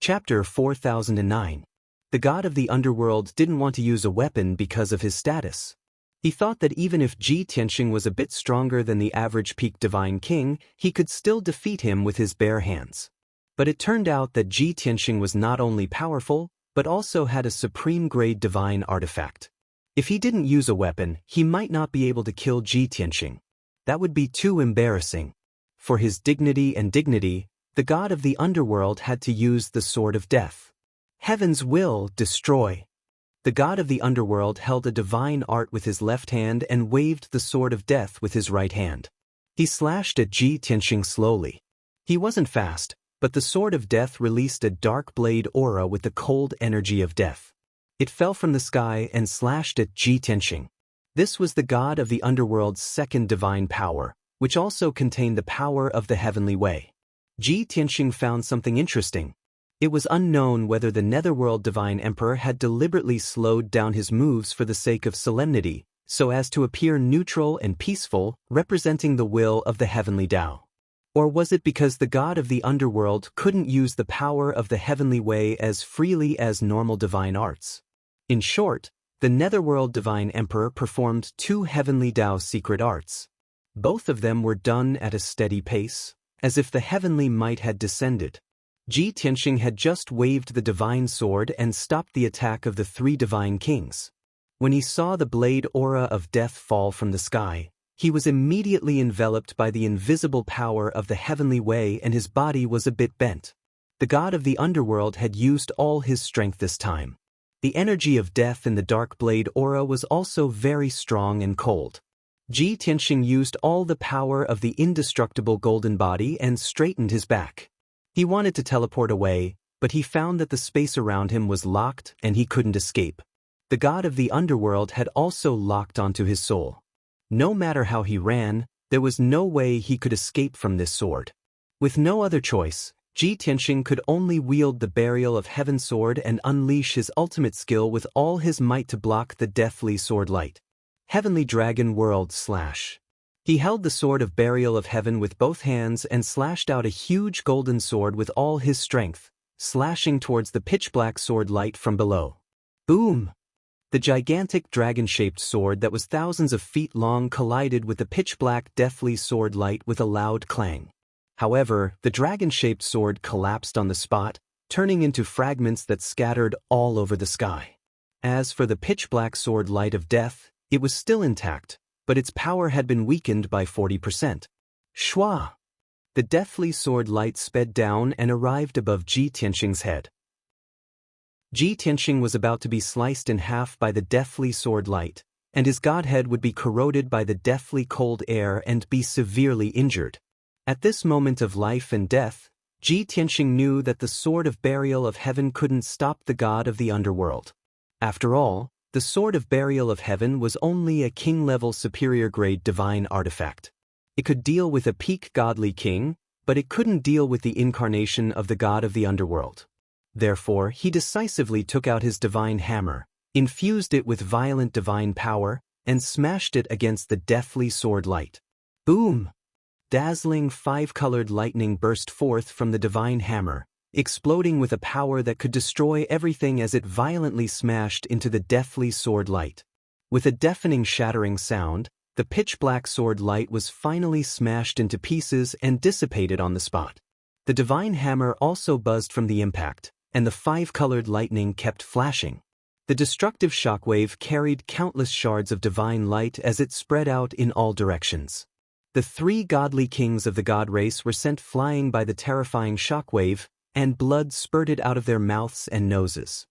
Chapter 4009. The god of the underworld didn't want to use a weapon because of his status. He thought that even if Ji Tianxing was a bit stronger than the average peak divine king, he could still defeat him with his bare hands. But it turned out that Ji Tianxing was not only powerful, but also had a supreme-grade divine artifact. If he didn't use a weapon, he might not be able to kill Ji Tianxing. That would be too embarrassing. For his dignity, the god of the underworld had to use the sword of death. Heaven's will, destroy. The god of the underworld held a divine art with his left hand and waved the sword of death with his right hand. He slashed at Ji Tianxing slowly. He wasn't fast, but the sword of death released a dark blade aura with the cold energy of death. It fell from the sky and slashed at Ji Tianxing. This was the god of the underworld's second divine power, which also contained the power of the heavenly way. Ji Tianxing found something interesting. It was unknown whether the netherworld divine emperor had deliberately slowed down his moves for the sake of solemnity, so as to appear neutral and peaceful, representing the will of the heavenly Tao. Or was it because the god of the underworld couldn't use the power of the heavenly way as freely as normal divine arts? In short, the netherworld divine emperor performed two heavenly Tao secret arts. Both of them were done at a steady pace, as if the heavenly might had descended. Ji Tianxing had just waved the divine sword and stopped the attack of the three divine kings. When he saw the blade aura of death fall from the sky, he was immediately enveloped by the invisible power of the heavenly way and his body was a bit bent. The god of the underworld had used all his strength this time. The energy of death in the dark blade aura was also very strong and cold. Ji Tianxing used all the power of the indestructible golden body and straightened his back. He wanted to teleport away, but he found that the space around him was locked and he couldn't escape. The god of the underworld had also locked onto his soul. No matter how he ran, there was no way he could escape from this sword. With no other choice, Ji Tianxing could only wield the Burial of Heaven sword and unleash his ultimate skill with all his might to block the deathly sword light. Heavenly Dragon World Slash. He held the sword of Burial of Heaven with both hands and slashed out a huge golden sword with all his strength, slashing towards the pitch-black sword light from below. Boom! The gigantic dragon-shaped sword that was thousands of feet long collided with the pitch-black deathly sword light with a loud clang. However, the dragon-shaped sword collapsed on the spot, turning into fragments that scattered all over the sky. As for the pitch-black sword light of death, it was still intact, but its power had been weakened by 40%. Shwa! The deathly sword light sped down and arrived above Ji Tianxing's head. Ji Tianxing was about to be sliced in half by the deathly sword light, and his godhead would be corroded by the deathly cold air and be severely injured. At this moment of life and death, Ji Tianxing knew that the sword of Burial of Heaven couldn't stop the god of the underworld. After all, the sword of Burial of Heaven was only a king-level superior-grade divine artifact. It could deal with a peak godly king, but it couldn't deal with the incarnation of the god of the underworld. Therefore, he decisively took out his divine hammer, infused it with violent divine power, and smashed it against the deathly sword light. Boom! Dazzling five-colored lightning burst forth from the divine hammer, exploding with a power that could destroy everything as it violently smashed into the deathly sword light. With a deafening shattering sound, the pitch-black sword light was finally smashed into pieces and dissipated on the spot. The divine hammer also buzzed from the impact, and the five-colored lightning kept flashing. The destructive shockwave carried countless shards of divine light as it spread out in all directions. The three godly kings of the god race were sent flying by the terrifying shockwave, and blood spurted out of their mouths and noses.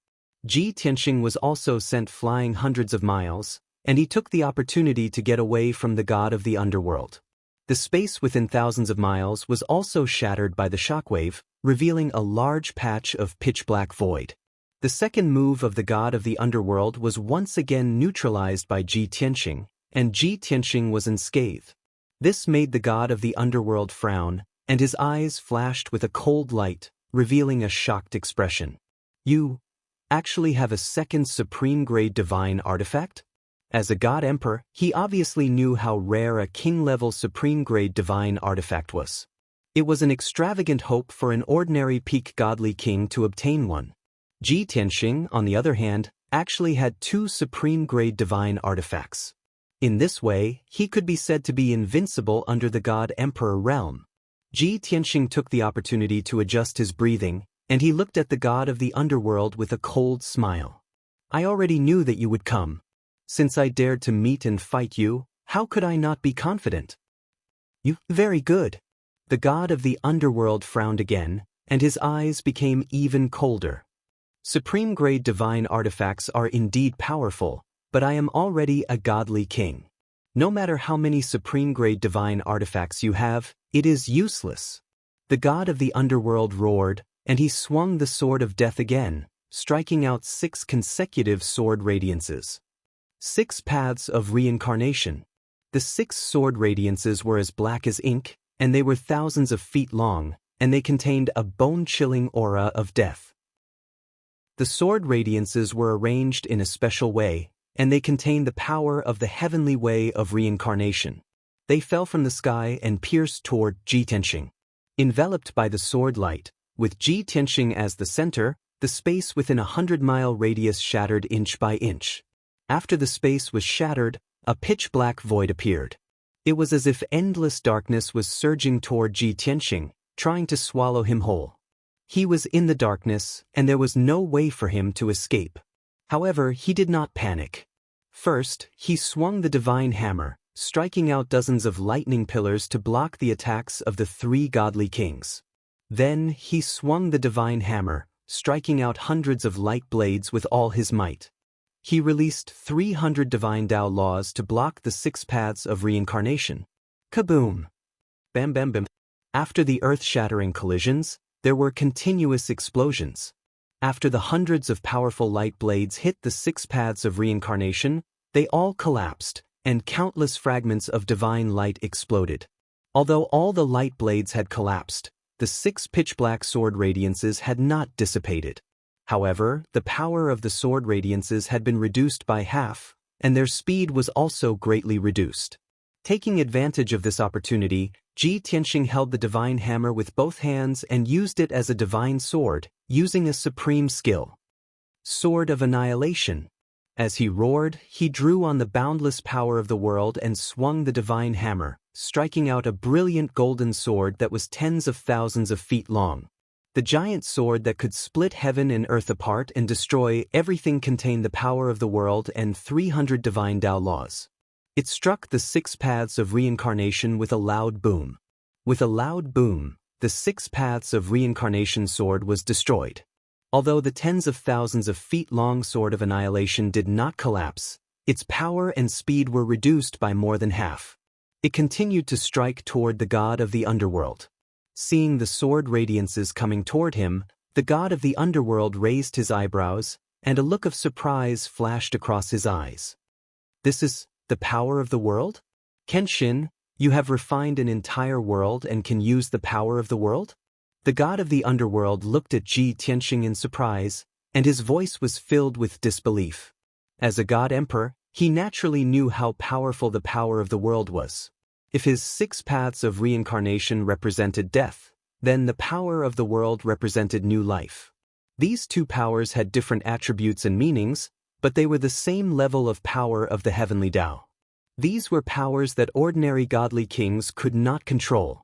Ji Tianxing was also sent flying hundreds of miles, and he took the opportunity to get away from the god of the underworld. The space within thousands of miles was also shattered by the shockwave, revealing a large patch of pitch-black void. The second move of the god of the underworld was once again neutralized by Ji Tianxing, and Ji Tianxing was unscathed. This made the god of the underworld frown, and his eyes flashed with a cold light, revealing a shocked expression. You actually have a second supreme-grade divine artifact? As a god emperor, he obviously knew how rare a king-level supreme-grade divine artifact was. It was an extravagant hope for an ordinary peak godly king to obtain one. Ji Tianxing, on the other hand, actually had 2 supreme-grade divine artifacts. In this way, he could be said to be invincible under the God-Emperor realm. Ji Tianxing took the opportunity to adjust his breathing, and he looked at the god of the underworld with a cold smile. I already knew that you would come. Since I dared to meet and fight you, how could I not be confident? You, very good. The god of the underworld frowned again, and his eyes became even colder. Supreme-grade divine artifacts are indeed powerful, but I am already a godly king. No matter how many supreme-grade divine artifacts you have, it is useless. The god of the underworld roared, and he swung the sword of death again, striking out 6 consecutive sword radiances. 6 paths of reincarnation. The 6 sword radiances were as black as ink, and they were thousands of feet long, and they contained a bone-chilling aura of death. The sword radiances were arranged in a special way, and they contained the power of the heavenly way of reincarnation. They fell from the sky and pierced toward Ji Tianxing. Enveloped by the sword light, with Ji Tianxing as the center, the space within a 100-mile radius shattered inch by inch. After the space was shattered, a pitch-black void appeared. It was as if endless darkness was surging toward Ji Tianxing, trying to swallow him whole. He was in the darkness, and there was no way for him to escape. However, he did not panic. First, he swung the divine hammer, striking out dozens of lightning pillars to block the attacks of the 3 godly kings. Then, he swung the divine hammer, striking out hundreds of light blades with all his might. He released 300 divine Dao laws to block the 6 paths of reincarnation. Kaboom! Bam bam bam. After the earth-shattering collisions, there were continuous explosions. After the hundreds of powerful light blades hit the 6 paths of reincarnation, they all collapsed, and countless fragments of divine light exploded. Although all the light blades had collapsed, the 6 pitch-black sword radiances had not dissipated. However, the power of the sword radiances had been reduced by half, and their speed was also greatly reduced. Taking advantage of this opportunity, Ji Tianxing held the divine hammer with both hands and used it as a divine sword, using a supreme skill. Sword of Annihilation. As he roared, he drew on the boundless power of the world and swung the divine hammer, striking out a brilliant golden sword that was tens of thousands of feet long. The giant sword that could split heaven and earth apart and destroy everything contained the power of the world and 300 divine Dao laws. It struck the 6 paths of reincarnation with a loud boom. With a loud boom, the 6 paths of reincarnation sword was destroyed. Although the tens of thousands of feet long sword of annihilation did not collapse, its power and speed were reduced by more than half. It continued to strike toward the god of the underworld. Seeing the sword radiances coming toward him, the god of the underworld raised his eyebrows, and a look of surprise flashed across his eyes. This is the power of the world? Kenshin, you have refined an entire world and can use the power of the world? The god of the underworld looked at Ji Tianxing in surprise, and his voice was filled with disbelief. As a god-emperor, he naturally knew how powerful the power of the world was. If his 6 paths of reincarnation represented death, then the power of the world represented new life. These 2 powers had different attributes and meanings, but they were the same level of power of the heavenly Tao. These were powers that ordinary godly kings could not control.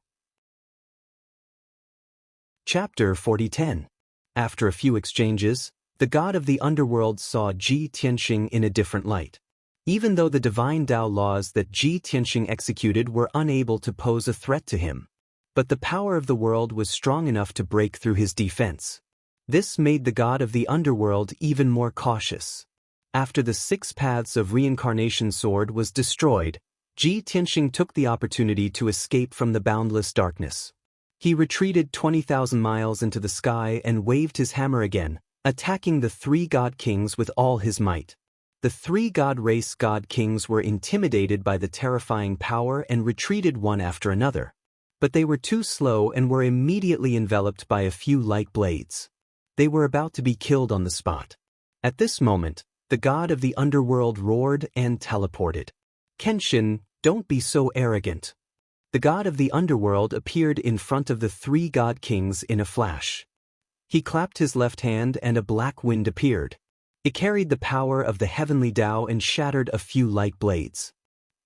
Chapter 40:10. After a few exchanges, the god of the underworld saw Ji Tianxing in a different light. Even though the divine Dao laws that Ji Tianxing executed were unable to pose a threat to him, but the power of the world was strong enough to break through his defense. This made the god of the underworld even more cautious. After the 6 paths of reincarnation sword was destroyed, Ji Tianxing took the opportunity to escape from the boundless darkness. He retreated 20,000 miles into the sky and waved his hammer again, attacking the 3 god kings with all his might. The 3 god race god kings were intimidated by the terrifying power and retreated one after another. But they were too slow and were immediately enveloped by a few light blades. They were about to be killed on the spot. At this moment, the god of the underworld roared and teleported. Kenshin, don't be so arrogant. The god of the underworld appeared in front of the three god kings in a flash. He clapped his left hand and a black wind appeared. It carried the power of the heavenly Tao and shattered a few light blades.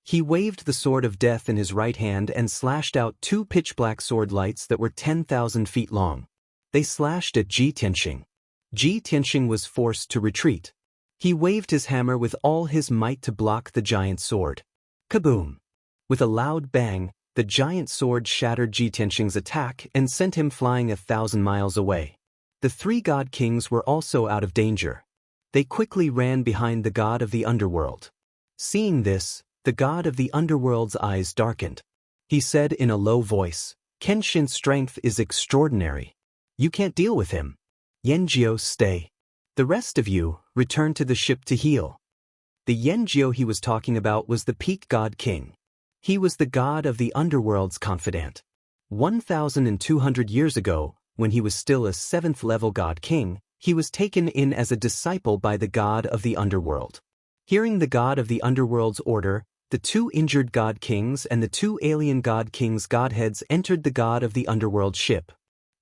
He waved the sword of death in his right hand and slashed out two pitch-black sword lights that were 10,000 feet long. They slashed at Ji Tianxing. Ji Tianxing was forced to retreat. He waved his hammer with all his might to block the giant sword. Kaboom! With a loud bang, the giant sword shattered Ji Tianxing's attack and sent him flying 1,000 miles away. The three god kings were also out of danger. They quickly ran behind the god of the underworld. Seeing this, the god of the underworld's eyes darkened. He said in a low voice, "Kenshin's strength is extraordinary. You can't deal with him. Yanjiao, stay. The rest of you, return to the ship to heal." The Yanjiao he was talking about was the peak god king. He was the god of the underworld's confidant. 1,200 years ago, when he was still a 7th-level god king, he was taken in as a disciple by the god of the underworld. Hearing the god of the underworld's order, the two injured god kings and the two alien god kings' godheads entered the god of the underworld ship.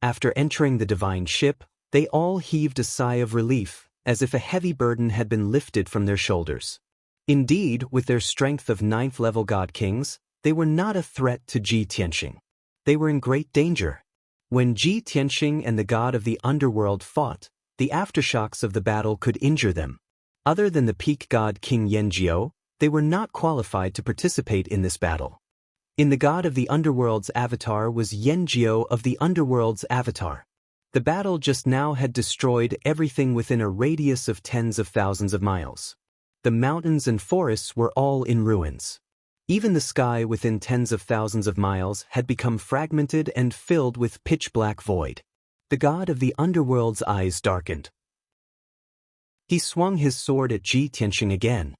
After entering the divine ship, they all heaved a sigh of relief, as if a heavy burden had been lifted from their shoulders. Indeed, with their strength of 9th-level god kings, they were not a threat to Ji Tianxing. They were in great danger. When Ji Tianxing and the god of the underworld fought, the aftershocks of the battle could injure them. Other than the peak god King Yanjiao, they were not qualified to participate in this battle. In the god of the underworld's avatar was Yanjiao of the underworld's avatar. The battle just now had destroyed everything within a radius of tens of thousands of miles. The mountains and forests were all in ruins. Even the sky within tens of thousands of miles had become fragmented and filled with pitch-black void. The god of the underworld's eyes darkened. He swung his sword at Ji Tianxing again.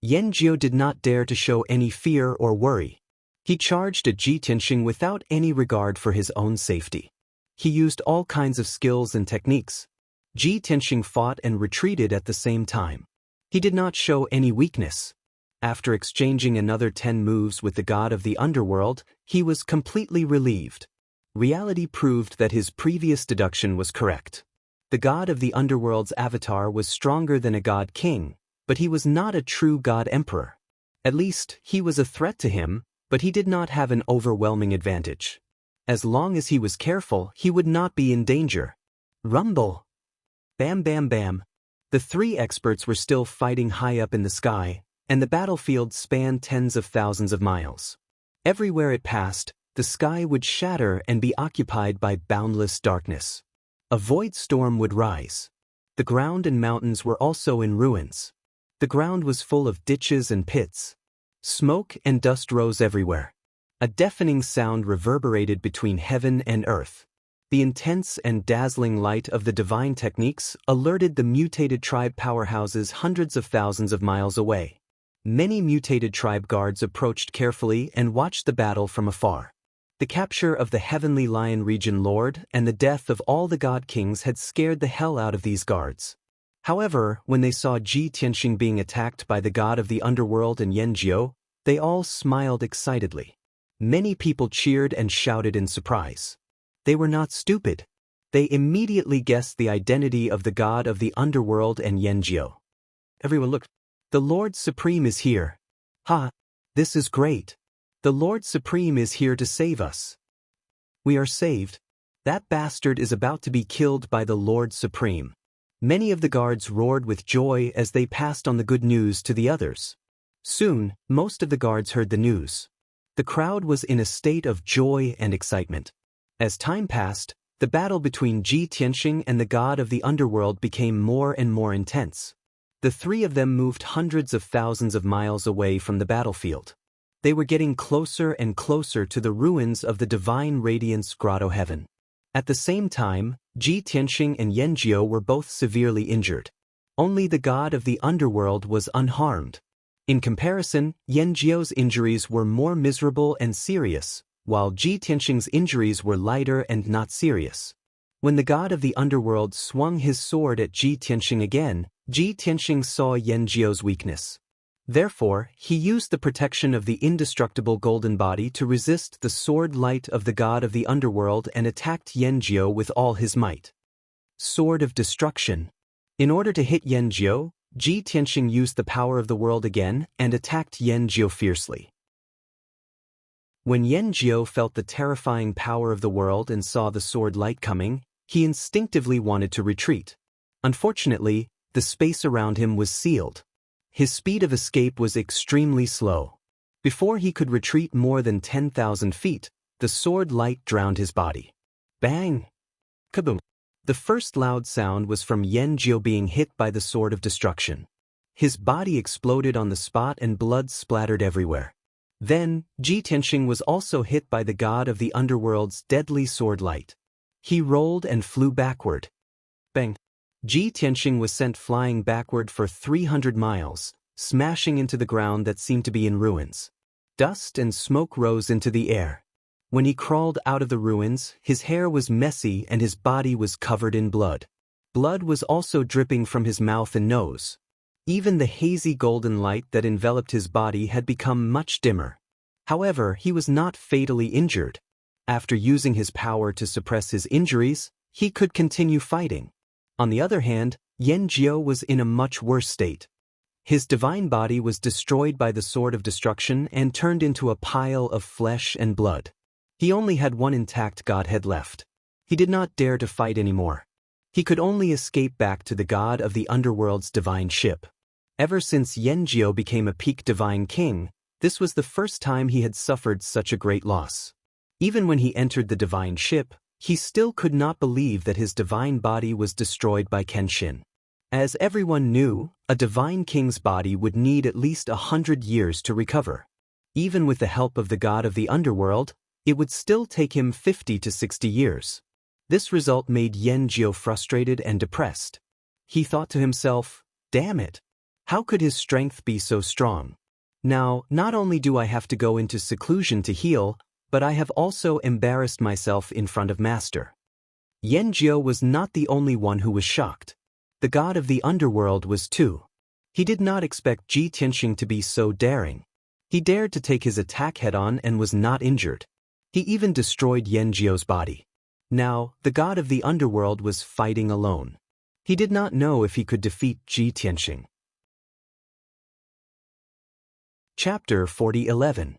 Yanjiao did not dare to show any fear or worry. He charged at Ji Tianxing without any regard for his own safety. He used all kinds of skills and techniques. Ji Tianxing fought and retreated at the same time. He did not show any weakness. After exchanging another 10 moves with the god of the underworld, he was completely relieved. Reality proved that his previous deduction was correct. The god of the underworld's avatar was stronger than a god king, but he was not a true god emperor. At least, he was a threat to him, but he did not have an overwhelming advantage. As long as he was careful, he would not be in danger. Rumble! Bam bam bam! The three experts were still fighting high up in the sky, and the battlefield spanned tens of thousands of miles. Everywhere it passed, the sky would shatter and be occupied by boundless darkness. A void storm would rise. The ground and mountains were also in ruins. The ground was full of ditches and pits. Smoke and dust rose everywhere. A deafening sound reverberated between heaven and earth. The intense and dazzling light of the divine techniques alerted the mutated tribe powerhouses hundreds of thousands of miles away. Many mutated tribe guards approached carefully and watched the battle from afar. The capture of the Heavenly Lion Region Lord and the death of all the God Kings had scared the hell out of these guards. However, when they saw Ji Tianxing being attacked by the god of the underworld and Yanjiao, they all smiled excitedly. Many people cheered and shouted in surprise. They were not stupid. They immediately guessed the identity of the god of the underworld and Yanjiao. Everyone looked. The Lord Supreme is here. Ha! This is great. The Lord Supreme is here to save us. We are saved. That bastard is about to be killed by the Lord Supreme. Many of the guards roared with joy as they passed on the good news to the others. Soon, most of the guards heard the news. The crowd was in a state of joy and excitement. As time passed, the battle between Ji Tianxing and the god of the underworld became more and more intense. The three of them moved hundreds of thousands of miles away from the battlefield. They were getting closer and closer to the ruins of the Divine Radiance Grotto Heaven. At the same time, Ji Tianxing and Yanjiao were both severely injured. Only the god of the underworld was unharmed. In comparison, Yanjiao's injuries were more miserable and serious, while Ji Tianxing's injuries were lighter and not serious. When the god of the underworld swung his sword at Ji Tianxing again, Ji Tianxing saw Yanjiao's weakness. Therefore, he used the protection of the indestructible golden body to resist the sword light of the god of the underworld and attacked Yanjiu with all his might. Sword of Destruction. In order to hit Yanjiu, Ji Tianxing used the power of the world again and attacked Yanjiu fiercely. When Yanjiu felt the terrifying power of the world and saw the sword light coming, he instinctively wanted to retreat. Unfortunately, the space around him was sealed. His speed of escape was extremely slow. Before he could retreat more than 10,000 feet, the sword light drowned his body. Bang! Kaboom! The first loud sound was from Yanjiu being hit by the sword of destruction. His body exploded on the spot and blood splattered everywhere. Then, Ji Tianxing was also hit by the god of the underworld's deadly sword light. He rolled and flew backward. Bang! Ji Tianxing was sent flying backward for 300 miles, smashing into the ground that seemed to be in ruins. Dust and smoke rose into the air. When he crawled out of the ruins, his hair was messy and his body was covered in blood. Blood was also dripping from his mouth and nose. Even the hazy golden light that enveloped his body had become much dimmer. However, he was not fatally injured. After using his power to suppress his injuries, he could continue fighting. On the other hand, Yanjiu was in a much worse state. His divine body was destroyed by the sword of destruction and turned into a pile of flesh and blood. He only had one intact godhead left. He did not dare to fight anymore. He could only escape back to the god of the underworld's divine ship. Ever since Yanjiu became a peak divine king, this was the first time he had suffered such a great loss. Even when he entered the divine ship, he still could not believe that his divine body was destroyed by Kenshin. As everyone knew, a divine king's body would need at least 100 years to recover. Even with the help of the god of the underworld, it would still take him 50 to 60 years. This result made Yanjiu frustrated and depressed. He thought to himself, "Damn it! How could his strength be so strong? Now, not only do I have to go into seclusion to heal, but I have also embarrassed myself in front of Master." Yanjiu was not the only one who was shocked. The god of the underworld was too. He did not expect Ji Tianxing to be so daring. He dared to take his attack head-on and was not injured. He even destroyed Yanjiu's body. Now, the god of the underworld was fighting alone. He did not know if he could defeat Ji Tianxing. Chapter 40:11.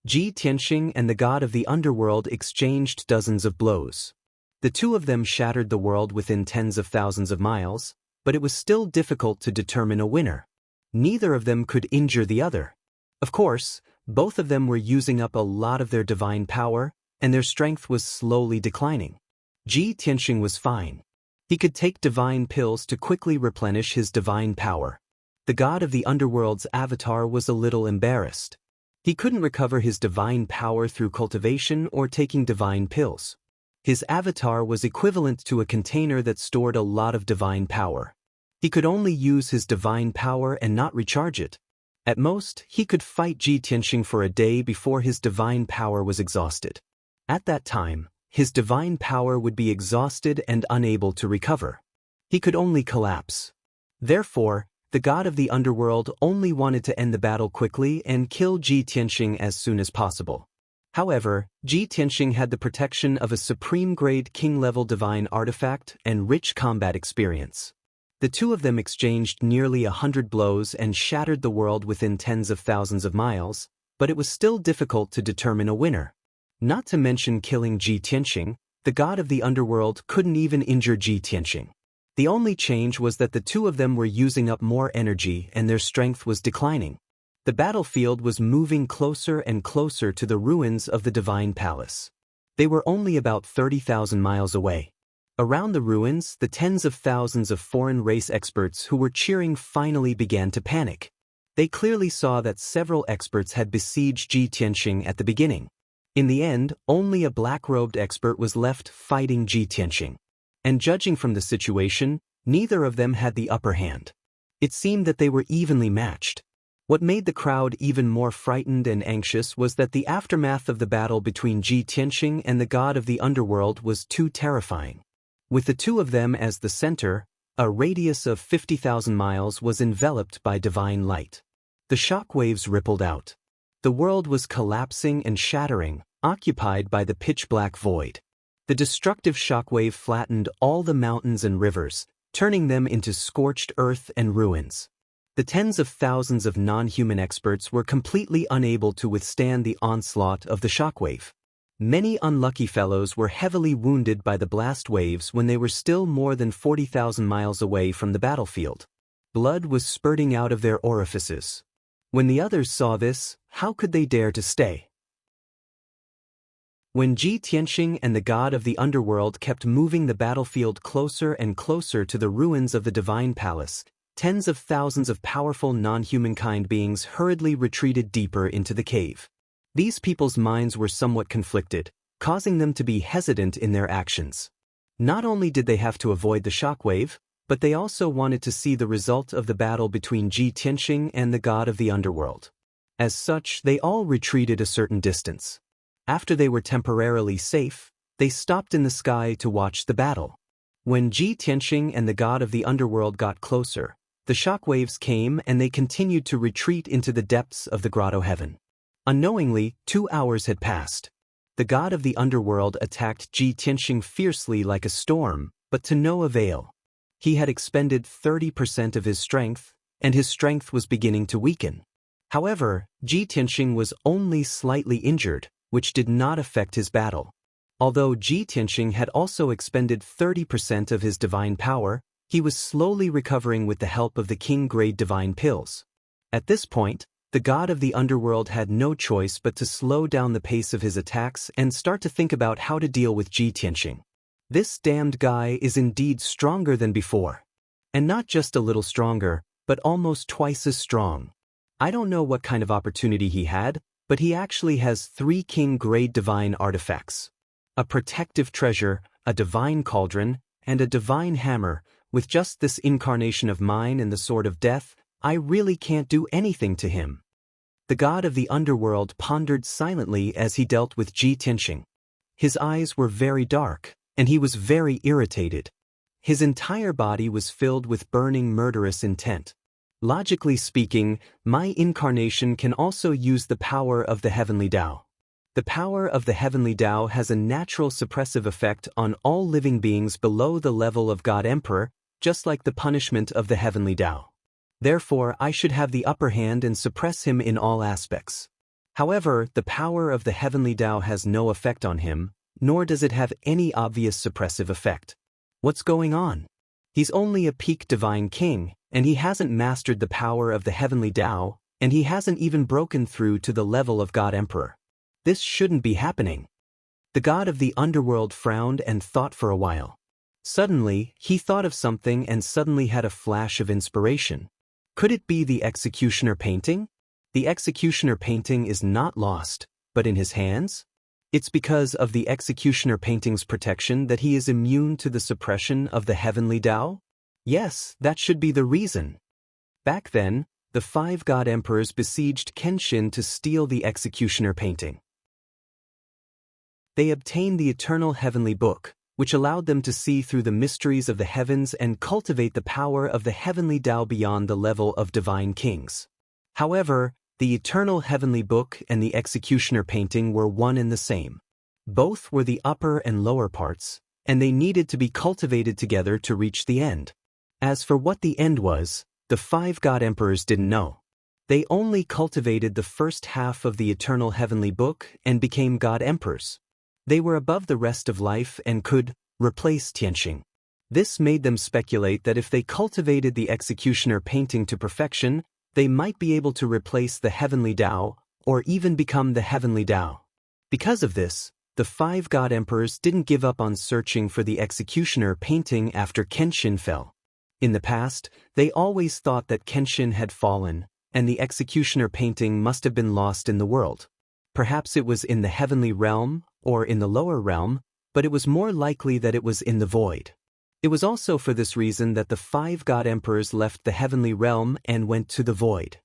Ji Tianxing and the god of the underworld exchanged dozens of blows. The two of them shattered the world within tens of thousands of miles, but it was still difficult to determine a winner. Neither of them could injure the other. Of course, both of them were using up a lot of their divine power, and their strength was slowly declining. Ji Tianxing was fine. He could take divine pills to quickly replenish his divine power. The god of the underworld's avatar was a little embarrassed. He couldn't recover his divine power through cultivation or taking divine pills. His avatar was equivalent to a container that stored a lot of divine power. He could only use his divine power and not recharge it. At most, he could fight Ji Tianxing for a day before his divine power was exhausted. At that time, his divine power would be exhausted and unable to recover. He could only collapse. Therefore, the god of the underworld only wanted to end the battle quickly and kill Ji Tianxing as soon as possible. However, Ji Tianxing had the protection of a supreme-grade king-level divine artifact and rich combat experience. The two of them exchanged nearly 100 blows and shattered the world within tens of thousands of miles, but it was still difficult to determine a winner. Not to mention killing Ji Tianxing, the god of the underworld couldn't even injure Ji Tianxing. The only change was that the two of them were using up more energy and their strength was declining. The battlefield was moving closer and closer to the ruins of the Divine Palace. They were only about 30,000 miles away. Around the ruins, the tens of thousands of foreign race experts who were cheering finally began to panic. They clearly saw that several experts had besieged Ji Tianxing at the beginning. In the end, only a black-robed expert was left fighting Ji Tianxing. And judging from the situation, neither of them had the upper hand. It seemed that they were evenly matched. What made the crowd even more frightened and anxious was that the aftermath of the battle between Ji Tianxing and the god of the underworld was too terrifying. With the two of them as the center, a radius of 50,000 miles was enveloped by divine light. The shock waves rippled out. The world was collapsing and shattering, occupied by the pitch-black void. The destructive shockwave flattened all the mountains and rivers, turning them into scorched earth and ruins. The tens of thousands of non-human experts were completely unable to withstand the onslaught of the shockwave. Many unlucky fellows were heavily wounded by the blast waves when they were still more than 40,000 miles away from the battlefield. Blood was spurting out of their orifices. When the others saw this, how could they dare to stay? When Xianxia and the god of the underworld kept moving the battlefield closer and closer to the ruins of the divine palace, tens of thousands of powerful non-humankind beings hurriedly retreated deeper into the cave. These people's minds were somewhat conflicted, causing them to be hesitant in their actions. Not only did they have to avoid the shockwave, but they also wanted to see the result of the battle between Xianxia and the god of the underworld. As such, they all retreated a certain distance. After they were temporarily safe, they stopped in the sky to watch the battle. When Xianxia and the god of the underworld got closer, the shockwaves came and they continued to retreat into the depths of the grotto heaven. Unknowingly, 2 hours had passed. The god of the underworld attacked Xianxia fiercely like a storm, but to no avail. He had expended 30% of his strength, and his strength was beginning to weaken. However, Xianxia was only slightly injured, which did not affect his battle. Although Xianxia had also expended 30% of his divine power, he was slowly recovering with the help of the king-grade divine pills. At this point, the god of the underworld had no choice but to slow down the pace of his attacks and start to think about how to deal with Xianxia. This damned guy is indeed stronger than before. And not just a little stronger, but almost twice as strong. I don't know what kind of opportunity he had, but he actually has 3 king-grade divine artifacts. A protective treasure, a divine cauldron, and a divine hammer. With just this incarnation of mine and the sword of death, I really can't do anything to him. The god of the underworld pondered silently as he dealt with Xianxia. His eyes were very dark, and he was very irritated. His entire body was filled with burning murderous intent. Logically speaking, my incarnation can also use the power of the heavenly Tao. The power of the heavenly Tao has a natural suppressive effect on all living beings below the level of God Emperor, just like the punishment of the heavenly Tao. Therefore, I should have the upper hand and suppress him in all aspects. However, the power of the heavenly Tao has no effect on him, nor does it have any obvious suppressive effect. What's going on? He's only a peak divine king, and he hasn't mastered the power of the heavenly Tao, and he hasn't even broken through to the level of God Emperor. This shouldn't be happening. The god of the underworld frowned and thought for a while. Suddenly, he thought of something and suddenly had a flash of inspiration. Could it be the executioner painting? The executioner painting is not lost, but in his hands? It's because of the executioner painting's protection that he is immune to the suppression of the heavenly Tao? Yes, that should be the reason. Back then, the 5 god emperors besieged Kenshin to steal the executioner painting. They obtained the eternal heavenly book, which allowed them to see through the mysteries of the heavens and cultivate the power of the heavenly Tao beyond the level of divine kings. However, the eternal heavenly book and the executioner painting were one and the same. Both were the upper and lower parts, and they needed to be cultivated together to reach the end. As for what the end was, the 5 god emperors didn't know. They only cultivated the first half of the eternal heavenly book and became god emperors. They were above the rest of life and could replace Xianxia. This made them speculate that if they cultivated the executioner painting to perfection, they might be able to replace the heavenly Tao, or even become the heavenly Tao. Because of this, the 5 god emperors didn't give up on searching for the executioner painting after Kenshin fell. In the past, they always thought that Kenshin had fallen, and the executioner painting must have been lost in the world. Perhaps it was in the heavenly realm, or in the lower realm, but it was more likely that it was in the void. It was also for this reason that the 5 god emperors left the heavenly realm and went to the void.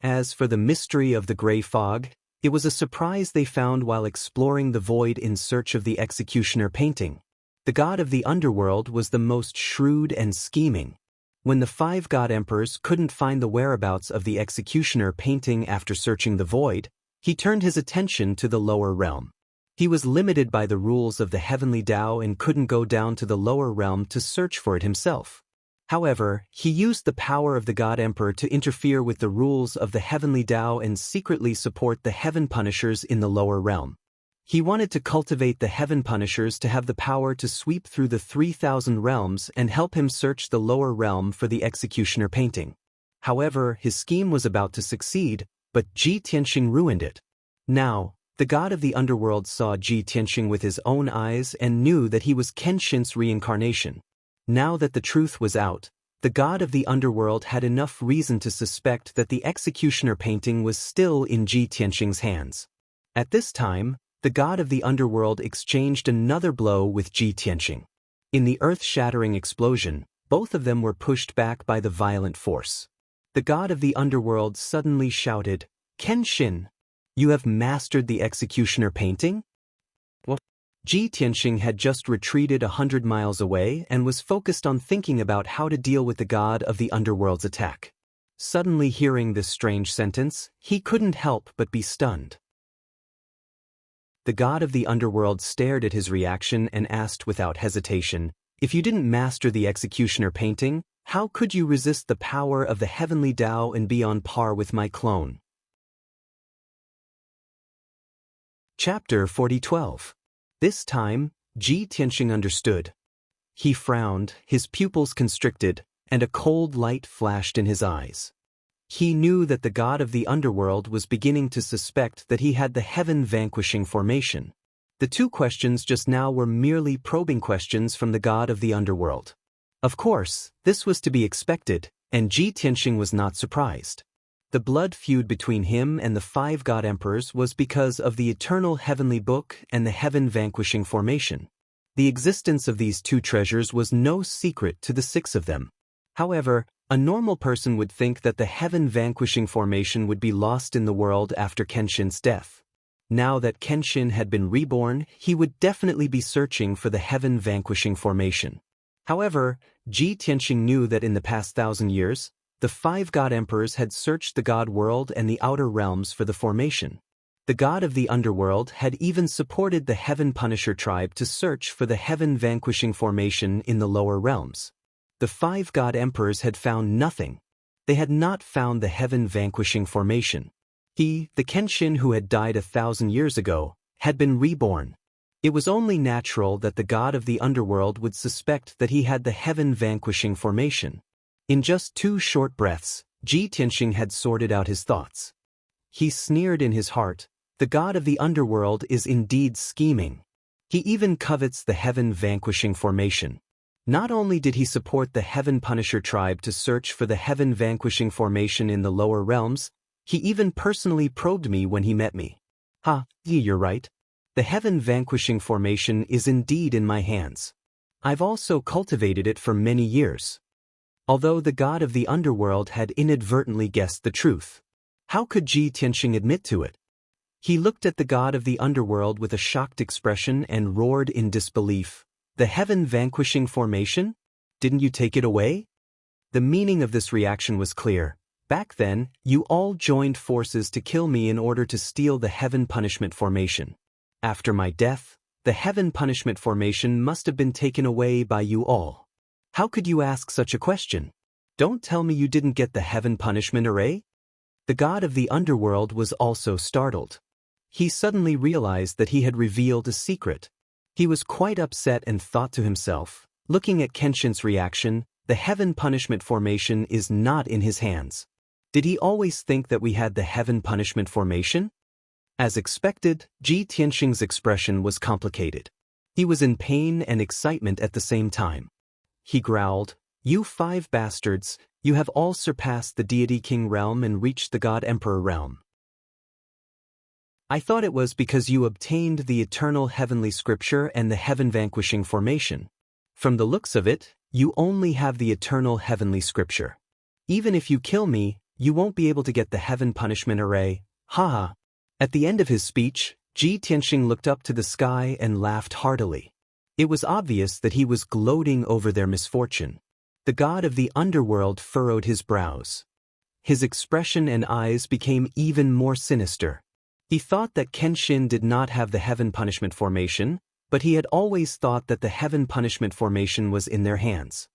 As for the mystery of the gray fog, it was a surprise they found while exploring the void in search of the executioner painting. The god of the underworld was the most shrewd and scheming. When the 5 god emperors couldn't find the whereabouts of the executioner painting after searching the void, he turned his attention to the lower realm. He was limited by the rules of the heavenly Tao and couldn't go down to the lower realm to search for it himself. However, he used the power of the God Emperor to interfere with the rules of the heavenly Tao and secretly support the Heaven Punishers in the lower realm. He wanted to cultivate the Heaven Punishers to have the power to sweep through the 3,000 realms and help him search the lower realm for the executioner painting. However, his scheme was about to succeed, but Ji Tianxing ruined it. Now, the god of the underworld saw Ji Tianxing with his own eyes and knew that he was Kenshin's reincarnation. Now that the truth was out, the god of the underworld had enough reason to suspect that the executioner painting was still in Ji Tianxing's hands. At this time, the god of the underworld exchanged another blow with Ji Tianxing. In the earth-shattering explosion, both of them were pushed back by the violent force. The god of the underworld suddenly shouted, "Kenshin! You have mastered the executioner painting?" What? Ji Tianxing had just retreated 100 miles away and was focused on thinking about how to deal with the god of the underworld's attack. Suddenly hearing this strange sentence, he couldn't help but be stunned. The god of the underworld stared at his reaction and asked without hesitation, "If you didn't master the executioner painting, how could you resist the power of the heavenly Tao and be on par with my clone?" Chapter 40:12. This time, Ji Tianxing understood. He frowned, his pupils constricted, and a cold light flashed in his eyes. He knew that the god of the underworld was beginning to suspect that he had the heaven-vanquishing formation. The two questions just now were merely probing questions from the god of the underworld. Of course, this was to be expected, and Ji Tianxing was not surprised. The blood feud between him and the 5 god emperors was because of the eternal heavenly book and the heaven-vanquishing formation. The existence of these two treasures was no secret to the 6 of them. However, a normal person would think that the heaven-vanquishing formation would be lost in the world after Kenshin's death. Now that Kenshin had been reborn, he would definitely be searching for the heaven-vanquishing formation. However, Ji Tianxing knew that in the past 1,000 years, the 5 god emperors had searched the god world and the outer realms for the formation. The god of the underworld had even supported the Heaven Punisher tribe to search for the heaven-vanquishing formation in the lower realms. The 5 god emperors had found nothing. They had not found the heaven-vanquishing formation. He, the Kenshin who had died 1,000 years ago, had been reborn. It was only natural that the god of the underworld would suspect that he had the heaven-vanquishing formation. In just 2 short breaths, Ji Tianxing had sorted out his thoughts. He sneered in his heart, "The god of the underworld is indeed scheming. He even covets the heaven-vanquishing formation." Not only did he support the Heaven Punisher tribe to search for the heaven-vanquishing formation in the lower realms, he even personally probed me when he met me. You're right. The heaven-vanquishing formation is indeed in my hands. I've also cultivated it for many years. Although the god of the underworld had inadvertently guessed the truth, how could Ji Tianxing admit to it? He looked at the god of the underworld with a shocked expression and roared in disbelief, "The heaven-vanquishing formation? Didn't you take it away?" The meaning of this reaction was clear. Back then, you all joined forces to kill me in order to steal the heaven punishment formation. After my death, the heaven punishment formation must have been taken away by you all. How could you ask such a question? Don't tell me you didn't get the heaven punishment array? The god of the underworld was also startled. He suddenly realized that he had revealed a secret. He was quite upset and thought to himself, looking at Kenshin's reaction, the heaven punishment formation is not in his hands. Did he always think that we had the heaven punishment formation? As expected, Ji Tianxing's expression was complicated. He was in pain and excitement at the same time. He growled, "You 5 bastards, you have all surpassed the deity king realm and reached the god emperor realm. I thought it was because you obtained the eternal heavenly scripture and the heaven-vanquishing formation. From the looks of it, you only have the eternal heavenly scripture. Even if you kill me, you won't be able to get the heaven punishment array, haha." At the end of his speech, Ji Tianxing looked up to the sky and laughed heartily. It was obvious that he was gloating over their misfortune. The god of the underworld furrowed his brows. His expression and eyes became even more sinister. He thought that Kenshin did not have the heaven punishment formation, but he had always thought that the heaven punishment formation was in their hands.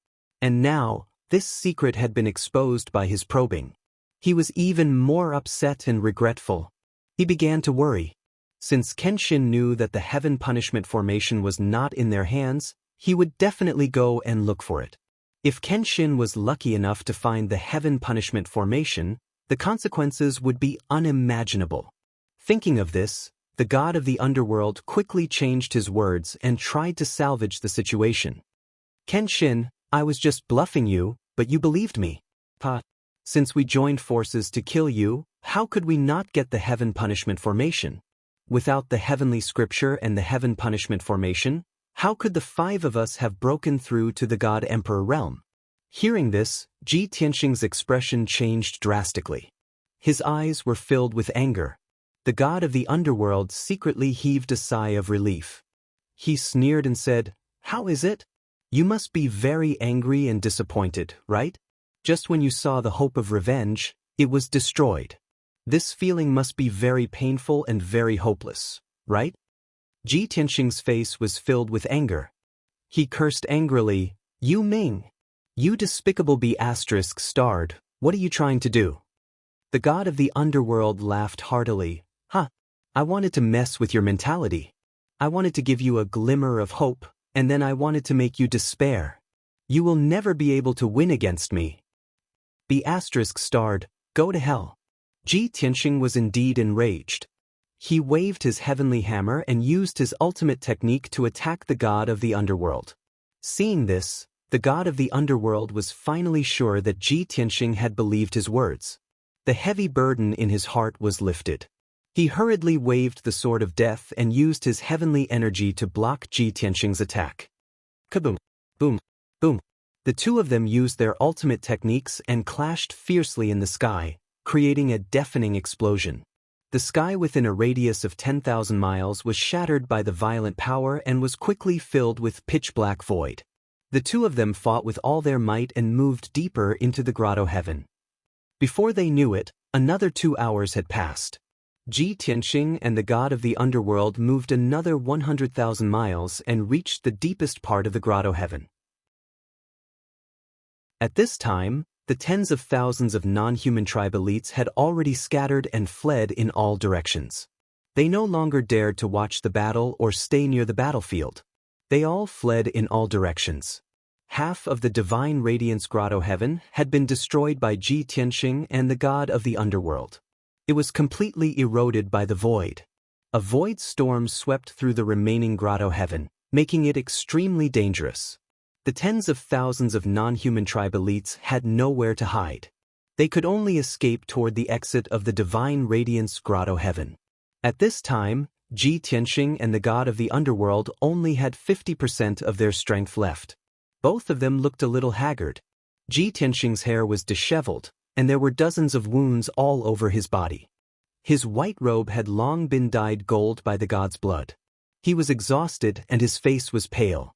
And now, this secret had been exposed by his probing. He was even more upset and regretful. He began to worry. Since Kenshin knew that the heaven punishment formation was not in their hands, he would definitely go and look for it. If Kenshin was lucky enough to find the heaven punishment formation, the consequences would be unimaginable. Thinking of this, the god of the underworld quickly changed his words and tried to salvage the situation. Kenshin, I was just bluffing you, but you believed me. Since we joined forces to kill you, how could we not get the heaven punishment formation? Without the heavenly scripture and the heaven punishment formation, how could the 5 of us have broken through to the God Emperor realm? Hearing this, Ji Tianxing's expression changed drastically. His eyes were filled with anger. The god of the underworld secretly heaved a sigh of relief. He sneered and said, "How is it? You must be very angry and disappointed, right? Just when you saw the hope of revenge, it was destroyed. This feeling must be very painful and very hopeless, right?" Ji Tianxing's face was filled with anger. He cursed angrily, "You Ming! You despicable B*****, what are you trying to do?" The god of the underworld laughed heartily. I wanted to mess with your mentality. I wanted to give you a glimmer of hope, and then I wanted to make you despair. You will never be able to win against me. B****, go to hell. Ji Tianxing was indeed enraged. He waved his heavenly hammer and used his ultimate technique to attack the god of the underworld. Seeing this, the god of the underworld was finally sure that Ji Tianxing had believed his words. The heavy burden in his heart was lifted. He hurriedly waved the sword of death and used his heavenly energy to block Ji Tianxing's attack. Kaboom! Boom! Boom! The two of them used their ultimate techniques and clashed fiercely in the sky, creating a deafening explosion. The sky within a radius of 10,000 miles was shattered by the violent power and was quickly filled with pitch-black void. The two of them fought with all their might and moved deeper into the grotto heaven. Before they knew it, another 2 hours had passed. Ji Tianxing and the god of the underworld moved another 100,000 miles and reached the deepest part of the grotto heaven. At this time, the tens of thousands of non-human tribe elites had already scattered and fled in all directions. They no longer dared to watch the battle or stay near the battlefield. They all fled in all directions. Half of the divine radiance grotto heaven had been destroyed by Ji Tianxing and the god of the underworld. It was completely eroded by the void. A void storm swept through the remaining grotto heaven, making it extremely dangerous. The tens of thousands of non-human tribe elites had nowhere to hide. They could only escape toward the exit of the divine radiance grotto heaven. At this time, Ji Tianxing and the god of the underworld only had 50% of their strength left. Both of them looked a little haggard. Ji Tianxing's hair was disheveled, and there were dozens of wounds all over his body. His white robe had long been dyed gold by the god's blood. He was exhausted and his face was pale.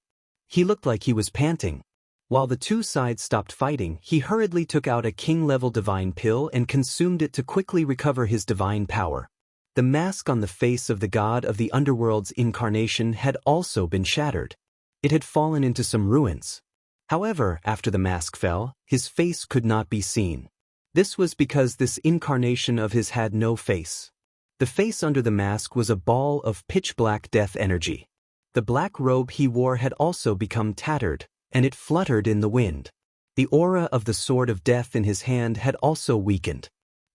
He looked like he was panting. While the two sides stopped fighting, he hurriedly took out a king-level divine pill and consumed it to quickly recover his divine power. The mask on the face of the god of the underworld's incarnation had also been shattered. It had fallen into some ruins. However, after the mask fell, his face could not be seen. This was because this incarnation of his had no face. The face under the mask was a ball of pitch-black death energy. The black robe he wore had also become tattered, and it fluttered in the wind. The aura of the sword of death in his hand had also weakened.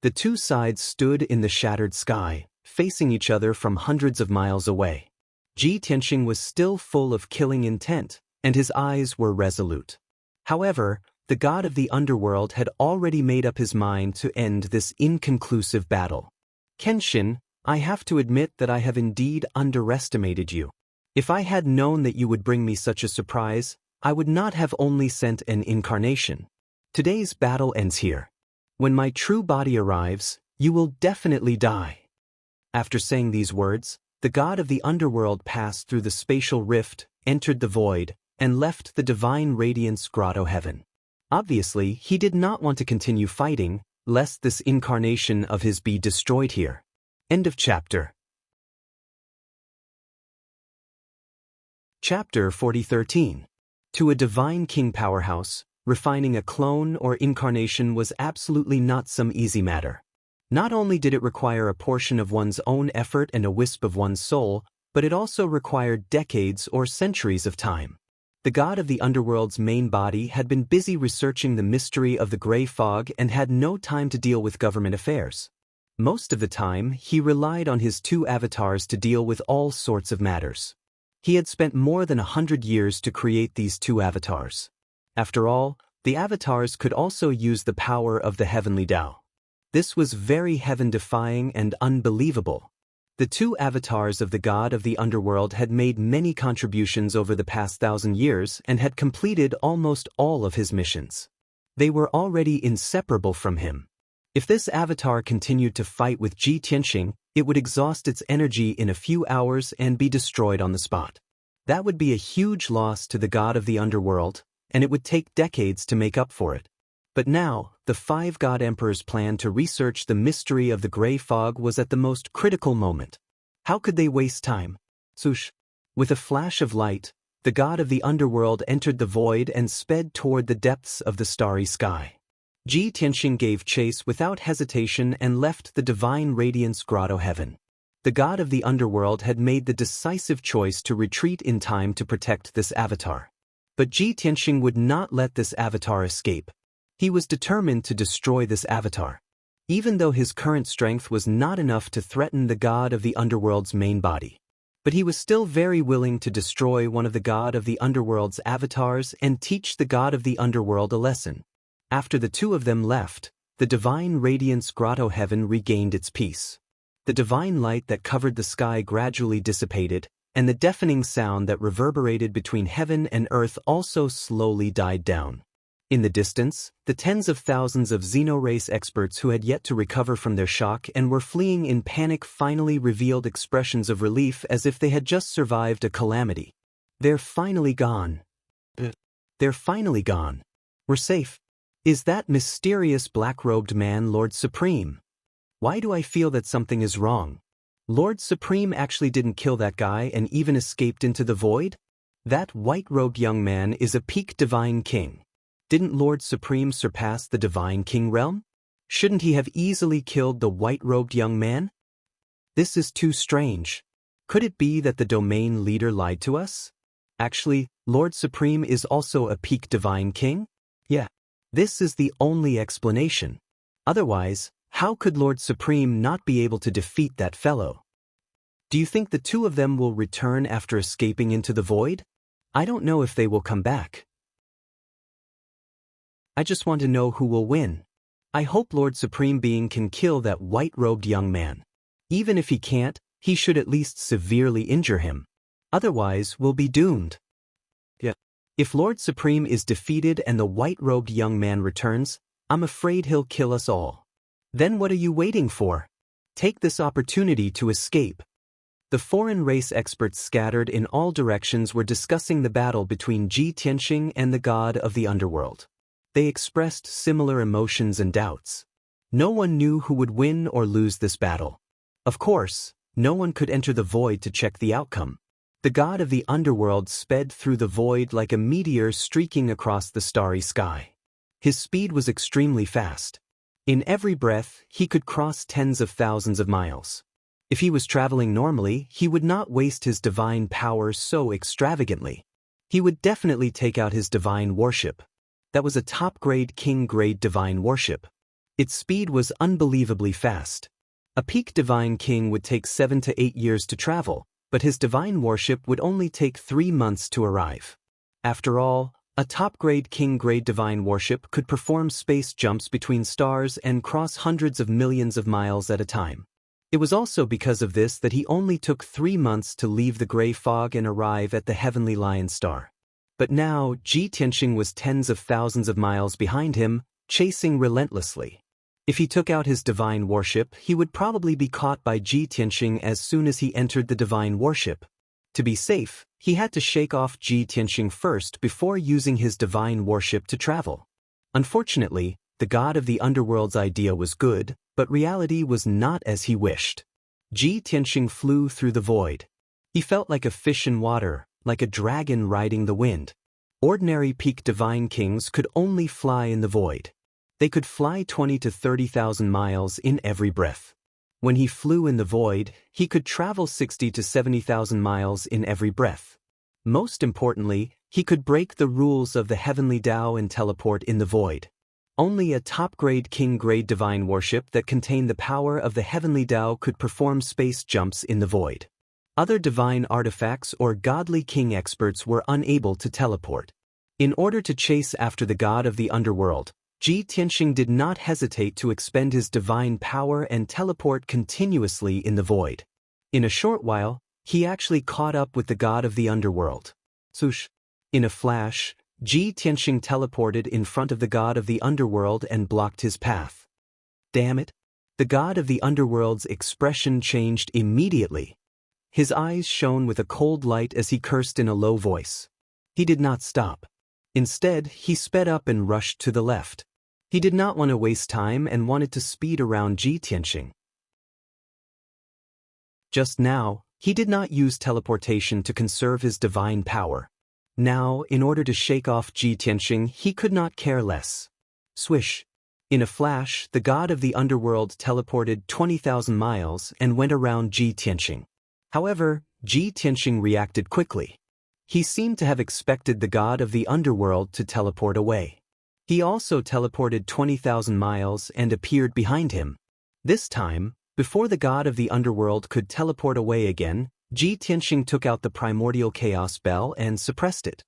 The two sides stood in the shattered sky, facing each other from hundreds of miles away. Ji Tianxing was still full of killing intent, and his eyes were resolute. However, the god of the underworld had already made up his mind to end this inconclusive battle. Kenshin, I have to admit that I have indeed underestimated you. If I had known that you would bring me such a surprise, I would not have only sent an incarnation. Today's battle ends here. When my true body arrives, you will definitely die. After saying these words, the god of the underworld passed through the spatial rift, entered the void, and left the divine radiance grotto heaven. Obviously, he did not want to continue fighting, lest this incarnation of his be destroyed here. End of chapter. Chapter 4013. To a divine king powerhouse, refining a clone or incarnation was absolutely not some easy matter. Not only did it require a portion of one's own effort and a wisp of one's soul, but it also required decades or centuries of time. The god of the underworld's main body had been busy researching the mystery of the gray fog and had no time to deal with government affairs. Most of the time, he relied on his two avatars to deal with all sorts of matters. He had spent more than 100 years to create these two avatars. After all, the avatars could also use the power of the heavenly Tao. This was very heaven-defying and unbelievable. The two avatars of the god of the underworld had made many contributions over the past 1,000 years and had completed almost all of his missions. They were already inseparable from him. If this avatar continued to fight with Ji Tianxing, it would exhaust its energy in a few hours and be destroyed on the spot. That would be a huge loss to the god of the underworld, and it would take decades to make up for it. But now, the five god emperors' plan to research the mystery of the gray fog was at the most critical moment. How could they waste time? Swoosh! With a flash of light, the god of the underworld entered the void and sped toward the depths of the starry sky. Ji Tianxing gave chase without hesitation and left the divine radiance grotto heaven. The god of the underworld had made the decisive choice to retreat in time to protect this avatar. But Ji Tianxing would not let this avatar escape. He was determined to destroy this avatar. Even though his current strength was not enough to threaten the god of the underworld's main body. But he was still very willing to destroy one of the god of the underworld's avatars and teach the god of the underworld a lesson. After the two of them left, the divine radiance grotto heaven regained its peace. The divine light that covered the sky gradually dissipated, and the deafening sound that reverberated between heaven and earth also slowly died down. In the distance, the tens of thousands of xenorace experts who had yet to recover from their shock and were fleeing in panic finally revealed expressions of relief as if they had just survived a calamity. They're finally gone. They're finally gone. We're safe. Is that mysterious black-robed man Lord Supreme? Why do I feel that something is wrong? Lord Supreme actually didn't kill that guy and even escaped into the void? That white-robed young man is a peak divine king. Didn't Lord Supreme surpass the divine king realm? Shouldn't he have easily killed the white-robed young man? This is too strange. Could it be that the domain leader lied to us? Actually, Lord Supreme is also a peak divine king? Yeah. This is the only explanation. Otherwise, how could Lord Supreme not be able to defeat that fellow? Do you think the two of them will return after escaping into the void? I don't know if they will come back. I just want to know who will win. I hope Lord Supreme Being can kill that white-robed young man. Even if he can't, he should at least severely injure him. Otherwise, we'll be doomed. Yeah. If Lord Supreme is defeated and the white-robed young man returns, I'm afraid he'll kill us all. Then what are you waiting for? Take this opportunity to escape. The foreign race experts scattered in all directions were discussing the battle between Ji Tianxing and the god of the underworld. They expressed similar emotions and doubts. No one knew who would win or lose this battle. Of course, no one could enter the void to check the outcome. The god of the underworld sped through the void like a meteor streaking across the starry sky. His speed was extremely fast. In every breath, he could cross tens of thousands of miles. If he was traveling normally, he would not waste his divine power so extravagantly. He would definitely take out his divine warship. That was a top-grade king-grade divine warship. Its speed was unbelievably fast. A peak divine king would take 7 to 8 years to travel, but his divine warship would only take 3 months to arrive. After all, a top-grade king-grade divine warship could perform space jumps between stars and cross hundreds of millions of miles at a time. It was also because of this that he only took 3 months to leave the gray fog and arrive at the heavenly lion star. But now, Ji Tianxing was tens of thousands of miles behind him, chasing relentlessly. If he took out his divine warship, he would probably be caught by Ji Tianxing as soon as he entered the divine warship. To be safe, he had to shake off Ji Tianxing first before using his divine warship to travel. Unfortunately, the god of the underworld's idea was good, but reality was not as he wished. Ji Tianxing flew through the void. He felt like a fish in water, like a dragon riding the wind. Ordinary peak divine kings could only fly in the void. They could fly 20 to 30,000 miles in every breath. When he flew in the void, he could travel 60 to 70,000 miles in every breath. Most importantly, he could break the rules of the heavenly Tao and teleport in the void. Only a top-grade king-grade divine worship that contained the power of the heavenly Tao could perform space jumps in the void. Other divine artifacts or godly king experts were unable to teleport. In order to chase after the god of the underworld, Ji Tianxing did not hesitate to expend his divine power and teleport continuously in the void. In a short while, he actually caught up with the god of the underworld. Swoosh! In a flash, Ji Tianxing teleported in front of the god of the underworld and blocked his path. Damn it! The god of the underworld's expression changed immediately. His eyes shone with a cold light as he cursed in a low voice. He did not stop. Instead, he sped up and rushed to the left. He did not want to waste time and wanted to speed around Ji Tianxing. Just now, he did not use teleportation to conserve his divine power. Now, in order to shake off Ji Tianxing, he could not care less. Swish! In a flash, the god of the underworld teleported 20,000 miles and went around Ji Tianxing. However, Ji Tianxing reacted quickly. He seemed to have expected the god of the underworld to teleport away. He also teleported 20,000 miles and appeared behind him. This time, before the god of the underworld could teleport away again, Ji Tianxing took out the primordial chaos bell and suppressed it.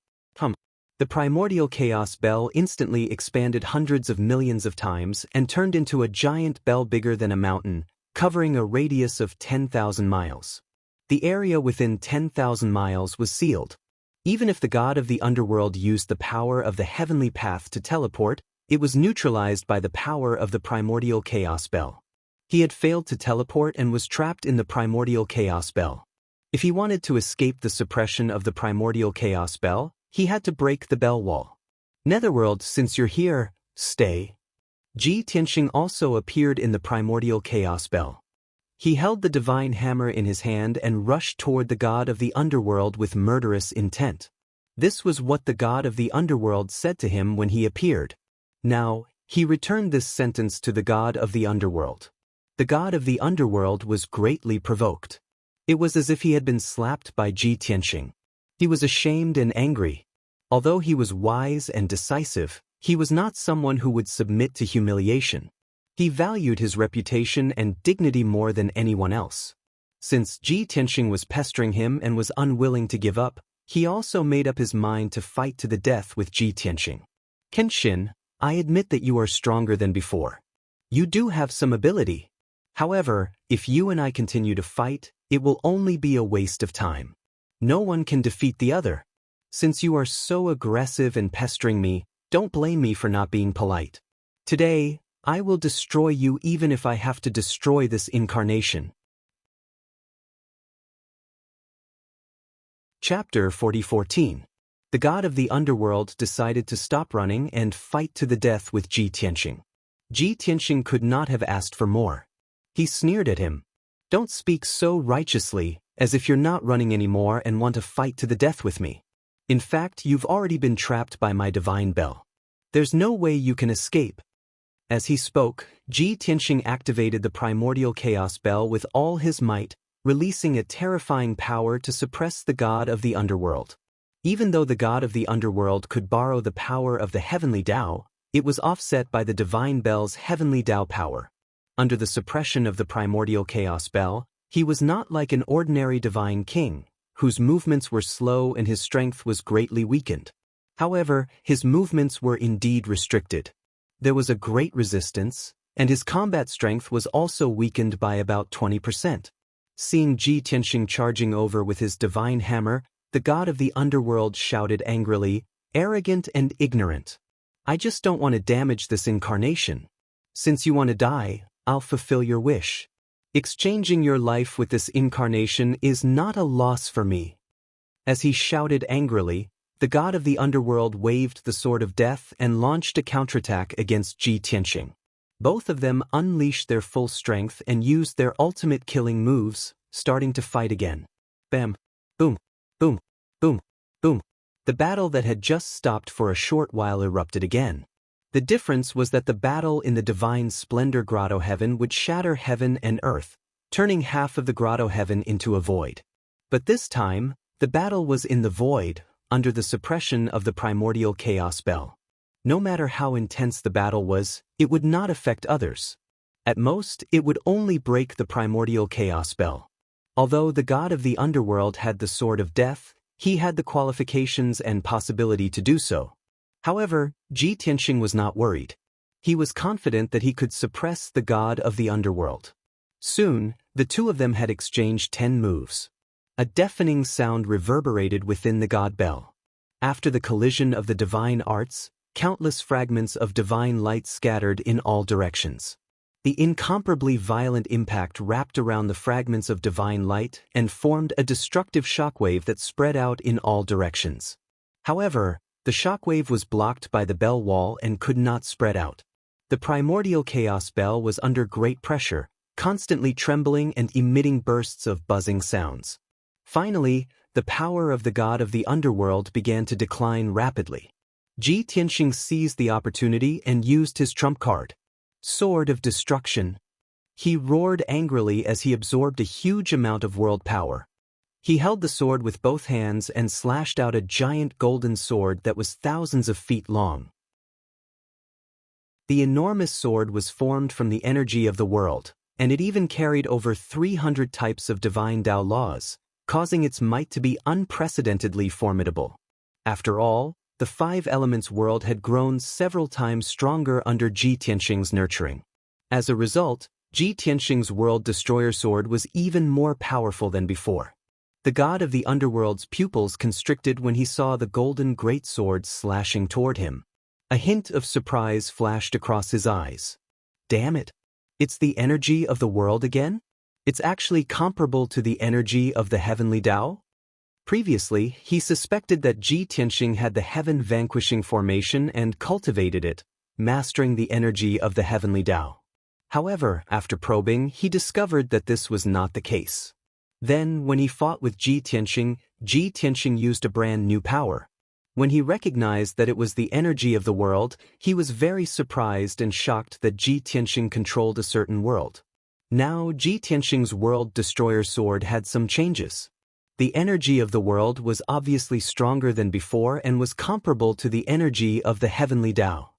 The primordial chaos bell instantly expanded hundreds of millions of times and turned into a giant bell bigger than a mountain, covering a radius of 10,000 miles. The area within 10,000 miles was sealed. Even if the god of the underworld used the power of the heavenly path to teleport, it was neutralized by the power of the primordial chaos bell. He had failed to teleport and was trapped in the primordial chaos bell. If he wanted to escape the suppression of the primordial chaos bell, he had to break the bell wall. Netherworld, since you're here, stay. Ji Tianxing also appeared in the primordial chaos bell. He held the divine hammer in his hand and rushed toward the god of the underworld with murderous intent. This was what the god of the underworld said to him when he appeared. Now, he returned this sentence to the god of the underworld. The god of the underworld was greatly provoked. It was as if he had been slapped by Ji Tianxing. He was ashamed and angry. Although he was wise and decisive, he was not someone who would submit to humiliation. He valued his reputation and dignity more than anyone else. Since Ji Tianxing was pestering him and was unwilling to give up, he also made up his mind to fight to the death with Ji Tianxing. Kenshin, I admit that you are stronger than before. You do have some ability. However, if you and I continue to fight, it will only be a waste of time. No one can defeat the other. Since you are so aggressive and pestering me, don't blame me for not being polite. Today, I will destroy you even if I have to destroy this incarnation. Chapter 40:14. The god of the underworld decided to stop running and fight to the death with Ji Tianxing. Ji Tianxing could not have asked for more. He sneered at him. Don't speak so righteously, as if you're not running anymore and want to fight to the death with me. In fact, you've already been trapped by my divine bell. There's no way you can escape. As he spoke, Ji Tianxing activated the primordial chaos bell with all his might, releasing a terrifying power to suppress the god of the underworld. Even though the god of the underworld could borrow the power of the heavenly Tao, it was offset by the divine bell's heavenly Tao power. Under the suppression of the primordial chaos bell, he was not like an ordinary divine king, whose movements were slow and his strength was greatly weakened. However, his movements were indeed restricted. There was a great resistance, and his combat strength was also weakened by about 20%. Seeing Ji Tianxing charging over with his divine hammer, the god of the underworld shouted angrily, "Arrogant and ignorant. I just don't want to damage this incarnation. Since you want to die, I'll fulfill your wish. Exchanging your life with this incarnation is not a loss for me." As he shouted angrily, The god of the underworld waved the sword of death and launched a counterattack against Ji Tianxing. Both of them unleashed their full strength and used their ultimate killing moves, starting to fight again. Bam! Boom! Boom! Boom! Boom! The battle that had just stopped for a short while erupted again. The difference was that the battle in the divine splendor grotto heaven would shatter heaven and earth, turning half of the grotto heaven into a void. But this time, the battle was in the void, under the suppression of the primordial chaos bell. No matter how intense the battle was, it would not affect others. At most, it would only break the primordial chaos bell. Although the god of the underworld had the sword of death, he had the qualifications and possibility to do so. However, Ji Tianxing was not worried. He was confident that he could suppress the god of the underworld. Soon, the two of them had exchanged 10 moves. A deafening sound reverberated within the god bell. After the collision of the divine arts, countless fragments of divine light scattered in all directions. The incomparably violent impact wrapped around the fragments of divine light and formed a destructive shockwave that spread out in all directions. However, the shockwave was blocked by the bell wall and could not spread out. The primordial chaos bell was under great pressure, constantly trembling and emitting bursts of buzzing sounds. Finally, the power of the god of the underworld began to decline rapidly. Ji Tianxing seized the opportunity and used his trump card, Sword of Destruction. He roared angrily as he absorbed a huge amount of world power. He held the sword with both hands and slashed out a giant golden sword that was thousands of feet long. The enormous sword was formed from the energy of the world, and it even carried over 300 types of divine Dao laws, causing its might to be unprecedentedly formidable. After all, the 5 elements world had grown several times stronger under Ji Tianxing's nurturing. As a result, Ji Tianxing's world destroyer sword was even more powerful than before. The god of the underworld's pupils constricted when he saw the golden greatsword slashing toward him. A hint of surprise flashed across his eyes. Damn it! It's the energy of the world again? It's actually comparable to the energy of the heavenly Dao? Previously, he suspected that Ji Tianxing had the heaven-vanquishing formation and cultivated it, mastering the energy of the heavenly Dao. However, after probing, he discovered that this was not the case. Then, when he fought with Ji Tianxing used a brand new power. When he recognized that it was the energy of the world, he was very surprised and shocked that Ji Tianxing controlled a certain world. Now, Ji Tianxing's world destroyer sword had some changes. The energy of the world was obviously stronger than before and was comparable to the energy of the heavenly Dao.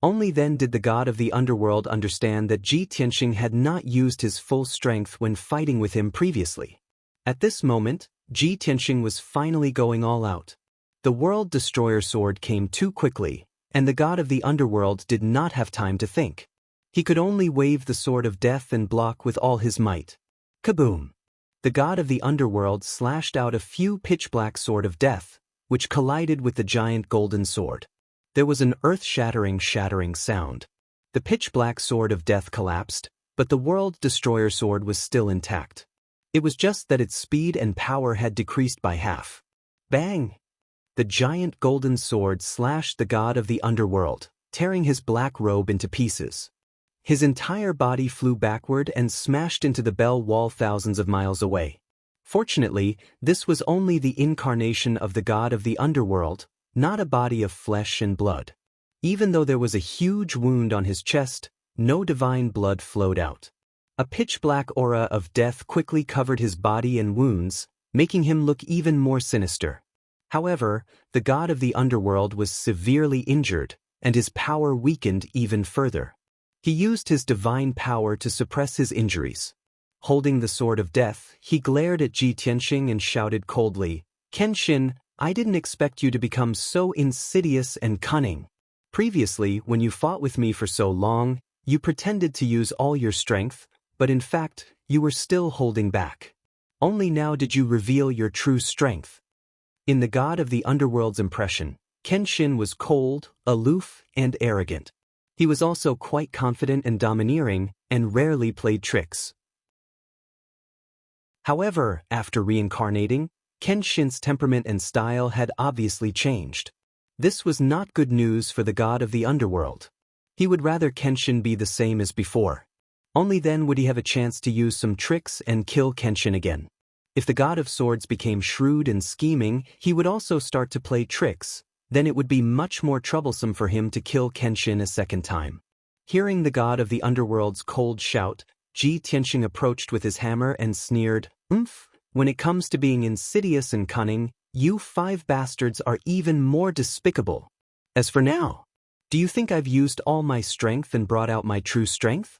Only then did the god of the underworld understand that Ji Tianxing had not used his full strength when fighting with him previously. At this moment, Ji Tianxing was finally going all out. The world destroyer sword came too quickly, and the god of the underworld did not have time to think. He could only wave the sword of death and block with all his might. Kaboom! The god of the underworld slashed out a few pitch-black sword of death, which collided with the giant golden sword. There was an earth-shattering sound. The pitch-black sword of death collapsed, but the world destroyer sword was still intact. It was just that its speed and power had decreased by half. Bang! The giant golden sword slashed the god of the underworld, tearing his black robe into pieces. His entire body flew backward and smashed into the bell wall thousands of miles away. Fortunately, this was only the incarnation of the god of the underworld, not a body of flesh and blood. Even though there was a huge wound on his chest, no divine blood flowed out. A pitch-black aura of death quickly covered his body and wounds, making him look even more sinister. However, the god of the underworld was severely injured, and his power weakened even further. He used his divine power to suppress his injuries. Holding the sword of death, he glared at Ji Tianxing and shouted coldly, "Kenshin, I didn't expect you to become so insidious and cunning. Previously, when you fought with me for so long, you pretended to use all your strength, but in fact, you were still holding back. Only now did you reveal your true strength." In the god of the underworld's impression, Kenshin was cold, aloof, and arrogant. He was also quite confident and domineering, and rarely played tricks. However, after reincarnating, Kenshin's temperament and style had obviously changed. This was not good news for the god of the underworld. He would rather Kenshin be the same as before. Only then would he have a chance to use some tricks and kill Kenshin again. If the god of swords became shrewd and scheming, he would also start to play tricks. Then it would be much more troublesome for him to kill Kenshin a second time. Hearing the god of the underworld's cold shout, Ji Tianxing approached with his hammer and sneered, "Umph, when it comes to being insidious and cunning, you 5 bastards are even more despicable. As for now, do you think I've used all my strength and brought out my true strength?"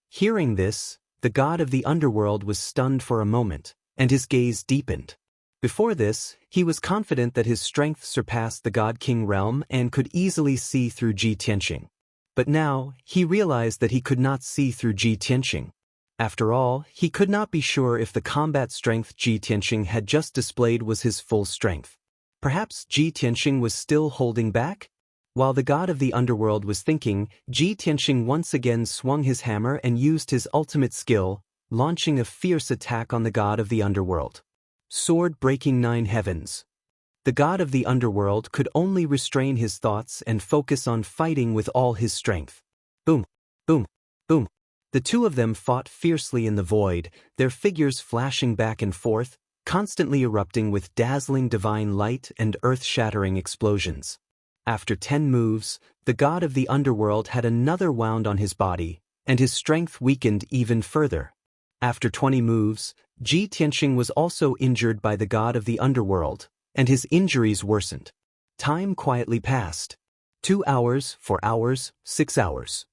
Hearing this, the god of the underworld was stunned for a moment, and his gaze deepened. Before this, he was confident that his strength surpassed the God-King realm and could easily see through Ji Tianxing. But now, he realized that he could not see through Ji Tianxing. After all, he could not be sure if the combat strength Ji Tianxing had just displayed was his full strength. Perhaps Ji Tianxing was still holding back? While the god of the underworld was thinking, Ji Tianxing once again swung his hammer and used his ultimate skill, launching a fierce attack on the god of the underworld. Sword breaking 9 heavens. The god of the underworld could only restrain his thoughts and focus on fighting with all his strength. Boom, boom, boom. The two of them fought fiercely in the void, their figures flashing back and forth, constantly erupting with dazzling divine light and earth-shattering explosions. After 10 moves, the god of the underworld had another wound on his body, and his strength weakened even further. After 20 moves, Ji Tianxing was also injured by the god of the underworld, and his injuries worsened. Time quietly passed. 2 hours, 4 hours, 6 hours.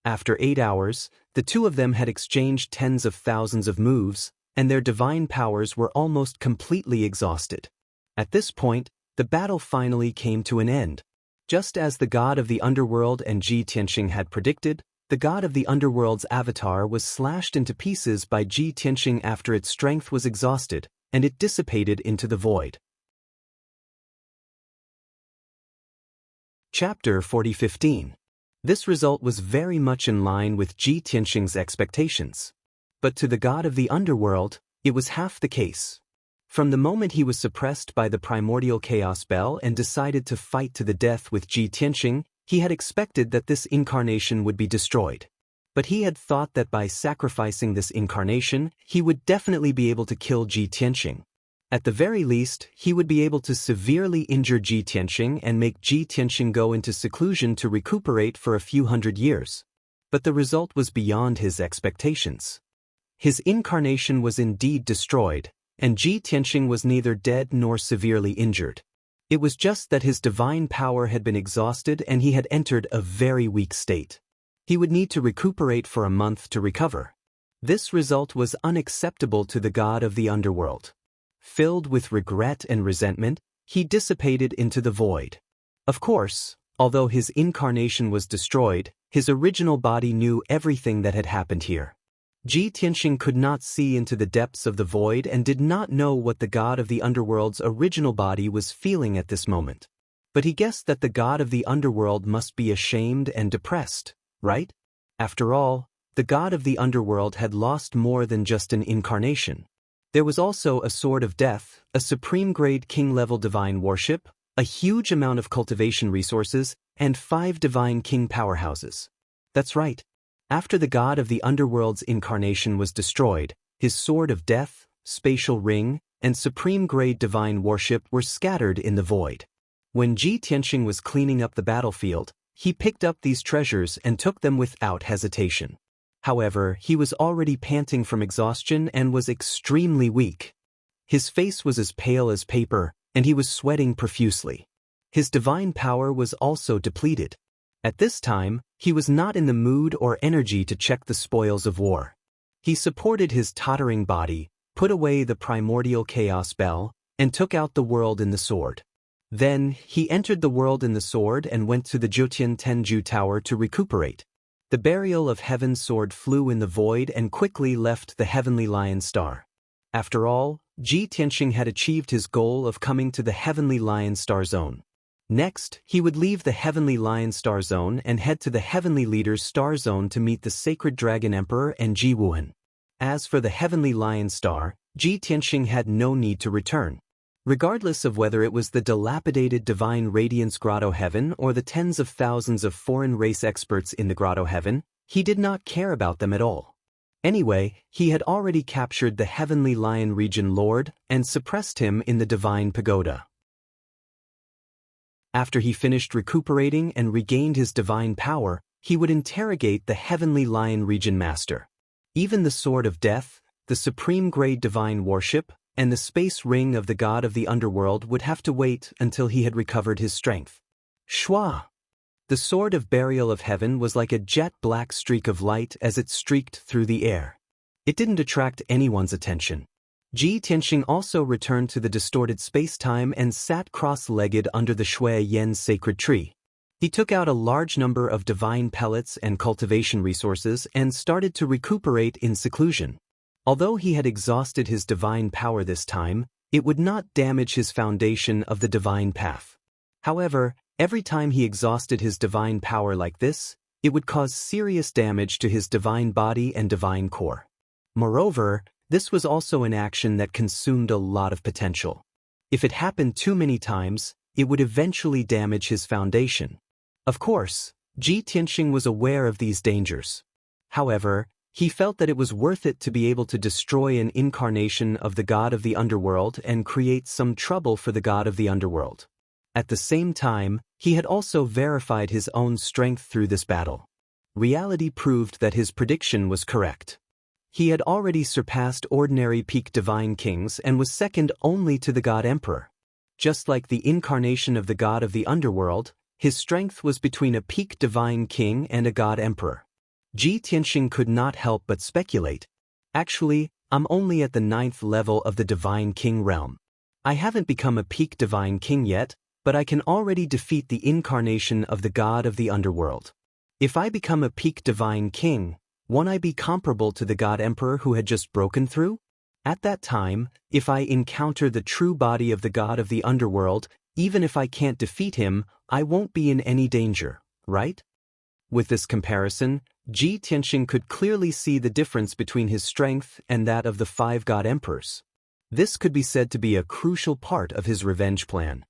After 8 hours, the two of them had exchanged tens of thousands of moves, and their divine powers were almost completely exhausted. At this point, the battle finally came to an end. Just as the god of the underworld and Ji Tianxing had predicted, the god of the underworld's avatar was slashed into pieces by Ji Tianxing after its strength was exhausted, and it dissipated into the void. Chapter 40:15. This result was very much in line with Ji Tianxing's expectations. But to the god of the underworld, it was half the case. From the moment he was suppressed by the primordial chaos bell and decided to fight to the death with Ji Tianxing, he had expected that this incarnation would be destroyed. But he had thought that by sacrificing this incarnation, he would definitely be able to kill Ji Tianxing. At the very least, he would be able to severely injure Ji Tianxing and make Ji Tianxing go into seclusion to recuperate for a few hundred years. But the result was beyond his expectations. His incarnation was indeed destroyed, and Ji Tianxing was neither dead nor severely injured. It was just that his divine power had been exhausted and he had entered a very weak state. He would need to recuperate for a month to recover. This result was unacceptable to the god of the underworld. Filled with regret and resentment, he dissipated into the void. Of course, although his incarnation was destroyed, his original body knew everything that had happened here. Ji Tianxing could not see into the depths of the void and did not know what the god of the underworld's original body was feeling at this moment. But he guessed that the god of the underworld must be ashamed and depressed, right? After all, the god of the underworld had lost more than just an incarnation. There was also a sword of death, a supreme-grade king-level divine worship, a huge amount of cultivation resources, and 5 divine king powerhouses. That's right. After the god of the underworld's incarnation was destroyed, his sword of death, spatial ring, and supreme-grade divine worship were scattered in the void. When Ji Tianxing was cleaning up the battlefield, he picked up these treasures and took them without hesitation. However, he was already panting from exhaustion and was extremely weak. His face was as pale as paper, and he was sweating profusely. His divine power was also depleted. At this time, he was not in the mood or energy to check the spoils of war. He supported his tottering body, put away the primordial chaos bell, and took out the world in the sword. Then, he entered the world in the sword and went to the Jiutian Tenju Tower to recuperate. The burial of Heaven's sword flew in the void and quickly left the Heavenly Lion Star. After all, Ji Tianxing had achieved his goal of coming to the Heavenly Lion Star Zone. Next, he would leave the Heavenly Lion Star Zone and head to the Heavenly Leader's Star Zone to meet the Sacred Dragon Emperor and Ji Wuhan. As for the heavenly lion star, Ji Tianxing had no need to return. Regardless of whether it was the dilapidated divine radiance grotto heaven or the tens of thousands of foreign race experts in the grotto heaven, he did not care about them at all. Anyway, he had already captured the heavenly lion region lord and suppressed him in the divine pagoda. After he finished recuperating and regained his divine power, he would interrogate the heavenly lion region master. Even the sword of death, the supreme grade divine worship, and the space ring of the god of the underworld would have to wait until he had recovered his strength. Shua! The sword of burial of heaven was like a jet-black streak of light as it streaked through the air. It didn't attract anyone's attention. Ji Tianxing also returned to the distorted space-time and sat cross-legged under the Shui Yan's sacred tree. He took out a large number of divine pellets and cultivation resources and started to recuperate in seclusion. Although he had exhausted his divine power this time, it would not damage his foundation of the divine path. However, every time he exhausted his divine power like this, it would cause serious damage to his divine body and divine core. Moreover, this was also an action that consumed a lot of potential. If it happened too many times, it would eventually damage his foundation. Of course, Ji Tianxing was aware of these dangers. However, he felt that it was worth it to be able to destroy an incarnation of the god of the underworld and create some trouble for the god of the underworld. At the same time, he had also verified his own strength through this battle. Reality proved that his prediction was correct. He had already surpassed ordinary peak divine kings and was second only to the god emperor. Just like the incarnation of the god of the underworld, his strength was between a peak divine king and a god emperor. Ji Tianxing could not help but speculate. Actually, I'm only at the 9th level of the divine king realm. I haven't become a peak divine king yet, but I can already defeat the incarnation of the god of the underworld. If I become a peak divine king, won't I be comparable to the god emperor who had just broken through? At that time, if I encounter the true body of the god of the underworld, even if I can't defeat him, I won't be in any danger, right? With this comparison, Ji Tianxing could clearly see the difference between his strength and that of the 5 god emperors. This could be said to be a crucial part of his revenge plan.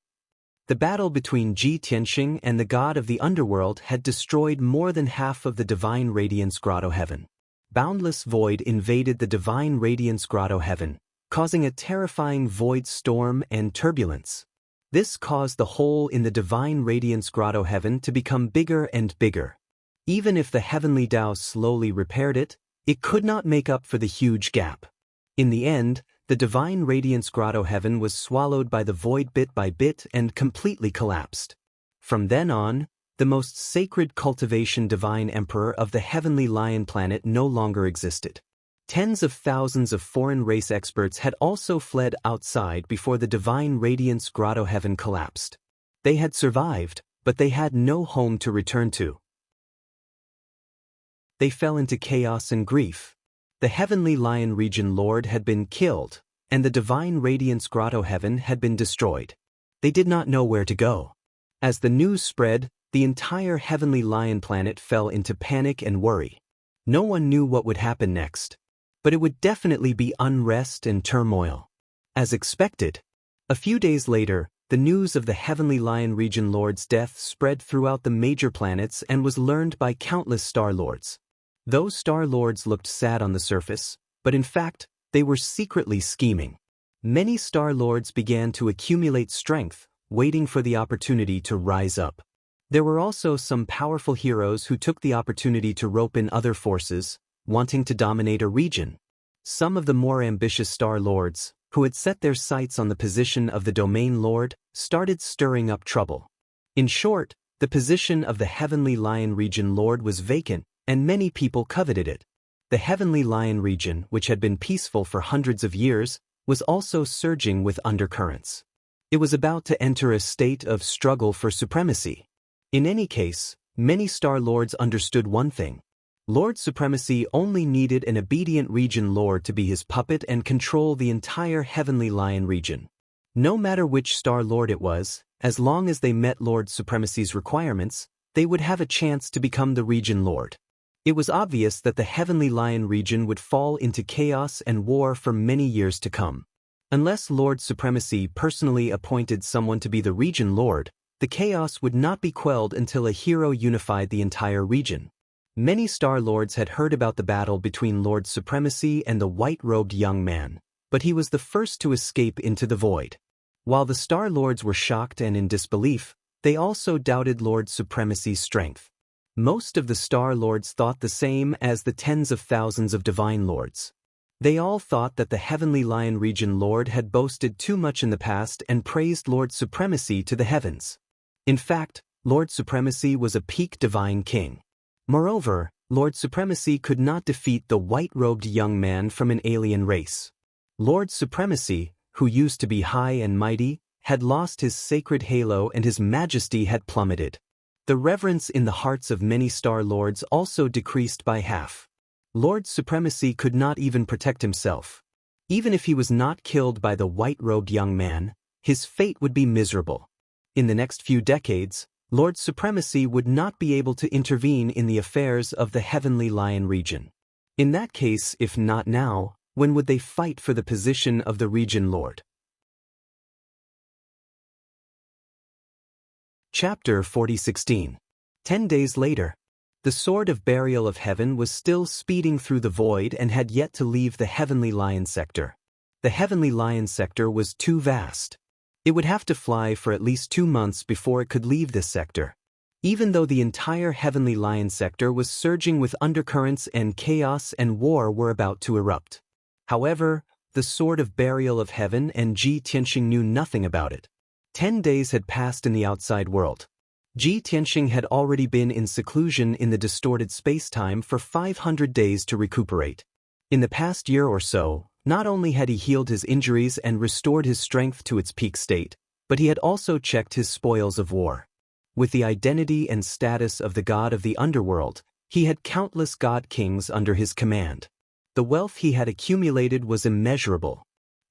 The battle between Ji Tianxing and the god of the underworld had destroyed more than half of the divine radiance grotto heaven. Boundless void invaded the divine radiance grotto heaven, causing a terrifying void storm and turbulence. This caused the hole in the divine radiance grotto heaven to become bigger and bigger. Even if the heavenly Dao slowly repaired it, it could not make up for the huge gap. In the end, the divine radiance grotto heaven was swallowed by the void bit by bit and completely collapsed. From then on, the most sacred cultivation divine emperor of the heavenly lion planet no longer existed. Tens of thousands of foreign race experts had also fled outside before the divine radiance grotto heaven collapsed. They had survived, but they had no home to return to. They fell into chaos and grief. The heavenly lion region lord had been killed, and the divine radiance grotto heaven had been destroyed. They did not know where to go. As the news spread, the entire heavenly lion planet fell into panic and worry. No one knew what would happen next. But it would definitely be unrest and turmoil. As expected, a few days later, the news of the heavenly lion region lord's death spread throughout the major planets and was learned by countless star lords. Those star lords looked sad on the surface, but in fact, they were secretly scheming. Many star lords began to accumulate strength, waiting for the opportunity to rise up. There were also some powerful heroes who took the opportunity to rope in other forces, wanting to dominate a region. Some of the more ambitious star lords, who had set their sights on the position of the domain lord, started stirring up trouble. In short, the position of the heavenly lion region lord was vacant, and many people coveted it. The heavenly lion region, which had been peaceful for hundreds of years, was also surging with undercurrents. It was about to enter a state of struggle for supremacy. In any case, many star lords understood one thing. Lord Supremacy only needed an obedient region lord to be his puppet and control the entire heavenly lion region. No matter which star lord it was, as long as they met Lord Supremacy's requirements, they would have a chance to become the region lord. It was obvious that the Heavenly Lion region would fall into chaos and war for many years to come. Unless Lord Supremacy personally appointed someone to be the region lord, the chaos would not be quelled until a hero unified the entire region. Many Star Lords had heard about the battle between Lord Supremacy and the white-robed young man, but he was the first to escape into the void. While the Star Lords were shocked and in disbelief, they also doubted Lord Supremacy's strength. Most of the Star Lords thought the same as the tens of thousands of Divine Lords. They all thought that the Heavenly Lion region lord had boasted too much in the past and praised Lord Supremacy to the heavens. In fact, Lord Supremacy was a peak divine king. Moreover, Lord Supremacy could not defeat the white-robed young man from an alien race. Lord Supremacy, who used to be high and mighty, had lost his sacred halo and his majesty had plummeted. The reverence in the hearts of many Star Lords also decreased by half. Lord Supremacy could not even protect himself. Even if he was not killed by the white-robed young man, his fate would be miserable. In the next few decades, Lord Supremacy would not be able to intervene in the affairs of the Heavenly Lion region. In that case, if not now, when would they fight for the position of the region lord? Chapter 40:16. 10 days later. The Sword of Burial of Heaven was still speeding through the void and had yet to leave the Heavenly Lion sector. The Heavenly Lion sector was too vast. It would have to fly for at least 2 months before it could leave this sector. Even though the entire Heavenly Lion sector was surging with undercurrents and chaos and war were about to erupt. However, the Sword of Burial of Heaven and Ji Tianxing knew nothing about it. 10 days had passed in the outside world. Ji Tianxing had already been in seclusion in the distorted space-time for 500 days to recuperate. In the past year or so, not only had he healed his injuries and restored his strength to its peak state, but he had also checked his spoils of war. With the identity and status of the god of the underworld, he had countless god kings under his command. The wealth he had accumulated was immeasurable.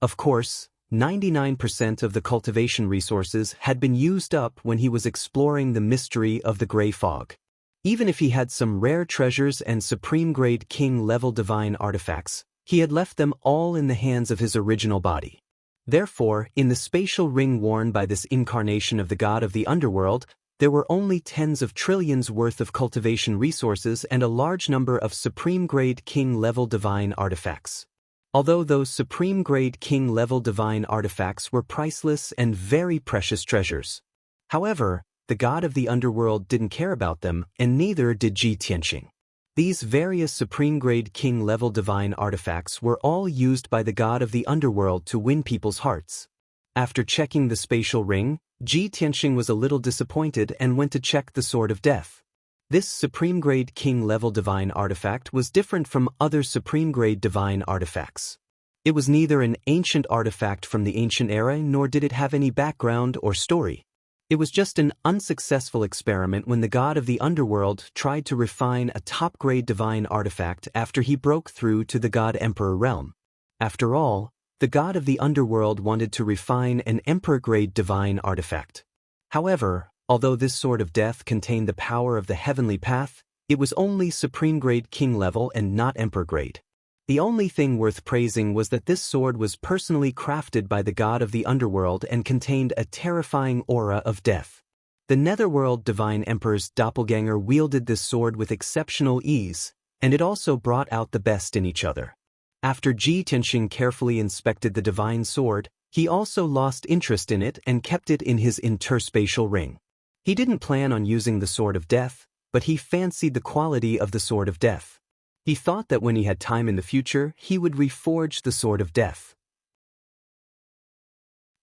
Of course, 99% of the cultivation resources had been used up when he was exploring the mystery of the gray fog. Even if he had some rare treasures and supreme-grade king-level divine artifacts, he had left them all in the hands of his original body. Therefore, in the spatial ring worn by this incarnation of the god of the underworld, there were only tens of trillions worth of cultivation resources and a large number of supreme-grade king-level divine artifacts. Although those supreme-grade king-level divine artifacts were priceless and very precious treasures. However, the god of the underworld didn't care about them, and neither did Ji Tianxing. These various supreme-grade king-level divine artifacts were all used by the god of the underworld to win people's hearts. After checking the spatial ring, Ji Tianxing was a little disappointed and went to check the Sword of Death. This supreme-grade king-level divine artifact was different from other supreme-grade divine artifacts. It was neither an ancient artifact from the ancient era nor did it have any background or story. It was just an unsuccessful experiment when the god of the underworld tried to refine a top-grade divine artifact after he broke through to the god-emperor realm. After all, the god of the underworld wanted to refine an emperor-grade divine artifact. However, although this Sword of Death contained the power of the heavenly path, it was only supreme-grade king-level and not emperor-grade. The only thing worth praising was that this sword was personally crafted by the god of the underworld and contained a terrifying aura of death. The Netherworld Divine Emperor's doppelganger wielded this sword with exceptional ease, and it also brought out the best in each other. After Ji Tianxing carefully inspected the divine sword, he also lost interest in it and kept it in his interspatial ring. He didn't plan on using the Sword of Death, but he fancied the quality of the Sword of Death. He thought that when he had time in the future, he would reforge the Sword of Death.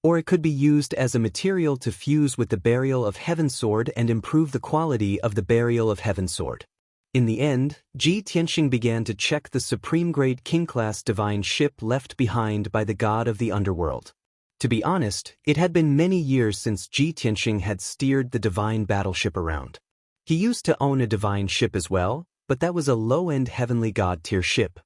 Or it could be used as a material to fuse with the Burial of Heaven sword and improve the quality of the Burial of Heaven sword. In the end, Ji Tianxing began to check the supreme-grade king-class divine ship left behind by the god of the underworld. To be honest, it had been many years since Ji Tianxing had steered the divine battleship around. He used to own a divine ship as well, but that was a low-end heavenly god-tier ship.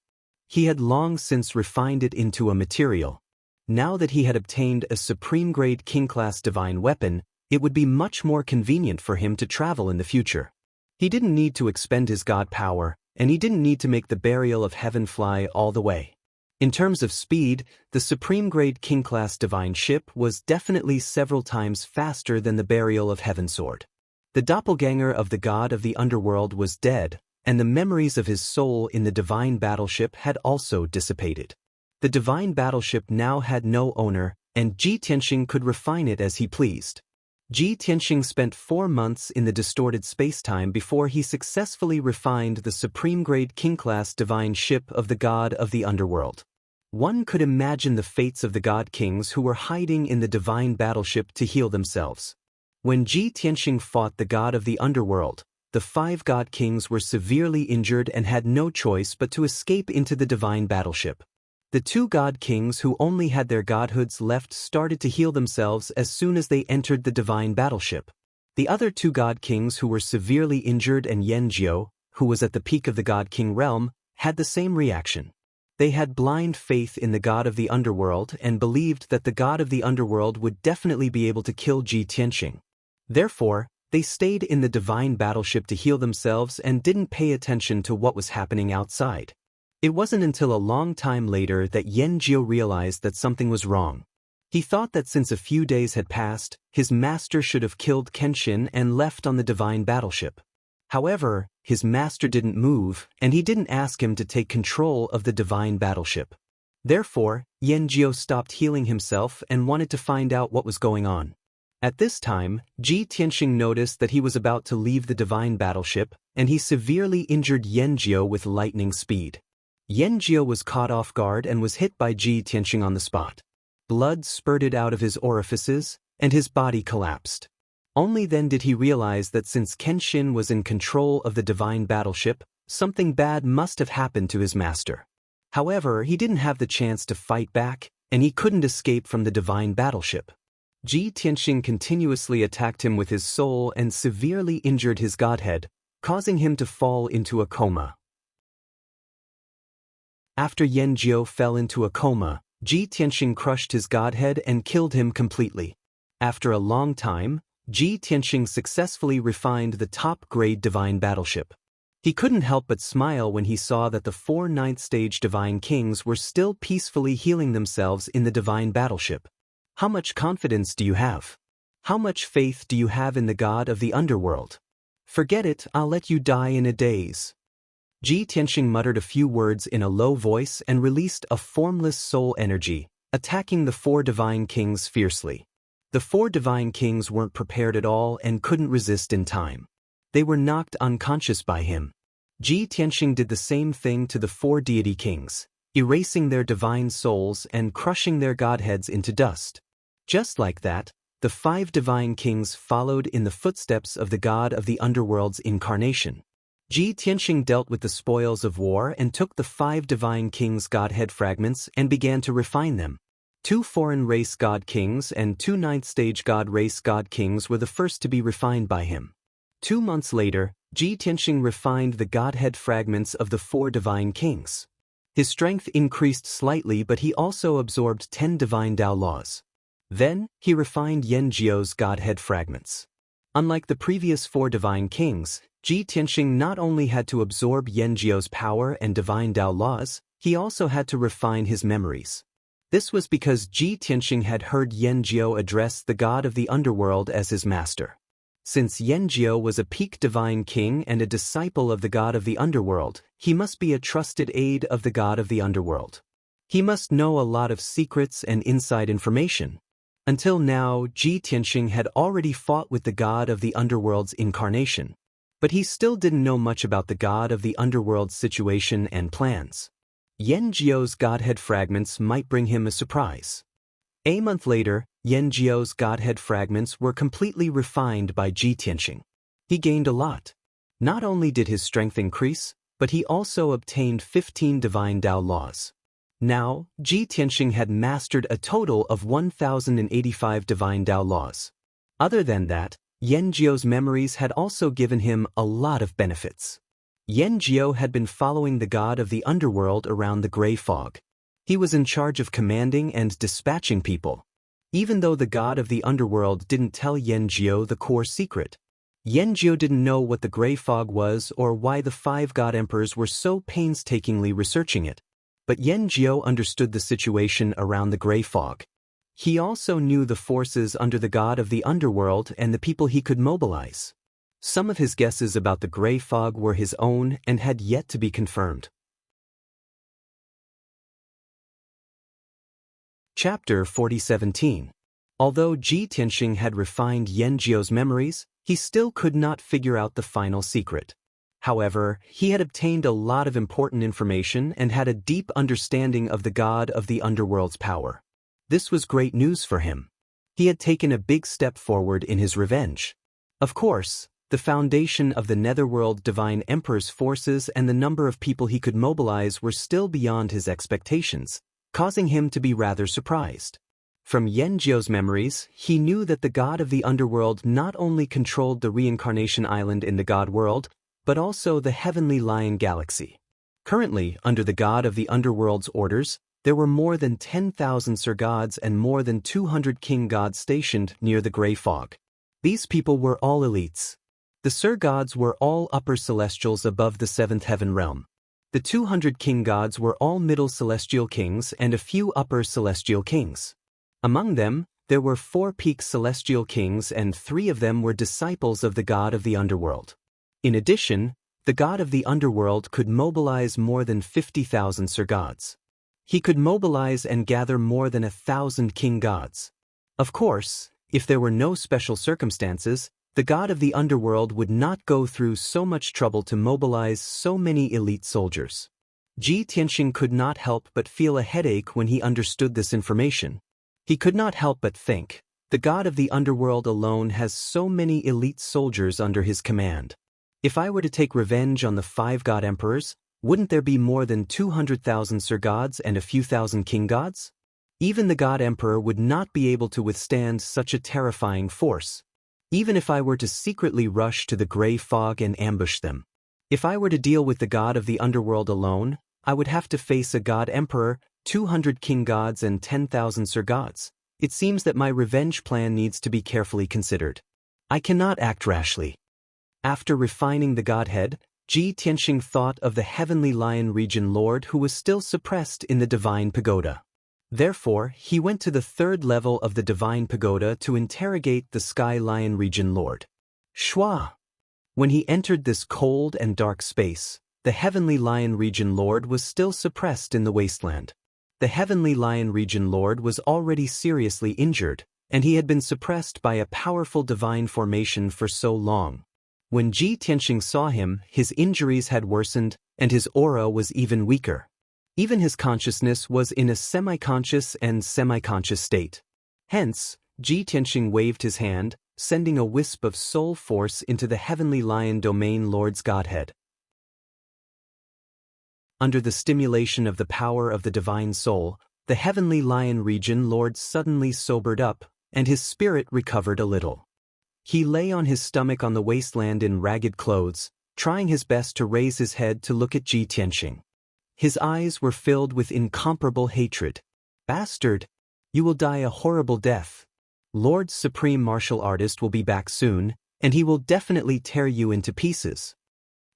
He had long since refined it into a material. Now that he had obtained a supreme-grade king-class divine weapon, it would be much more convenient for him to travel in the future. He didn't need to expend his god power, and he didn't need to make the burial of heaven fly all the way. In terms of speed, the supreme-grade king-class divine ship was definitely several times faster than the burial of heaven sword. The doppelganger of the god of the underworld was dead, and the memories of his soul in the divine battleship had also dissipated. The divine battleship now had no owner, and Ji Tianxing could refine it as he pleased. Ji Tianxing spent 4 months in the distorted spacetime before he successfully refined the supreme-grade king-class divine ship of the god of the underworld. One could imagine the fates of the god kings who were hiding in the divine battleship to heal themselves. When Ji Tianxing fought the god of the underworld, the 5 god kings were severely injured and had no choice but to escape into the divine battleship. The 2 god kings who only had their godhoods left started to heal themselves as soon as they entered the divine battleship. The other 2 god kings who were severely injured and Yanjiu, who was at the peak of the god king realm, had the same reaction. They had blind faith in the god of the underworld and believed that the god of the underworld would definitely be able to kill Ji Tianxing. Therefore, they stayed in the divine battleship to heal themselves and didn't pay attention to what was happening outside. It wasn't until a long time later that Yanjiu realized that something was wrong. He thought that since a few days had passed, his master should have killed Kenshin and left on the divine battleship. However, his master didn't move, and he didn't ask him to take control of the divine battleship. Therefore, Yanjiu stopped healing himself and wanted to find out what was going on. At this time, Ji Tianxing noticed that he was about to leave the divine battleship, and he severely injured Yanjiu with lightning speed. Yanjiu was caught off guard and was hit by Ji Tianxing on the spot. Blood spurted out of his orifices, and his body collapsed. Only then did he realize that since Kenshin was in control of the divine battleship, something bad must have happened to his master. However, he didn't have the chance to fight back, and he couldn't escape from the divine battleship. Ji Tianxing continuously attacked him with his soul and severely injured his godhead, causing him to fall into a coma. After Yanjiu fell into a coma, Ji Tianxing crushed his godhead and killed him completely. After a long time, Ji Tianxing successfully refined the top-grade divine battleship. He couldn't help but smile when he saw that the 4 ninth-stage divine kings were still peacefully healing themselves in the divine battleship. How much confidence do you have? How much faith do you have in the god of the underworld? Forget it, I'll let you die in a daze. Ji Tianxing muttered a few words in a low voice and released a formless soul energy, attacking the 4 divine kings fiercely. The 4 divine kings weren't prepared at all and couldn't resist in time. They were knocked unconscious by him. Ji Tianxing did the same thing to the 4 deity kings, erasing their divine souls and crushing their godheads into dust. Just like that, the 5 divine kings followed in the footsteps of the god of the underworld's incarnation. Ji Tianxing dealt with the spoils of war and took the 5 divine kings' godhead fragments and began to refine them. 2 foreign race god kings and 2 ninth-stage god race god kings were the first to be refined by him. 2 months later, Ji Tianxing refined the godhead fragments of the 4 divine kings. His strength increased slightly, but he also absorbed 10 divine Dao laws. Then, he refined Yanjiu's godhead fragments. Unlike the previous 4 divine kings, Ji Tianxing not only had to absorb Yanjiu's power and divine Dao laws, he also had to refine his memories. This was because Ji Tianxing had heard Yanjiu address the god of the underworld as his master. Since Yanjiu was a peak divine king and a disciple of the god of the underworld, he must be a trusted aide of the god of the underworld. He must know a lot of secrets and inside information. Until now, Ji Tianxing had already fought with the god of the underworld's incarnation. But he still didn't know much about the god of the underworld's situation and plans. Yanjiu's godhead fragments might bring him a surprise. A month later, Yanjiu's godhead fragments were completely refined by Ji Tianxing. He gained a lot. Not only did his strength increase, but he also obtained 15 divine Dao laws. Now, Ji Tianxing had mastered a total of 1,085 divine Dao laws. Other than that, Yanjiu's memories had also given him a lot of benefits. Yanjiu had been following the god of the underworld around the gray fog. He was in charge of commanding and dispatching people. Even though the god of the underworld didn't tell Yanjiu the core secret, Yanjiu didn't know what the gray fog was or why the 5 god emperors were so painstakingly researching it. But Yanjiu understood the situation around the gray fog. He also knew the forces under the god of the underworld and the people he could mobilize. Some of his guesses about the gray fog were his own and had yet to be confirmed. Chapter 4017. Although Ji Tianxing had refined Yanjiu's memories, he still could not figure out the final secret. However, he had obtained a lot of important information and had a deep understanding of the god of the underworld's power. This was great news for him. He had taken a big step forward in his revenge. Of course, the foundation of the Netherworld Divine Emperor's forces and the number of people he could mobilize were still beyond his expectations, causing him to be rather surprised. From Yanjiu's memories, he knew that the god of the underworld not only controlled the reincarnation island in the god world, but also the heavenly lion galaxy. Currently, under the god of the underworld's orders, there were more than 10,000 Sir Gods and more than 200 King Gods stationed near the gray fog. These people were all elites. The Sir Gods were all upper celestials above the 7th heaven realm. The 200 King Gods were all middle celestial kings and a few upper celestial kings. Among them, there were 4 peak celestial kings and 3 of them were disciples of the god of the underworld. In addition, the god of the underworld could mobilize more than 50,000 Sir Gods. He could mobilize and gather more than 1,000 King Gods. Of course, if there were no special circumstances, the god of the underworld would not go through so much trouble to mobilize so many elite soldiers. Ji Tianxing could not help but feel a headache when he understood this information. He could not help but think, the god of the underworld alone has so many elite soldiers under his command. If I were to take revenge on the 5 god emperors, wouldn't there be more than 200,000 Sir Gods and a few thousand King Gods? Even the god emperor would not be able to withstand such a terrifying force. Even if I were to secretly rush to the gray fog and ambush them. If I were to deal with the god of the underworld alone, I would have to face a god emperor, 200 King Gods and 10,000 Sir Gods. It seems that my revenge plan needs to be carefully considered. I cannot act rashly. After refining the godhead, Ji Tianxing thought of the heavenly lion region lord who was still suppressed in the divine pagoda. Therefore, he went to the 3rd level of the divine pagoda to interrogate the sky lion region lord. Shua! When he entered this cold and dark space, the heavenly lion region lord was still suppressed in the wasteland. The heavenly lion region lord was already seriously injured, and he had been suppressed by a powerful divine formation for so long. When Ji Tianxing saw him, his injuries had worsened, and his aura was even weaker. Even his consciousness was in a semi-conscious and semi-conscious state. Hence, Ji Tianxing waved his hand, sending a wisp of soul force into the heavenly lion domain lord's godhead. Under the stimulation of the power of the divine soul, the heavenly lion region lord suddenly sobered up, and his spirit recovered a little. He lay on his stomach on the wasteland in ragged clothes, trying his best to raise his head to look at Ji Tianxing. His eyes were filled with incomparable hatred. Bastard! You will die a horrible death. Lord's supreme martial artist will be back soon, and he will definitely tear you into pieces.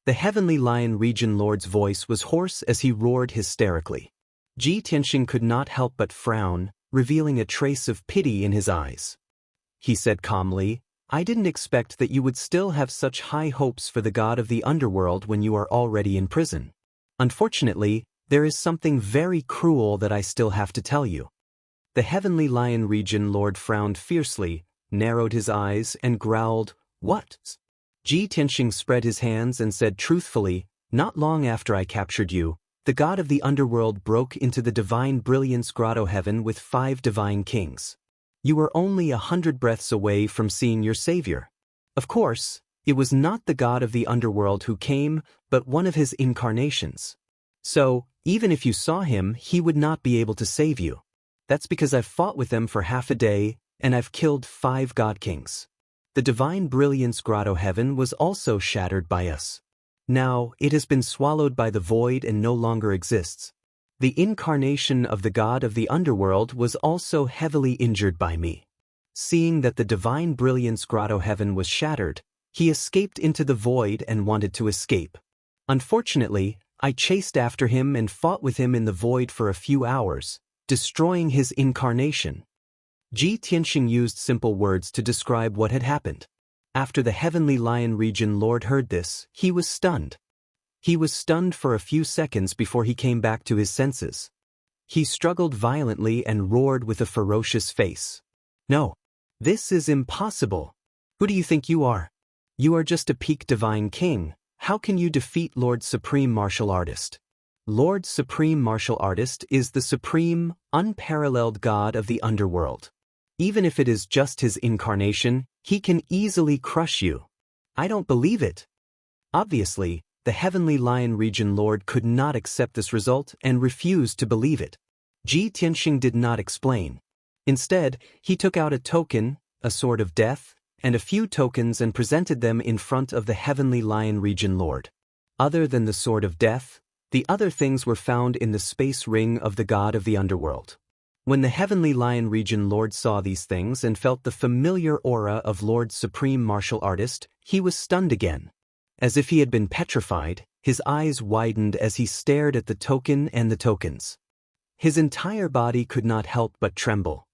The heavenly lion region lord's voice was hoarse as he roared hysterically. Ji Tianxing could not help but frown, revealing a trace of pity in his eyes. He said calmly, I didn't expect that you would still have such high hopes for the god of the underworld when you are already in prison. Unfortunately, there is something very cruel that I still have to tell you. The heavenly lion region lord frowned fiercely, narrowed his eyes, and growled, What? Ji Tianxing spread his hands and said truthfully, Not long after I captured you, the god of the underworld broke into the divine brilliance grotto heaven with 5 divine kings. You were only 100 breaths away from seeing your savior. Of course, it was not the god of the underworld who came, but one of his incarnations. So, even if you saw him, he would not be able to save you. That's because I've fought with them for half a day, and I've killed 5 god kings. The divine brilliance grotto heaven was also shattered by us. Now, it has been swallowed by the void and no longer exists. The incarnation of the god of the underworld was also heavily injured by me. Seeing that the divine brilliance grotto heaven was shattered, He escaped into the void and wanted to escape. Unfortunately, I chased after him and fought with him in the void for a few hours, destroying his incarnation. Ji Tianxing used simple words to describe what had happened. After the Heavenly Lion Region Lord heard this, he was stunned. He was stunned for a few seconds before he came back to his senses. He struggled violently and roared with a ferocious face. "No. This is impossible. Who do you think you are? You are just a peak divine king. How can you defeat Lord Supreme Martial Artist? Lord Supreme Martial Artist is the supreme, unparalleled god of the underworld. Even if it is just his incarnation, he can easily crush you. I don't believe it." Obviously, the Heavenly Lion Region Lord could not accept this result and refused to believe it. Ji Tianxing did not explain. Instead, he took out a token, a sword of death, and a few tokens and presented them in front of the Heavenly Lion Region Lord. Other than the sword of death, the other things were found in the space ring of the god of the underworld. When the Heavenly Lion Region Lord saw these things and felt the familiar aura of Lord Supreme Martial Artist, he was stunned again. As if he had been petrified, his eyes widened as he stared at the token and the tokens. His entire body could not help but tremble.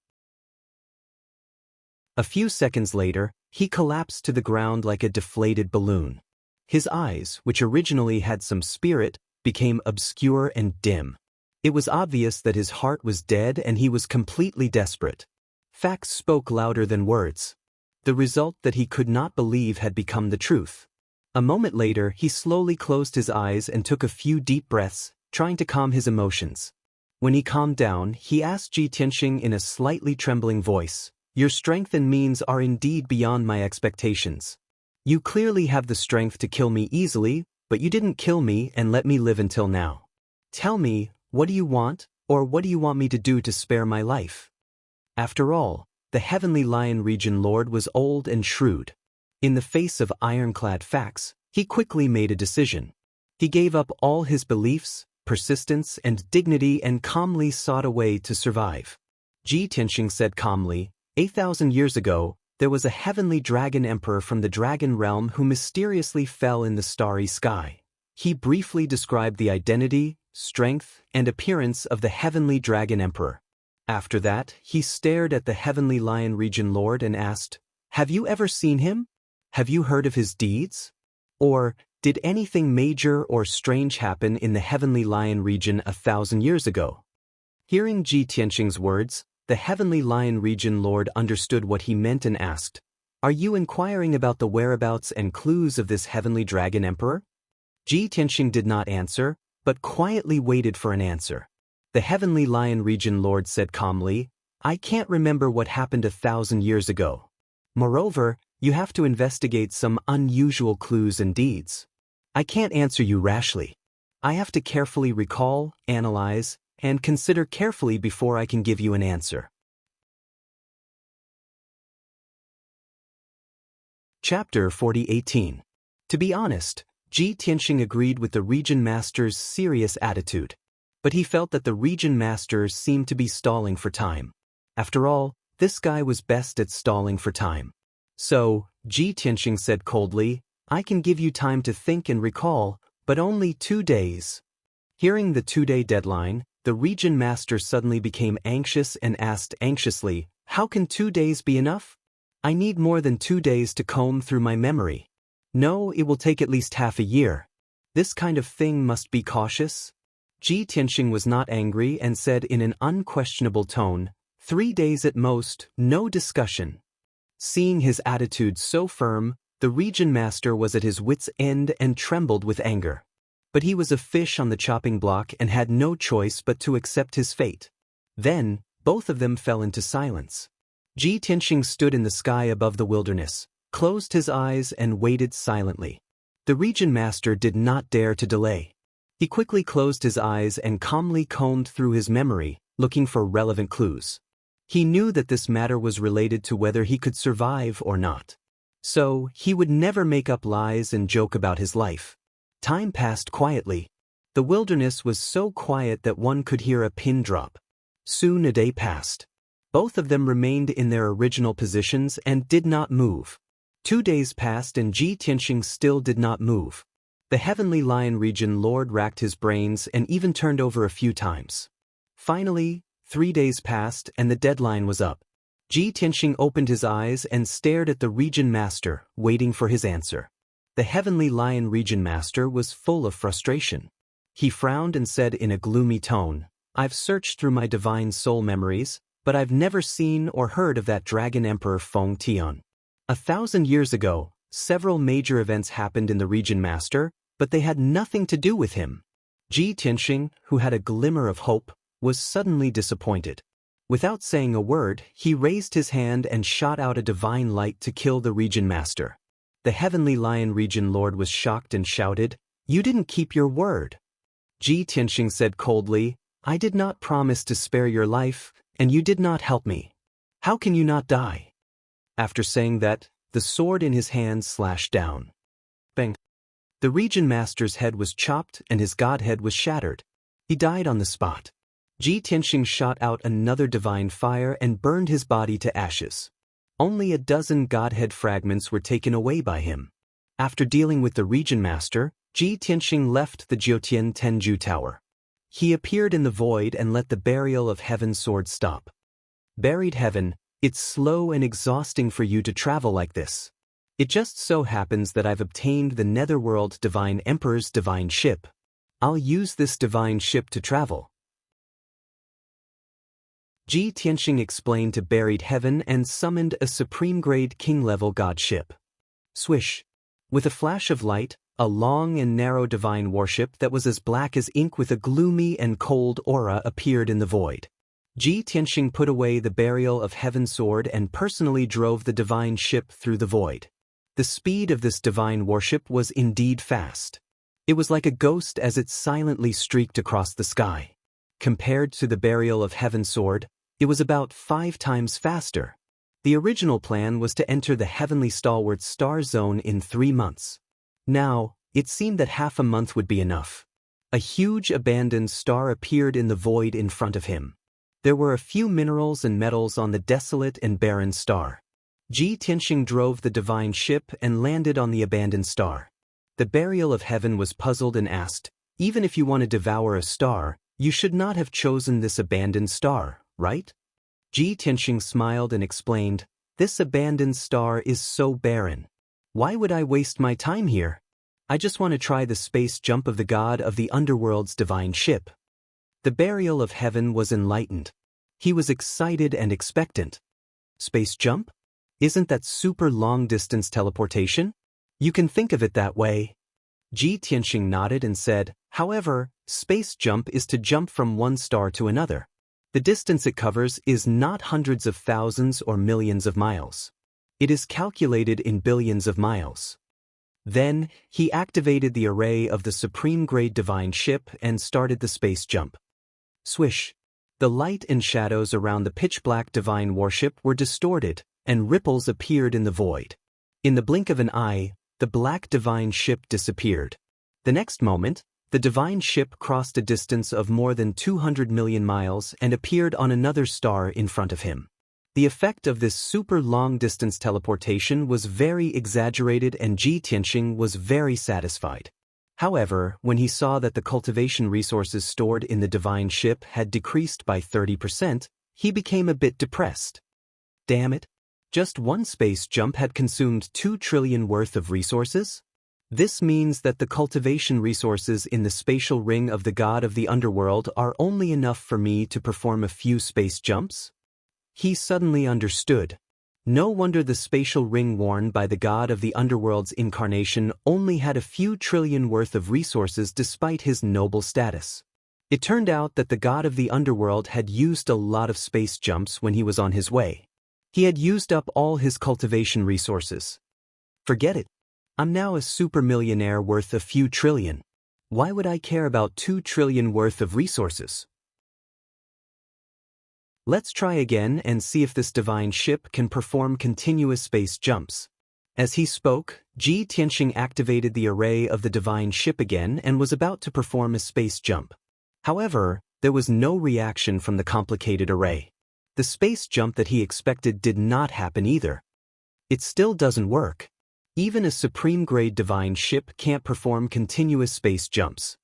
A few seconds later, he collapsed to the ground like a deflated balloon. His eyes, which originally had some spirit, became obscure and dim. It was obvious that his heart was dead and he was completely desperate. Facts spoke louder than words. The result that he could not believe had become the truth. A moment later, he slowly closed his eyes and took a few deep breaths, trying to calm his emotions. When he calmed down, he asked Ji Tianxing in a slightly trembling voice, "Your strength and means are indeed beyond my expectations. You clearly have the strength to kill me easily, but you didn't kill me and let me live until now. Tell me, what do you want, or what do you want me to do to spare my life?" After all, the Heavenly Lion Region Lord was old and shrewd. In the face of ironclad facts, he quickly made a decision. He gave up all his beliefs, persistence, and dignity and calmly sought a way to survive. Ji Tianxing said calmly, 8,000 years ago, there was a heavenly dragon emperor from the dragon realm who mysteriously fell in the starry sky. He briefly described the identity, strength, and appearance of the heavenly dragon emperor. After that, he stared at the Heavenly Lion Region Lord and asked, "Have you ever seen him? Have you heard of his deeds? Or, did anything major or strange happen in the Heavenly Lion region 1,000 years ago?" Hearing Ji Tianxing's words, the Heavenly Lion Region Lord understood what he meant and asked, "Are you inquiring about the whereabouts and clues of this Heavenly Dragon Emperor?" Ji Tianxing did not answer, but quietly waited for an answer. The Heavenly Lion Region Lord said calmly, "I can't remember what happened 1,000 years ago. Moreover, you have to investigate some unusual clues and deeds. I can't answer you rashly. I have to carefully recall, analyze, and consider carefully before I can give you an answer." Chapter 40:18. To be honest, Ji Tianxing agreed with the Region Master's serious attitude. But he felt that the Region Master seemed to be stalling for time. After all, this guy was best at stalling for time. So, Ji Tianxing said coldly, "I can give you time to think and recall, but only 2 days." Hearing the 2-day deadline, the Region Master suddenly became anxious and asked anxiously, "How can 2 days be enough? I need more than 2 days to comb through my memory. No, it will take at least half a year. This kind of thing must be cautious." Ji Tianxing was not angry and said in an unquestionable tone, 3 days at most, no discussion." Seeing his attitude so firm, the Region Master was at his wits' end and trembled with anger. But he was a fish on the chopping block and had no choice but to accept his fate. Then, both of them fell into silence. Ji Tianxing stood in the sky above the wilderness, closed his eyes and waited silently. The Region Master did not dare to delay. He quickly closed his eyes and calmly combed through his memory, looking for relevant clues. He knew that this matter was related to whether he could survive or not. So, he would never make up lies and joke about his life. Time passed quietly. The wilderness was so quiet that one could hear a pin drop. Soon a day passed. Both of them remained in their original positions and did not move. 2 days passed and Ji Tianxing still did not move. The Heavenly Lion Region Lord racked his brains and even turned over a few times. Finally, 3 days passed and the deadline was up. Ji Tianxing opened his eyes and stared at the Region Master, waiting for his answer. The Heavenly Lion Region Master was full of frustration. He frowned and said in a gloomy tone, "I've searched through my divine soul memories, but I've never seen or heard of that Dragon Emperor Feng Tian. 1,000 years ago, several major events happened in the Region Master, but they had nothing to do with him." Ji Tianxing, who had a glimmer of hope, was suddenly disappointed. Without saying a word, he raised his hand and shot out a divine light to kill the Region Master. The Heavenly Lion Region Lord was shocked and shouted, "You didn't keep your word." Ji Tianxing said coldly, "I did not promise to spare your life, and you did not help me. How can you not die?" After saying that, the sword in his hand slashed down. Bang! The Region Master's head was chopped and his godhead was shattered. He died on the spot. Ji Tianxing shot out another divine fire and burned his body to ashes. Only a dozen godhead fragments were taken away by him. After dealing with the Region Master, Ji Tianxing left the Jiutian Tenju Tower. He appeared in the void and let the Burial of Heaven sword stop. Buried Heaven, it's slow and exhausting for you to travel like this. It just so happens that I've obtained the Netherworld Divine Emperor's divine ship. I'll use this divine ship to travel. Ji Tianxing explained to Buried Heaven and summoned a supreme-grade king-level god ship. Swish! With a flash of light, a long and narrow divine warship that was as black as ink with a gloomy and cold aura appeared in the void. Ji Tianxing put away the Burial of Heaven sword and personally drove the divine ship through the void. The speed of this divine warship was indeed fast. It was like a ghost as it silently streaked across the sky. Compared to the Burial of Heaven sword, it was about 5 times faster. The original plan was to enter the Heavenly Stalwart Star Zone in 3 months. Now, it seemed that half a month would be enough. A huge abandoned star appeared in the void in front of him. There were a few minerals and metals on the desolate and barren star. Ji Tianxing drove the divine ship and landed on the abandoned star. The Burial of Heaven was puzzled and asked, "Even if you want to devour a star, you should not have chosen this abandoned star, right?" Ji Tianxing smiled and explained, "This abandoned star is so barren. Why would I waste my time here? I just want to try the space jump of the god of the underworld's divine ship." The Burial of Heaven was enlightened. He was excited and expectant. Space jump? Isn't that super long-distance teleportation? You can think of it that way. Ji Tianxing nodded and said, "However, space jump is to jump from one star to another. The distance it covers is not hundreds of thousands or millions of miles. It is calculated in billions of miles." Then, he activated the array of the supreme-grade divine ship and started the space jump. Swish! The light and shadows around the pitch-black divine warship were distorted, and ripples appeared in the void. In the blink of an eye, the black divine ship disappeared. The next moment, the divine ship crossed a distance of more than 200 million miles and appeared on another star in front of him. The effect of this super long-distance teleportation was very exaggerated and Ji Tianxing was very satisfied. However, when he saw that the cultivation resources stored in the divine ship had decreased by 30%, he became a bit depressed. Damn it! Just one space jump had consumed 2 trillion worth of resources? This means that the cultivation resources in the spatial ring of the god of the underworld are only enough for me to perform a few space jumps? He suddenly understood. No wonder the spatial ring worn by the god of the underworld's incarnation only had a few trillion worth of resources despite his noble status. It turned out that the god of the underworld had used a lot of space jumps when he was on his way. He had used up all his cultivation resources. Forget it. I'm now a super millionaire worth a few trillion. Why would I care about 2 trillion worth of resources? Let's try again and see if this divine ship can perform continuous space jumps. As he spoke, Ji Tianxing activated the array of the divine ship again and was about to perform a space jump. However, there was no reaction from the complicated array. The space jump that he expected did not happen either. It still doesn't work. Even a supreme-grade divine ship can't perform continuous space jumps.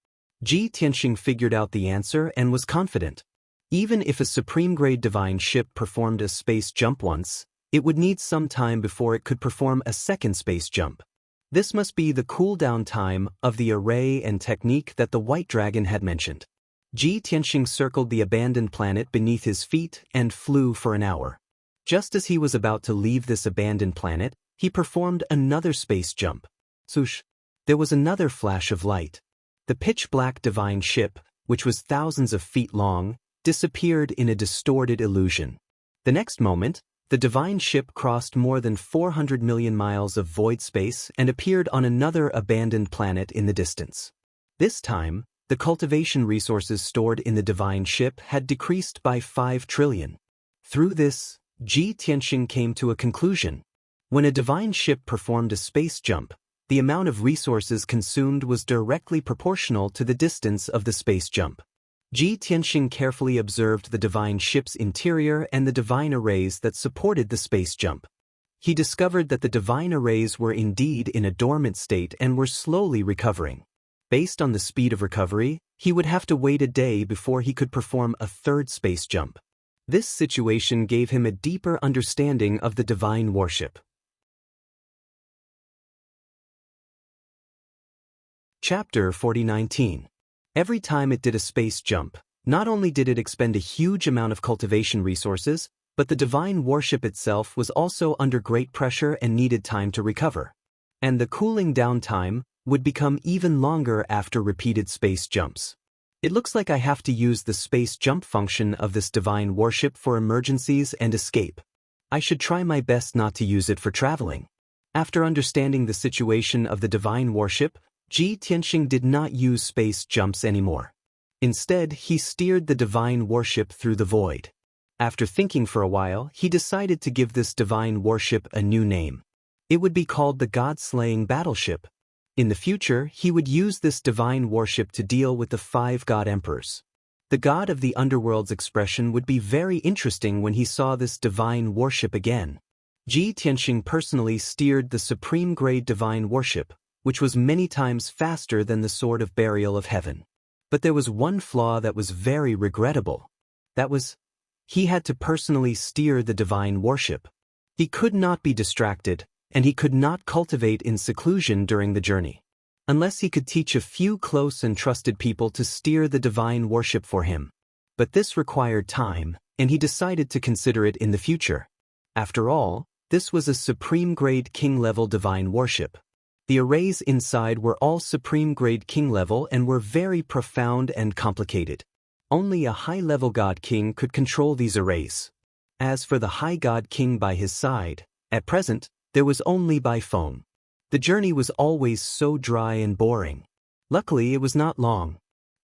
Ji Tianxing figured out the answer and was confident. Even if a supreme-grade divine ship performed a space jump once, it would need some time before it could perform a second space jump. This must be the cooldown time of the array and technique that the White Dragon had mentioned. Ji Tianxing circled the abandoned planet beneath his feet and flew for an hour. Just as he was about to leave this abandoned planet, he performed another space jump. Swoosh! There was another flash of light. The pitch-black divine ship, which was thousands of feet long, disappeared in a distorted illusion. The next moment, the divine ship crossed more than 400 million miles of void space and appeared on another abandoned planet in the distance. This time, the cultivation resources stored in the divine ship had decreased by 5 trillion. Through this, Ji Tianxing came to a conclusion. When a divine ship performed a space jump, the amount of resources consumed was directly proportional to the distance of the space jump. Ji Tianxing carefully observed the divine ship's interior and the divine arrays that supported the space jump. He discovered that the divine arrays were indeed in a dormant state and were slowly recovering. Based on the speed of recovery, he would have to wait a day before he could perform a third space jump. This situation gave him a deeper understanding of the divine worship. Chapter 4019. Every time it did a space jump, not only did it expend a huge amount of cultivation resources, but the divine worship itself was also under great pressure and needed time to recover. And the cooling down time would become even longer after repeated space jumps. It looks like I have to use the space jump function of this divine worship for emergencies and escape. I should try my best not to use it for traveling. After understanding the situation of the divine worship, Ji Tianxing did not use space jumps anymore. Instead, he steered the divine worship through the void. After thinking for a while, he decided to give this divine worship a new name. It would be called the God-slaying battleship. In the future, he would use this divine worship to deal with the 5 god emperors. The god of the underworld's expression would be very interesting when he saw this divine worship again. Ji Tianxing personally steered the supreme-grade divine worship, which was many times faster than the Sword of Burial of Heaven. But there was one flaw that was very regrettable. That was, he had to personally steer the divine worship. He could not be distracted, and he could not cultivate in seclusion during the journey. Unless he could teach a few close and trusted people to steer the divine worship for him. But this required time, and he decided to consider it in the future. After all, this was a supreme-grade king-level divine worship. The arrays inside were all supreme-grade king level and were very profound and complicated. Only a high-level god king could control these arrays. As for the high god king by his side, at present, there was only by phone. The journey was always so dry and boring. Luckily, it was not long.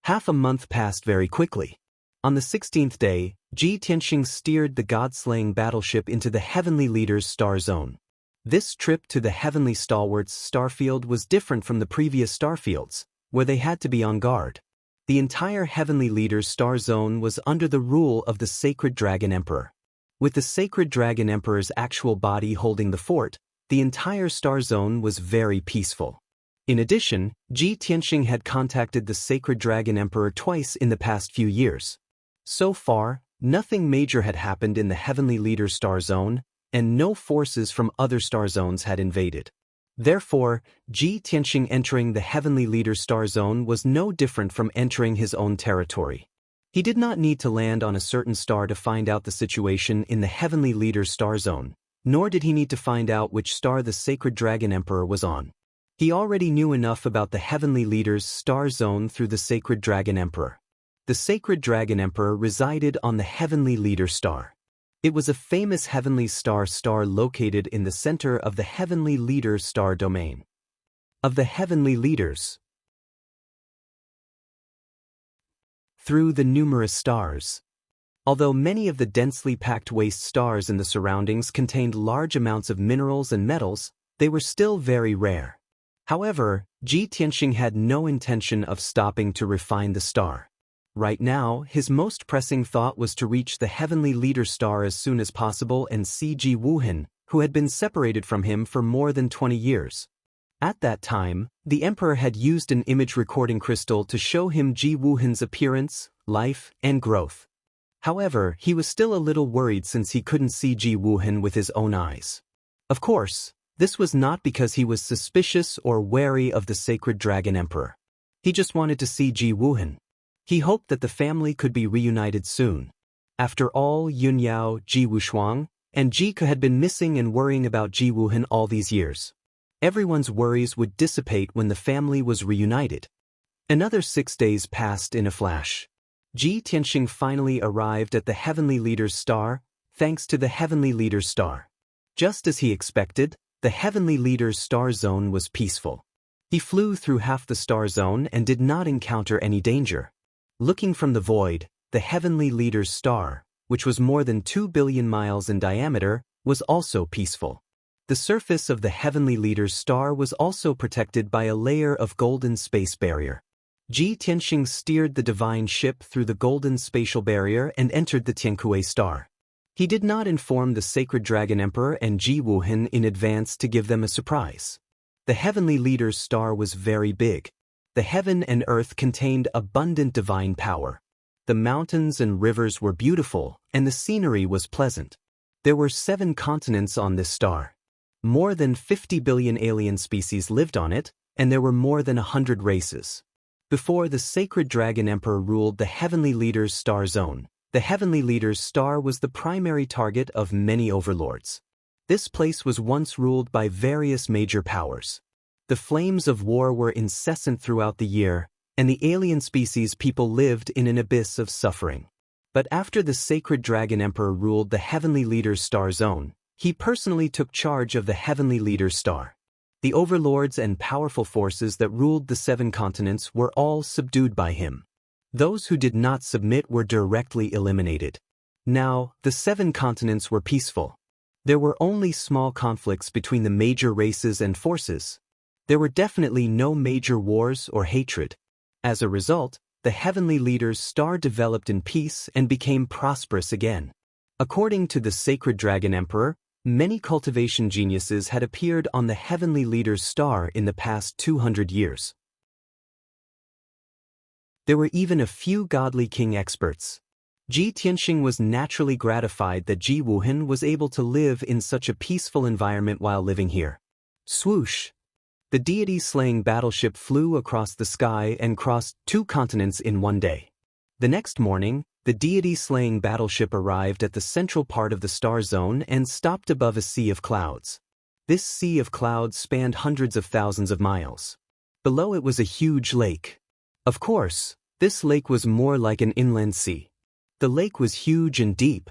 Half a month passed very quickly. On the 16th day, Ji Tianxing steered the god-slaying battleship into the Heavenly Leader's star zone. This trip to the Heavenly Stalwarts starfield was different from the previous starfields, where they had to be on guard. The entire Heavenly Leader's star zone was under the rule of the Sacred Dragon Emperor. With the Sacred Dragon Emperor's actual body holding the fort, the entire star zone was very peaceful. In addition, Ji Tianxing had contacted the Sacred Dragon Emperor twice in the past few years. So far, nothing major had happened in the Heavenly Leader's star zone, and no forces from other star zones had invaded. Therefore, Ji Tianxing entering the Heavenly Leader's star zone was no different from entering his own territory. He did not need to land on a certain star to find out the situation in the Heavenly Leader's star zone, nor did he need to find out which star the Sacred Dragon Emperor was on. He already knew enough about the Heavenly Leader's star zone through the Sacred Dragon Emperor. The Sacred Dragon Emperor resided on the Heavenly Leader star. It was a famous heavenly star located in the center of the Heavenly Leader star domain. Of the Heavenly Leaders. Through the numerous stars. Although many of the densely packed waste stars in the surroundings contained large amounts of minerals and metals, they were still very rare. However, Ji Tianxing had no intention of stopping to refine the star. Right now, his most pressing thought was to reach the Heavenly Leader star as soon as possible and see Ji Wuhan, who had been separated from him for more than 20 years. At that time, the emperor had used an image recording crystal to show him Ji Wuhan's appearance, life, and growth. However, he was still a little worried since he couldn't see Ji Wuhan with his own eyes. Of course, this was not because he was suspicious or wary of the sacred dragon emperor. He just wanted to see Ji Wuhan. He hoped that the family could be reunited soon. After all, Yun Yao, Ji Wushuang, and Ji Ke had been missing and worrying about Ji Wuhan all these years. Everyone's worries would dissipate when the family was reunited. Another 6 days passed in a flash. Ji Tianxing finally arrived at the Heavenly Leader's Star, thanks to the Heavenly Leader's Star. Just as he expected, the Heavenly Leader's Star Zone was peaceful. He flew through half the star zone and did not encounter any danger. Looking from the void, the Heavenly Leader's Star, which was more than 2 billion miles in diameter, was also peaceful. The surface of the Heavenly Leader's Star was also protected by a layer of golden space barrier. Ji Tianxing steered the divine ship through the golden spatial barrier and entered the Tiankue star. He did not inform the sacred dragon emperor and Ji Wuhan in advance to give them a surprise. The Heavenly Leader's Star was very big. The heaven and earth contained abundant divine power. The mountains and rivers were beautiful, and the scenery was pleasant. There were 7 continents on this star. More than 50 billion alien species lived on it, and there were more than 100 races. Before the sacred dragon emperor ruled the Heavenly Leader's Star Zone, the Heavenly Leader's Star was the primary target of many overlords. This place was once ruled by various major powers. The flames of war were incessant throughout the year, and the alien species people lived in an abyss of suffering. But after the sacred dragon emperor ruled the Heavenly Leader's Star Zone, he personally took charge of the Heavenly Leader's Star. The overlords and powerful forces that ruled the 7 continents were all subdued by him. Those who did not submit were directly eliminated. Now, the 7 continents were peaceful. There were only small conflicts between the major races and forces. There were definitely no major wars or hatred. As a result, the Heavenly Leader's Star developed in peace and became prosperous again. According to the sacred dragon emperor, many cultivation geniuses had appeared on the Heavenly Leader's Star in the past 200 years. There were even a few godly king experts. Ji Tianxing was naturally gratified that Ji Wuhan was able to live in such a peaceful environment while living here. Swoosh! The deity-slaying battleship flew across the sky and crossed 2 continents in one day. The next morning, the deity-slaying battleship arrived at the central part of the star zone and stopped above a sea of clouds. This sea of clouds spanned hundreds of thousands of miles. Below it was a huge lake. Of course, this lake was more like an inland sea. The lake was huge and deep.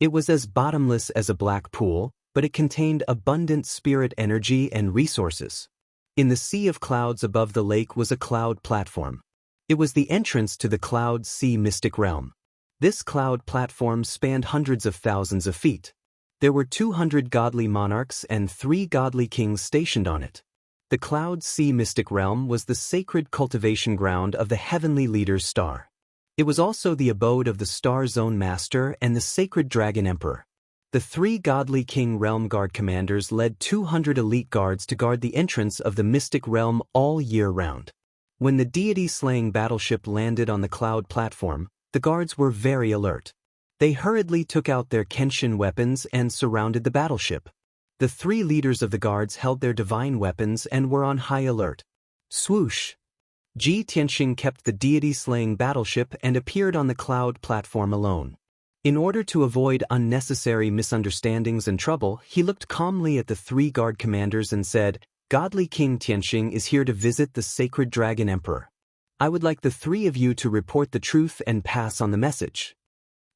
It was as bottomless as a black pool, but it contained abundant spirit energy and resources. In the sea of clouds above the lake was a cloud platform. It was the entrance to the Cloud Sea mystic realm. This cloud platform spanned hundreds of thousands of feet. There were 200 godly monarchs and 3 godly kings stationed on it. The Cloud Sea mystic realm was the sacred cultivation ground of the Heavenly Leader's Star. It was also the abode of the Star Zone Master and the sacred dragon emperor. The 3 godly king realm guard commanders led 200 elite guards to guard the entrance of the mystic realm all year round. When the deity-slaying battleship landed on the cloud platform, the guards were very alert. They hurriedly took out their Kenshin weapons and surrounded the battleship. The 3 leaders of the guards held their divine weapons and were on high alert. Swoosh! Ji Tianxing kept the deity-slaying battleship and appeared on the cloud platform alone. In order to avoid unnecessary misunderstandings and trouble, he looked calmly at the 3 guard commanders and said, "Godly King Tianxing is here to visit the sacred dragon emperor. I would like the 3 of you to report the truth and pass on the message."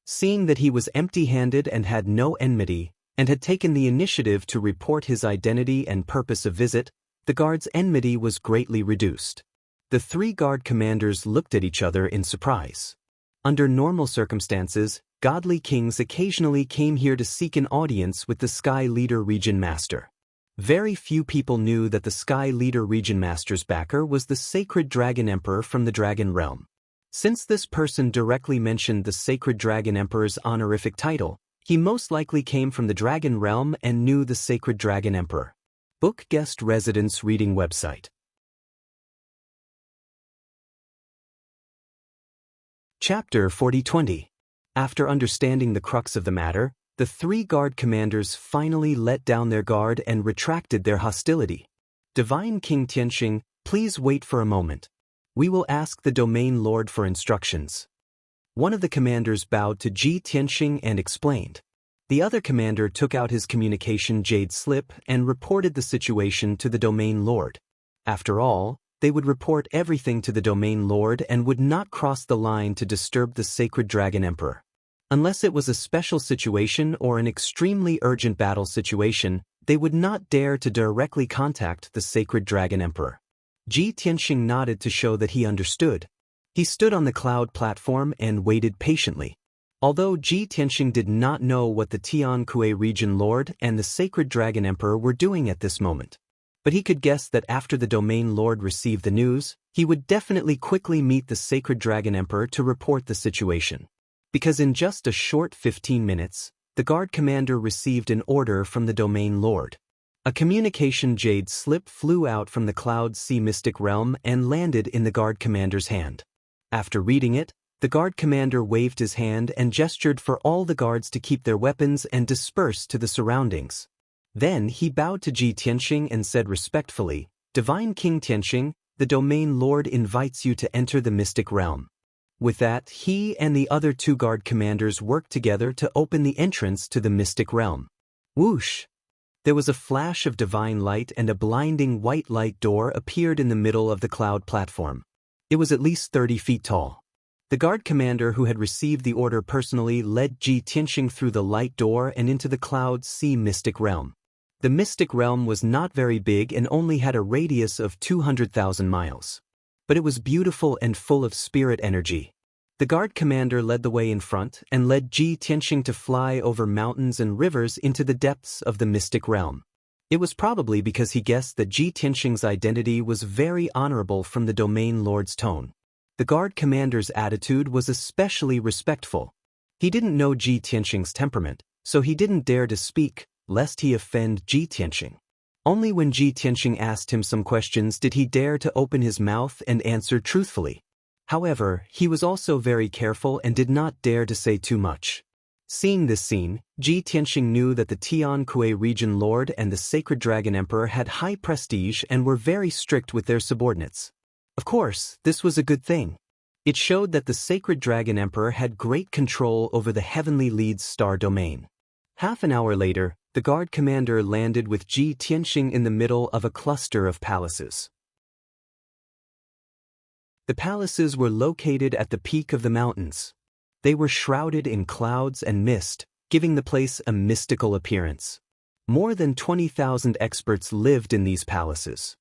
Seeing that he was empty-handed and had no enmity, and had taken the initiative to report his identity and purpose of visit, the guard's enmity was greatly reduced. The 3 guard commanders looked at each other in surprise. Under normal circumstances, godly kings occasionally came here to seek an audience with the Sky Leader Region Master. Very few people knew that the Sky Leader Region Master's backer was the sacred dragon emperor from the Dragon Realm. Since this person directly mentioned the sacred dragon emperor's honorific title, He most likely came from the Dragon Realm and knew the Sacred Dragon Emperor. Book Guest Residence Reading Website. Chapter 4020. After understanding the crux of the matter, the three guard commanders finally let down their guard and retracted their hostility. Divine King Tianxing, please wait for a moment. We will ask the Domain Lord for instructions. One of the commanders bowed to Ji Tianxing and explained. The other commander took out his communication jade slip and reported the situation to the Domain Lord. After all, they would report everything to the Domain Lord and would not cross the line to disturb the Sacred Dragon Emperor. Unless it was a special situation or an extremely urgent battle situation, they would not dare to directly contact the Sacred Dragon Emperor. Ji Tianxing nodded to show that he understood. He stood on the cloud platform and waited patiently. Although Ji Tianxing did not know what the Tiankui Region Lord and the Sacred Dragon Emperor were doing at this moment, but he could guess that after the Domain Lord received the news, he would definitely quickly meet the Sacred Dragon Emperor to report the situation. Because in just a short 15 minutes, the guard commander received an order from the Domain Lord. A communication jade slip flew out from the Cloud Sea Mystic Realm and landed in the guard commander's hand. After reading it, the guard commander waved his hand and gestured for all the guards to keep their weapons and disperse to the surroundings. Then he bowed to Ji Tianxing and said respectfully, "Divine King Tianxing, the Domain Lord invites you to enter the Mystic Realm." With that, he and the other two guard commanders worked together to open the entrance to the Mystic Realm. Whoosh! There was a flash of divine light and a blinding white light door appeared in the middle of the cloud platform. It was at least 30 feet tall. The guard commander who had received the order personally led Ji Tianxing through the light door and into the Cloud Sea Mystic Realm. The Mystic Realm was not very big and only had a radius of 200,000 miles. But it was beautiful and full of spirit energy. The guard commander led the way in front and led Ji Tianxing to fly over mountains and rivers into the depths of the Mystic Realm. It was probably because he guessed that Ji Tianxing's identity was very honorable from the Domain Lord's tone. The guard commander's attitude was especially respectful. He didn't know Ji Tianxing's temperament, so he didn't dare to speak, lest he offend Ji Tianxing. Only when Ji Tianxing asked him some questions did he dare to open his mouth and answer truthfully. However, he was also very careful and did not dare to say too much. Seeing this scene, Ji Tianxing knew that the Tiankui Region Lord and the Sacred Dragon Emperor had high prestige and were very strict with their subordinates. Of course, this was a good thing. It showed that the Sacred Dragon Emperor had great control over the Heavenly Lead's star domain. Half an hour later, the guard commander landed with Ji Tianxing in the middle of a cluster of palaces. The palaces were located at the peak of the mountains. They were shrouded in clouds and mist, giving the place a mystical appearance. More than 20,000 experts lived in these palaces.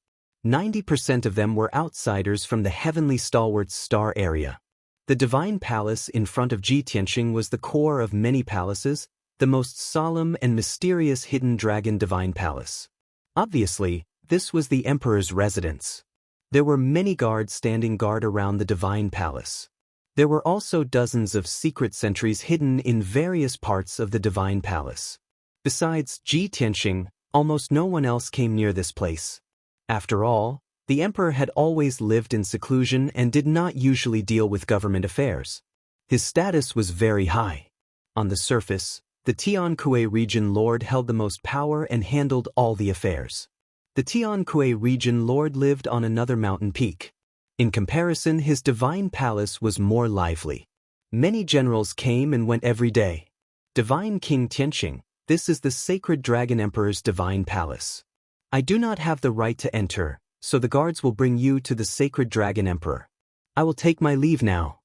90% of them were outsiders from the Heavenly Stalwart's star area. The Divine Palace in front of Ji Tianxing was the core of many palaces, the most solemn and mysterious Hidden Dragon Divine Palace. Obviously, this was the Emperor's residence. There were many guards standing guard around the Divine Palace. There were also dozens of secret sentries hidden in various parts of the Divine Palace. Besides Ji Tianxing, almost no one else came near this place. After all, the Emperor had always lived in seclusion and did not usually deal with government affairs. His status was very high. On the surface, the Tiankui Region Lord held the most power and handled all the affairs. The Tiankui Region Lord lived on another mountain peak. In comparison, his divine palace was more lively. Many generals came and went every day. Divine King Tianxing, this is the Sacred Dragon Emperor's divine palace. I do not have the right to enter, so the guards will bring you to the Sacred Dragon Emperor. I will take my leave now.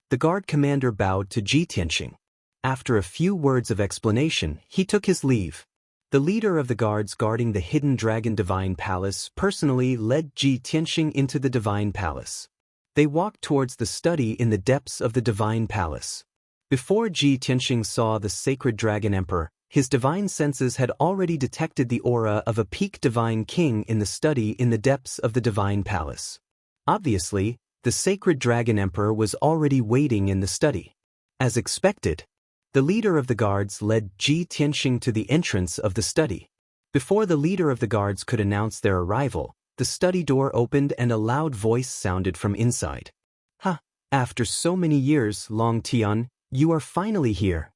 The guard commander bowed to Ji Tianxing. After a few words of explanation, he took his leave. The leader of the guards guarding the Hidden Dragon Divine Palace personally led Ji Tianxing into the Divine Palace. They walked towards the study in the depths of the Divine Palace. Before Ji Tianxing saw the Sacred Dragon Emperor, his divine senses had already detected the aura of a peak divine king in the study in the depths of the Divine Palace. Obviously, the Sacred Dragon Emperor was already waiting in the study. As expected, The leader of the guards led Ji Tianxing to the entrance of the study. Before the leader of the guards could announce their arrival, the study door opened and a loud voice sounded from inside. "Ha! After so many years, Longtime, you are finally here."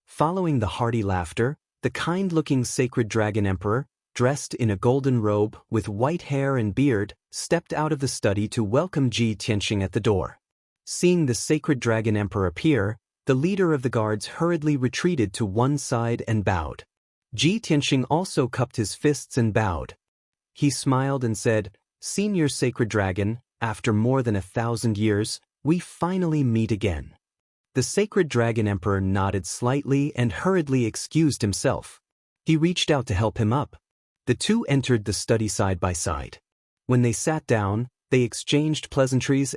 Following the hearty laughter, the kind-looking sacred dragon emperor, dressed in a golden robe with white hair and beard, stepped out of the study to welcome Ji Tianxing at the door. Seeing the sacred dragon emperor appear, the leader of the guards hurriedly retreated to one side and bowed. Ji Tianxing also cupped his fists and bowed. He smiled and said, "Senior sacred dragon, after more than 1,000 years, we finally meet again." The sacred dragon emperor nodded slightly and hurriedly excused himself. He reached out to help him up. The two entered the study side by side. When they sat down, they exchanged pleasantries.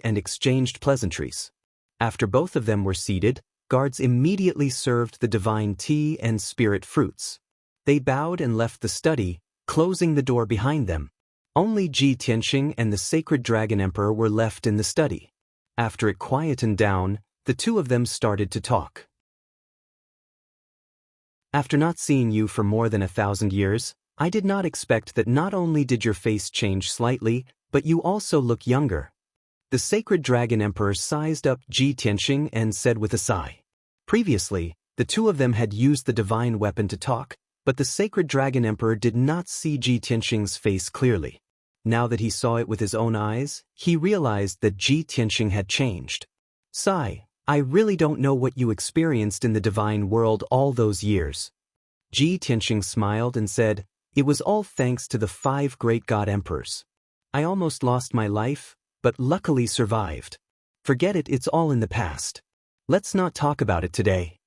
After both of them were seated, guards immediately served the divine tea and spirit fruits. They bowed and left the study, closing the door behind them. Only Ji Tianxing and the sacred dragon emperor were left in the study. After it quietened down, the two of them started to talk. "After not seeing you for more than 1,000 years, I did not expect that not only did your face change slightly, but you also look younger." The sacred dragon emperor sized up Ji Tianxing and said with a sigh. Previously, the two of them had used the divine weapon to talk, but the sacred dragon emperor did not see Ji Tianxing's face clearly. Now that he saw it with his own eyes, he realized that Ji Tianxing had changed. "Sigh, I really don't know what you experienced in the divine world all those years." Ji Tianxing smiled and said, "It was all thanks to the 5 great god emperors. I almost lost my life, but luckily survived. Forget it, it's all in the past. Let's not talk about it today."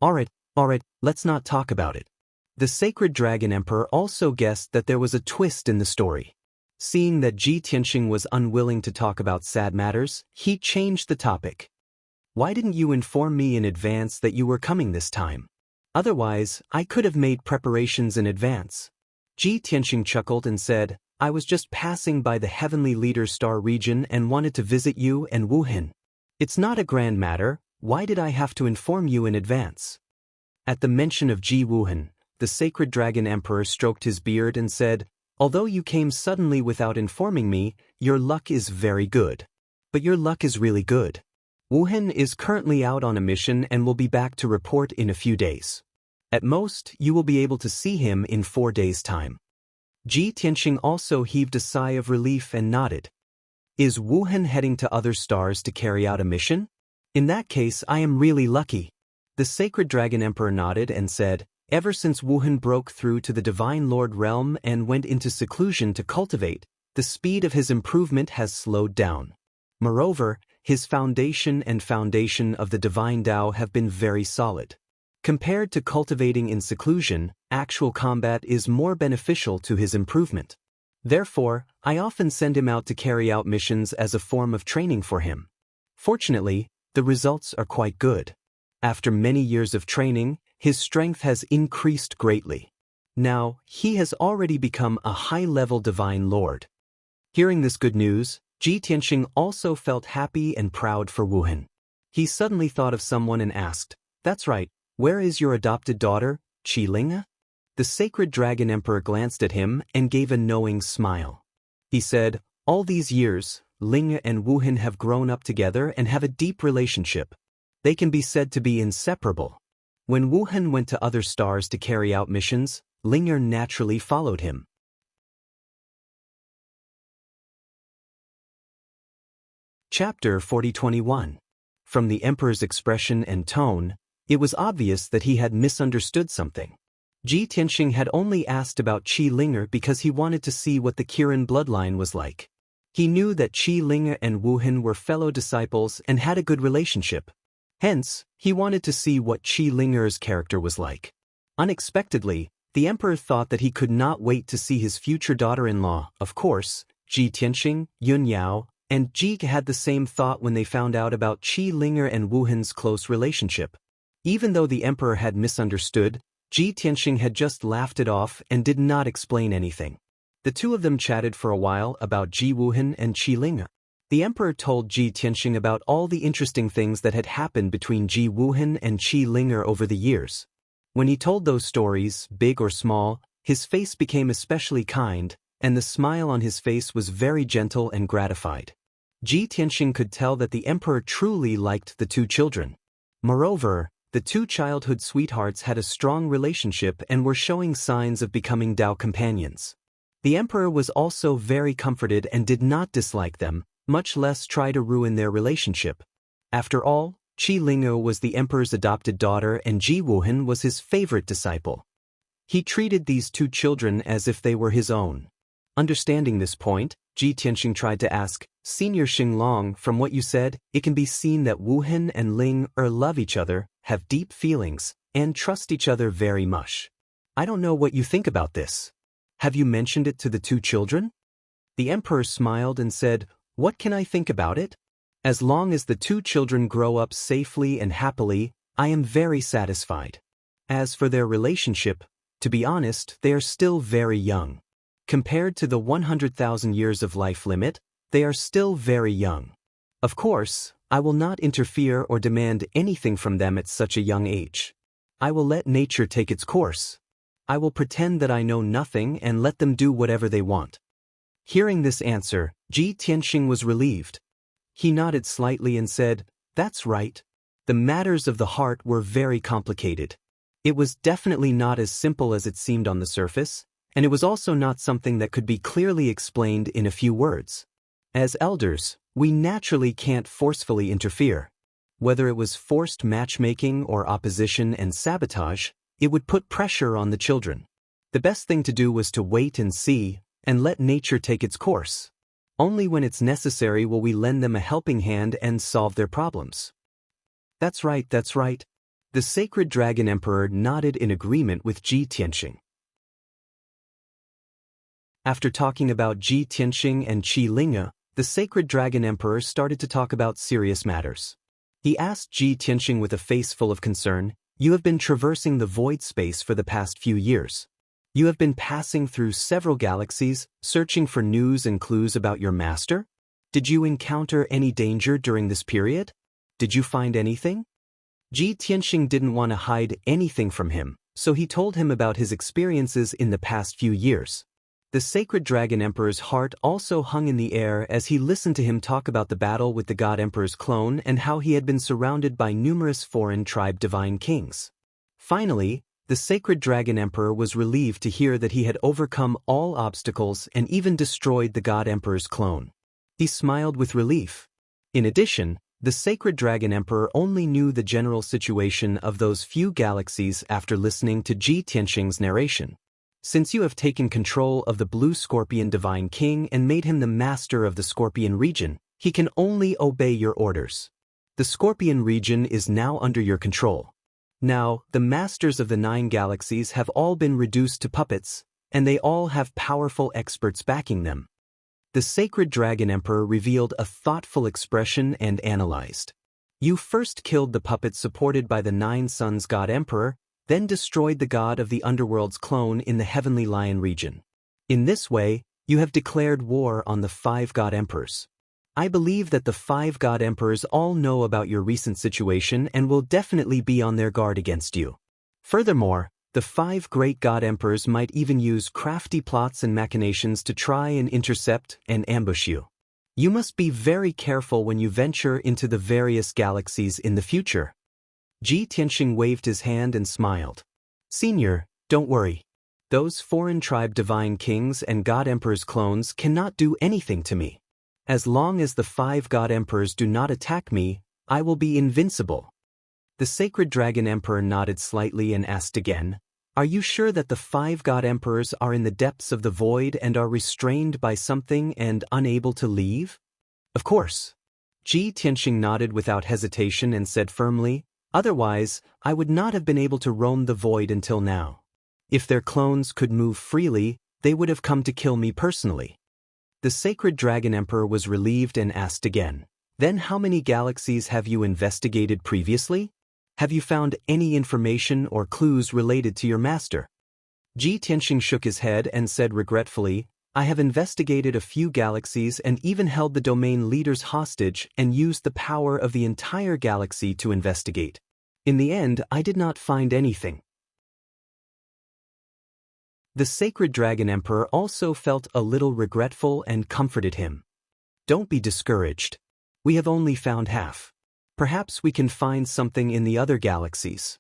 Alright, let's not talk about it." The sacred dragon emperor also guessed that there was a twist in the story. Seeing that Ji Tianxing was unwilling to talk about sad matters, he changed the topic. "Why didn't you inform me in advance that you were coming this time? Otherwise, I could have made preparations in advance." Ji Tianxing chuckled and said, "I was just passing by the Heavenly Leader Star region and wanted to visit you and Wuhan. It's not a grand matter, why did I have to inform you in advance?" At the mention of Ji Wuhan, the sacred dragon emperor stroked his beard and said, "Although you came suddenly without informing me, your luck is very good. But your luck is really good. Wuhan is currently out on a mission and will be back to report in a few days. At most, you will be able to see him in 4 days' time." Ji Tianxing also heaved a sigh of relief and nodded. "Is Wuhan heading to other stars to carry out a mission? In that case, I am really lucky." The sacred dragon emperor nodded and said, "Ever since Wuhan broke through to the Divine Lord realm and went into seclusion to cultivate, the speed of his improvement has slowed down. Moreover, his foundation of the divine Tao have been very solid. Compared to cultivating in seclusion, actual combat is more beneficial to his improvement. Therefore, I often send him out to carry out missions as a form of training for him. Fortunately, the results are quite good. After many years of training, his strength has increased greatly. Now, he has already become a high-level divine lord." Hearing this good news, Ji Tianxing also felt happy and proud for Wuhan. He suddenly thought of someone and asked, "That's right, where is your adopted daughter, Qi Linga?" The sacred dragon emperor glanced at him and gave a knowing smile. He said, "All these years, Linga and Wuhan have grown up together and have a deep relationship. They can be said to be inseparable. When Wuhan went to other stars to carry out missions, Linga naturally followed him." Chapter 40:21. From the emperor's expression and tone, it was obvious that he had misunderstood something. Ji Tianxing had only asked about Qi Linga because he wanted to see what the Kirin bloodline was like. He knew that Qi Linga and Wuhan were fellow disciples and had a good relationship. Hence, he wanted to see what Qi Linga's character was like. Unexpectedly, the emperor thought that he could not wait to see his future daughter-in-law. Of course, Ji Tianxing, Yun Yao, and Ji had the same thought when they found out about Qi Linga and Wuhan's close relationship. Even though the emperor had misunderstood, Ji Tianxing had just laughed it off and did not explain anything. The two of them chatted for a while about Ji Wuhan and Qi Linga. The emperor told Ji Tianxing about all the interesting things that had happened between Ji Wuhan and Qi Linger over the years. When he told those stories, big or small, his face became especially kind, and the smile on his face was very gentle and gratified. Ji Tianxing could tell that the emperor truly liked the two children. Moreover, the two childhood sweethearts had a strong relationship and were showing signs of becoming Dao companions. The emperor was also very comforted and did not dislike them, much less try to ruin their relationship. After all, Qi Linger was the emperor's adopted daughter and Ji Wuhan was his favorite disciple. He treated these two children as if they were his own. Understanding this point, Ji Tianxing tried to ask, Senior Xinglong, from what you said, it can be seen that Wuhan and Ling love each other, have deep feelings, and trust each other very much. I don't know what you think about this. Have you mentioned it to the two children? The emperor smiled and said, What can I think about it? As long as the two children grow up safely and happily, I am very satisfied. As for their relationship, to be honest, they are still very young. Compared to the 100,000 years of life limit, they are still very young. Of course, I will not interfere or demand anything from them at such a young age. I will let nature take its course. I will pretend that I know nothing and let them do whatever they want. Hearing this answer, Ji Tianxing was relieved. He nodded slightly and said, That's right. The matters of the heart were very complicated. It was definitely not as simple as it seemed on the surface, and it was also not something that could be clearly explained in a few words. As elders, we naturally can't forcefully interfere. Whether it was forced matchmaking or opposition and sabotage, it would put pressure on the children. The best thing to do was to wait and see, and let nature take its course. Only when it's necessary will we lend them a helping hand and solve their problems. That's right, that's right. The Sacred Dragon Emperor nodded in agreement with Ji Tianxing. After talking about Ji Tianxing and Qi Linger, the Sacred Dragon Emperor started to talk about serious matters. He asked Ji Tianxing with a face full of concern, You have been traversing the void space for the past few years. You have been passing through several galaxies, searching for news and clues about your master? Did you encounter any danger during this period? Did you find anything? Ji Tianxing didn't want to hide anything from him, so he told him about his experiences in the past few years. The Sacred Dragon Emperor's heart also hung in the air as he listened to him talk about the battle with the God Emperor's clone and how he had been surrounded by numerous foreign tribe divine kings. Finally, the Sacred Dragon Emperor was relieved to hear that he had overcome all obstacles and even destroyed the God Emperor's clone. He smiled with relief. In addition, the Sacred Dragon Emperor only knew the general situation of those few galaxies after listening to Ji Tianxing's narration. Since you have taken control of the Blue Scorpion Divine King and made him the master of the Scorpion region, he can only obey your orders. The Scorpion region is now under your control. Now, the masters of the 9 galaxies have all been reduced to puppets, and they all have powerful experts backing them. The Sacred Dragon Emperor revealed a thoughtful expression and analyzed. You first killed the puppet supported by the 9 Suns God Emperor, then destroyed the god of the underworld's clone in the Heavenly Lion region. In this way, you have declared war on the 5 God Emperors. I believe that the 5 God Emperors all know about your recent situation and will definitely be on their guard against you. Furthermore, the 5 great God Emperors might even use crafty plots and machinations to try and intercept and ambush you. You must be very careful when you venture into the various galaxies in the future. Ji Tianxing waved his hand and smiled. Senior, don't worry. Those foreign tribe divine kings and God Emperor's clones cannot do anything to me. As long as the 5 God Emperors do not attack me, I will be invincible. The Sacred Dragon Emperor nodded slightly and asked again, Are you sure that the 5 God Emperors are in the depths of the void and are restrained by something and unable to leave? Of course. Ji Tianxing nodded without hesitation and said firmly, Otherwise, I would not have been able to roam the void until now. If their clones could move freely, they would have come to kill me personally. The Sacred Dragon Emperor was relieved and asked again, Then how many galaxies have you investigated previously? Have you found any information or clues related to your master? Ji Tianxing shook his head and said regretfully, I have investigated a few galaxies and even held the domain leaders hostage and used the power of the entire galaxy to investigate. In the end, I did not find anything. The Sacred Dragon Emperor also felt a little regretful and comforted him. Don't be discouraged. We have only found half. Perhaps we can find something in the other galaxies.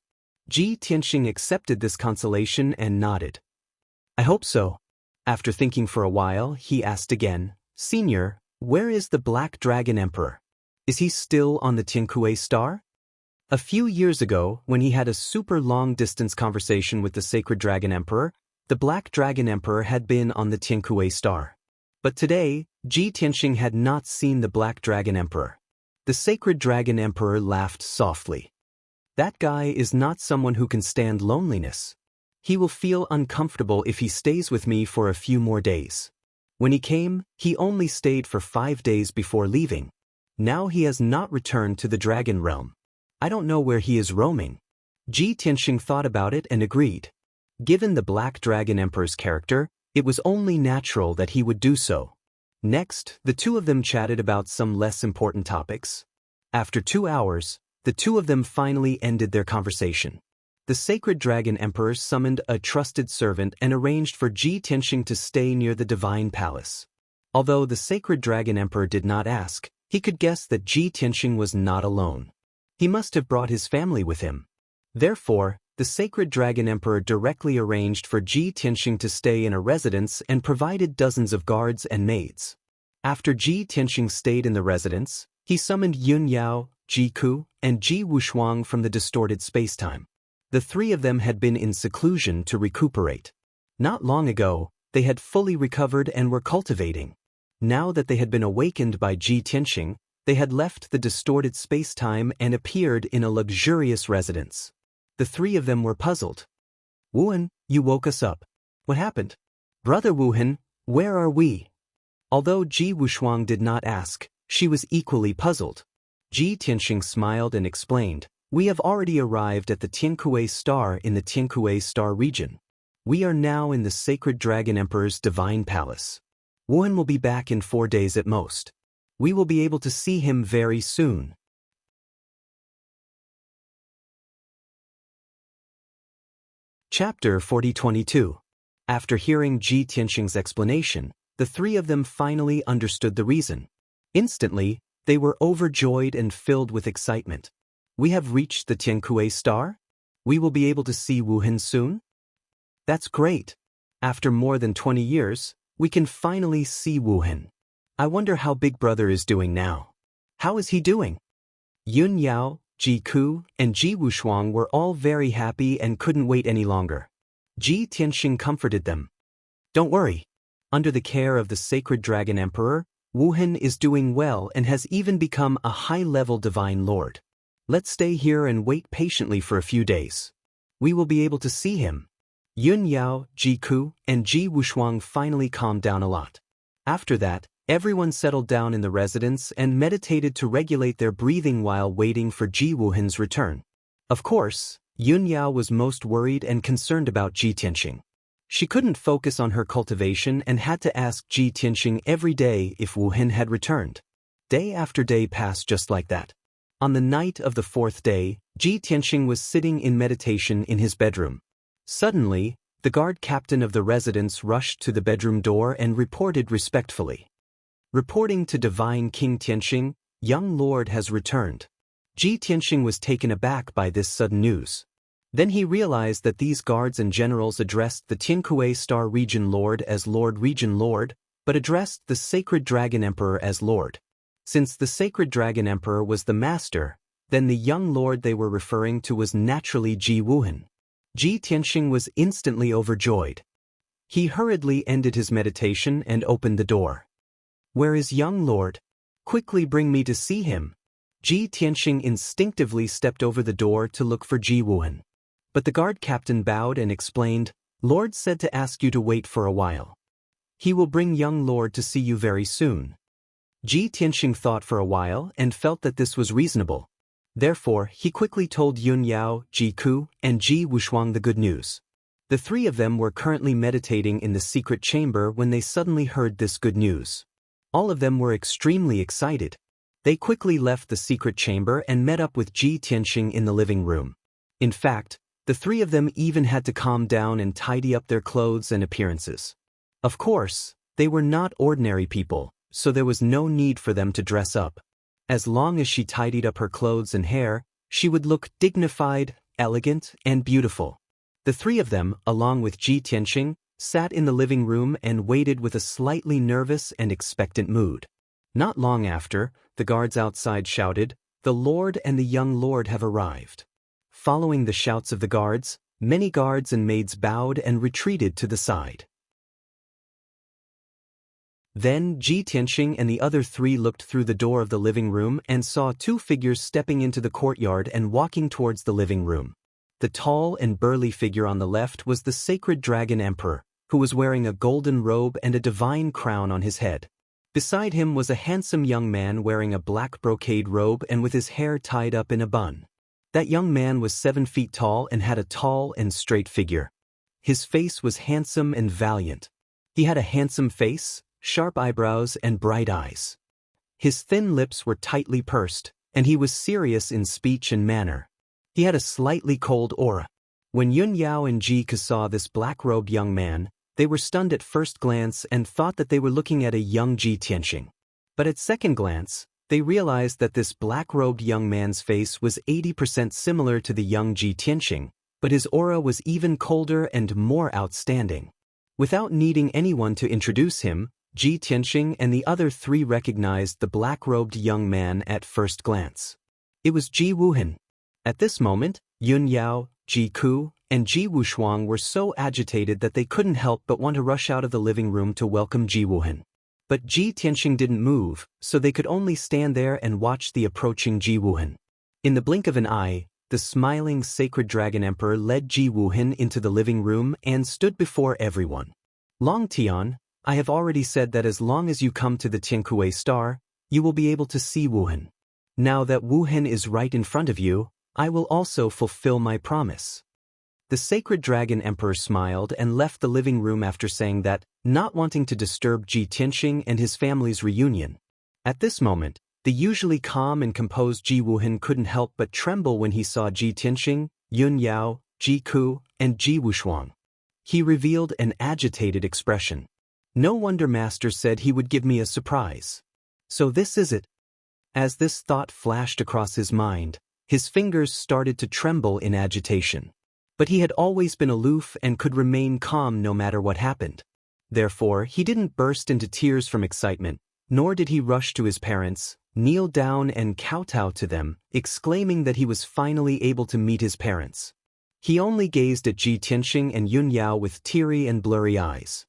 Ji Tianxing accepted this consolation and nodded. I hope so. After thinking for a while, he asked again, Senior, where is the Black Dragon Emperor? Is he still on the Tiankue star? A few years ago, when he had a super long-distance conversation with the Sacred Dragon Emperor, the Black Dragon Emperor had been on the Tiankue star. But today, Ji Tianxing had not seen the Black Dragon Emperor. The Sacred Dragon Emperor laughed softly. That guy is not someone who can stand loneliness. He will feel uncomfortable if he stays with me for a few more days. When he came, he only stayed for 5 days before leaving. Now he has not returned to the Dragon Realm. I don't know where he is roaming. Ji Tianxing thought about it and agreed. Given the Black Dragon Emperor's character, it was only natural that he would do so. Next, the two of them chatted about some less important topics. After 2 hours, the two of them finally ended their conversation. The Sacred Dragon Emperor summoned a trusted servant and arranged for Ji Tianxing to stay near the Divine Palace. Although the Sacred Dragon Emperor did not ask, he could guess that Ji Tianxing was not alone. He must have brought his family with him. Therefore, the Sacred Dragon Emperor directly arranged for Ji Tianxing to stay in a residence and provided dozens of guards and maids. After Ji Tianxing stayed in the residence, he summoned Yun Yao, Ji Ku, and Ji Wushuang from the distorted spacetime. The three of them had been in seclusion to recuperate. Not long ago, they had fully recovered and were cultivating. Now that they had been awakened by Ji Tianxing, they had left the distorted spacetime and appeared in a luxurious residence. The three of them were puzzled. Wuhan, you woke us up. What happened? Brother Wuhan, where are we? Although Ji Wushuang did not ask, she was equally puzzled. Ji Tianxing smiled and explained, We have already arrived at the Tiankue star in the Tiankue star region. We are now in the Sacred Dragon Emperor's Divine Palace. Wuhan will be back in 4 days at most. We will be able to see him very soon. Chapter 4022. After hearing Ji Tianxing's explanation, the three of them finally understood the reason. Instantly, they were overjoyed and filled with excitement. We have reached the Tiankue star? We will be able to see Wuhan soon? That's great. After more than 20 years, we can finally see Wuhan. I wonder how Big Brother is doing now. How is he doing? Yun Yao, Ji Ku, and Ji Wushuang were all very happy and couldn't wait any longer. Ji Tianxing comforted them. Don't worry. Under the care of the Sacred Dragon Emperor, Wuhan is doing well and has even become a high-level divine lord. Let's stay here and wait patiently for a few days. We will be able to see him. Yun Yao, Ji Ku, and Ji Wushuang finally calmed down a lot. After that, everyone settled down in the residence and meditated to regulate their breathing while waiting for Ji Wuhan's return. Of course, Yun Yao was most worried and concerned about Ji Tianxing. She couldn't focus on her cultivation and had to ask Ji Tianxing every day if Wuhan had returned. Day after day passed just like that. On the night of the 4th day, Ji Tianxing was sitting in meditation in his bedroom. Suddenly, the guard captain of the residence rushed to the bedroom door and reported respectfully. Reporting to Divine King Tianxing, young lord has returned. Ji Tianxing was taken aback by this sudden news. Then he realized that these guards and generals addressed the Tiankue Star Region Lord as Lord Region Lord, but addressed the Sacred Dragon Emperor as Lord. Since the Sacred Dragon Emperor was the master, then the young lord they were referring to was naturally Ji Wuhan. Ji Tianxing was instantly overjoyed. He hurriedly ended his meditation and opened the door. Where is young lord? Quickly bring me to see him. Ji Tianxing instinctively stepped over the door to look for Ji Wuhan. But the guard captain bowed and explained, Lord said to ask you to wait for a while. He will bring young lord to see you very soon. Ji Tianxing thought for a while and felt that this was reasonable. Therefore, he quickly told Yun Yao, Ji Ku, and Ji Wushuang the good news. The three of them were currently meditating in the secret chamber when they suddenly heard this good news. All of them were extremely excited. They quickly left the secret chamber and met up with Ji Tianxing in the living room. In fact, the three of them even had to calm down and tidy up their clothes and appearances. Of course, they were not ordinary people, so there was no need for them to dress up. As long as she tidied up her clothes and hair, she would look dignified, elegant, and beautiful. The three of them, along with Ji Tianxing, sat in the living room and waited with a slightly nervous and expectant mood. Not long after, the guards outside shouted, "The Lord and the young Lord have arrived." Following the shouts of the guards, many guards and maids bowed and retreated to the side. Then Ji Tianxing and the other three looked through the door of the living room and saw two figures stepping into the courtyard and walking towards the living room. The tall and burly figure on the left was the sacred dragon emperor, who was wearing a golden robe and a divine crown on his head. Beside him was a handsome young man wearing a black brocade robe and with his hair tied up in a bun. That young man was 7 feet tall and had a tall and straight figure. His face was handsome and valiant. He had a handsome face, sharp eyebrows, and bright eyes. His thin lips were tightly pursed, and he was serious in speech and manner. He had a slightly cold aura. When Yun Yao and Ji Ke saw this black-robed young man, they were stunned at first glance and thought that they were looking at a young Ji Tianxing. But at second glance, they realized that this black-robed young man's face was 80% similar to the young Ji Tianxing, but his aura was even colder and more outstanding. Without needing anyone to introduce him, Ji Tianxing and the other three recognized the black-robed young man at first glance. It was Ji Wuhan. At this moment, Yun Yao, Ji Ku, and Ji Wushuang were so agitated that they couldn't help but want to rush out of the living room to welcome Ji Wuhan. But Ji Tianxing didn't move, so they could only stand there and watch the approaching Ji Wuhan. In the blink of an eye, the smiling sacred dragon emperor led Ji Wuhan into the living room and stood before everyone. Long Tian, I have already said that as long as you come to the Tiankue star, you will be able to see Wuhan. Now that Wuhan is right in front of you, I will also fulfill my promise. The sacred dragon emperor smiled and left the living room after saying that, not wanting to disturb Ji Tianxing and his family's reunion. At this moment, the usually calm and composed Ji Wuhan couldn't help but tremble when he saw Ji Tianxing, Yun Yao, Ji Ku, and Ji Wushuang. He revealed an agitated expression. No wonder Master said he would give me a surprise. So this is it. As this thought flashed across his mind, his fingers started to tremble in agitation. But he had always been aloof and could remain calm no matter what happened. Therefore, he didn't burst into tears from excitement, nor did he rush to his parents, kneel down and kowtow to them, exclaiming that he was finally able to meet his parents. He only gazed at Ji Tianxing and Yun Yao with teary and blurry eyes.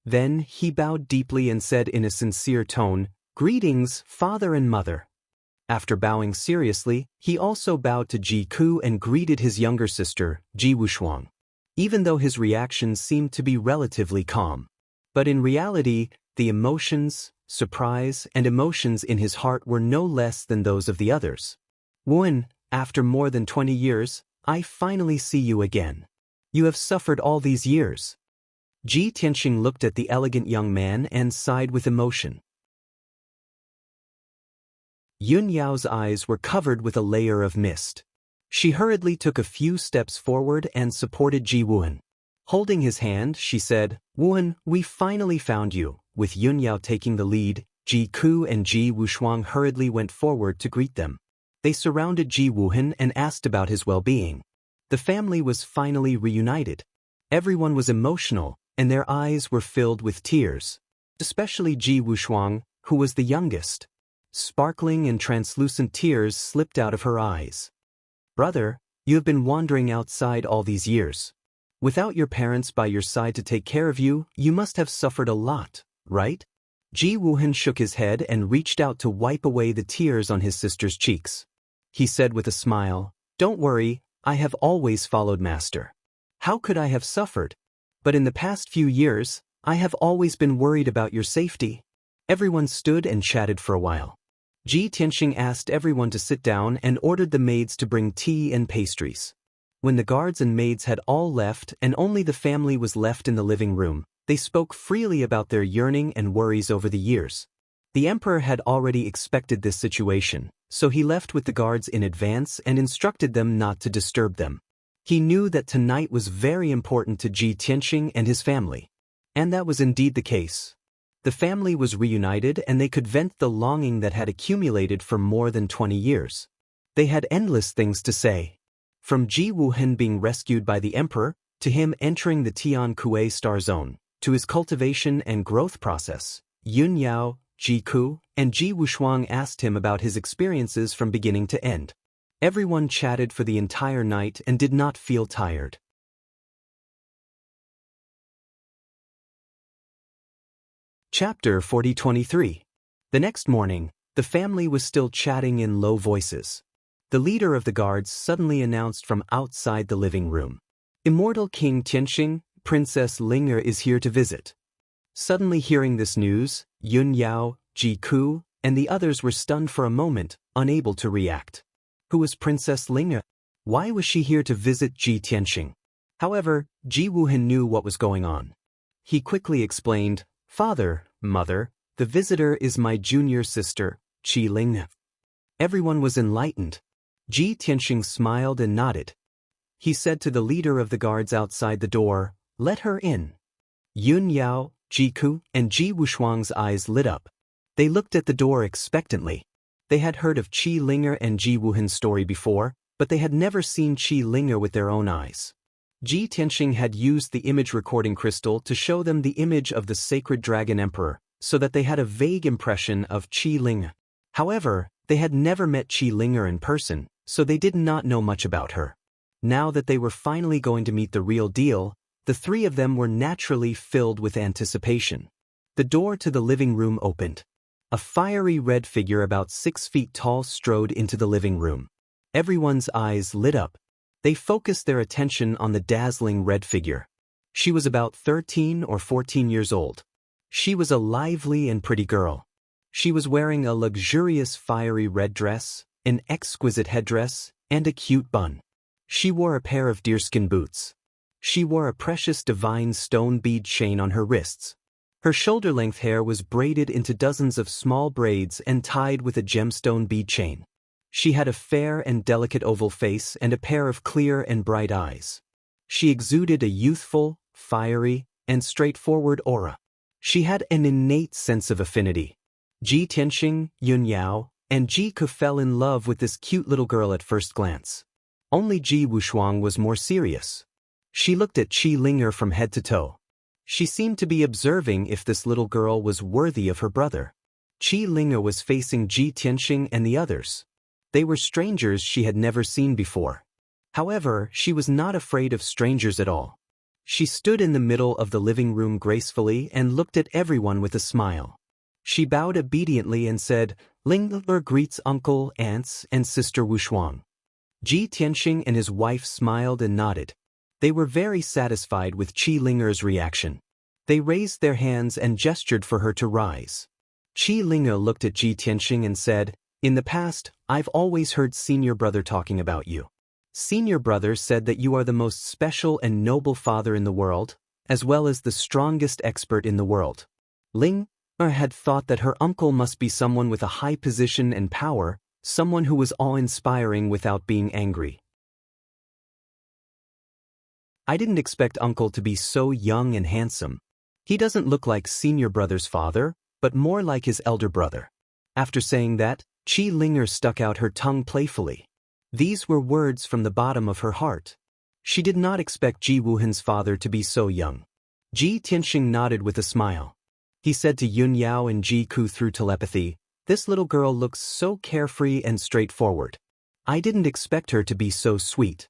Then he bowed deeply and said in a sincere tone, "Greetings, father and mother." After bowing seriously, he also bowed to Ji Ku and greeted his younger sister, Ji Wushuang. Even though his reactions seemed to be relatively calm. But in reality, the emotions, surprise, and emotions in his heart were no less than those of the others. "Wuhan, after more than 20 years, I finally see you again. You have suffered all these years." Ji Tianxing looked at the elegant young man and sighed with emotion. Yun Yao's eyes were covered with a layer of mist. She hurriedly took a few steps forward and supported Ji Wuhan. Holding his hand, she said, "Wuhan, we finally found you." With Yun Yao taking the lead, Ji Ku and Ji Wushuang hurriedly went forward to greet them. They surrounded Ji Wuhan and asked about his well-being. The family was finally reunited. Everyone was emotional, and their eyes were filled with tears. Especially Ji Wushuang, who was the youngest. Sparkling and translucent tears slipped out of her eyes. "Brother, you have been wandering outside all these years. Without your parents by your side to take care of you, you must have suffered a lot, right?" Ji Wuhan shook his head and reached out to wipe away the tears on his sister's cheeks. He said with a smile, "Don't worry, I have always followed Master. How could I have suffered? But in the past few years, I have always been worried about your safety." Everyone stood and chatted for a while. Ji Tianxing asked everyone to sit down and ordered the maids to bring tea and pastries. When the guards and maids had all left and only the family was left in the living room, they spoke freely about their yearning and worries over the years. The emperor had already expected this situation, so he left with the guards in advance and instructed them not to disturb them. He knew that tonight was very important to Ji Tianqing and his family. And that was indeed the case. The family was reunited and they could vent the longing that had accumulated for more than 20 years. They had endless things to say. From Ji Wuhan being rescued by the emperor, to him entering the Tian Kuei star zone, to his cultivation and growth process, Yun Yao, Ji Ku, and Ji Wushuang asked him about his experiences from beginning to end. Everyone chatted for the entire night and did not feel tired. Chapter 40-23. The next morning, the family was still chatting in low voices. The leader of the guards suddenly announced from outside the living room, "Immortal King Tianqing, Princess Ling'er is here to visit." Suddenly hearing this news, Yun Yao, Ji Ku, and the others were stunned for a moment, unable to react. Who was Princess Ling'er? Why was she here to visit Ji Tianqing? However, Ji Wuhan knew what was going on. He quickly explained, "Father, mother, the visitor is my junior sister, Qi Ling." Everyone was enlightened. Ji Tianqing smiled and nodded. He said to the leader of the guards outside the door, "Let her in." Yun Yao, Ji Ku, and Ji Wushuang's eyes lit up. They looked at the door expectantly. They had heard of Qi Ling'er and Ji Wuhan's story before, but they had never seen Qi Ling'er with their own eyes. Ji Tianqing had used the image recording crystal to show them the image of the sacred dragon emperor, so that they had a vague impression of Qi Ling'er. However, they had never met Qi Ling'er in person, so they did not know much about her. Now that they were finally going to meet the real deal, the three of them were naturally filled with anticipation. The door to the living room opened. A fiery red figure about 6 feet tall strode into the living room. Everyone's eyes lit up. They focused their attention on the dazzling red figure. She was about 13 or 14 years old. She was a lively and pretty girl. She was wearing a luxurious fiery red dress, an exquisite headdress, and a cute bun. She wore a pair of deerskin boots. She wore a precious divine stone bead chain on her wrists. Her shoulder-length hair was braided into dozens of small braids and tied with a gemstone bead chain. She had a fair and delicate oval face and a pair of clear and bright eyes. She exuded a youthful, fiery, and straightforward aura. She had an innate sense of affinity. Ji Tianqing, Yun Yao, and Ji Ku fell in love with this cute little girl at first glance. Only Ji Wushuang was more serious. She looked at Qi Ling'er from head to toe. She seemed to be observing if this little girl was worthy of her brother. Qi Ling'er was facing Ji Tianqing and the others. They were strangers she had never seen before. However, she was not afraid of strangers at all. She stood in the middle of the living room gracefully and looked at everyone with a smile. She bowed obediently and said, "Ling'er greets uncle, aunts, and sister Wushuang." Ji Tianqing and his wife smiled and nodded. They were very satisfied with Qi Ling'er's reaction. They raised their hands and gestured for her to rise. Qi Ling'er looked at Ji Tianqing and said, "In the past, I've always heard senior brother talking about you. Senior brother said that you are the most special and noble father in the world, as well as the strongest expert in the world." Ling'er had thought that her uncle must be someone with a high position and power, someone who was awe-inspiring without being angry. "I didn't expect uncle to be so young and handsome. He doesn't look like senior brother's father, but more like his elder brother." After saying that, Qi Ling'er stuck out her tongue playfully. These were words from the bottom of her heart. She did not expect Ji Wuhan's father to be so young. Ji Tianqing nodded with a smile. He said to Yun Yao and Ji Ku through telepathy, "This little girl looks so carefree and straightforward. I didn't expect her to be so sweet."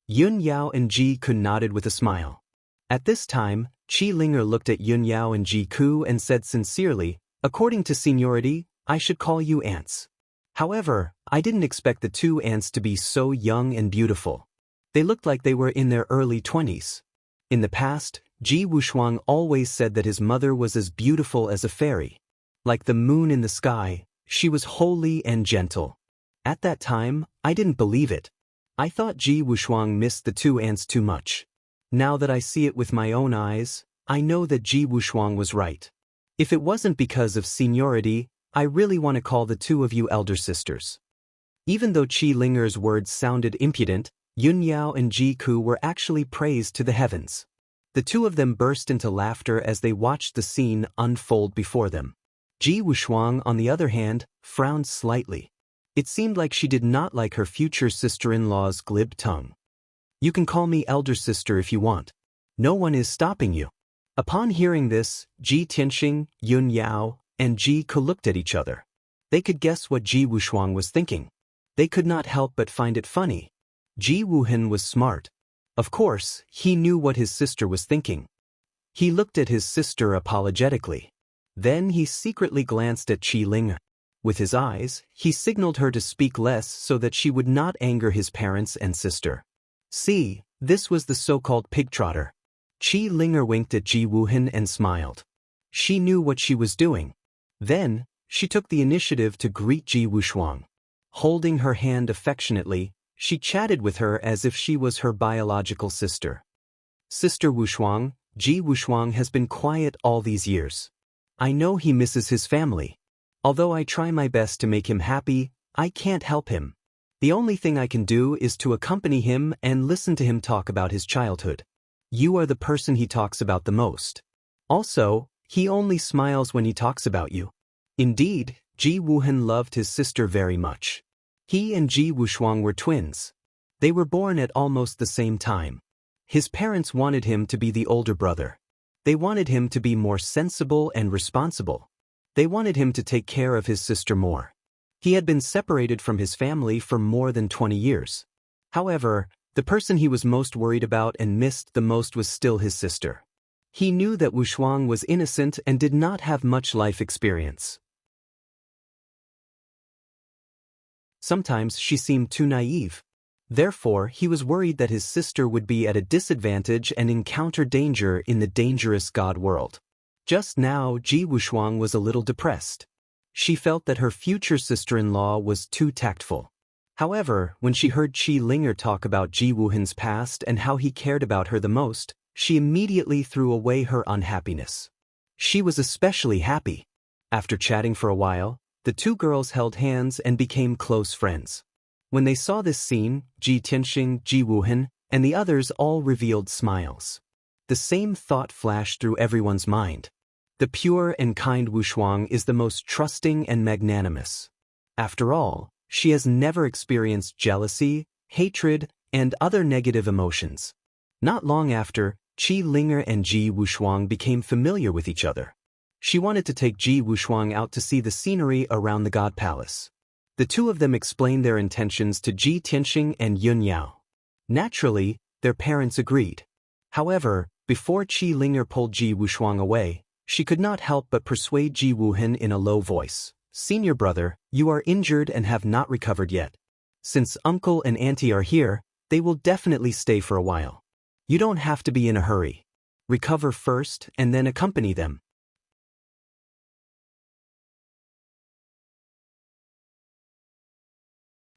Yun Yao and Ji Ku nodded with a smile. At this time, Qi Ling'er looked at Yun Yao and Ji Ku and said sincerely, "According to seniority, I should call you aunts. However, I didn't expect the two aunts to be so young and beautiful. They looked like they were in their early 20s. In the past, Ji Wushuang always said that his mother was as beautiful as a fairy. Like the moon in the sky, she was holy and gentle. At that time, I didn't believe it. I thought Ji Wushuang missed the two ants too much. Now that I see it with my own eyes, I know that Ji Wushuang was right. If it wasn't because of seniority, I really want to call the two of you elder sisters. Even though Qi Linger's words sounded impudent, Yun Yao and Ji Ku were actually praised to the heavens. The two of them burst into laughter as they watched the scene unfold before them. Ji Wushuang, on the other hand, frowned slightly. It seemed like she did not like her future sister-in-law's glib tongue. You can call me elder sister if you want. No one is stopping you. Upon hearing this, Ji Tianxing, Yun Yao, and Ji Ku looked at each other. They could guess what Ji Wushuang was thinking. They could not help but find it funny. Ji Wuhen was smart. Of course, he knew what his sister was thinking. He looked at his sister apologetically. Then he secretly glanced at Qi Ling. With his eyes, he signaled her to speak less so that she would not anger his parents and sister. See, this was the so-called pig-trotter. Qi Linger winked at Ji Wuhen and smiled. She knew what she was doing. Then, she took the initiative to greet Ji Wushuang. Holding her hand affectionately, she chatted with her as if she was her biological sister. Sister Wushuang, Ji Wushuang has been quiet all these years. I know he misses his family. Although I try my best to make him happy, I can't help him. The only thing I can do is to accompany him and listen to him talk about his childhood. You are the person he talks about the most. Also, he only smiles when he talks about you. Indeed, Ji Wuhen loved his sister very much. He and Ji Wushuang were twins. They were born at almost the same time. His parents wanted him to be the older brother. They wanted him to be more sensible and responsible. They wanted him to take care of his sister more. He had been separated from his family for more than 20 years. However, the person he was most worried about and missed the most was still his sister. He knew that Wushuang was innocent and did not have much life experience. Sometimes she seemed too naive. Therefore, he was worried that his sister would be at a disadvantage and encounter danger in the dangerous God world. Just now, Ji Wushuang was a little depressed. She felt that her future sister-in-law was too tactful. However, when she heard Qi Linger talk about Ji Wuhen's past and how he cared about her the most, she immediately threw away her unhappiness. She was especially happy. After chatting for a while, the two girls held hands and became close friends. When they saw this scene, Ji Tianxing, Ji Wuhen, and the others all revealed smiles. The same thought flashed through everyone's mind. The pure and kind Wushuang is the most trusting and magnanimous. After all, she has never experienced jealousy, hatred, and other negative emotions. Not long after, Qi Linger and Ji Wushuang became familiar with each other. She wanted to take Ji Wushuang out to see the scenery around the God Palace. The two of them explained their intentions to Ji Tianxing and Yun Yao. Naturally, their parents agreed. However, before Qi Linger pulled Ji Wushuang away, she could not help but persuade Ji Wuhen in a low voice. Senior brother, you are injured and have not recovered yet. Since uncle and auntie are here, they will definitely stay for a while. You don't have to be in a hurry. Recover first and then accompany them.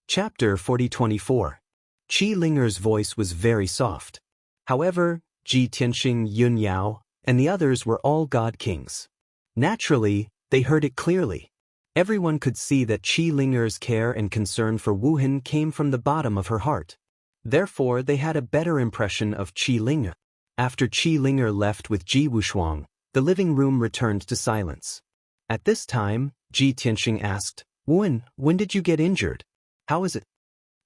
Chapter 4024. Qi Linger's voice was very soft. However, Ji Tianxing, Yun Yao, and the others were all god kings. Naturally, they heard it clearly. Everyone could see that Qi Linger's care and concern for Wuhen came from the bottom of her heart. Therefore, they had a better impression of Qi Linger. After Qi Linger left with Ji Wushuang, the living room returned to silence. At this time, Ji Tianxing asked, Wuhen, when did you get injured? How is it?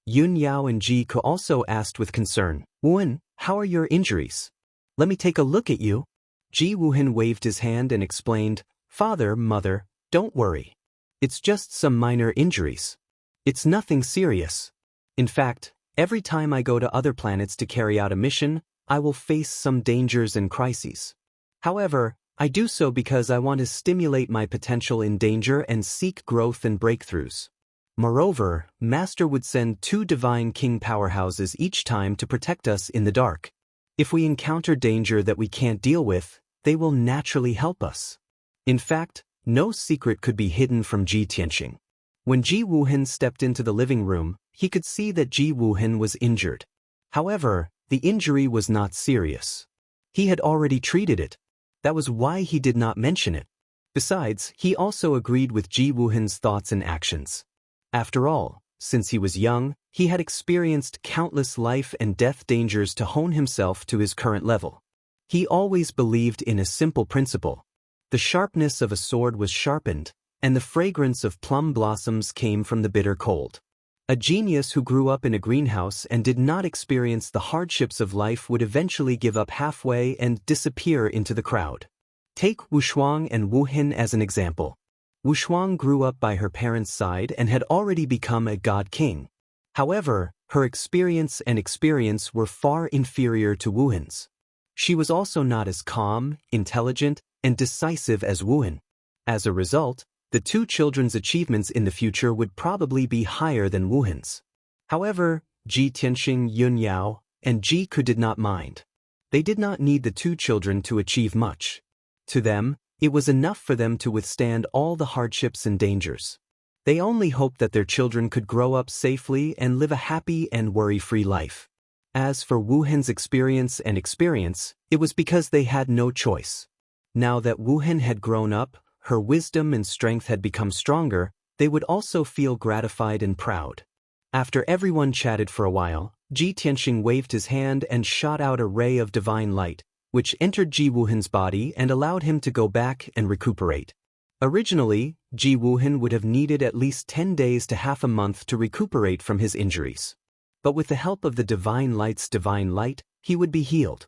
Yun Yao and Ji Ku also asked with concern, Wuhen, how are your injuries? Let me take a look at you. Ji Wuhen waved his hand and explained, Father, mother, don't worry. It's just some minor injuries. It's nothing serious. In fact, every time I go to other planets to carry out a mission, I will face some dangers and crises. However, I do so because I want to stimulate my potential in danger and seek growth and breakthroughs. Moreover, Master would send 2 divine king powerhouses each time to protect us in the dark. If we encounter danger that we can't deal with, they will naturally help us. In fact, no secret could be hidden from Ji Tianxing. When Ji Wuhan stepped into the living room, he could see that Ji Wuhan was injured. However, the injury was not serious. He had already treated it. That was why he did not mention it. Besides, he also agreed with Ji Wuhan's thoughts and actions. After all, since he was young, he had experienced countless life and death dangers to hone himself to his current level. He always believed in a simple principle. The sharpness of a sword was sharpened, and the fragrance of plum blossoms came from the bitter cold. A genius who grew up in a greenhouse and did not experience the hardships of life would eventually give up halfway and disappear into the crowd. Take Wuxia and Wuhan as an example. Wuxia grew up by her parents' side and had already become a god king. However, her experience were far inferior to Wuhan's. She was also not as calm, intelligent, and decisive as Wuhan. As a result, the two children's achievements in the future would probably be higher than Wuhan's. However, Ji Tianxing, Yun Yao, and Ji Ku did not mind. They did not need the two children to achieve much. To them, it was enough for them to withstand all the hardships and dangers. They only hoped that their children could grow up safely and live a happy and worry-free life. As for Wuhan's experience, it was because they had no choice. Now that Wuhan had grown up, her wisdom and strength had become stronger, they would also feel gratified and proud. After everyone chatted for a while, Ji Tianxing waved his hand and shot out a ray of divine light, which entered Ji Wuhan's body and allowed him to go back and recuperate. Originally, Ji Wuhan would have needed at least 10 days to half a month to recuperate from his injuries. But with the help of the divine light, he would be healed.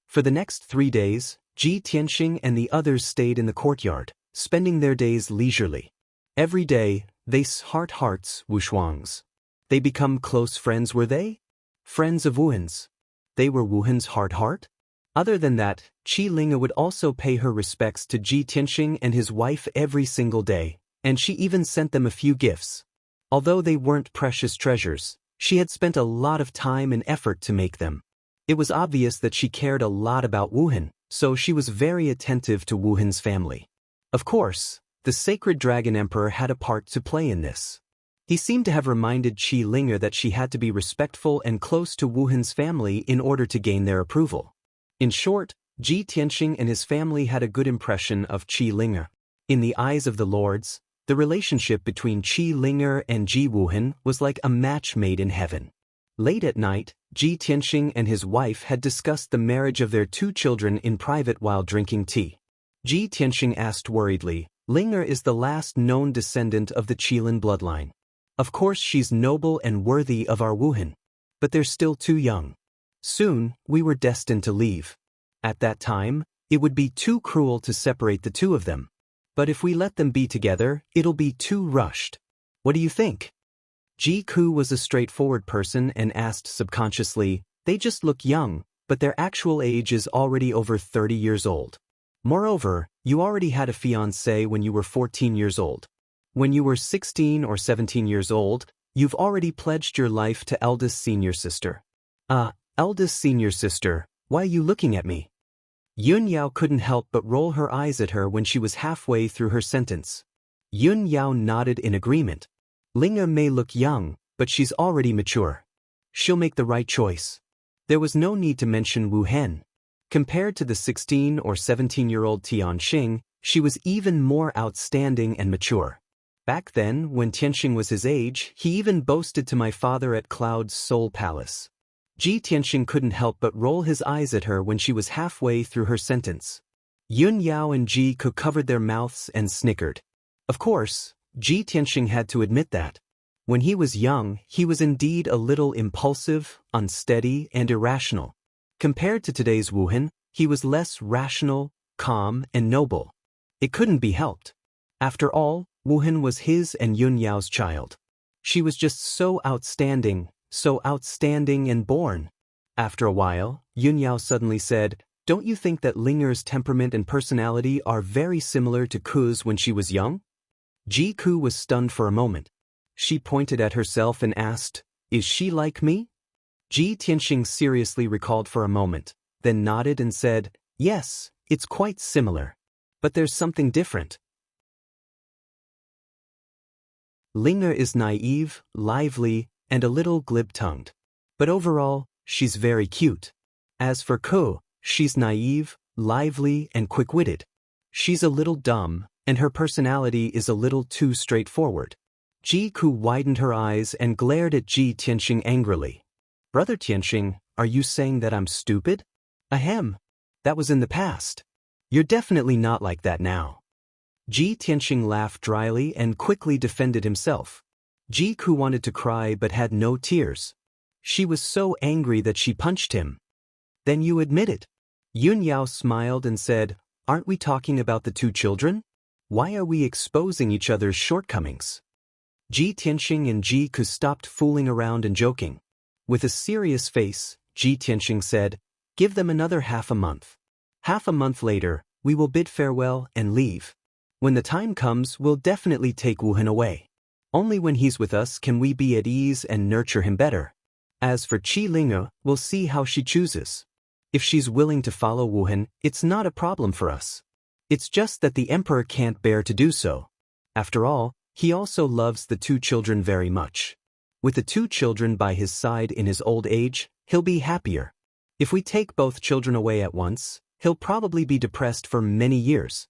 For the next 3 days, Ji Tianxing and the others stayed in the courtyard, spending their days leisurely. Every day, they hearts Wuxiang's. They become close friends, were they? Friends of Wuhan's. They were Wuhan's heart? Other than that, Qi Linge would also pay her respects to Ji Tianxing and his wife every single day, and she even sent them a few gifts. Although they weren't precious treasures, she had spent a lot of time and effort to make them. It was obvious that she cared a lot about Wuhan, so she was very attentive to Wuhan's family. Of course, the sacred dragon emperor had a part to play in this. He seemed to have reminded Qi Linge that she had to be respectful and close to Wuhan's family in order to gain their approval. In short, Ji Tianxing and his family had a good impression of Qi Linge. In the eyes of the lords, the relationship between Qi Linge and Ji Wuhan was like a match made in heaven. Late at night, Ji Tianxing and his wife had discussed the marriage of their 2 children in private while drinking tea. Ji Tianxing asked worriedly, "Linge is the last known descendant of the Qilin bloodline. Of course she's noble and worthy of our Wuhan. But they're still too young. Soon, we were destined to leave. At that time, it would be too cruel to separate the 2 of them. But if we let them be together, it'll be too rushed. What do you think?" Ji Ku was a straightforward person and asked subconsciously, "They just look young, but their actual age is already over 30 years old. Moreover, you already had a fiancé when you were 14 years old. When you were 16 or 17 years old, you've already pledged your life to eldest senior sister." Eldest senior sister, why are you looking at me?" Yun Yao couldn't help but roll her eyes at her when she was halfway through her sentence. Yun Yao nodded in agreement. Linge may look young, but she's already mature. She'll make the right choice. There was no need to mention Wu Hen. Compared to the 16 or 17-year-old Tianxing, she was even more outstanding and mature. Back then, when Tianxing was his age, he even boasted to my father at Cloud's Soul Palace. Ji Tianxing couldn't help but roll his eyes at her when she was halfway through her sentence. Yun Yao and Ji Ku covered their mouths and snickered. Of course, Ji Tianxing had to admit that. When he was young, he was indeed a little impulsive, unsteady, and irrational. Compared to today's Wuhan, he was less rational, calm, and noble. It couldn't be helped. After all, Wuhan was his and Yun Yao's child. She was just so outstanding and born. After a while, Yun Yao suddenly said, "Don't you think that Linger's temperament and personality are very similar to Ku's when she was young?" Ji Ku was stunned for a moment. She pointed at herself and asked, "Is she like me?" Ji Tianxing seriously recalled for a moment, then nodded and said, "Yes, it's quite similar. But there's something different." Linge is naive, lively, and a little glib-tongued. But overall, she's very cute. As for Ko, she's naive, lively, and quick-witted. She's a little dumb, and her personality is a little too straightforward. Ji-ku widened her eyes and glared at Ji Tianxing angrily. Brother Tianxing, are you saying that I'm stupid? Ahem. That was in the past. You're definitely not like that now. Ji Tianxing laughed dryly and quickly defended himself. Ji-ku wanted to cry but had no tears. She was so angry that she punched him. Then you admit it. Yun Yao smiled and said, aren't we talking about the two children? Why are we exposing each other's shortcomings? Ji Tianxing and Ji-ku stopped fooling around and joking. With a serious face, Ji Tianxing said, give them another half a month. Half a month later, we will bid farewell and leave. When the time comes, we'll definitely take Wuhan away. Only when he's with us can we be at ease and nurture him better. As for Qi Linge, we'll see how she chooses. If she's willing to follow Wuhan, it's not a problem for us. It's just that the emperor can't bear to do so. After all, he also loves the two children very much. With the two children by his side in his old age, he'll be happier. If we take both children away at once, he'll probably be depressed for many years.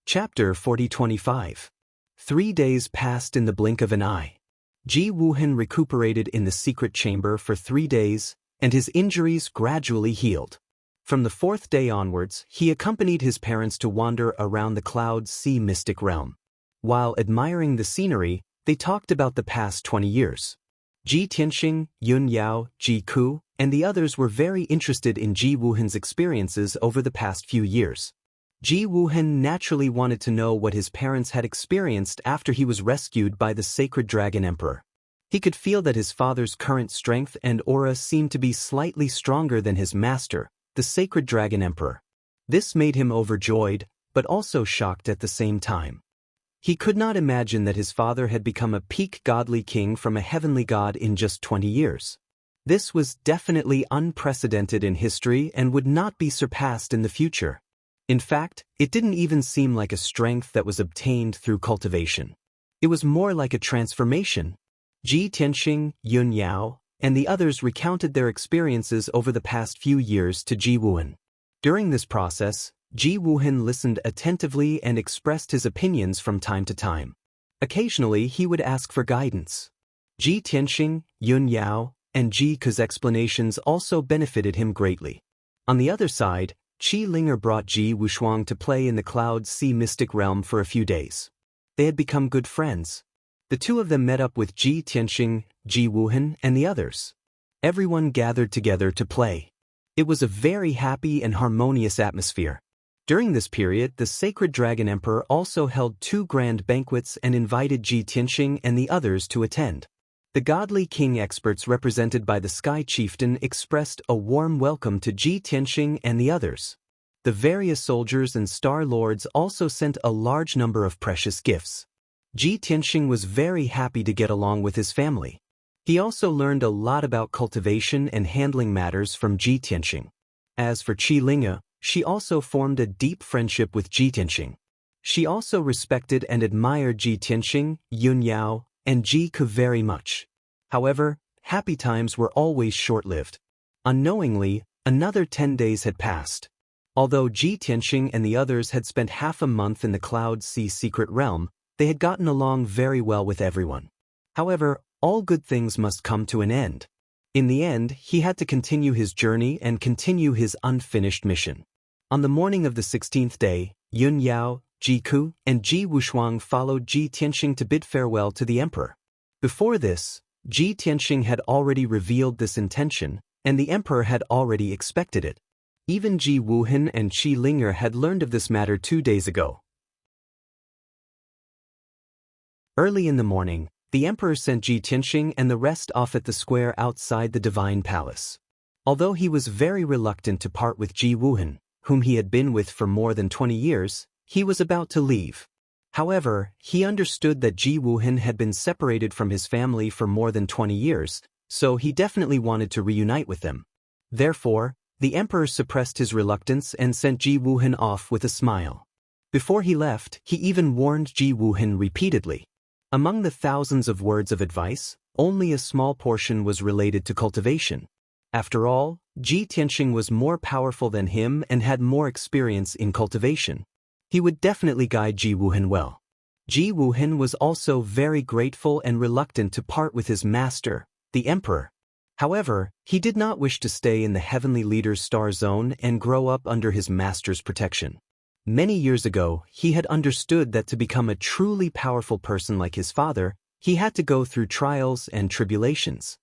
Chapter 40-25. 3 days passed in the blink of an eye. Ji Wuhan recuperated in the secret chamber for 3 days, and his injuries gradually healed. From the 4th day onwards, he accompanied his parents to wander around the Cloud Sea mystic realm. While admiring the scenery, they talked about the past 20 years. Ji Tianxing, Yun Yao, Ji-ku, and the others were very interested in Ji Wuhan's experiences over the past few years. Ji Wuhan naturally wanted to know what his parents had experienced after he was rescued by the Sacred Dragon Emperor. He could feel that his father's current strength and aura seemed to be slightly stronger than his master, the Sacred Dragon Emperor. This made him overjoyed, but also shocked at the same time. He could not imagine that his father had become a peak godly king from a heavenly god in just 20 years. This was definitely unprecedented in history and would not be surpassed in the future. In fact, it didn't even seem like a strength that was obtained through cultivation. It was more like a transformation. Ji Tianxing, Yun Yao, and the others recounted their experiences over the past few years to Ji Wuhan. During this process, Ji Wuhan listened attentively and expressed his opinions from time to time. Occasionally, he would ask for guidance. Ji Tianxing, Yun Yao, and Ji-ku's explanations also benefited him greatly. On the other side, Qi Linge brought Ji Wuxuang to play in the Cloud Sea mystic realm for a few days. They had become good friends. The two of them met up with Ji Tianxing, Ji Wuhan, and the others. Everyone gathered together to play. It was a very happy and harmonious atmosphere. During this period, the Sacred Dragon Emperor also held 2 grand banquets and invited Ji Tianxing and the others to attend. The godly king experts represented by the Sky Chieftain expressed a warm welcome to Ji Tianxing and the others. The various soldiers and star lords also sent a large number of precious gifts. Ji Tianxing was very happy to get along with his family. He also learned a lot about cultivation and handling matters from Ji Tianxing. As for Qi Linge, she also formed a deep friendship with Ji Tianxing. She also respected and admired Ji Tianxing, Yun Yao, and Ji-ku very much. However, happy times were always short-lived. Unknowingly, another 10 days had passed. Although Ji Tianxing and the others had spent half a month in the Cloud Sea secret realm, they had gotten along very well with everyone. However, all good things must come to an end. In the end, he had to continue his journey and continue his unfinished mission. On the morning of the 16th day, Yun Yao, Ji-ku, and Ji Wuxuang followed Ji Tianxing to bid farewell to the emperor. Before this, Ji Tianxing had already revealed this intention, and the emperor had already expected it. Even Ji Wuhan and Qi Linge had learned of this matter 2 days ago. Early in the morning, the emperor sent Ji Tianxing and the rest off at the square outside the divine palace. Although he was very reluctant to part with Ji Wuhan, whom he had been with for more than 20 years, he was about to leave. However, he understood that Ji Wuhan had been separated from his family for more than 20 years, so he definitely wanted to reunite with them. Therefore, The emperor suppressed his reluctance and sent Ji Wuhan off with a smile. Before he left, he even warned Ji Wuhan repeatedly. Among the thousands of words of advice, only a small portion was related to cultivation. After all, Ji Tianxing was more powerful than him and had more experience in cultivation. He would definitely guide Ji Wuhan well. Ji Wuhan was also very grateful and reluctant to part with his master, the emperor. However, he did not wish to stay in the heavenly leader's star zone and grow up under his master's protection. Many years ago, he had understood that to become a truly powerful person like his father, he had to go through trials and tribulations.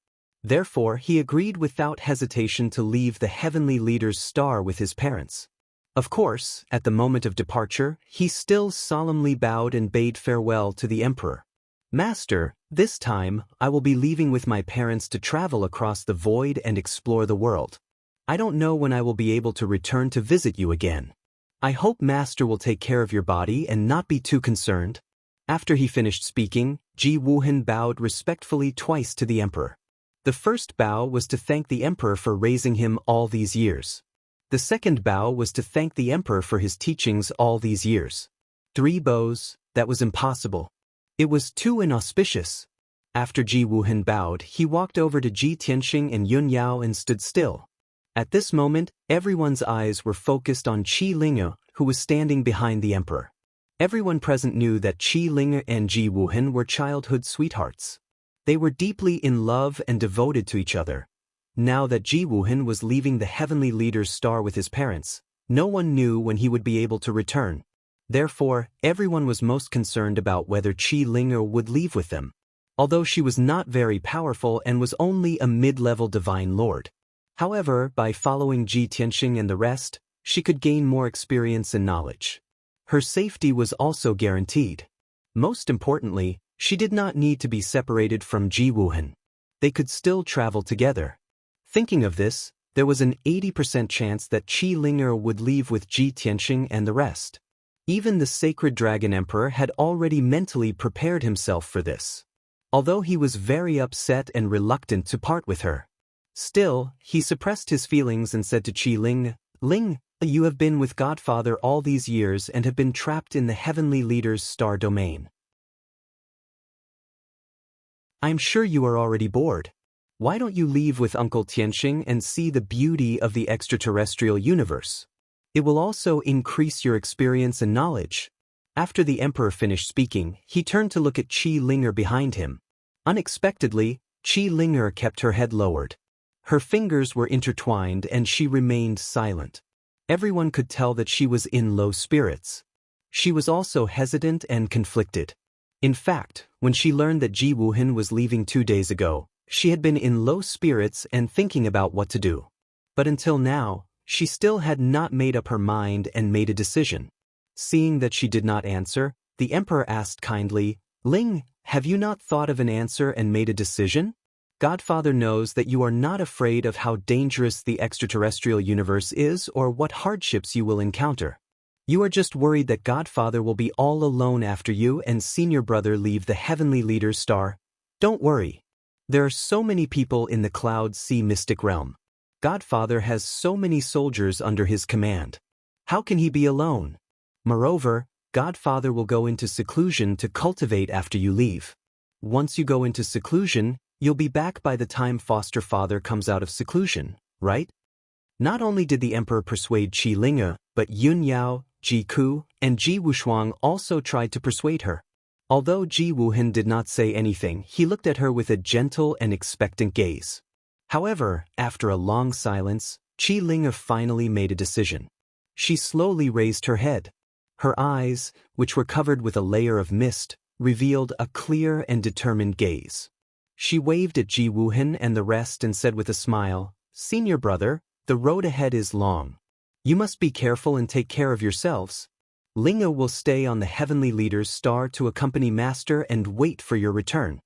Therefore, he agreed without hesitation to leave the heavenly leader's star with his parents. Of course, at the moment of departure, he still solemnly bowed and bade farewell to the emperor. "Master, this time, I will be leaving with my parents to travel across the void and explore the world. I don't know when I will be able to return to visit you again. I hope Master will take care of your body and not be too concerned." After he finished speaking, Ji Wuhan bowed respectfully twice to the emperor. The first bow was to thank the emperor for raising him all these years. The second bow was to thank the emperor for his teachings all these years. 3 bows, that was impossible. It was too inauspicious. After Ji Wuhan bowed, he walked over to Ji Tianxing and Yun Yao and stood still. At this moment, everyone's eyes were focused on Qi Linge, who was standing behind the emperor. Everyone present knew that Qi Linge and Ji Wuhan were childhood sweethearts. They were deeply in love and devoted to each other. Now that Ji Wuhan was leaving the heavenly leader's star with his parents, no one knew when he would be able to return. Therefore, everyone was most concerned about whether Qi Linge would leave with them. Although she was not very powerful and was only a mid-level divine lord. However, by following Ji Tianxing and the rest, she could gain more experience and knowledge. Her safety was also guaranteed. Most importantly, she did not need to be separated from Ji Wuhan. They could still travel together. Thinking of this, there was an 80% chance that Qi Linge would leave with Ji Tianxing and the rest. Even the sacred dragon emperor had already mentally prepared himself for this. Although he was very upset and reluctant to part with her. Still, he suppressed his feelings and said to Qi Linge, "Ling, you have been with Godfather all these years and have been trapped in the heavenly leader's star domain. I'm sure you are already bored. Why don't you leave with Uncle Tianxing and see the beauty of the extraterrestrial universe? It will also increase your experience and knowledge." After the emperor finished speaking, he turned to look at Qi Linge behind him. Unexpectedly, Qi Linge kept her head lowered. Her fingers were intertwined and she remained silent. Everyone could tell that she was in low spirits. She was also hesitant and conflicted. In fact, when she learned that Ji Wuhan was leaving 2 days ago, she had been in low spirits and thinking about what to do. But until now, she still had not made up her mind and made a decision. Seeing that she did not answer, the emperor asked kindly, "Ling, have you not thought of an answer and made a decision? Godfather knows that you are not afraid of how dangerous the extraterrestrial universe is or what hardships you will encounter. You are just worried that Godfather will be all alone after you and senior brother leave the heavenly leader's star. Don't worry. There are so many people in the Cloud Sea mystic realm. Godfather has so many soldiers under his command. How can he be alone? Moreover, Godfather will go into seclusion to cultivate after you leave. Once you go into seclusion, you'll be back by the time foster father comes out of seclusion, right?" Not only did the emperor persuade Qi Linge, but Yun Yao, Ji Ku, and Ji Wushuang also tried to persuade her. Although Ji Wuhan did not say anything, he looked at her with a gentle and expectant gaze. However, after a long silence, Qi Linge finally made a decision. She slowly raised her head. Her eyes, which were covered with a layer of mist, revealed a clear and determined gaze. She waved at Ji Wuhan and the rest and said with a smile, "Senior brother, the road ahead is long. You must be careful and take care of yourselves. Linge will stay on the heavenly leader's star to accompany Master and wait for your return."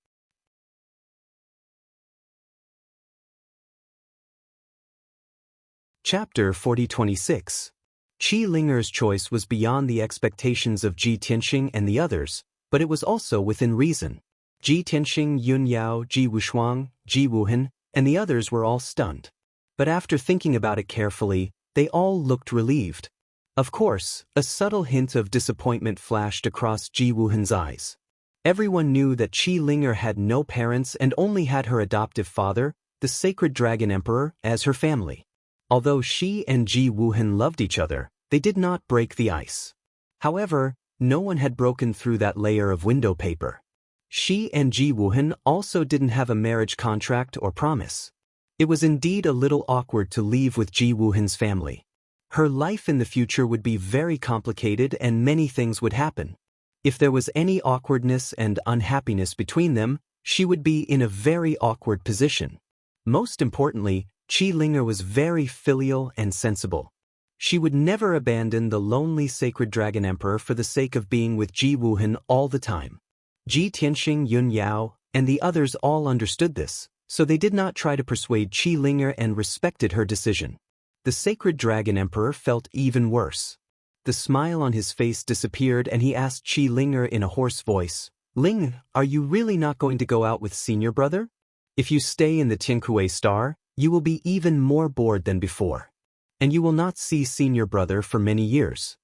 Chapter 4026. Qi Linge's choice was beyond the expectations of Ji Tianxing and the others, but it was also within reason. Ji Tianxing, Yun Yao, Ji Wushuang, Ji Wuhan, and the others were all stunned. But after thinking about it carefully, they all looked relieved. Of course, a subtle hint of disappointment flashed across Ji Wuhan's eyes. Everyone knew that Qi Linger had no parents and only had her adoptive father, the Sacred Dragon Emperor, as her family. Although Xi and Ji Wuhan loved each other, they did not break the ice. However, no one had broken through that layer of window paper. Xi and Ji Wuhan also didn't have a marriage contract or promise. It was indeed a little awkward to leave with Ji Wuhan's family. Her life in the future would be very complicated and many things would happen. If there was any awkwardness and unhappiness between them, she would be in a very awkward position. Most importantly, Qi Linger was very filial and sensible. She would never abandon the lonely Sacred Dragon Emperor for the sake of being with Ji Wuhan all the time. Ji Tianxing, Yun Yao, and the others all understood this, so they did not try to persuade Qi Linger and respected her decision. The Sacred Dragon Emperor felt even worse. The smile on his face disappeared and he asked Qi Linger in a hoarse voice, "Ling, are you really not going to go out with senior brother? If you stay in the Tiankue Star, you will be even more bored than before. And you will not see senior brother for many years."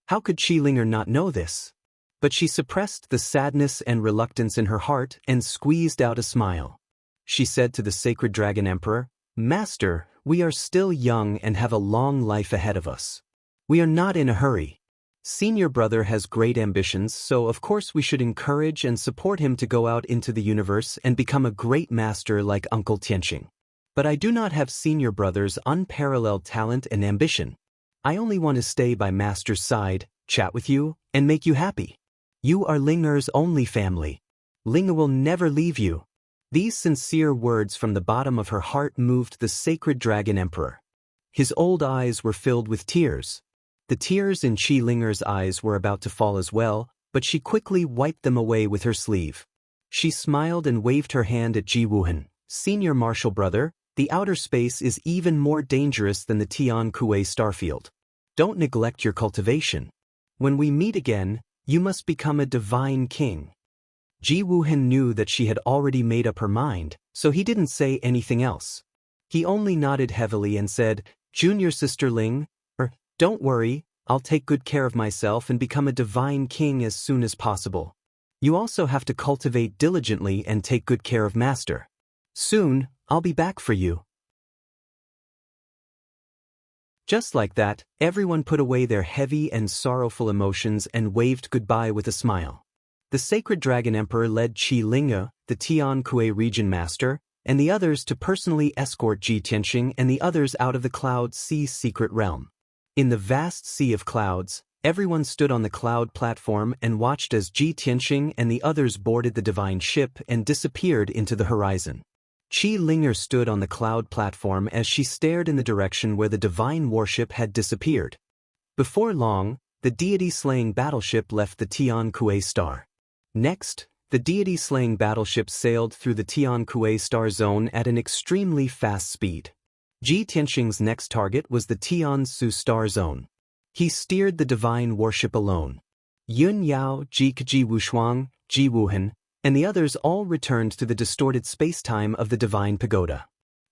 How could Qi Linger not know this? But she suppressed the sadness and reluctance in her heart and squeezed out a smile. She said to the Sacred Dragon Emperor, "Master, we are still young and have a long life ahead of us. We are not in a hurry. Senior brother has great ambitions, so of course we should encourage and support him to go out into the universe and become a great master like Uncle Tianxing. But I do not have senior brother's unparalleled talent and ambition. I only want to stay by master's side, chat with you, and make you happy. You are Linger's only family. Linger will never leave you." These sincere words from the bottom of her heart moved the Sacred Dragon Emperor. His old eyes were filled with tears. The tears in Qi Linger's eyes were about to fall as well, but she quickly wiped them away with her sleeve. She smiled and waved her hand at Ji Wuhan. "Senior martial brother, the outer space is even more dangerous than the Tiankue starfield. Don't neglect your cultivation. When we meet again, you must become a divine king." Ji Wuhan knew that she had already made up her mind, so he didn't say anything else. He only nodded heavily and said, "Junior sister Ling, don't worry, I'll take good care of myself and become a divine king as soon as possible. You also have to cultivate diligently and take good care of master. Soon, I'll be back for you." Just like that, everyone put away their heavy and sorrowful emotions and waved goodbye with a smile. The Sacred Dragon Emperor led Qi Linger, the Tiankue region master, and the others to personally escort Ji Tianxing and the others out of the Cloud Sea's secret realm. In the vast sea of clouds, everyone stood on the cloud platform and watched as Ji Tianxing and the others boarded the divine ship and disappeared into the horizon. Qi Linger stood on the cloud platform as she stared in the direction where the divine warship had disappeared. Before long, the deity-slaying battleship left the Tiankue Star. Next, the deity-slaying battleship sailed through the Tiankue Star zone at an extremely fast speed. Ji Tianxing's next target was the Tiansu Star zone. He steered the divine warship alone. Yun Yao, Ji Wushuang, Ji Wuhan, and the others all returned to the distorted spacetime of the Divine Pagoda.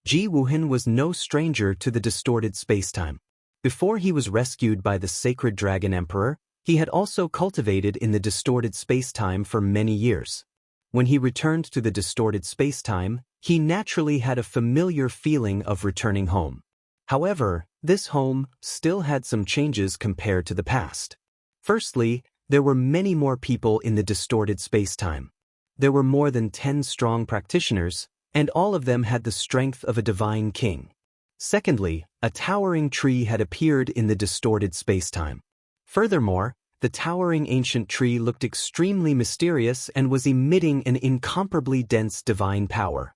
Ji Wuhan was no stranger to the distorted spacetime. Before he was rescued by the Sacred Dragon Emperor, he had also cultivated in the distorted spacetime for many years. When he returned to the distorted spacetime, he naturally had a familiar feeling of returning home. However, this home still had some changes compared to the past. Firstly, there were many more people in the distorted spacetime. There were more than 10 strong practitioners, and all of them had the strength of a divine king. Secondly, a towering tree had appeared in the distorted spacetime. Furthermore, the towering ancient tree looked extremely mysterious and was emitting an incomparably dense divine power.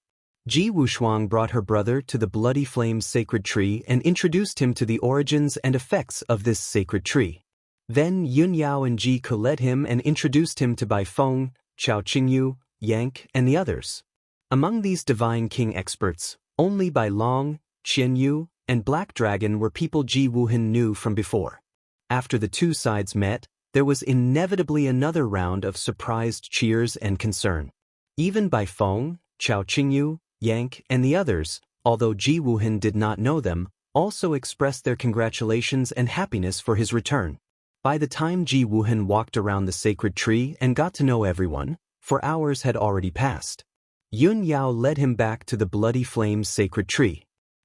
Ji Wushuang brought her brother to the Bloody Flame sacred tree and introduced him to the origins and effects of this sacred tree. Then Yun Yao and Ji Ke led him and introduced him to Bai Feng, Chao Qingyu, Yank, and the others. Among these divine king experts, only Bai Long, Qianyu, and Black Dragon were people Ji Wuhan knew from before. After the two sides met, there was inevitably another round of surprised cheers and concern. Even Bai Feng, Chao Qingyu, Yank, and the others, although Ji Wuhan did not know them, also expressed their congratulations and happiness for his return. By the time Ji Wuhan walked around the sacred tree and got to know everyone, for hours had already passed. Yun Yao led him back to the Bloody Flames sacred tree.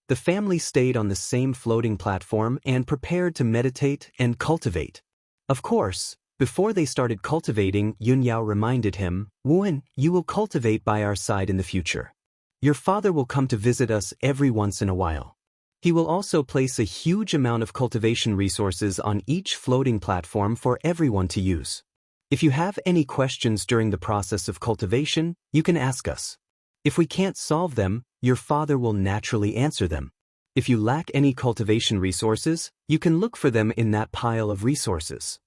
The family stayed on the same floating platform and prepared to meditate and cultivate. Of course, before they started cultivating, Yun Yao reminded him, "Wuhan, you will cultivate by our side in the future. Your father will come to visit us every once in a while. He will also place a huge amount of cultivation resources on each floating platform for everyone to use. If you have any questions during the process of cultivation, you can ask us. If we can't solve them, your father will naturally answer them. If you lack any cultivation resources, you can look for them in that pile of resources.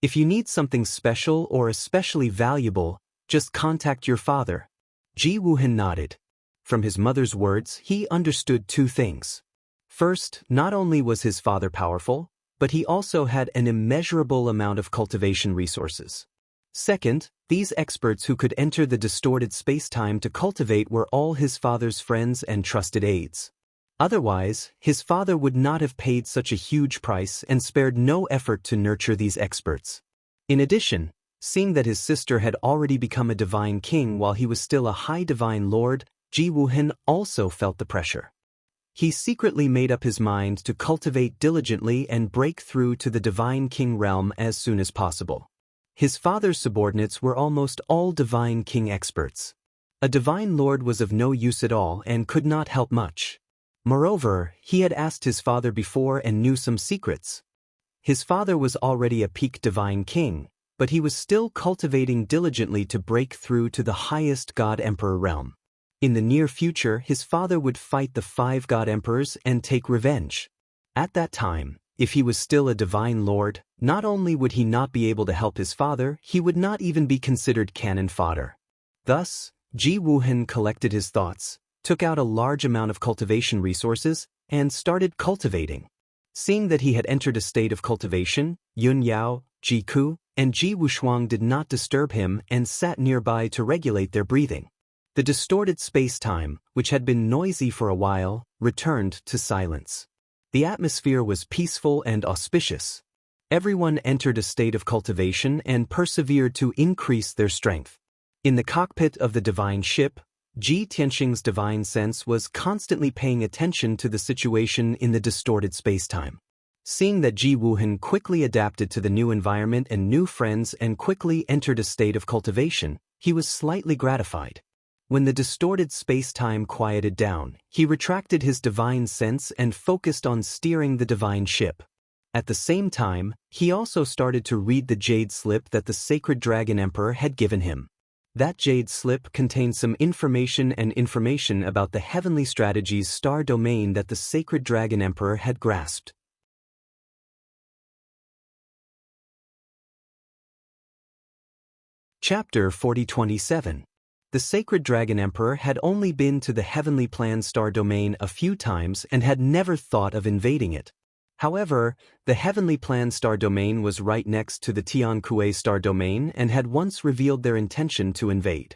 If you need something special or especially valuable, just contact your father." Ji Wuhan nodded. From his mother's words, he understood two things. First, not only was his father powerful, but he also had an immeasurable amount of cultivation resources. Second, these experts who could enter the distorted space-time to cultivate were all his father's friends and trusted aides. Otherwise, his father would not have paid such a huge price and spared no effort to nurture these experts. In addition, seeing that his sister had already become a divine king while he was still a high divine lord, Ji Wuhan also felt the pressure. He secretly made up his mind to cultivate diligently and break through to the divine king realm as soon as possible. His father's subordinates were almost all divine king experts. A divine lord was of no use at all and could not help much. Moreover, he had asked his father before and knew some secrets. His father was already a peak divine king, but he was still cultivating diligently to break through to the highest god-emperor realm. In the near future, his father would fight the 5 god-emperors and take revenge. At that time, if he was still a divine lord, not only would he not be able to help his father, he would not even be considered cannon fodder. Thus, Ji Wuhan collected his thoughts, took out a large amount of cultivation resources, and started cultivating. Seeing that he had entered a state of cultivation, Yun Yao, Ji Ku, and Ji Wushuang did not disturb him and sat nearby to regulate their breathing. The distorted space-time, which had been noisy for a while, returned to silence. The atmosphere was peaceful and auspicious. Everyone entered a state of cultivation and persevered to increase their strength. In the cockpit of the divine ship, Ji Tianxing's divine sense was constantly paying attention to the situation in the distorted space-time. Seeing that Ji Wuhan quickly adapted to the new environment and new friends and quickly entered a state of cultivation, he was slightly gratified. When the distorted space-time quieted down, he retracted his divine sense and focused on steering the divine ship. At the same time, he also started to read the jade slip that the sacred dragon emperor had given him. That jade slip contained some information about the heavenly strategies star domain that the sacred dragon emperor had grasped. Chapter 4027. The sacred dragon emperor had only been to the heavenly plan star domain a few times and had never thought of invading it. However, the heavenly plan star domain was right next to the Tian Kuei star domain and had once revealed their intention to invade.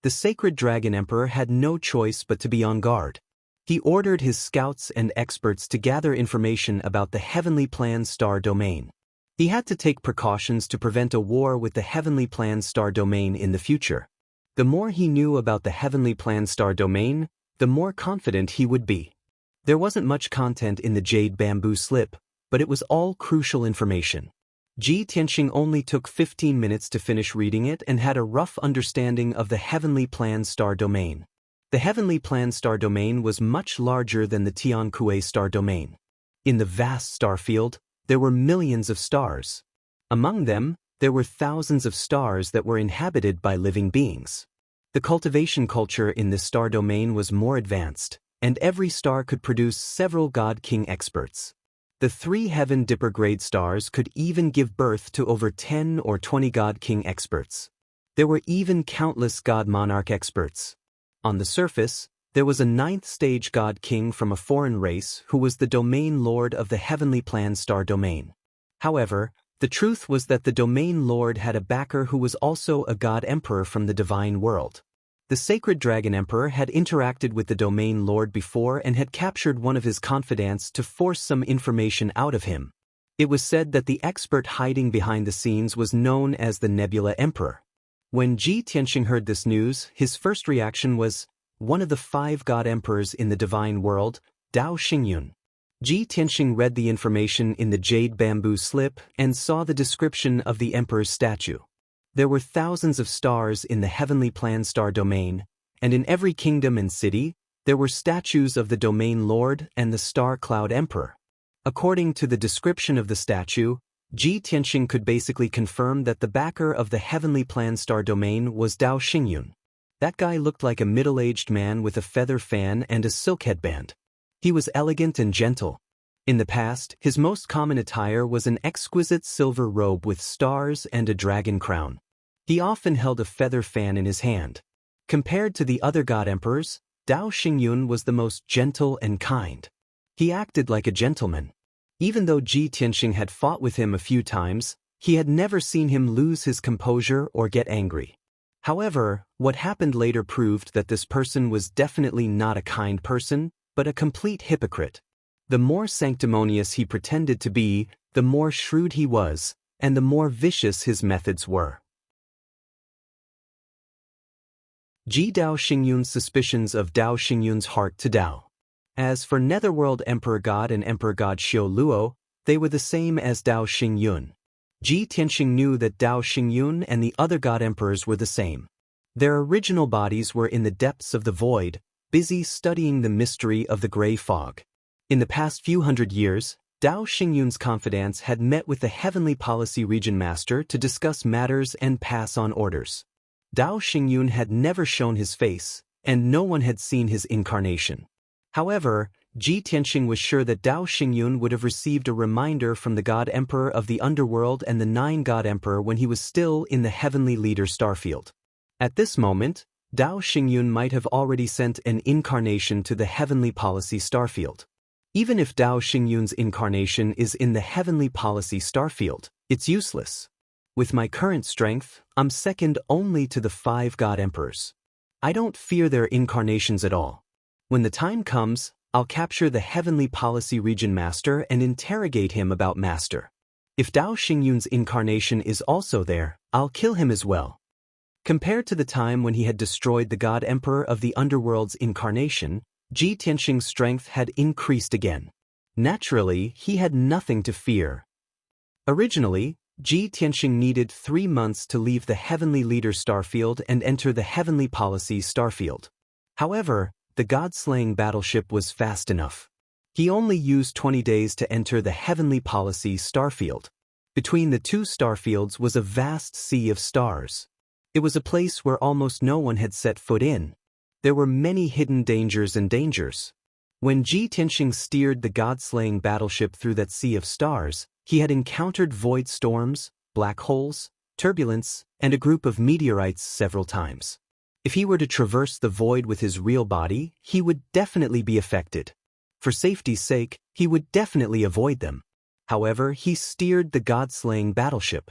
The sacred dragon emperor had no choice but to be on guard. He ordered his scouts and experts to gather information about the heavenly plan star domain. He had to take precautions to prevent a war with the heavenly plan star domain in the future. The more he knew about the heavenly plan star domain, the more confident he would be. There wasn't much content in the jade bamboo slip, but it was all crucial information. Ji Tianxing only took 15 minutes to finish reading it and had a rough understanding of the heavenly plan star domain. The heavenly plan star domain was much larger than the Tian Kuei star domain. In the vast star field, there were millions of stars. Among them, there were thousands of stars that were inhabited by living beings. The cultivation culture in this star domain was more advanced, and every star could produce several god-king experts. The 3 heaven dipper grade stars could even give birth to over 10 or 20 god-king experts. There were even countless god-monarch experts. On the surface, there was a 9th stage god-king from a foreign race who was the domain lord of the heavenly plan star domain. However, the truth was that the domain lord had a backer who was also a god-emperor from the divine world. The Sacred Dragon Emperor had interacted with the Domain Lord before and had captured one of his confidants to force some information out of him. It was said that the expert hiding behind the scenes was known as the Nebula Emperor. When Ji Tianxing heard this news, his first reaction was, one of the 5 god emperors in the divine world, Dao Xingyun. Ji Tianxing read the information in the jade bamboo slip and saw the description of the emperor's statue. There were thousands of stars in the heavenly plan star domain, and in every kingdom and city, there were statues of the Domain Lord and the Star Cloud Emperor. According to the description of the statue, Ji Tianxing could basically confirm that the backer of the heavenly plan star domain was Dao Xingyun. That guy looked like a middle-aged man with a feather fan and a silk headband. He was elegant and gentle. In the past, his most common attire was an exquisite silver robe with stars and a dragon crown. He often held a feather fan in his hand. Compared to the other god emperors, Dao Xingyun was the most gentle and kind. He acted like a gentleman. Even though Ji Tianxing had fought with him a few times, he had never seen him lose his composure or get angry. However, what happened later proved that this person was definitely not a kind person, but a complete hypocrite. The more sanctimonious he pretended to be, the more shrewd he was, and the more vicious his methods were. Ji Dao Xingyun's suspicions of Dao Xingyun's heart to Dao. As for Netherworld Emperor God and Emperor God Xiu Luo, they were the same as Dao Xingyun. Ji Tianxing knew that Dao Xingyun and the other god emperors were the same. Their original bodies were in the depths of the void, busy studying the mystery of the gray fog. In the past few hundred years, Dao Xingyun's confidants had met with the Heavenly Policy Region Master to discuss matters and pass on orders. Dao Xingyun had never shown his face, and no one had seen his incarnation. However, Ji Tianxing was sure that Dao Xingyun would have received a reminder from the God Emperor of the Underworld and the 9 God Emperor when he was still in the Heavenly Leader Starfield. At this moment, Dao Xingyun might have already sent an incarnation to the Heavenly Policy Starfield. Even if Dao Xingyun's incarnation is in the Heavenly Policy Starfield, it's useless. With my current strength, I'm second only to the 5 God Emperors. I don't fear their incarnations at all. When the time comes, I'll capture the Heavenly Policy Region Master and interrogate him about Master. If Dao Xingyun's incarnation is also there, I'll kill him as well. Compared to the time when he had destroyed the God Emperor of the Underworld's incarnation, Ji Tianxing's strength had increased again. Naturally, he had nothing to fear. Originally, Ji Tianxing needed 3 months to leave the Heavenly Leader Starfield and enter the Heavenly Policy Starfield. However, the God-slaying battleship was fast enough. He only used 20 days to enter the Heavenly Policy Starfield. Between the 2 starfields was a vast sea of stars. It was a place where almost no one had set foot in. There were many hidden dangers and dangers. When Ji Tianxing steered the God-slaying battleship through that sea of stars, he had encountered void storms, black holes, turbulence, and a group of meteorites several times. If he were to traverse the void with his real body, he would definitely be affected. For safety's sake, he would definitely avoid them. However, he steered the God-slaying battleship.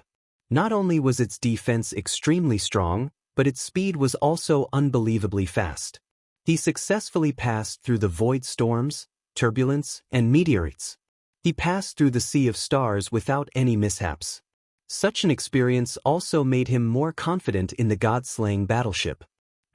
Not only was its defense extremely strong, but its speed was also unbelievably fast. He successfully passed through the void storms, turbulence, and meteorites. He passed through the sea of stars without any mishaps. Such an experience also made him more confident in the God-slaying battleship.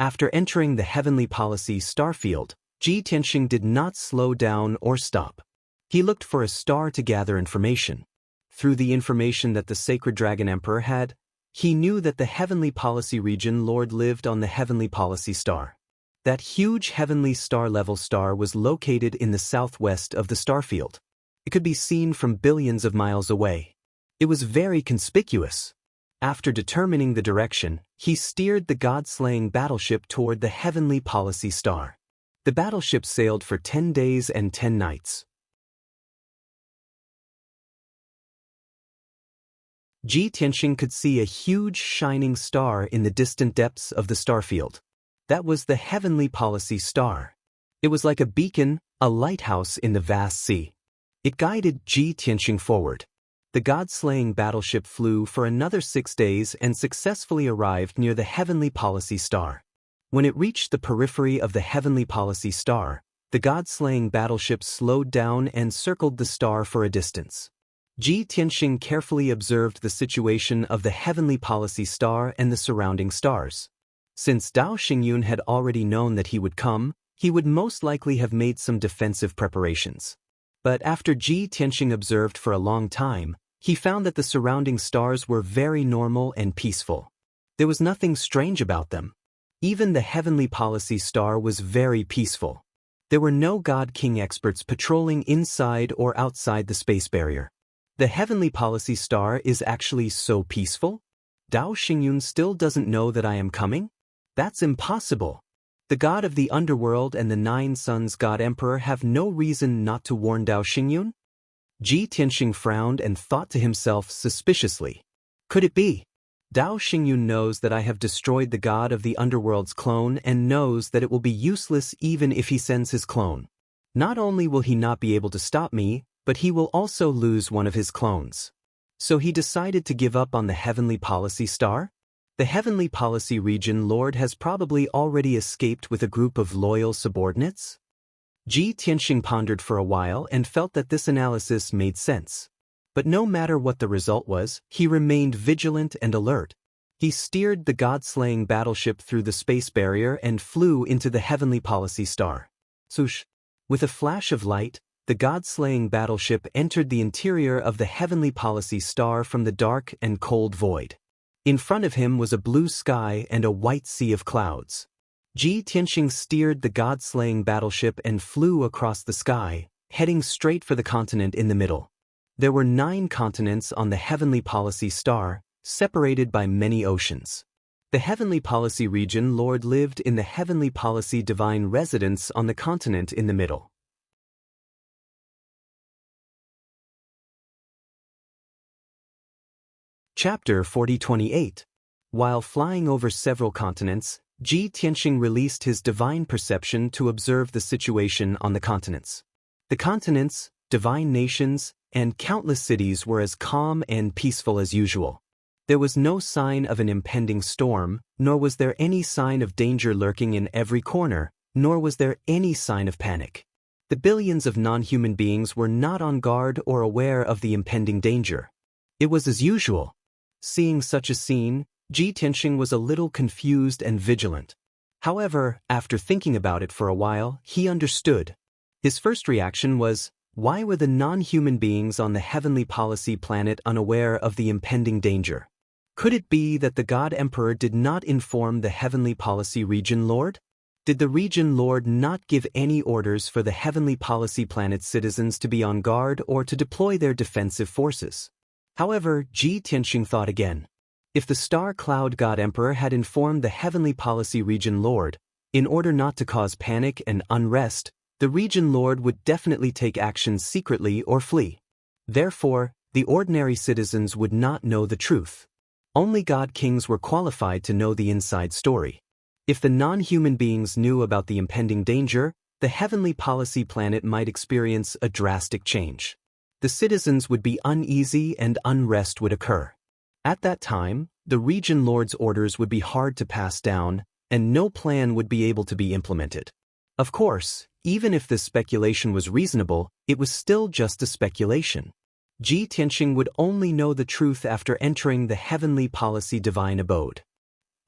After entering the Heavenly Policy Starfield, Ji Tianxing did not slow down or stop. He looked for a star to gather information. Through the information that the Sacred Dragon Emperor had, he knew that the Heavenly Policy Region Lord lived on the Heavenly Policy Star. That huge heavenly star-level star was located in the southwest of the starfield. It could be seen from billions of miles away. It was very conspicuous. After determining the direction, he steered the God-slaying battleship toward the Heavenly Policy Star. The battleship sailed for 10 days and 10 nights. Ji Tianxing could see a huge shining star in the distant depths of the starfield. That was the Heavenly Policy Star. It was like a beacon, a lighthouse in the vast sea. It guided Ji Tianxing forward. The God-slaying battleship flew for another 6 days and successfully arrived near the Heavenly Policy Star. When it reached the periphery of the heavenly policy star, the god-slaying battleship slowed down and circled the star for a distance. Ji Tianxing carefully observed the situation of the heavenly policy star and the surrounding stars. Since Dao Xingyun had already known that he would come, he would most likely have made some defensive preparations. But after Ji Tianxing observed for a long time, he found that the surrounding stars were very normal and peaceful. There was nothing strange about them. Even the heavenly policy star was very peaceful. There were no God-King experts patrolling inside or outside the space barrier. The heavenly policy star is actually so peaceful? Dao Xingyun still doesn't know that I am coming? That's impossible. The god of the underworld and the 9 sons god emperor have no reason not to warn Dao Xingyun? Ji Tianxing frowned and thought to himself suspiciously. Could it be? Dao Xingyun knows that I have destroyed the god of the underworld's clone and knows that it will be useless even if he sends his clone. Not only will he not be able to stop me, but he will also lose one of his clones. So he decided to give up on the heavenly policy star? The heavenly policy region lord has probably already escaped with a group of loyal subordinates? Ji Tianxing pondered for a while and felt that this analysis made sense. But no matter what the result was, he remained vigilant and alert. He steered the god-slaying battleship through the space barrier and flew into the heavenly policy star. Swoosh! With a flash of light, the god-slaying battleship entered the interior of the heavenly policy star from the dark and cold void. In front of him was a blue sky and a white sea of clouds. Ji Tianxing steered the god-slaying battleship and flew across the sky, heading straight for the continent in the middle. There were 9 continents on the heavenly policy star, separated by many oceans. The heavenly policy region lord lived in the heavenly policy divine residence on the continent in the middle. Chapter 4028. While flying over several continents, Ji Tianxing released his divine perception to observe the situation on the continents. The continents, divine nations, and countless cities were as calm and peaceful as usual. There was no sign of an impending storm, nor was there any sign of danger lurking in every corner, nor was there any sign of panic. The billions of non-human beings were not on guard or aware of the impending danger. It was as usual. Seeing such a scene, Ji Tianxing was a little confused and vigilant. However, after thinking about it for a while, he understood. His first reaction was, why were the non-human beings on the heavenly policy planet unaware of the impending danger? Could it be that the God Emperor did not inform the heavenly policy region lord? Did the region lord not give any orders for the heavenly policy planet's citizens to be on guard or to deploy their defensive forces? However, Ji Tianxing thought again. If the star cloud god emperor had informed the heavenly policy region lord, in order not to cause panic and unrest, the region lord would definitely take action secretly or flee. Therefore, the ordinary citizens would not know the truth. Only god kings were qualified to know the inside story. If the non-human beings knew about the impending danger, the heavenly policy planet might experience a drastic change. The citizens would be uneasy and unrest would occur. At that time, the region lord's orders would be hard to pass down, and no plan would be able to be implemented. Of course, even if this speculation was reasonable, it was still just a speculation. Ji Tianxing would only know the truth after entering the heavenly policy divine abode.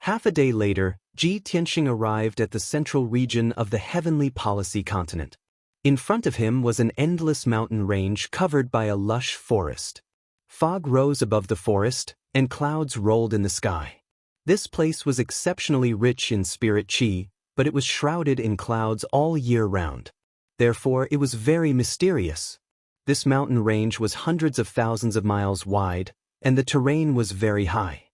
Half a day later, Ji Tianxing arrived at the central region of the heavenly policy continent. In front of him was an endless mountain range covered by a lush forest. Fog rose above the forest, and clouds rolled in the sky. This place was exceptionally rich in spirit qi, but it was shrouded in clouds all year round. Therefore, it was very mysterious. This mountain range was hundreds of thousands of miles wide, and the terrain was very high.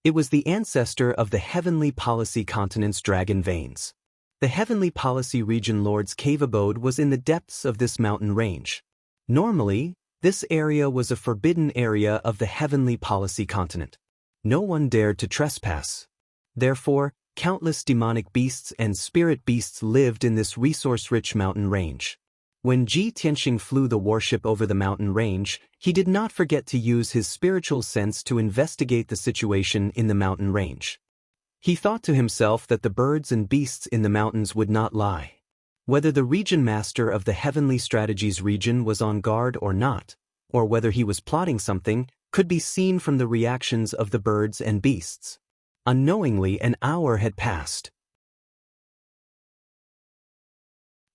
It was the ancestor of the heavenly policy continent's dragon veins. The heavenly policy region lord's cave abode was in the depths of this mountain range. Normally, this area was a forbidden area of the heavenly policy continent. No one dared to trespass. Therefore, countless demonic beasts and spirit beasts lived in this resource-rich mountain range. When Ji Tianxing flew the warship over the mountain range, he did not forget to use his spiritual sense to investigate the situation in the mountain range. He thought to himself that the birds and beasts in the mountains would not lie. Whether the region master of the Heavenly Strategies region was on guard or not, or whether he was plotting something, could be seen from the reactions of the birds and beasts. Unknowingly, an hour had passed.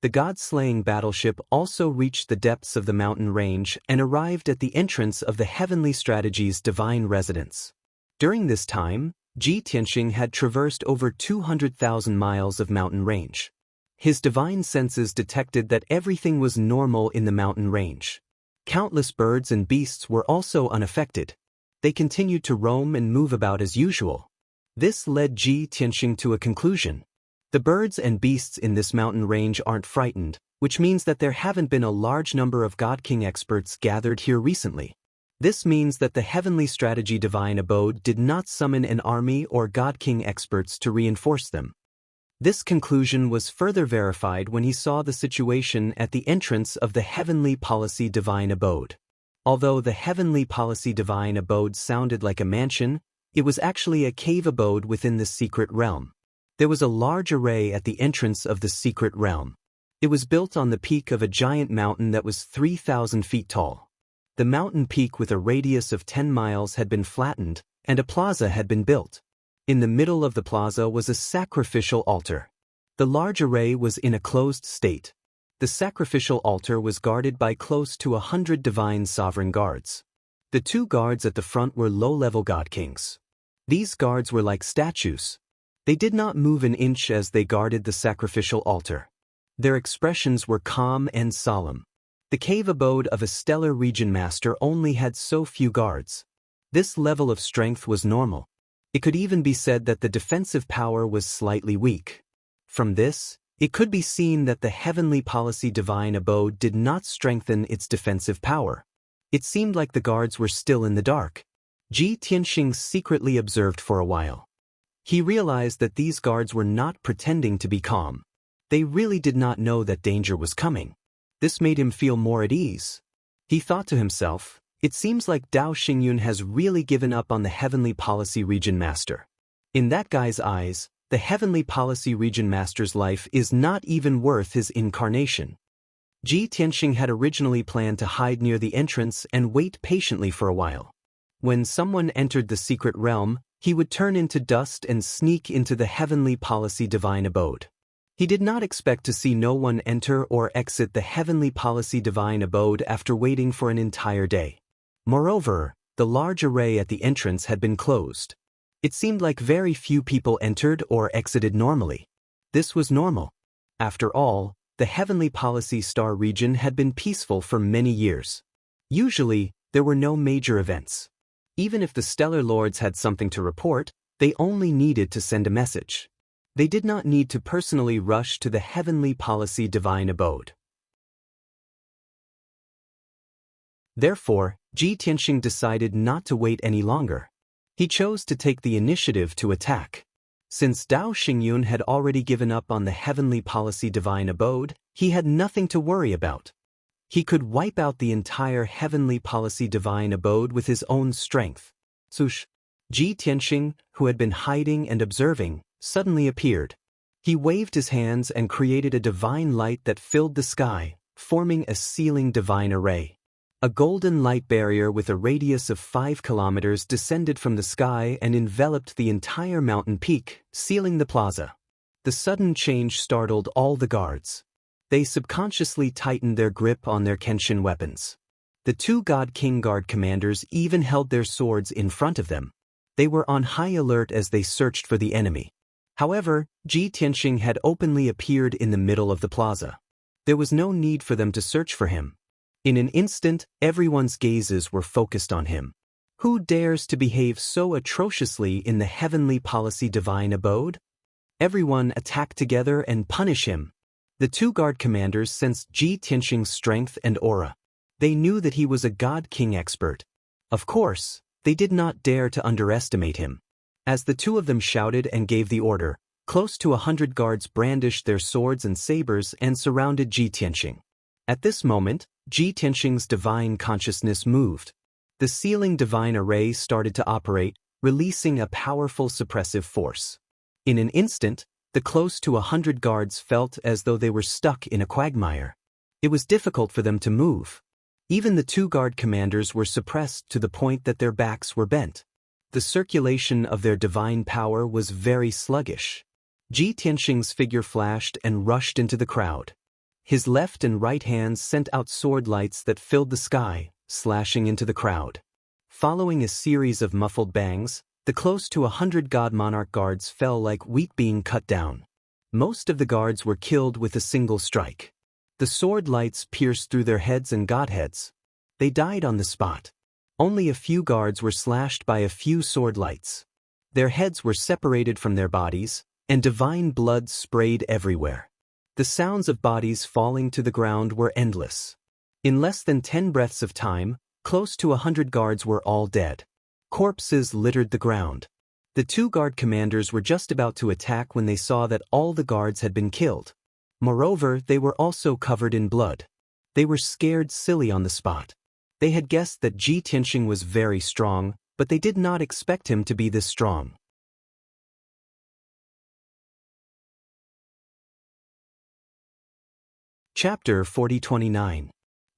The god-slaying battleship also reached the depths of the mountain range and arrived at the entrance of the Heavenly Strategies' divine residence. During this time, Ji Tianxing had traversed over 200,000 miles of mountain range. His divine senses detected that everything was normal in the mountain range. Countless birds and beasts were also unaffected. They continued to roam and move about as usual. This led Ji Tianxing to a conclusion. The birds and beasts in this mountain range aren't frightened, which means that there haven't been a large number of God King experts gathered here recently. This means that the Heavenly Strategy Divine Abode did not summon an army or God King experts to reinforce them. This conclusion was further verified when he saw the situation at the entrance of the Heavenly Policy Divine Abode. Although the Heavenly Policy Divine Abode sounded like a mansion, it was actually a cave abode within the secret realm. There was a large array at the entrance of the secret realm. It was built on the peak of a giant mountain that was 3,000 feet tall. The mountain peak with a radius of 10 miles had been flattened, and a plaza had been built. In the middle of the plaza was a sacrificial altar. The large array was in a closed state. The sacrificial altar was guarded by close to 100 divine sovereign guards. The two guards at the front were low-level god kings. These guards were like statues. They did not move an inch as they guarded the sacrificial altar. Their expressions were calm and solemn. The cave abode of a stellar region master only had so few guards. This level of strength was normal. It could even be said that the defensive power was slightly weak. From this, it could be seen that the Heavenly Policy Divine Abode did not strengthen its defensive power. It seemed like the guards were still in the dark. Ji Tianxing secretly observed for a while. He realized that these guards were not pretending to be calm. They really did not know that danger was coming. This made him feel more at ease. He thought to himself, it seems like Dao Xingyun has really given up on the Heavenly Policy Region Master. In that guy's eyes, the Heavenly Policy Region Master's life is not even worth his incarnation. Ji Tianxing had originally planned to hide near the entrance and wait patiently for a while. When someone entered the secret realm, he would turn into dust and sneak into the Heavenly Policy Divine Abode. He did not expect to see no one enter or exit the Heavenly Policy Divine Abode after waiting for an entire day. Moreover, the large array at the entrance had been closed. It seemed like very few people entered or exited normally. This was normal. After all, the Heavenly Policy Star region had been peaceful for many years. Usually, there were no major events. Even if the Stellar Lords had something to report, they only needed to send a message. They did not need to personally rush to the Heavenly Policy Divine Abode. Therefore, Ji Tianxing decided not to wait any longer. He chose to take the initiative to attack. Since Dao Xingyun had already given up on the Heavenly Policy Divine Abode, he had nothing to worry about. He could wipe out the entire Heavenly Policy Divine Abode with his own strength. Sush! Ji Tianxing, who had been hiding and observing, suddenly appeared. He waved his hands and created a divine light that filled the sky, forming a sealing divine array. A golden light barrier with a radius of 5 kilometers descended from the sky and enveloped the entire mountain peak, sealing the plaza. The sudden change startled all the guards. They subconsciously tightened their grip on their Kenshin weapons. The two God King Guard commanders even held their swords in front of them. They were on high alert as they searched for the enemy. However, Ji Tianxing had openly appeared in the middle of the plaza. There was no need for them to search for him. In an instant, everyone's gazes were focused on him. Who dares to behave so atrociously in the Heavenly Policy Divine Abode? Everyone attack together and punish him. The two guard commanders sensed Ji Tianxing's strength and aura. They knew that he was a God King expert. Of course, they did not dare to underestimate him. As the two of them shouted and gave the order, close to 100 guards brandished their swords and sabers and surrounded Ji Tianxing. At this moment, Ji Tianxing's divine consciousness moved. The sealing divine array started to operate, releasing a powerful suppressive force. In an instant, the close to 100 guards felt as though they were stuck in a quagmire. It was difficult for them to move. Even the 2 guard commanders were suppressed to the point that their backs were bent. The circulation of their divine power was very sluggish. Ji Tianxing's figure flashed and rushed into the crowd. His left and right hands sent out sword lights that filled the sky, slashing into the crowd. Following a series of muffled bangs, the close to 100 god monarch guards fell like wheat being cut down. Most of the guards were killed with a single strike. The sword lights pierced through their heads and godheads. They died on the spot. Only a few guards were slashed by a few sword lights. Their heads were separated from their bodies, and divine blood sprayed everywhere. The sounds of bodies falling to the ground were endless. In less than 10 breaths of time, close to 100 guards were all dead. Corpses littered the ground. The 2 guard commanders were just about to attack when they saw that all the guards had been killed. Moreover, they were also covered in blood. They were scared silly on the spot. They had guessed that Ji Tianxing was very strong, but they did not expect him to be this strong. Chapter 4029.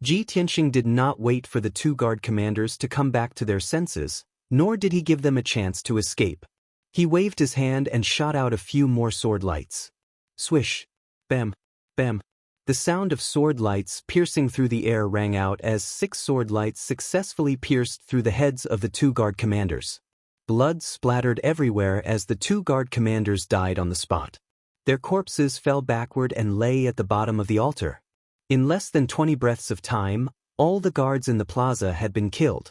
Ji Tianxing did not wait for the 2 guard commanders to come back to their senses, nor did he give them a chance to escape. He waved his hand and shot out a few more sword lights. Swish! Bam! Bam! The sound of sword lights piercing through the air rang out as 6 sword lights successfully pierced through the heads of the 2 guard commanders. Blood splattered everywhere as the 2 guard commanders died on the spot. Their corpses fell backward and lay at the bottom of the altar. In less than 20 breaths of time, all the guards in the plaza had been killed.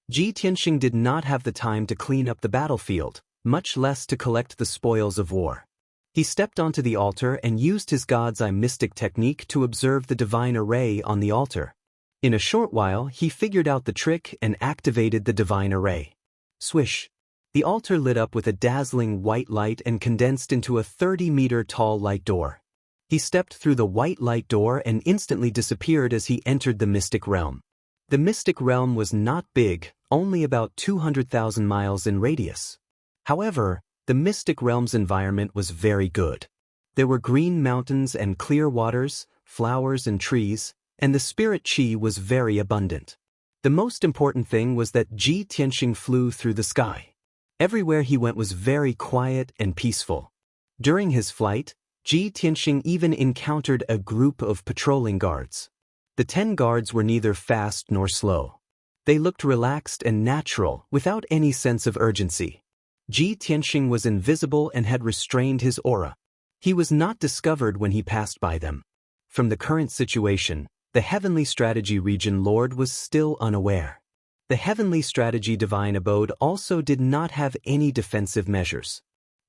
Ji Tianxing did not have the time to clean up the battlefield, much less to collect the spoils of war. He stepped onto the altar and used his God's Eye mystic technique to observe the divine array on the altar. In a short while, he figured out the trick and activated the divine array. Swish! The altar lit up with a dazzling white light and condensed into a 30-meter-tall light door. He stepped through the white light door and instantly disappeared as he entered the mystic realm. The mystic realm was not big, only about 200,000 miles in radius. However, the mystic realm's environment was very good. There were green mountains and clear waters, flowers and trees, and the spirit qi was very abundant. The most important thing was that Ji Tianxing flew through the sky. Everywhere he went was very quiet and peaceful. During his flight, Ji Tianxing even encountered a group of patrolling guards. The 10 guards were neither fast nor slow. They looked relaxed and natural, without any sense of urgency. Ji Tianxing was invisible and had restrained his aura. He was not discovered when he passed by them. From the current situation, the Heavenly Strategy Region Lord was still unaware. The Heavenly Strategy Divine Abode also did not have any defensive measures.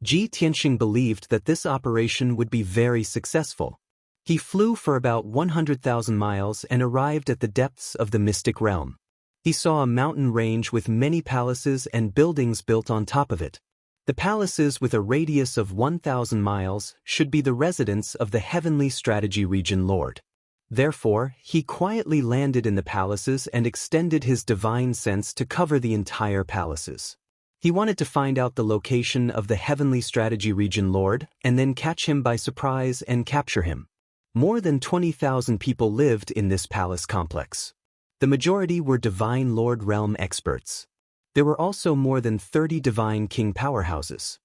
Ji Tianxing believed that this operation would be very successful. He flew for about 100,000 miles and arrived at the depths of the mystic realm. He saw a mountain range with many palaces and buildings built on top of it. The palaces with a radius of 1,000 miles should be the residence of the Heavenly Strategy Region Lord. Therefore, he quietly landed in the palaces and extended his divine sense to cover the entire palaces. He wanted to find out the location of the Heavenly Strategy Region Lord and then catch him by surprise and capture him. More than 20,000 people lived in this palace complex. The majority were Divine Lord Realm experts. There were also more than 30 Divine King powerhouses.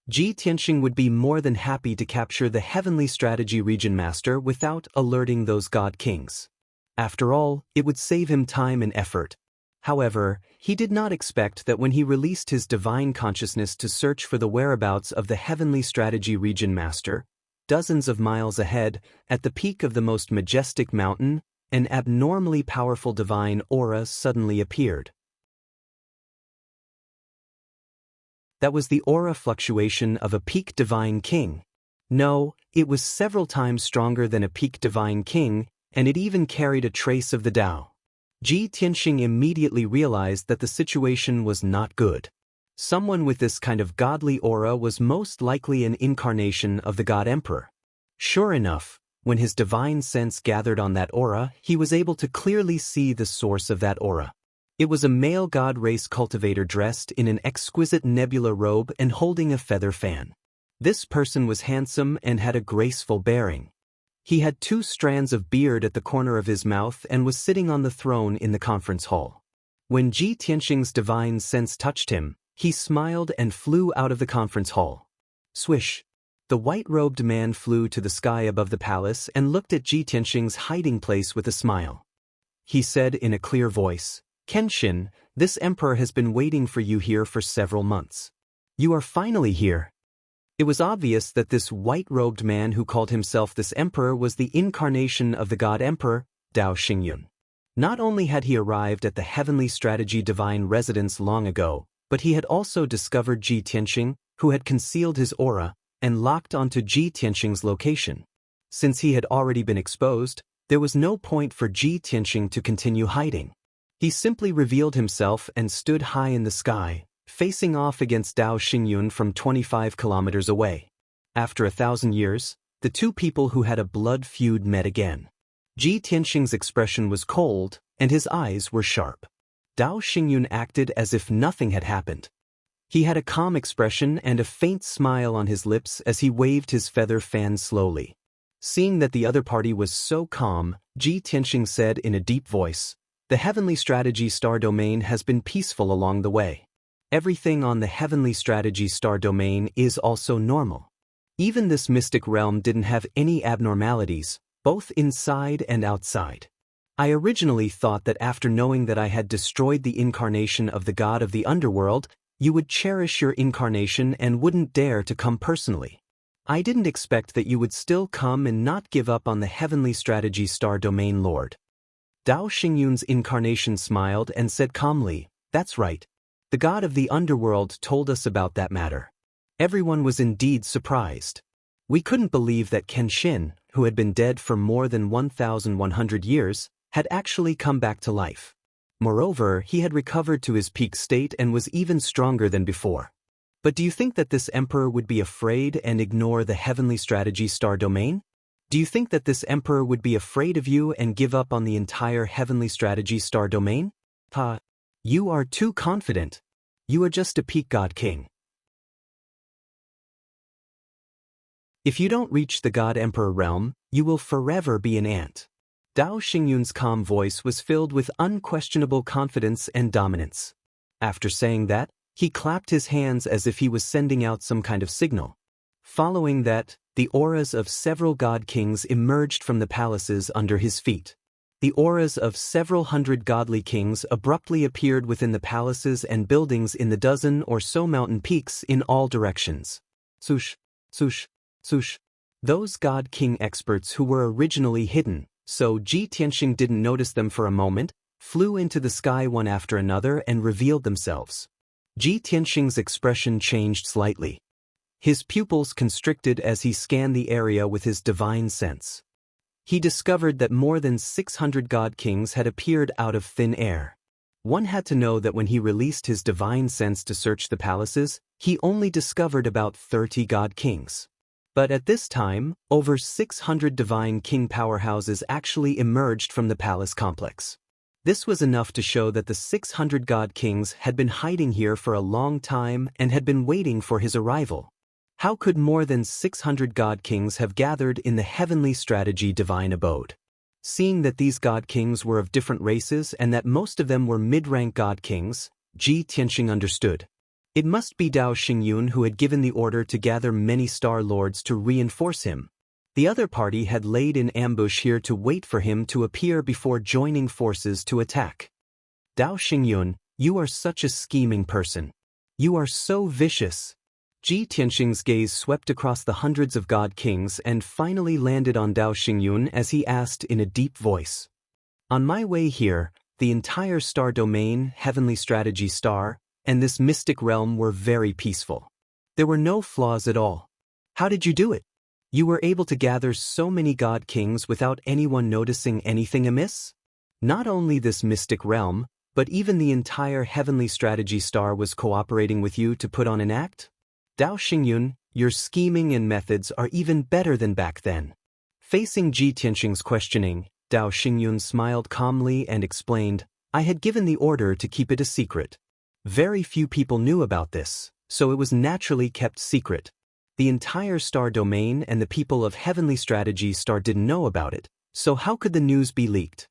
Ji Tianxing would be more than happy to capture the Heavenly Strategy Region Master without alerting those God Kings. After all, it would save him time and effort. However, he did not expect that when he released his divine consciousness to search for the whereabouts of the Heavenly Strategy Region Master, dozens of miles ahead, at the peak of the most majestic mountain, an abnormally powerful divine aura suddenly appeared. That was the aura fluctuation of a peak divine king. No, it was several times stronger than a peak divine king, and it even carried a trace of the Tao. Ji Tianxing immediately realized that the situation was not good. Someone with this kind of godly aura was most likely an incarnation of the God Emperor. Sure enough, when his divine sense gathered on that aura, he was able to clearly see the source of that aura. It was a male god race cultivator dressed in an exquisite nebula robe and holding a feather fan. This person was handsome and had a graceful bearing. He had 2 strands of beard at the corner of his mouth and was sitting on the throne in the conference hall. When Ji Tianxing's divine sense touched him, he smiled and flew out of the conference hall. Swish! The white-robed man flew to the sky above the palace and looked at Ji Tianxing's hiding place with a smile. He said in a clear voice, "Kenshin, this emperor has been waiting for you here for several months. You are finally here." It was obvious that this white-robed man who called himself this emperor was the incarnation of the god emperor, Dao Xingyun. Not only had he arrived at the heavenly strategy divine residence long ago, but he had also discovered Ji Tianxing, who had concealed his aura, and locked onto Ji Tianxing's location. Since he had already been exposed, there was no point for Ji Tianxing to continue hiding. He simply revealed himself and stood high in the sky, facing off against Dao Xingyun from 25 kilometers away. After 1,000 years, the 2 people who had a blood feud met again. Ji Tianxing's expression was cold, and his eyes were sharp. Dao Xingyun acted as if nothing had happened. He had a calm expression and a faint smile on his lips as he waved his feather fan slowly. Seeing that the other party was so calm, Ji Tianxing said in a deep voice, "The heavenly strategy star domain has been peaceful along the way. Everything on the heavenly strategy star domain is also normal. Even this mystic realm didn't have any abnormalities, both inside and outside. I originally thought that after knowing that I had destroyed the incarnation of the god of the underworld, you would cherish your incarnation and wouldn't dare to come personally. I didn't expect that you would still come and not give up on the heavenly strategy star domain lord." Dao Xingyun's incarnation smiled and said calmly, "That's right. The god of the underworld told us about that matter." Everyone was indeed surprised. We couldn't believe that Kenshin, who had been dead for more than 1,100 years, had actually come back to life. Moreover, he had recovered to his peak state and was even stronger than before. But do you think that this emperor would be afraid and ignore the heavenly strategy star domain? Do you think that this emperor would be afraid of you and give up on the entire heavenly strategy star domain? You are too confident. You are just a peak god king. If you don't reach the god emperor realm, you will forever be an ant. Dao Xingyun's calm voice was filled with unquestionable confidence and dominance. After saying that, he clapped his hands as if he was sending out some kind of signal. Following that, the auras of several god kings emerged from the palaces under his feet. The auras of several hundred godly kings abruptly appeared within the palaces and buildings in the dozen or so mountain peaks in all directions. Swoosh, swoosh, swoosh. Those god king experts who were originally hidden, so Ji Tianxing didn't notice them for a moment, flew into the sky one after another and revealed themselves. Ji Tianxing's expression changed slightly. His pupils constricted as he scanned the area with his divine sense. He discovered that more than 600 god kings had appeared out of thin air. One had to know that when he released his divine sense to search the palaces, he only discovered about 30 god kings. But at this time, over 600 divine king powerhouses actually emerged from the palace complex. This was enough to show that the 600 god kings had been hiding here for a long time and had been waiting for his arrival. How could more than 600 god kings have gathered in the heavenly strategy divine abode? Seeing that these god kings were of different races and that most of them were mid-rank god kings, Ji Tianxing understood. It must be Dao Xingyun who had given the order to gather many star lords to reinforce him. The other party had laid in ambush here to wait for him to appear before joining forces to attack. Dao Xingyun, you are such a scheming person. You are so vicious. Ji Tianxing's gaze swept across the hundreds of god kings and finally landed on Dao Xingyun as he asked in a deep voice. On my way here, the entire star domain, heavenly strategy star, and this mystic realm were very peaceful. There were no flaws at all. How did you do it? You were able to gather so many god kings without anyone noticing anything amiss? Not only this mystic realm, but even the entire heavenly strategy star was cooperating with you to put on an act? Dao Xingyun, your scheming and methods are even better than back then. Facing Ji Tianxing's questioning, Dao Xingyun smiled calmly and explained, I had given the order to keep it a secret. Very few people knew about this, so it was naturally kept secret. The entire star domain and the people of Heavenly Strategy Star didn't know about it, so how could the news be leaked?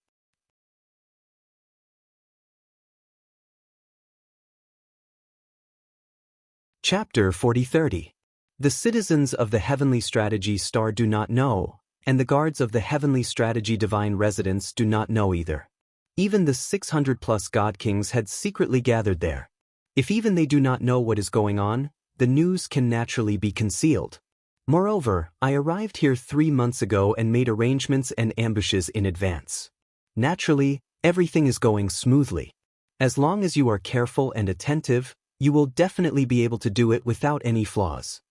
Chapter 40-30. The citizens of the Heavenly Strategy Star do not know, and the guards of the Heavenly Strategy Divine Residence do not know either. Even the 600+ God Kings had secretly gathered there. If even they do not know what is going on, the news can naturally be concealed. Moreover, I arrived here 3 months ago and made arrangements and ambushes in advance. Naturally, everything is going smoothly. As long as you are careful and attentive, you will definitely be able to do it without any flaws.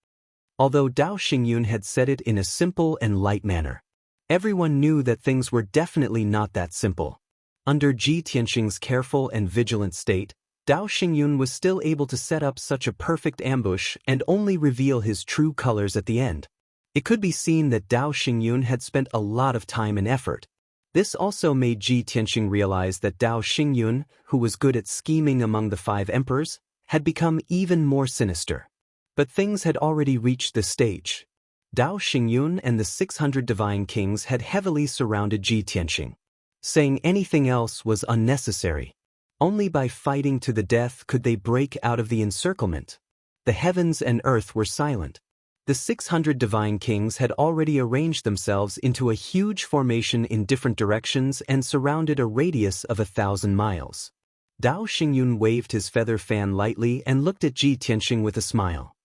Although Dao Xingyun had said it in a simple and light manner, everyone knew that things were definitely not that simple. Under Ji Tianxing's careful and vigilant state, Dao Xingyun was still able to set up such a perfect ambush and only reveal his true colors at the end. It could be seen that Dao Xingyun had spent a lot of time and effort. This also made Ji Tianxing realize that Dao Xingyun, who was good at scheming among the 5 emperors, had become even more sinister. But things had already reached this stage. Dao Xingyun and the 600 divine kings had heavily surrounded Ji Tianxing. Saying anything else was unnecessary. Only by fighting to the death could they break out of the encirclement. The heavens and earth were silent. The 600 divine kings had already arranged themselves into a huge formation in different directions and surrounded a radius of 1,000 miles. Dao Xingyun waved his feather fan lightly and looked at Ji Tianxing with a smile.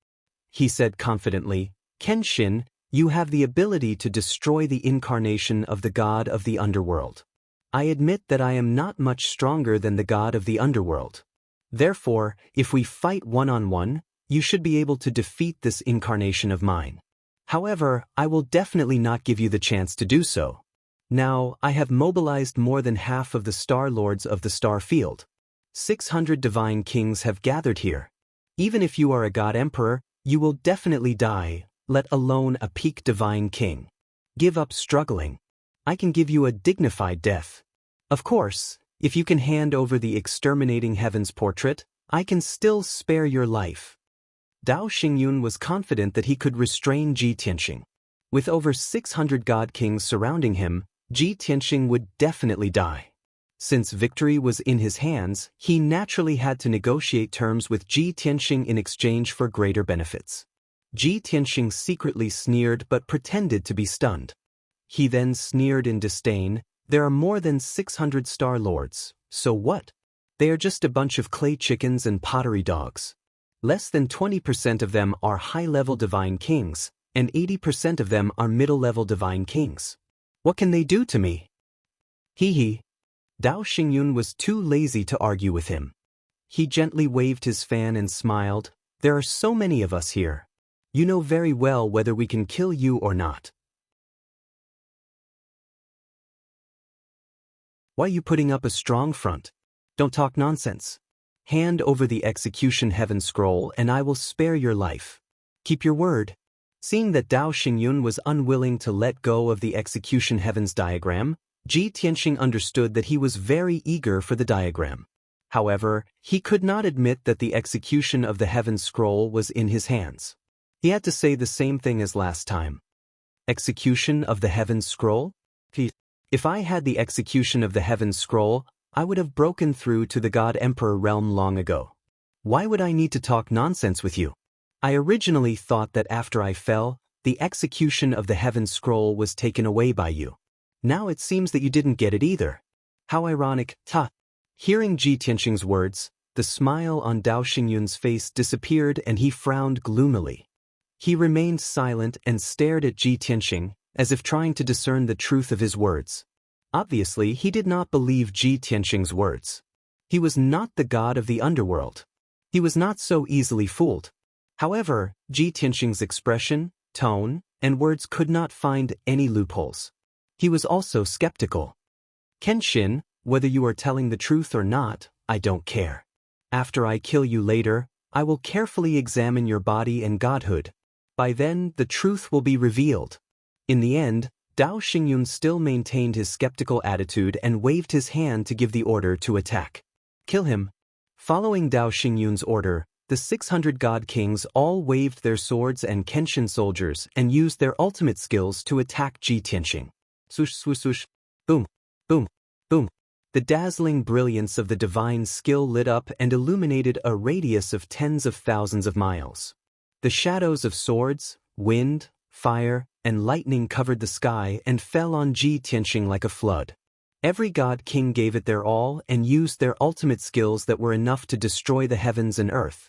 He said confidently, "Kenshin, you have the ability to destroy the incarnation of the god of the underworld. I admit that I am not much stronger than the god of the underworld. Therefore, if we fight one-on-one, you should be able to defeat this incarnation of mine. However, I will definitely not give you the chance to do so. Now, I have mobilized more than half of the Star Lords of the Star Field. 600 divine kings have gathered here. Even if you are a god emperor, you will definitely die, let alone a peak divine king. Give up struggling. I can give you a dignified death. Of course, if you can hand over the exterminating heavens portrait, I can still spare your life." Dao Xingyun was confident that he could restrain Ji Tianxing. With over 600 god kings surrounding him, Ji Tianxing would definitely die. Since victory was in his hands, he naturally had to negotiate terms with Ji Tianxing in exchange for greater benefits. Ji Tianxing secretly sneered but pretended to be stunned. He then sneered in disdain, "There are more than 600 Star Lords, so what? They are just a bunch of clay chickens and pottery dogs. Less than 20% of them are high-level divine kings, and 80% of them are middle-level divine kings. What can they do to me?" Hee. Dao Xingyun was too lazy to argue with him. He gently waved his fan and smiled, "There are so many of us here. You know very well whether we can kill you or not. Why are you putting up a strong front? Don't talk nonsense. Hand over the execution heaven scroll and I will spare your life. Keep your word." Seeing that Dao Xingyun was unwilling to let go of the execution heavens diagram, Ji Tianxing understood that he was very eager for the diagram. However, he could not admit that the execution of the heavens scroll was in his hands. He had to say the same thing as last time. Execution of the heavens scroll? If I had the execution of the heavens scroll, I would have broken through to the God Emperor realm long ago. Why would I need to talk nonsense with you? I originally thought that after I fell, the execution of the heavens scroll was taken away by you. Now it seems that you didn't get it either. How ironic, ta. Hearing Ji Tianxing's words, the smile on Dao Xingyun's face disappeared and he frowned gloomily. He remained silent and stared at Ji Tianxing, as if trying to discern the truth of his words. Obviously, he did not believe Ji Tianxing's words. He was not the god of the underworld. He was not so easily fooled. However, Ji Tianxing's expression, tone, and words could not find any loopholes. He was also skeptical. "Kenshin, whether you are telling the truth or not, I don't care. After I kill you later, I will carefully examine your body and godhood. By then, the truth will be revealed." In the end, Dao Xingyun still maintained his skeptical attitude and waved his hand to give the order to attack. "Kill him." Following Dao Xingyun's order, the 600 god kings all waved their swords and Kenshin soldiers and used their ultimate skills to attack Ji Tianxing. Swoosh, swoosh, swoosh. Boom, boom, boom. The dazzling brilliance of the divine skill lit up and illuminated a radius of tens of thousands of miles. The shadows of swords, wind, fire, and lightning covered the sky and fell on Ji Tianxing like a flood. Every god king gave it their all and used their ultimate skills that were enough to destroy the heavens and earth.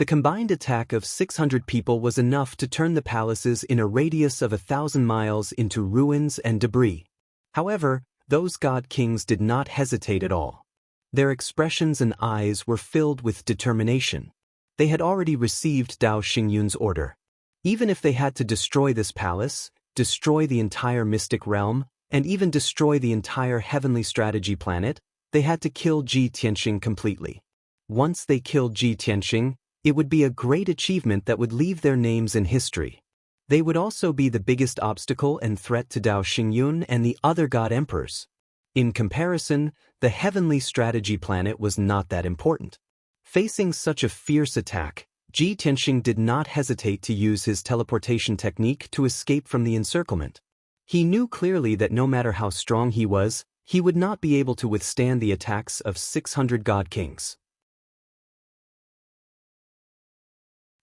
The combined attack of 600 people was enough to turn the palaces in a radius of 1,000 miles into ruins and debris. However, those god kings did not hesitate at all. Their expressions and eyes were filled with determination. They had already received Dao Xingyun's order. Even if they had to destroy this palace, destroy the entire mystic realm, and even destroy the entire heavenly strategy planet, they had to kill Ji Tianxing completely. Once they killed Ji Tianxing, it would be a great achievement that would leave their names in history. They would also be the biggest obstacle and threat to Dao Xingyun and the other god emperors. In comparison, the heavenly strategy planet was not that important. Facing such a fierce attack, Ji Tianxing did not hesitate to use his teleportation technique to escape from the encirclement. He knew clearly that no matter how strong he was, he would not be able to withstand the attacks of 600 god kings.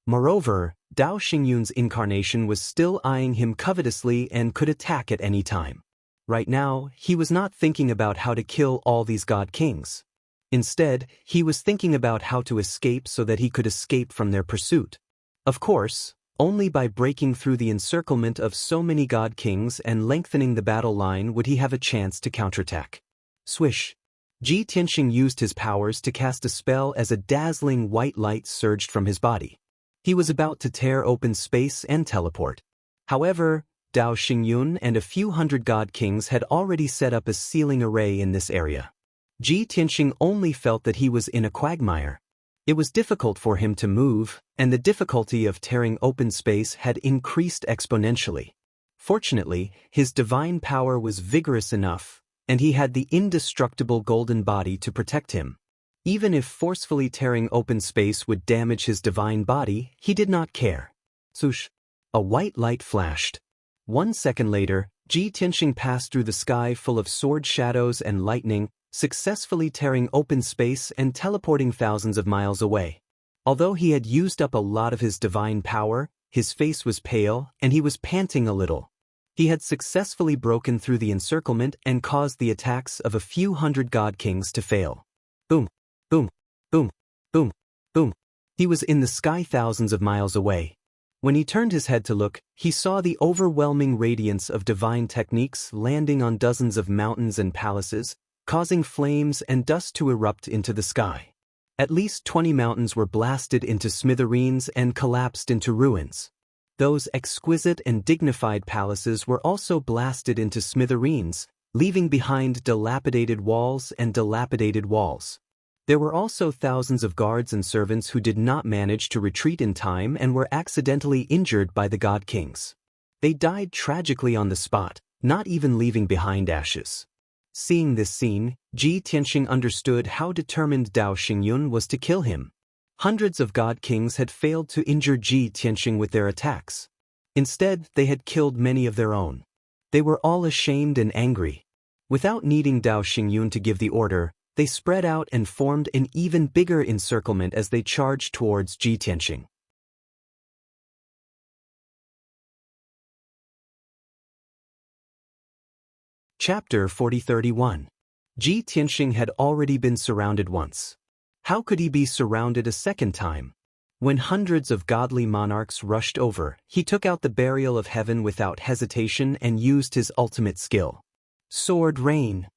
Moreover, Dao Xingyun's incarnation was still eyeing him covetously and could attack at any time. Right now, he was not thinking about how to kill all these god kings. Instead, he was thinking about how to escape so that he could escape from their pursuit. Of course, only by breaking through the encirclement of so many god kings and lengthening the battle line would he have a chance to counterattack. Swish! Ji Tianxing used his powers to cast a spell as a dazzling white light surged from his body. He was about to tear open space and teleport. However, Dao Xingyun and a few hundred god kings had already set up a sealing array in this area. Ji Tianxing only felt that he was in a quagmire. It was difficult for him to move, and the difficulty of tearing open space had increased exponentially. Fortunately, his divine power was vigorous enough, and he had the indestructible golden body to protect him. Even if forcefully tearing open space would damage his divine body, he did not care. Swoosh! A white light flashed. 1 second later, Ji Tianxing passed through the sky full of sword shadows and lightning, successfully tearing open space and teleporting thousands of miles away. Although he had used up a lot of his divine power, his face was pale and he was panting a little. He had successfully broken through the encirclement and caused the attacks of a few hundred god kings to fail. Boom! Boom, boom, boom, boom. He was in the sky thousands of miles away. When he turned his head to look, he saw the overwhelming radiance of divine techniques landing on dozens of mountains and palaces, causing flames and dust to erupt into the sky. At least 20 mountains were blasted into smithereens and collapsed into ruins. Those exquisite and dignified palaces were also blasted into smithereens, leaving behind dilapidated walls and dilapidated walls. There were also thousands of guards and servants who did not manage to retreat in time and were accidentally injured by the god kings. They died tragically on the spot, not even leaving behind ashes. Seeing this scene, Ji Tianxing understood how determined Dao Xingyun was to kill him. Hundreds of god kings had failed to injure Ji Tianxing with their attacks. Instead, they had killed many of their own. They were all ashamed and angry. Without needing Dao Xingyun to give the order, they spread out and formed an even bigger encirclement as they charged towards Ji Tianxing. Chapter 40-31. Ji Tianxing had already been surrounded once. How could he be surrounded a second time? When hundreds of godly monarchs rushed over, he took out the burial of heaven without hesitation and used his ultimate skill. Sword Rain.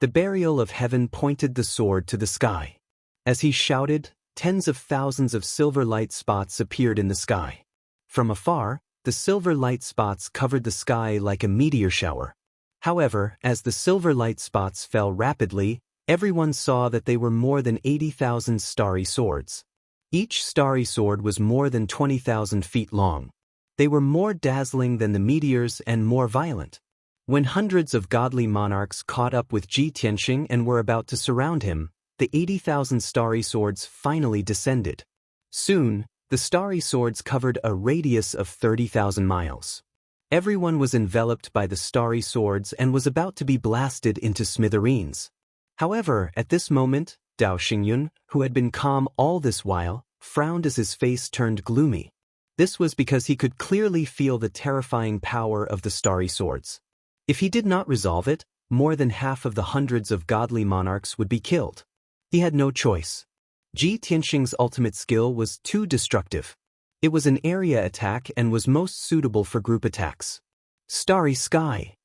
The burial of heaven pointed the sword to the sky. As he shouted, tens of thousands of silver light spots appeared in the sky. From afar, the silver light spots covered the sky like a meteor shower. However, as the silver light spots fell rapidly, everyone saw that they were more than 80,000 starry swords. Each starry sword was more than 20,000 feet long. They were more dazzling than the meteors and more violent. When hundreds of godly monarchs caught up with Ji Tianxing and were about to surround him, the 80,000 starry swords finally descended. Soon, the starry swords covered a radius of 30,000 miles. Everyone was enveloped by the starry swords and was about to be blasted into smithereens. However, at this moment, Dao Xingyun, who had been calm all this while, frowned as his face turned gloomy. This was because he could clearly feel the terrifying power of the starry swords. If he did not resolve it, more than half of the hundreds of godly monarchs would be killed. He had no choice. Ji Tianxing's ultimate skill was too destructive. It was an area attack and was most suitable for group attacks. Starry Sky.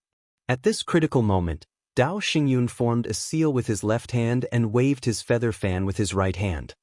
At this critical moment, Dao Xingyun formed a seal with his left hand and waved his feather fan with his right hand.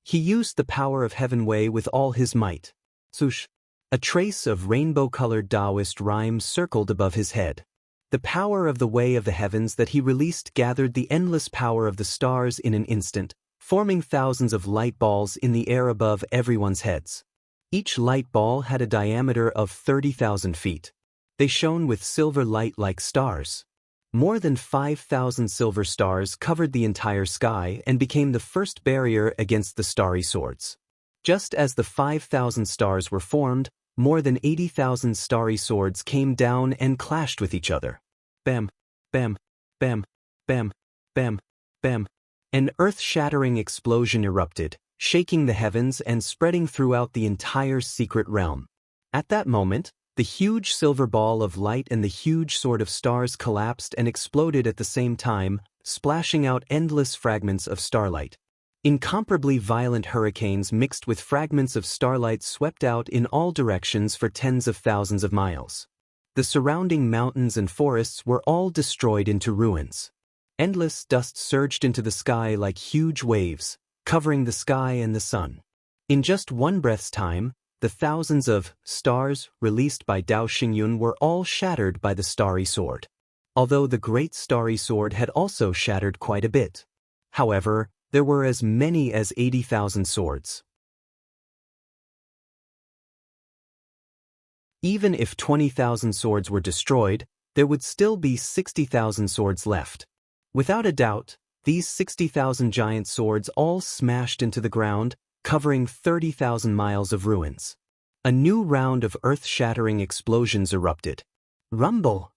He used the power of Heaven Wei with all his might. Swoosh! A trace of rainbow-colored Daoist rhymes circled above his head. The power of the Way of the Heavens that he released gathered the endless power of the stars in an instant, forming thousands of light balls in the air above everyone's heads. Each light ball had a diameter of 30,000 feet. They shone with silver light like stars. More than 5,000 silver stars covered the entire sky and became the first barrier against the starry swords. Just as the 5,000 stars were formed, more than 80,000 starry swords came down and clashed with each other. Bam, bam, bam, bam, bam, bam. An earth-shattering explosion erupted, shaking the heavens and spreading throughout the entire secret realm. At that moment, the huge silver ball of light and the huge sword of stars collapsed and exploded at the same time, splashing out endless fragments of starlight. Incomparably violent hurricanes mixed with fragments of starlight swept out in all directions for tens of thousands of miles. The surrounding mountains and forests were all destroyed into ruins. Endless dust surged into the sky like huge waves, covering the sky and the sun. In just one breath's time, the thousands of stars released by Dao Xingyun were all shattered by the starry sword. Although the great starry sword had also shattered quite a bit. However, there were as many as 80,000 swords. Even if 20,000 swords were destroyed, there would still be 60,000 swords left. Without a doubt, these 60,000 giant swords all smashed into the ground, covering 30,000 miles of ruins. A new round of earth-shattering explosions erupted. Rumble!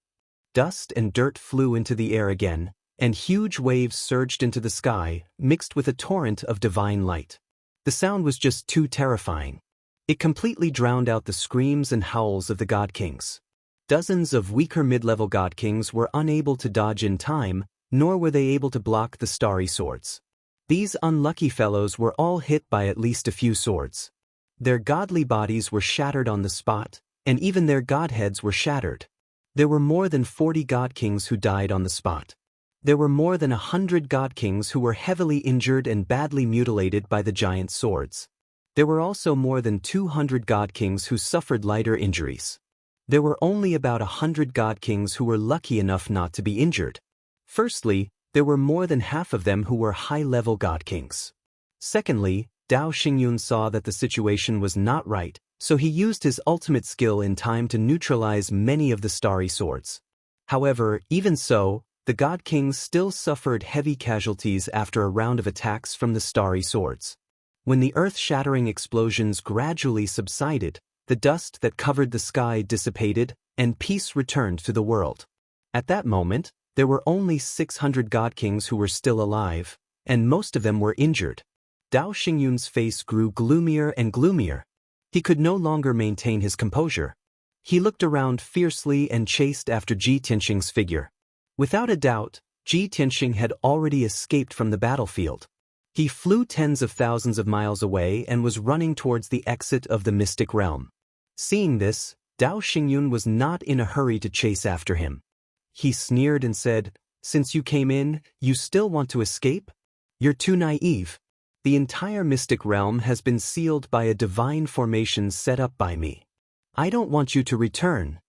Dust and dirt flew into the air again, and huge waves surged into the sky, mixed with a torrent of divine light. The sound was just too terrifying. It completely drowned out the screams and howls of the God Kings. Dozens of weaker mid-level God Kings were unable to dodge in time, nor were they able to block the starry swords. These unlucky fellows were all hit by at least a few swords. Their godly bodies were shattered on the spot, and even their godheads were shattered. There were more than 40 God Kings who died on the spot. There were more than 100 God Kings who were heavily injured and badly mutilated by the giant swords. There were also more than 200 God Kings who suffered lighter injuries. There were only about 100 God Kings who were lucky enough not to be injured. Firstly, there were more than half of them who were high-level God Kings. Secondly, Dao Xingyun saw that the situation was not right, so he used his ultimate skill in time to neutralize many of the starry swords. However, even so, the God Kings still suffered heavy casualties after a round of attacks from the starry swords. When the earth-shattering explosions gradually subsided, the dust that covered the sky dissipated, and peace returned to the world. At that moment, there were only 600 God Kings who were still alive, and most of them were injured. Dao Xingyun's face grew gloomier and gloomier. He could no longer maintain his composure. He looked around fiercely and chased after Ji Tianxing's figure. Without a doubt, Ji Tianxing had already escaped from the battlefield. He flew tens of thousands of miles away and was running towards the exit of the mystic realm. Seeing this, Dao Xingyun was not in a hurry to chase after him. He sneered and said, "Since you came in, you still want to escape? You're too naive. The entire mystic realm has been sealed by a divine formation set up by me. I don't want you to return."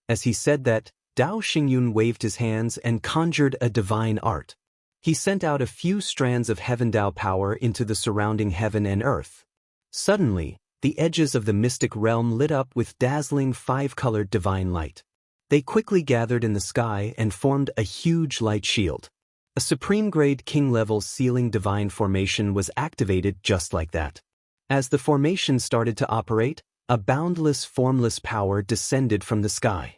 As he said that, Dao Xingyun waved his hands and conjured a divine art. He sent out a few strands of heaven Dao power into the surrounding heaven and earth. Suddenly, the edges of the mystic realm lit up with dazzling five-colored divine light. They quickly gathered in the sky and formed a huge light shield. A supreme-grade king-level sealing divine formation was activated just like that. As the formation started to operate, a boundless formless power descended from the sky.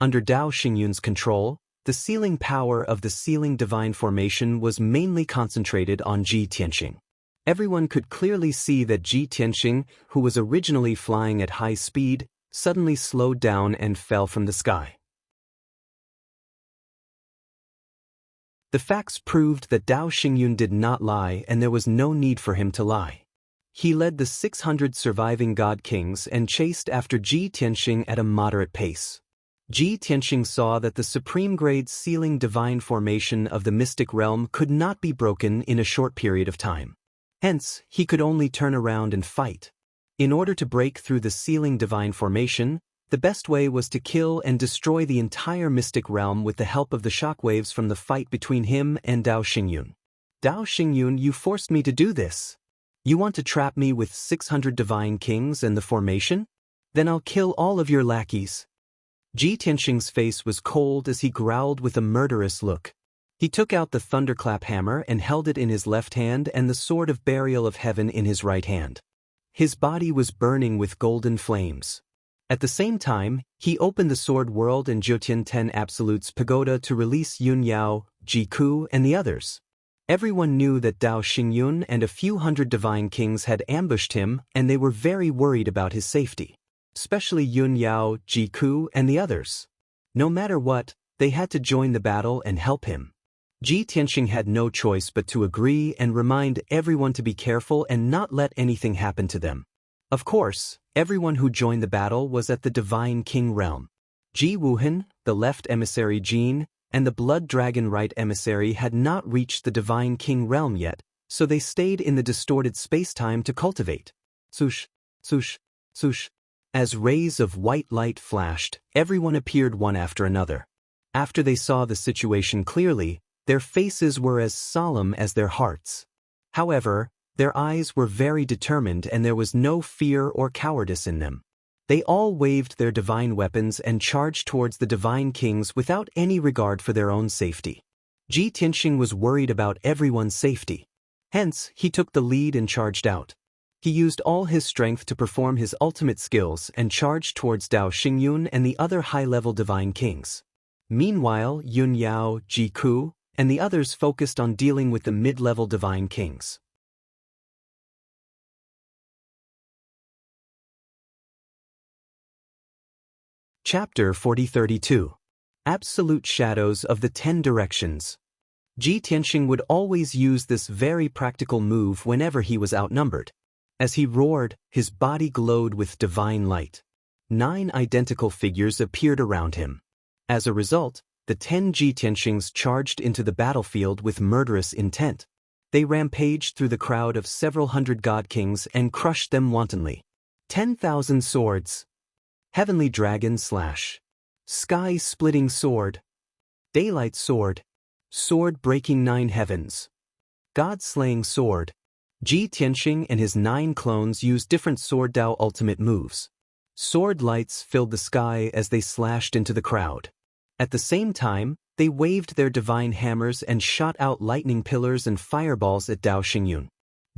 Under Dao Xingyun's control, the sealing power of the sealing divine formation was mainly concentrated on Ji Tianxing. Everyone could clearly see that Ji Tianxing, who was originally flying at high speed, suddenly slowed down and fell from the sky. The facts proved that Dao Xingyun did not lie, and there was no need for him to lie. He led the 600 surviving God Kings and chased after Ji Tianxing at a moderate pace. Ji Tianxing saw that the supreme-grade sealing divine formation of the mystic realm could not be broken in a short period of time. Hence, he could only turn around and fight. In order to break through the sealing divine formation, the best way was to kill and destroy the entire mystic realm with the help of the shockwaves from the fight between him and Dao Xingyun. Dao Xingyun, you forced me to do this. You want to trap me with 600 divine kings and the formation? Then I'll kill all of your lackeys. Ji Tianxing's face was cold as he growled with a murderous look. He took out the thunderclap hammer and held it in his left hand and the sword of burial of heaven in his right hand. His body was burning with golden flames. At the same time, he opened the Sword World and Jiutian 10 Absolutes Pagoda to release Yun Yao, Ji Ku, and the others. Everyone knew that Dao Xingyun and a few hundred divine kings had ambushed him, and they were very worried about his safety. Especially Yun Yao, Ji Ku, and the others. No matter what, they had to join the battle and help him. Ji Tianxing had no choice but to agree and remind everyone to be careful and not let anything happen to them. Of course, everyone who joined the battle was at the Divine King realm. Ji Wuhan, the left emissary Jin, and the Blood Dragon right emissary had not reached the Divine King realm yet, so they stayed in the distorted space-time to cultivate. Swoosh, swoosh, swoosh. As rays of white light flashed, everyone appeared one after another. After they saw the situation clearly, their faces were as solemn as their hearts. However, their eyes were very determined and there was no fear or cowardice in them. They all waved their divine weapons and charged towards the divine kings without any regard for their own safety. Ji Tianxing was worried about everyone's safety. Hence, he took the lead and charged out. He used all his strength to perform his ultimate skills and charged towards Dao Xingyun and the other high-level divine kings. Meanwhile, Yun Yao, Ji Ku, and the others focused on dealing with the mid-level divine kings. Chapter 4032. Absolute Shadows of the 10 Directions. Ji Tianxing would always use this very practical move whenever he was outnumbered. As he roared, his body glowed with divine light. 9 identical figures appeared around him. As a result, the 10 Ji Tianxings charged into the battlefield with murderous intent. They rampaged through the crowd of several hundred god kings and crushed them wantonly. 10,000 swords. Heavenly dragon slash. Sky-splitting sword. Daylight sword. Sword breaking 9 heavens. God-slaying sword. Ji Tianxing and his 9 clones used different Sword Dao ultimate moves. Sword lights filled the sky as they slashed into the crowd. At the same time, they waved their divine hammers and shot out lightning pillars and fireballs at Dao Xingyun.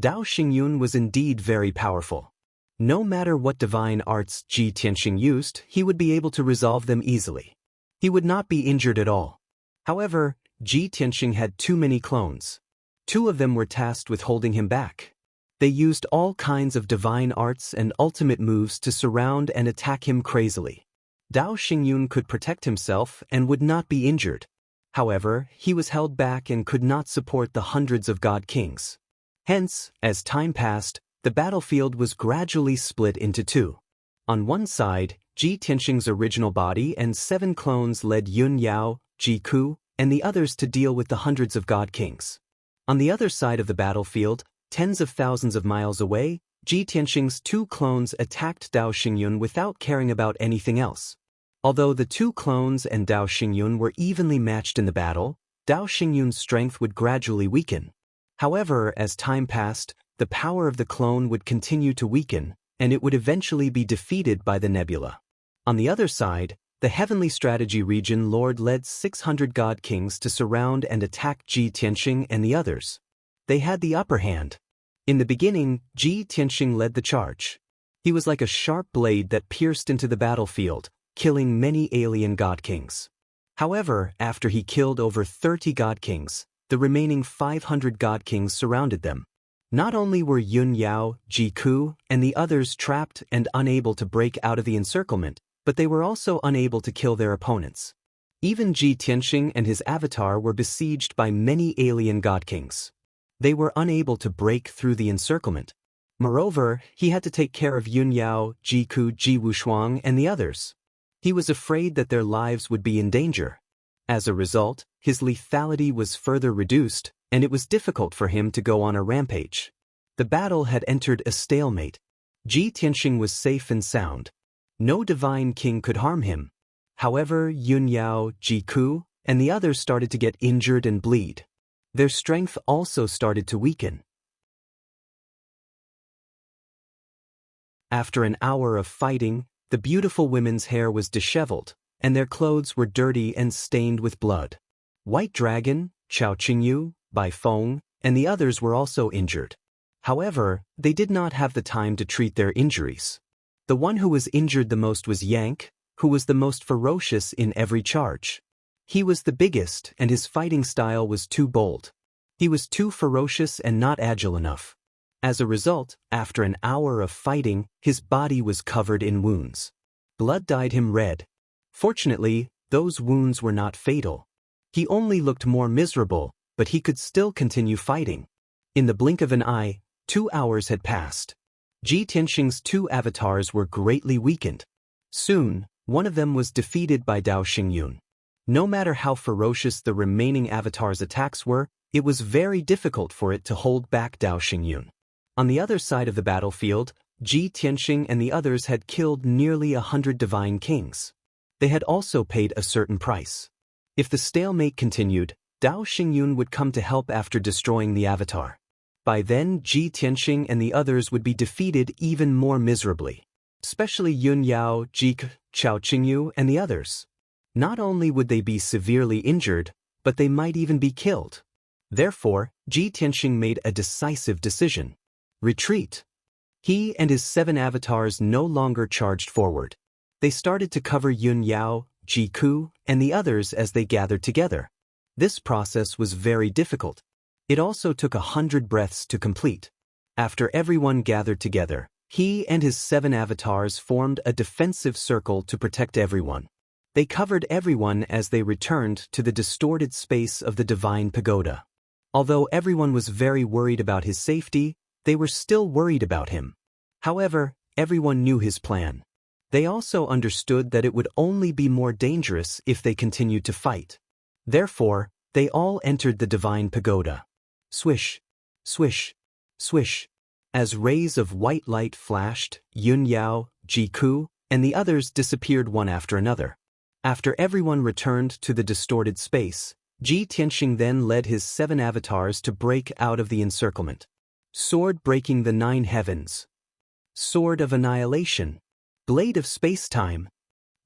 Dao Xingyun was indeed very powerful. No matter what divine arts Ji Tianxing used, he would be able to resolve them easily. He would not be injured at all. However, Ji Tianxing had too many clones. 2 of them were tasked with holding him back. They used all kinds of divine arts and ultimate moves to surround and attack him crazily. Dao Xingyun could protect himself and would not be injured. However, he was held back and could not support the hundreds of god kings. Hence, as time passed, the battlefield was gradually split into 2. On one side, Ji Tianxing's original body and 7 clones led Yun Yao, Ji Ku, and the others to deal with the hundreds of god kings. On the other side of the battlefield, tens of thousands of miles away, Ji Tianxing's 2 clones attacked Dao Xingyun without caring about anything else. Although the 2 clones and Dao Xingyun were evenly matched in the battle, Dao Xingyun's strength would gradually weaken. However, as time passed, the power of the clone would continue to weaken, and it would eventually be defeated by the nebula. On the other side, the Heavenly Strategy Region Lord led 600 god kings to surround and attack Ji Tianxing and the others. They had the upper hand. In the beginning, Ji Tianxing led the charge. He was like a sharp blade that pierced into the battlefield, killing many alien god kings. However, after he killed over 30 god kings, the remaining 500 god kings surrounded them. Not only were Yun Yao, Ji Ku, and the others trapped and unable to break out of the encirclement, but they were also unable to kill their opponents. Even Ji Tianxing and his avatar were besieged by many alien god kings. They were unable to break through the encirclement. Moreover, he had to take care of Yun Yao, Ji Ku, Ji Wushuang, and the others. He was afraid that their lives would be in danger. As a result, his lethality was further reduced, and it was difficult for him to go on a rampage. The battle had entered a stalemate. Ji Tianxing was safe and sound. No divine king could harm him. However, Yun Yao, Ji Ku, and the others started to get injured and bleed. Their strength also started to weaken. After an hour of fighting, the beautiful women's hair was disheveled, and their clothes were dirty and stained with blood. White Dragon, Chao Qingyu, Bai Feng, and the others were also injured. However, they did not have the time to treat their injuries. The one who was injured the most was Yank, who was the most ferocious in every charge. He was the biggest, and his fighting style was too bold. He was too ferocious and not agile enough. As a result, after an hour of fighting, his body was covered in wounds. Blood dyed him red. Fortunately, those wounds were not fatal. He only looked more miserable, but he could still continue fighting. In the blink of an eye, 2 hours had passed. Ji Tianxing's 2 avatars were greatly weakened. Soon, one of them was defeated by Dao Xingyun. No matter how ferocious the remaining avatar's attacks were, it was very difficult for it to hold back Dao Xingyun. On the other side of the battlefield, Ji Tianxing and the others had killed nearly 100 divine kings. They had also paid a certain price. If the stalemate continued, Dao Xingyun would come to help after destroying the avatar. By then, Ji Tianxing and the others would be defeated even more miserably. Especially Yun Yao, Ji Ku, Chao Qingyu, and the others. Not only would they be severely injured, but they might even be killed. Therefore, Ji Tianxing made a decisive decision. Retreat. He and his 7 avatars no longer charged forward. They started to cover Yun Yao, Ji Ku, and the others as they gathered together. This process was very difficult. It also took 100 breaths to complete. After everyone gathered together, he and his 7 avatars formed a defensive circle to protect everyone. They covered everyone as they returned to the distorted space of the divine pagoda. Although everyone was very worried about his safety, they were still worried about him. However, everyone knew his plan. They also understood that it would only be more dangerous if they continued to fight. Therefore, they all entered the divine pagoda. Swish, swish, swish. As rays of white light flashed, Yun Yao, Ji Ku, and the others disappeared one after another. After everyone returned to the distorted space, Ji Tianxing then led his 7 avatars to break out of the encirclement. Sword breaking the 9 heavens. Sword of annihilation. Blade of space-time.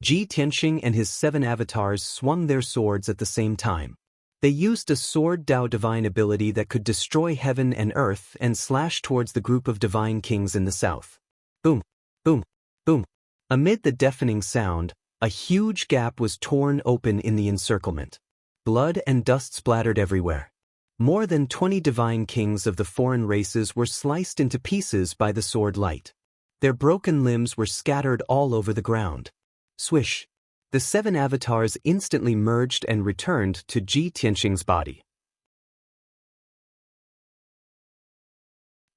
Ji Tianxing and his 7 avatars swung their swords at the same time. They used a sword Dao divine ability that could destroy heaven and earth and slash towards the group of divine kings in the south. Boom, boom, boom. Amid the deafening sound, a huge gap was torn open in the encirclement. Blood and dust splattered everywhere. More than 20 divine kings of the foreign races were sliced into pieces by the sword light. Their broken limbs were scattered all over the ground. Swish. The 7 avatars instantly merged and returned to Ji Tianxing's body.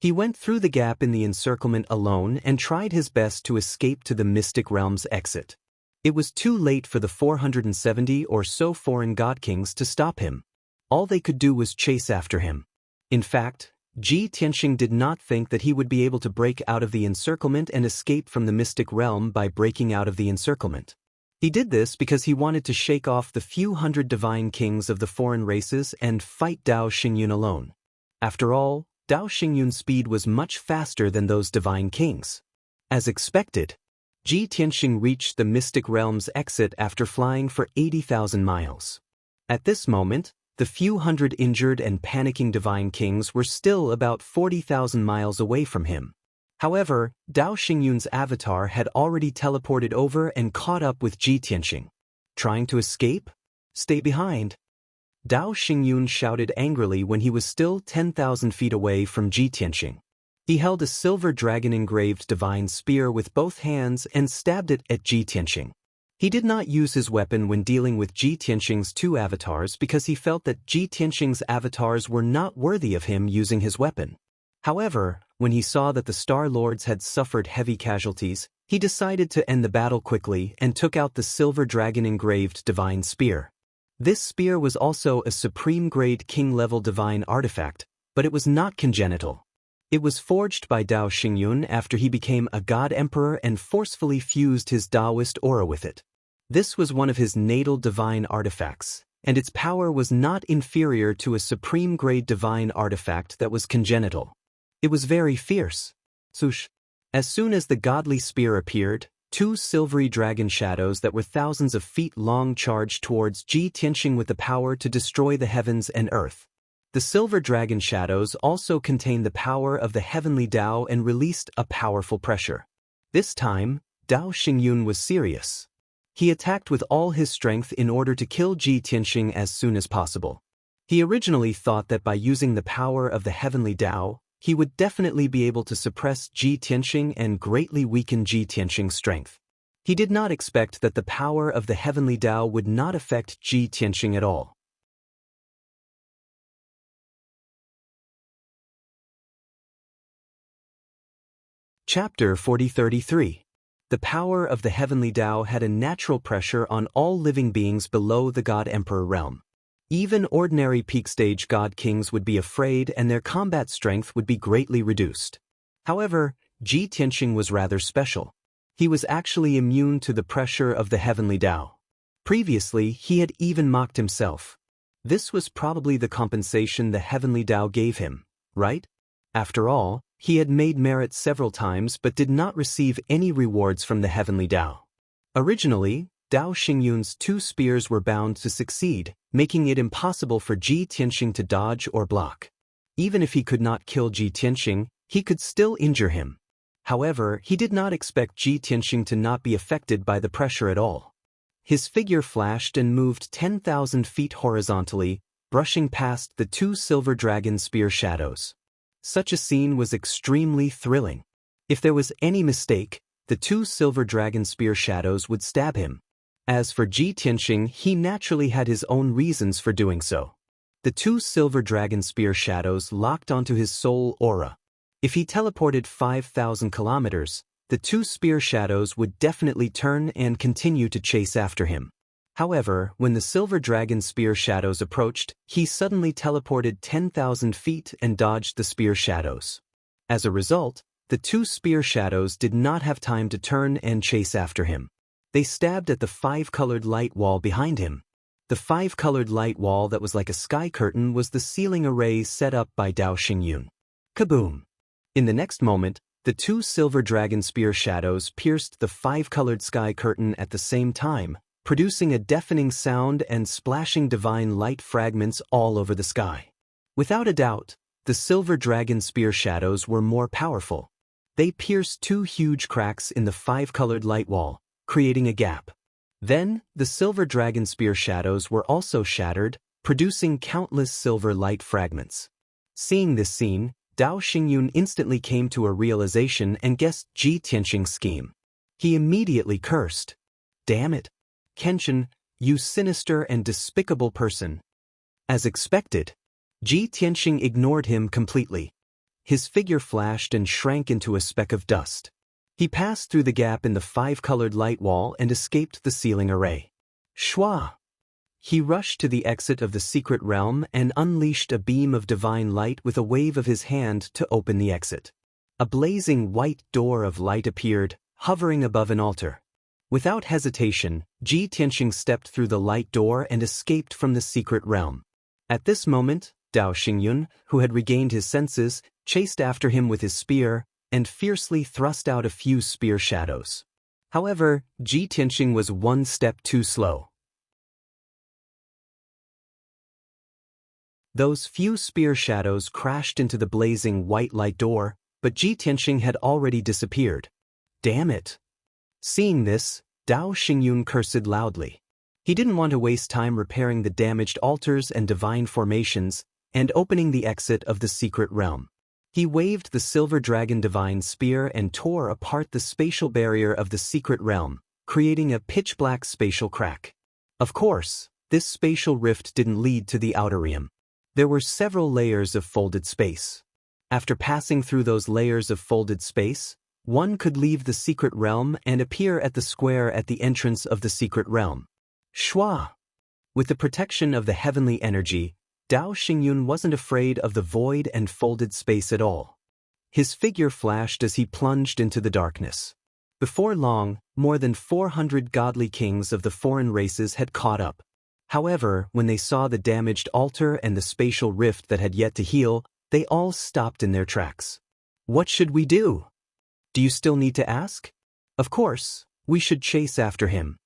He went through the gap in the encirclement alone and tried his best to escape to the mystic realm's exit. It was too late for the 470 or so foreign god kings to stop him. All they could do was chase after him. In fact, Ji Tianxing did not think that he would be able to break out of the encirclement and escape from the mystic realm by breaking out of the encirclement. He did this because he wanted to shake off the few hundred divine kings of the foreign races and fight Dao Xingyun alone. After all, Dao Xingyun's speed was much faster than those divine kings. As expected, Ji Tianxing reached the mystic realm's exit after flying for 80,000 miles. At this moment, The few hundred injured and panicking divine kings were still about 40,000 miles away from him. However, Dao Xingyun's avatar had already teleported over and caught up with Ji Tianxing. Trying to escape? Stay behind. Dao Xingyun shouted angrily when he was still 10,000 feet away from Ji Tianxing. He held a silver dragon-engraved divine spear with both hands and stabbed it at Ji Tianxing. He did not use his weapon when dealing with Ji Tianxing's two avatars because he felt that Ji Tianxing's avatars were not worthy of him using his weapon. However, when he saw that the Star Lords had suffered heavy casualties, he decided to end the battle quickly and took out the silver dragon-engraved divine spear. This spear was also a supreme-grade king-level divine artifact, but it was not congenital. It was forged by Dao Xingyun after he became a god emperor and forcefully fused his Daoist aura with it. This was one of his natal divine artifacts, and its power was not inferior to a supreme-grade divine artifact that was congenital. It was very fierce. Swoosh. As soon as the godly spear appeared, two silvery dragon shadows that were thousands of feet long charged towards Ji Tianxing with the power to destroy the heavens and earth. The silver dragon shadows also contained the power of the heavenly Dao and released a powerful pressure. This time, Dao Xingyun was serious. He attacked with all his strength in order to kill Ji Tianxing as soon as possible. He originally thought that by using the power of the heavenly Dao, he would definitely be able to suppress Ji Tianxing and greatly weaken Ji Tianxing's strength. He did not expect that the power of the heavenly Dao would not affect Ji Tianxing at all. Chapter 4033. The power of the heavenly Dao had a natural pressure on all living beings below the God Emperor realm. Even ordinary peak-stage god kings would be afraid and their combat strength would be greatly reduced. However, Ji Tianxing was rather special. He was actually immune to the pressure of the heavenly Dao. Previously, he had even mocked himself. This was probably the compensation the heavenly Dao gave him, right? After all, he had made merit several times but did not receive any rewards from the heavenly Dao. Originally, Dao Xingyun's two spears were bound to succeed, making it impossible for Ji Tianxing to dodge or block. Even if he could not kill Ji Tianxing, he could still injure him. However, he did not expect Ji Tianxing to not be affected by the pressure at all. His figure flashed and moved 10,000 feet horizontally, brushing past the two silver dragon spear shadows. Such a scene was extremely thrilling. If there was any mistake, the two silver dragon spear shadows would stab him. As for Ji Tianxing, he naturally had his own reasons for doing so. The two silver dragon spear shadows locked onto his soul aura. If he teleported 5,000 kilometers, the two spear shadows would definitely turn and continue to chase after him. However, when the silver dragon spear shadows approached, he suddenly teleported 10,000 feet and dodged the spear shadows. As a result, the two spear shadows did not have time to turn and chase after him. They stabbed at the five-colored light wall behind him. The five-colored light wall that was like a sky curtain was the sealing array set up by Dao Xingyun. Kaboom! In the next moment, the two silver dragon spear shadows pierced the five-colored sky curtain at the same time, producing a deafening sound and splashing divine light fragments all over the sky. Without a doubt, the silver dragon spear shadows were more powerful. They pierced two huge cracks in the five-colored light wall, creating a gap. Then, the silver dragon spear shadows were also shattered, producing countless silver light fragments. Seeing this scene, Dao Xingyun instantly came to a realization and guessed Ji Tianxing's scheme. He immediately cursed. Damn it! Kenshin, you sinister and despicable person. As expected, Ji Tianxing ignored him completely. His figure flashed and shrank into a speck of dust. He passed through the gap in the five-colored light wall and escaped the sealing array. Shwa! He rushed to the exit of the secret realm and unleashed a beam of divine light with a wave of his hand to open the exit. A blazing white door of light appeared, hovering above an altar. Without hesitation, Ji Tianxing stepped through the light door and escaped from the secret realm. At this moment, Dao Xingyun, who had regained his senses, chased after him with his spear, and fiercely thrust out a few spear shadows. However, Ji Tianxing was one step too slow. Those few spear shadows crashed into the blazing white light door, but Ji Tianxing had already disappeared. Damn it! Seeing this, Dao Xingyun cursed loudly. He didn't want to waste time repairing the damaged altars and divine formations, and opening the exit of the secret realm. He waved the silver dragon divine spear and tore apart the spatial barrier of the secret realm, creating a pitch-black spatial crack. Of course, this spatial rift didn't lead to the outer realm. There were several layers of folded space. After passing through those layers of folded space, one could leave the secret realm and appear at the square at the entrance of the secret realm. Shua! With the protection of the heavenly energy, Dao Xingyun wasn't afraid of the void and folded space at all. His figure flashed as he plunged into the darkness. Before long, more than 400 godly kings of the foreign races had caught up. However, when they saw the damaged altar and the spatial rift that had yet to heal, they all stopped in their tracks. What should we do? Do you still need to ask? Of course, we should chase after him.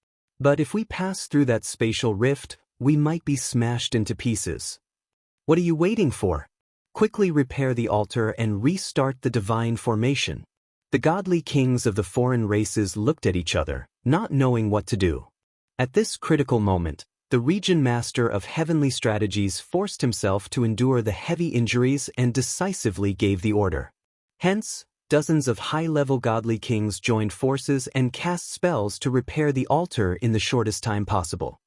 But if we pass through that spatial rift, we might be smashed into pieces. What are you waiting for? Quickly repair the altar and restart the divine formation. The godly kings of the foreign races looked at each other, not knowing what to do. At this critical moment, the region master of heavenly strategies forced himself to endure the heavy injuries and decisively gave the order. Hence, dozens of high-level godly kings joined forces and cast spells to repair the altar in the shortest time possible.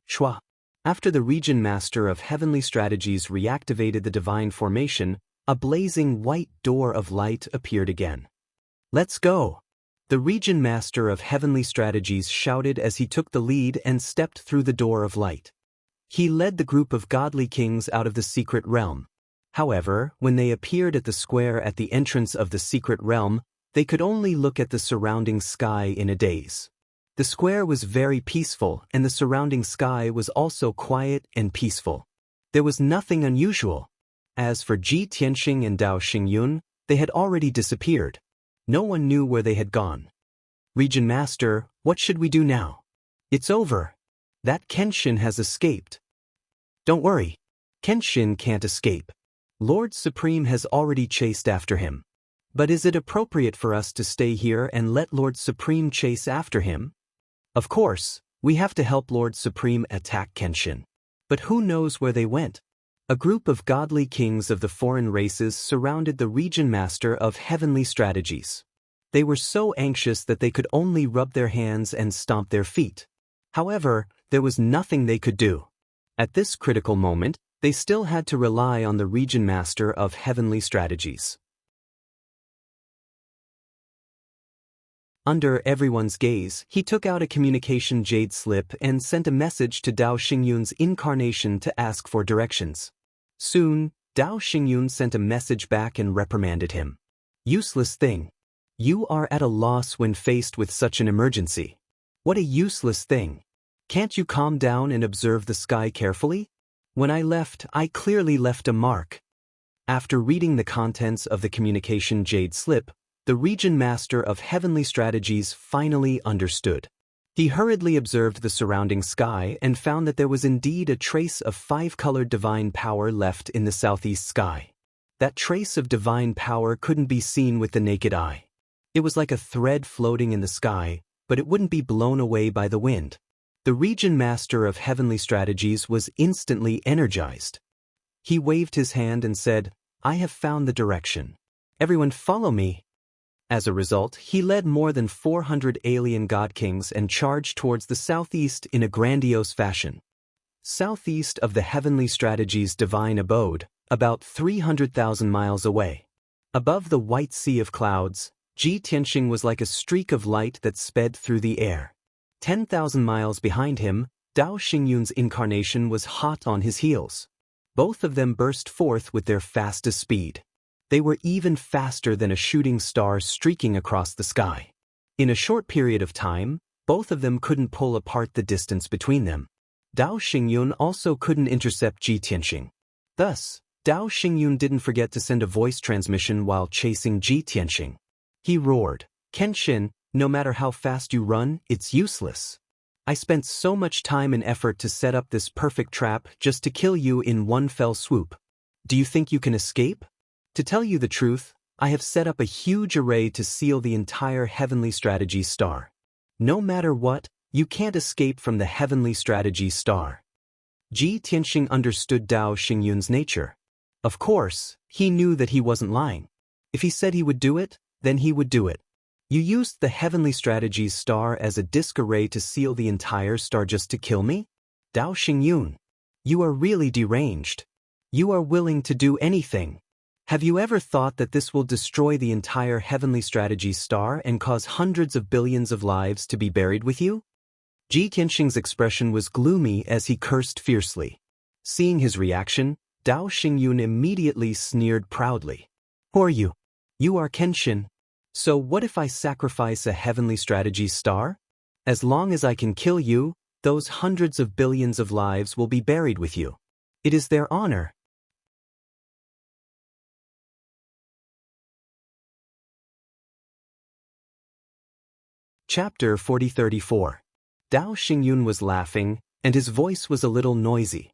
Shua. After the region master of heavenly strategies reactivated the divine formation, a blazing white door of light appeared again. Let's go! The region master of heavenly strategies shouted as he took the lead and stepped through the door of light. He led the group of godly kings out of the secret realm. However, when they appeared at the square at the entrance of the secret realm, they could only look at the surrounding sky in a daze. The square was very peaceful, and the surrounding sky was also quiet and peaceful. There was nothing unusual. As for Ji Tianxing and Dao Xingyun, they had already disappeared. No one knew where they had gone. Region Master, what should we do now? It's over. That Kenshin has escaped. Don't worry. Kenshin can't escape. Lord Supreme has already chased after him. But is it appropriate for us to stay here and let Lord Supreme chase after him? Of course, we have to help Lord Supreme attack Kenshin. But who knows where they went? A group of godly kings of the foreign races surrounded the region master of heavenly strategies. They were so anxious that they could only rub their hands and stomp their feet. However, there was nothing they could do. At this critical moment, they still had to rely on the region master of heavenly strategies. Under everyone's gaze, he took out a communication jade slip and sent a message to Dao Xingyun's incarnation to ask for directions. Soon, Dao Xingyun sent a message back and reprimanded him. Useless thing. You are at a loss when faced with such an emergency. What a useless thing. Can't you calm down and observe the sky carefully? When I left, I clearly left a mark. After reading the contents of the communication jade slip, the region master of heavenly strategies finally understood. He hurriedly observed the surrounding sky and found that there was indeed a trace of five-colored divine power left in the southeast sky. That trace of divine power couldn't be seen with the naked eye. It was like a thread floating in the sky, but it wouldn't be blown away by the wind. The region master of heavenly strategies was instantly energized. He waved his hand and said, "I have found the direction. Everyone follow me." As a result, he led more than 400 alien god kings and charged towards the southeast in a grandiose fashion. Southeast of the heavenly strategies' divine abode, about 300,000 miles away. Above the white sea of clouds, Ji Tianxing was like a streak of light that sped through the air. 10,000 miles behind him, Dao Xingyun's incarnation was hot on his heels. Both of them burst forth with their fastest speed. They were even faster than a shooting star streaking across the sky. In a short period of time, both of them couldn't pull apart the distance between them. Dao Xingyun also couldn't intercept Ji Tianxing. Thus, Dao Xingyun didn't forget to send a voice transmission while chasing Ji Tianxing. He roared, "Kenshin, no matter how fast you run, it's useless. I spent so much time and effort to set up this perfect trap just to kill you in one fell swoop. Do you think you can escape? To tell you the truth, I have set up a huge array to seal the entire heavenly strategy star. No matter what, you can't escape from the heavenly strategy star. Ji Tianxing understood Dao Xingyun's nature. Of course, he knew that he wasn't lying. If he said he would do it, then he would do it. You used the heavenly strategy's star as a disk array to seal the entire star just to kill me? Dao Xingyun, you are really deranged. You are willing to do anything. Have you ever thought that this will destroy the entire heavenly strategy star and cause hundreds of billions of lives to be buried with you? Ji Tianxing's expression was gloomy as he cursed fiercely. Seeing his reaction, Dao Xingyun immediately sneered proudly. Who are you? You are Kenshin. So what if I sacrifice a heavenly strategy star? As long as I can kill you, those hundreds of billions of lives will be buried with you. It is their honor. Chapter 4034. Dao Xingyun was laughing, and his voice was a little noisy.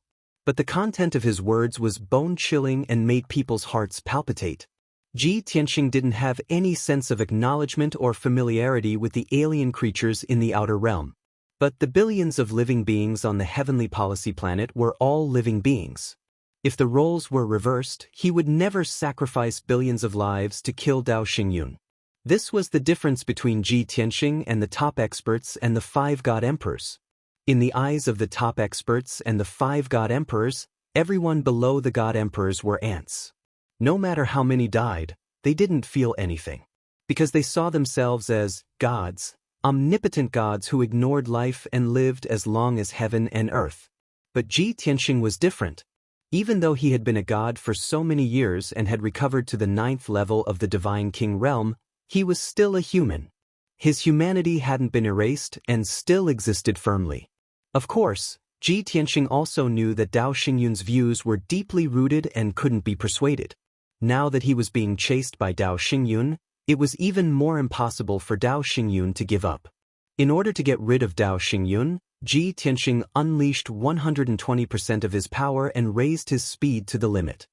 But the content of his words was bone-chilling and made people's hearts palpitate. Ji Tianxing didn't have any sense of acknowledgement or familiarity with the alien creatures in the outer realm. But the billions of living beings on the heavenly policy planet were all living beings. If the roles were reversed, he would never sacrifice billions of lives to kill Dao Xingyun. This was the difference between Ji Tianxing and the top experts and the 5 God Emperors. In the eyes of the top experts and the 5 God Emperors, everyone below the God Emperors were ants. No matter how many died, they didn't feel anything. Because they saw themselves as gods, omnipotent gods who ignored life and lived as long as heaven and earth. But Ji Tianxing was different. Even though he had been a god for so many years and had recovered to the 9th level of the Divine King realm, he was still a human. His humanity hadn't been erased and still existed firmly. Of course, Ji Tianxing also knew that Dao Xingyun's views were deeply rooted and couldn't be persuaded. Now that he was being chased by Dao Xingyun, it was even more impossible for Dao Xingyun to give up. In order to get rid of Dao Xingyun, Ji Tianxing unleashed 120% of his power and raised his speed to the limit.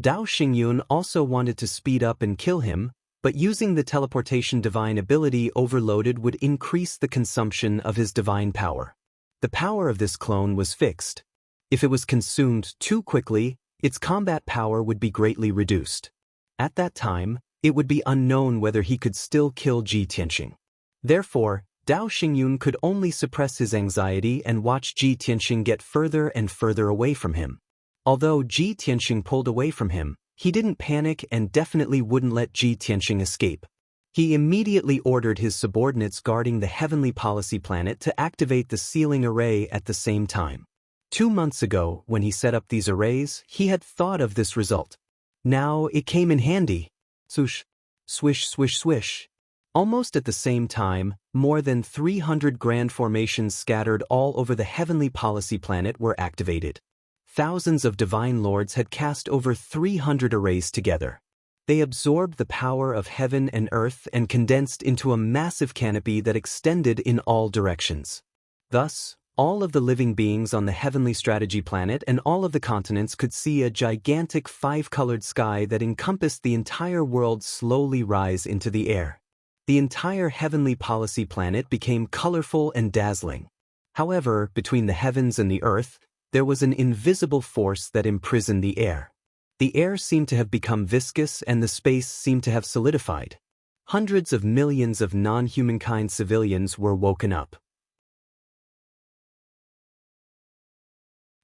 Dao Xingyun also wanted to speed up and kill him, but using the teleportation divine ability overloaded would increase the consumption of his divine power. The power of this clone was fixed. If it was consumed too quickly, its combat power would be greatly reduced. At that time, it would be unknown whether he could still kill Ji Tianxing. Therefore, Dao Xingyun could only suppress his anxiety and watch Ji Tianxing get further and further away from him. Although Ji Tianxing pulled away from him, he didn't panic and definitely wouldn't let Ji Tianxing escape. He immediately ordered his subordinates guarding the heavenly policy planet to activate the sealing array at the same time. 2 months ago, when he set up these arrays, he had thought of this result. Now it came in handy. Swoosh, swish, swish, swish. Almost at the same time, more than 300 grand formations scattered all over the heavenly policy planet were activated. Thousands of divine lords had cast over 300 arrays together. They absorbed the power of heaven and earth and condensed into a massive canopy that extended in all directions. Thus, all of the living beings on the heavenly strategy planet and all of the continents could see a gigantic 5-colored sky that encompassed the entire world slowly rise into the air. The entire heavenly policy planet became colorful and dazzling. However, between the heavens and the earth, there was an invisible force that imprisoned the air. The air seemed to have become viscous and the space seemed to have solidified. Hundreds of millions of non-humankind civilians were woken up.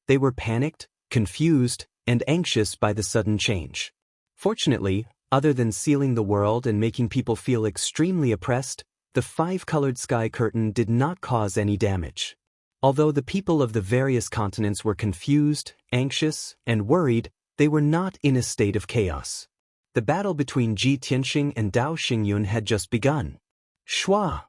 They were panicked, confused, and anxious by the sudden change. Fortunately, other than sealing the world and making people feel extremely oppressed, the 5-colored sky curtain did not cause any damage. Although the people of the various continents were confused, anxious, and worried, they were not in a state of chaos. The battle between Ji Tianxing and Dao Xingyun had just begun. Shua!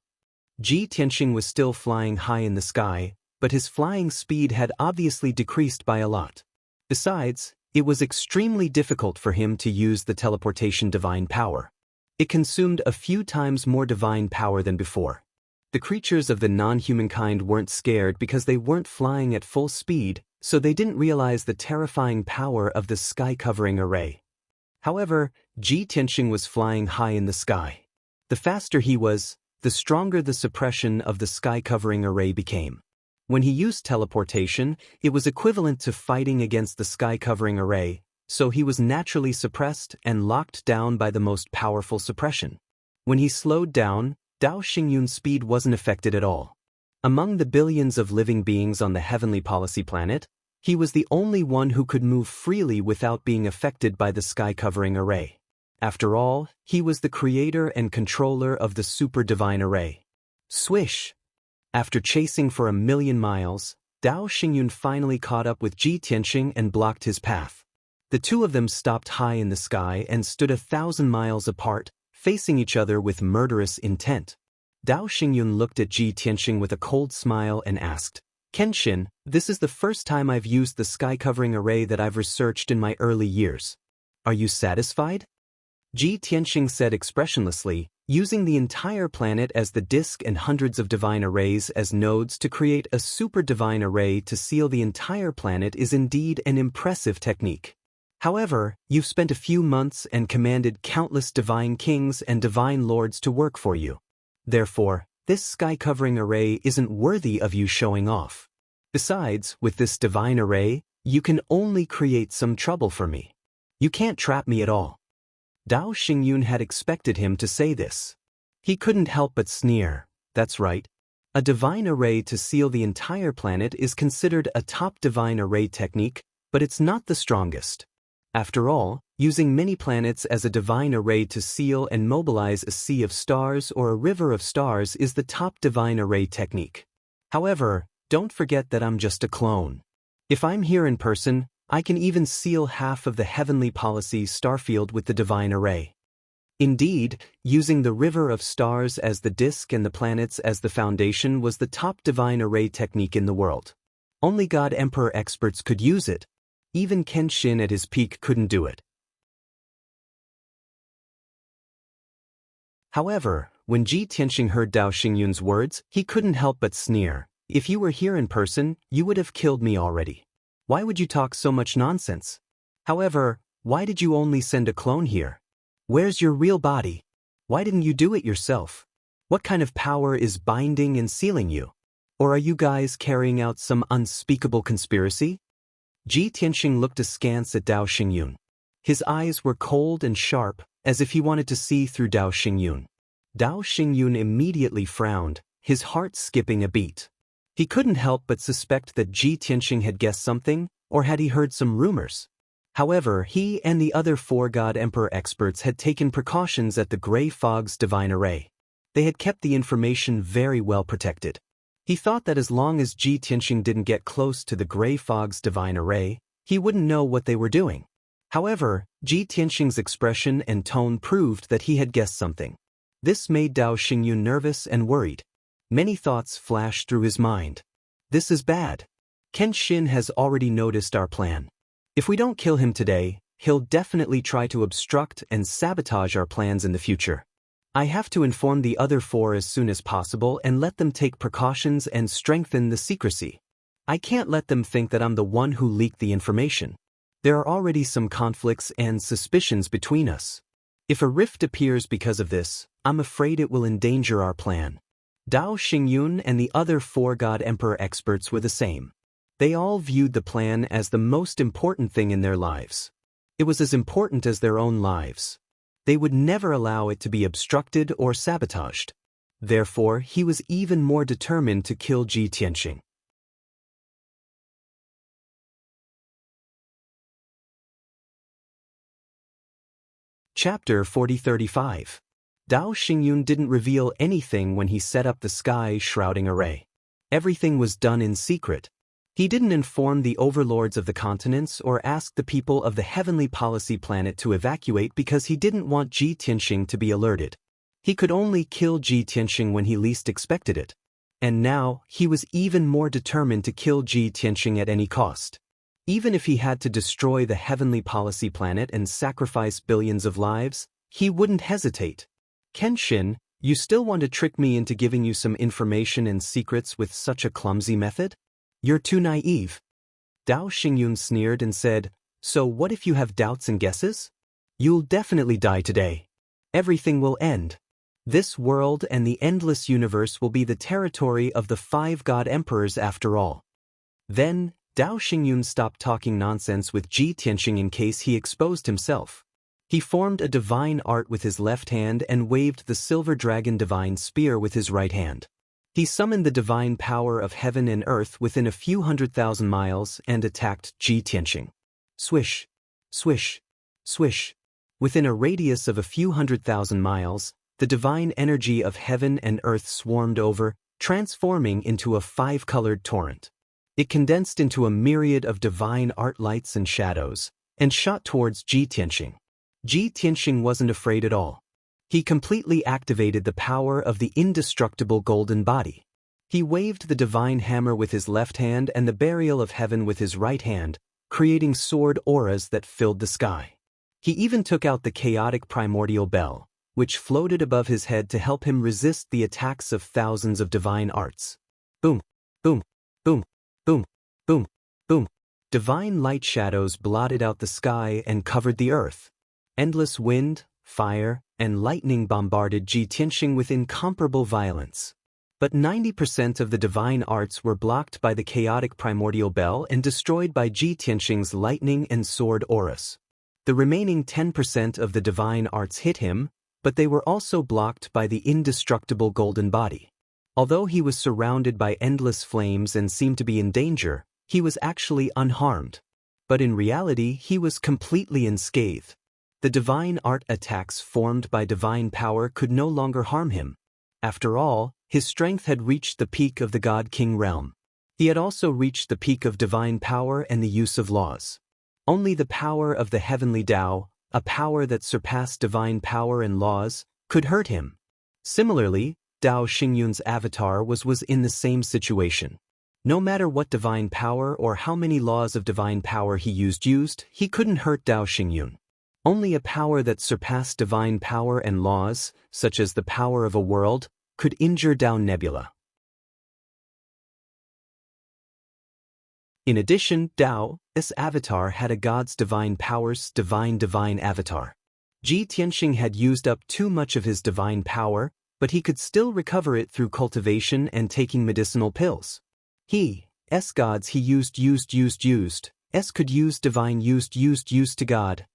Ji Tianxing was still flying high in the sky, but his flying speed had obviously decreased by a lot. Besides, it was extremely difficult for him to use the teleportation divine power. It consumed a few times more divine power than before. The creatures of the non-humankind weren't scared because they weren't flying at full speed, so they didn't realize the terrifying power of the sky-covering array. However, Ji Tianxing was flying high in the sky. The faster he was, the stronger the suppression of the sky-covering array became. When he used teleportation, it was equivalent to fighting against the sky-covering array, so he was naturally suppressed and locked down by the most powerful suppression. When he slowed down, Dao Xingyun's speed wasn't affected at all. Among the billions of living beings on the heavenly policy planet, he was the only one who could move freely without being affected by the sky-covering array. After all, he was the creator and controller of the super-divine array. Swish! After chasing for 1,000,000 miles, Dao Xingyun finally caught up with Ji Tianxing and blocked his path. The two of them stopped high in the sky and stood 1,000 miles apart, facing each other with murderous intent. Dao Xingyun looked at Ji Tianxing with a cold smile and asked, "Kenshin, this is the first time I've used the sky-covering array that I've researched in my early years. Are you satisfied?" Ji Tianxing said expressionlessly, using the entire planet as the disk and hundreds of divine arrays as nodes to create a super-divine array to seal the entire planet is indeed an impressive technique. However, you've spent a few months and commanded countless divine kings and divine lords to work for you. Therefore, this sky-covering array isn't worthy of you showing off. Besides, with this divine array, you can only create some trouble for me. You can't trap me at all. Dao Xingyun had expected him to say this. He couldn't help but sneer. That's right. A divine array to seal the entire planet is considered a top divine array technique, but it's not the strongest. After all, using many planets as a divine array to seal and mobilize a sea of stars or a river of stars is the top divine array technique. However, don't forget that I'm just a clone. If I'm here in person, I can even seal half of the heavenly policy starfield with the divine array. Indeed, using the river of stars as the disk and the planets as the foundation was the top divine array technique in the world. Only God Emperor experts could use it. Even Kenshin at his peak couldn't do it. However, when Ji Tianxing heard Dao Xingyun's words, he couldn't help but sneer. If you were here in person, you would have killed me already. Why would you talk so much nonsense? However, why did you only send a clone here? Where's your real body? Why didn't you do it yourself? What kind of power is binding and sealing you? Or are you guys carrying out some unspeakable conspiracy? Ji Tianxing looked askance at Dao Xingyun. His eyes were cold and sharp, as if he wanted to see through Dao Xingyun. Dao Xingyun immediately frowned, his heart skipping a beat. He couldn't help but suspect that Ji Tianxing had guessed something, or had he heard some rumors. However, he and the other 4 God Emperor experts had taken precautions at the Grey Fog's divine array. They had kept the information very well protected. He thought that as long as Ji Tianxing didn't get close to the Grey Fog's divine array, he wouldn't know what they were doing. However, Ji Tianxing's expression and tone proved that he had guessed something. This made Dao Xingyun nervous and worried. Many thoughts flashed through his mind. This is bad. Kenshin has already noticed our plan. If we don't kill him today, he'll definitely try to obstruct and sabotage our plans in the future. I have to inform the other 4 as soon as possible and let them take precautions and strengthen the secrecy. I can't let them think that I'm the one who leaked the information. There are already some conflicts and suspicions between us. If a rift appears because of this, I'm afraid it will endanger our plan. Dao Xingyun and the other 4 God Emperor experts were the same. They all viewed the plan as the most important thing in their lives. It was as important as their own lives. They would never allow it to be obstructed or sabotaged. Therefore, he was even more determined to kill Ji Tianxing. Chapter 4035. Dao Xingyun didn't reveal anything when he set up the sky-shrouding array. Everything was done in secret. He didn't inform the overlords of the continents or ask the people of the heavenly policy planet to evacuate because he didn't want Ji Tianxing to be alerted. He could only kill Ji Tianxing when he least expected it. And now, he was even more determined to kill Ji Tianxing at any cost. Even if he had to destroy the heavenly policy planet and sacrifice billions of lives, he wouldn't hesitate. Kenshin, You still want to trick me into giving you some information and secrets with such a clumsy method? You're too naive. Dao Xingyun sneered and said, so what if you have doubts and guesses? You'll definitely die today. Everything will end. This world and the endless universe will be the territory of the 5 god emperors after all. Then, Dao Xingyun stopped talking nonsense with Ji Tianxing in case he exposed himself. He formed a divine art with his left hand and waved the silver dragon divine spear with his right hand. He summoned the divine power of heaven and earth within a few 100,000 miles and attacked Ji Tianxing. Swish, swish, swish. Within a radius of a few 100,000 miles, the divine energy of heaven and earth swarmed over, transforming into a 5-colored torrent. It condensed into a myriad of divine art lights and shadows, and shot towards Ji Tianxing. Ji Tianxing wasn't afraid at all. He completely activated the power of the indestructible golden body. He waved the divine hammer with his left hand and the burial of heaven with his right hand, creating sword auras that filled the sky. He even took out the chaotic primordial bell, which floated above his head to help him resist the attacks of thousands of divine arts. Boom, boom, boom, boom, boom, boom. Divine light shadows blotted out the sky and covered the earth. Endless wind, fire, and lightning bombarded Ji Tianxing with incomparable violence. But 90% of the divine arts were blocked by the chaotic primordial bell and destroyed by Ji Tianxing's lightning and sword auras. The remaining 10% of the divine arts hit him, but they were also blocked by the indestructible golden body. Although he was surrounded by endless flames and seemed to be in danger, he was actually unharmed. But in reality, he was completely unscathed. The divine art attacks formed by divine power could no longer harm him. After all, his strength had reached the peak of the God-King realm. He had also reached the peak of divine power and the use of laws. Only the power of the heavenly Tao, a power that surpassed divine power and laws, could hurt him. Similarly, Dao Xingyun's avatar was in the same situation. No matter what divine power or how many laws of divine power he used, he couldn't hurt Dao Xingyun. Only a power that surpassed divine power and laws, such as the power of a world, could injure Dao Nebula. In addition, Daoist avatar had a god's divine powers, divine avatar. Ji Tianxing had used up too much of his divine power, but he could still recover it through cultivation and taking medicinal pills. Gods he used, could use divine used to God,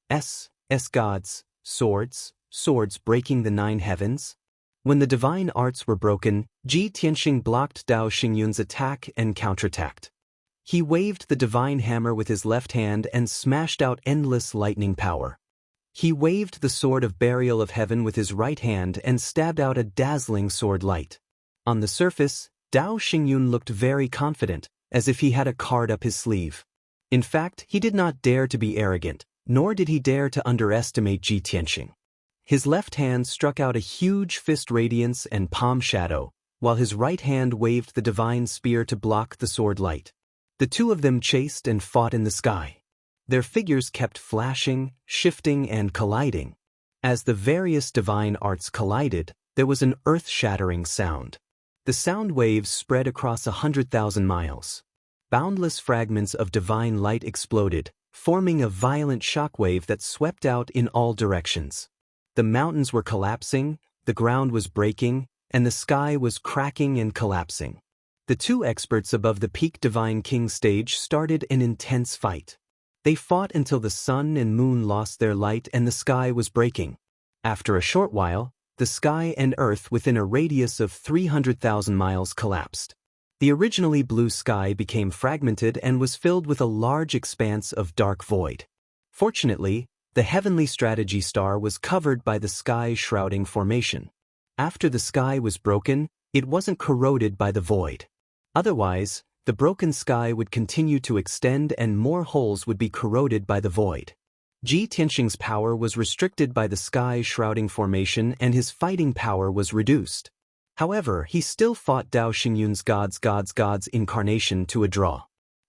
gods, swords breaking the 9 heavens. When the divine arts were broken, Ji Tianxing blocked Dao Xingyun's attack and counterattacked. He waved the divine hammer with his left hand and smashed out endless lightning power. He waved the sword of burial of heaven with his right hand and stabbed out a dazzling sword light. On the surface, Dao Xingyun looked very confident, as if he had a card up his sleeve. In fact, he did not dare to be arrogant, nor did he dare to underestimate Ji Tianxing. His left hand struck out a huge fist radiance and palm shadow, while his right hand waved the divine spear to block the sword light. The two of them chased and fought in the sky. Their figures kept flashing, shifting, and colliding. As the various divine arts collided, there was an earth-shattering sound. The sound waves spread across 100,000 miles. Boundless fragments of divine light exploded, forming a violent shockwave that swept out in all directions. The mountains were collapsing, the ground was breaking, and the sky was cracking and collapsing. The two experts above the peak Divine King stage started an intense fight. They fought until the sun and moon lost their light and the sky was breaking. After a short while, the sky and earth within a radius of 300,000 miles collapsed. The originally blue sky became fragmented and was filled with a large expanse of dark void. Fortunately, the heavenly strategy star was covered by the sky-shrouding formation. After the sky was broken, it wasn't corroded by the void. Otherwise, the broken sky would continue to extend and more holes would be corroded by the void. Ji Tianxing's power was restricted by the sky-shrouding formation and his fighting power was reduced. However, he still fought Dao Xingyun's God's incarnation to a draw.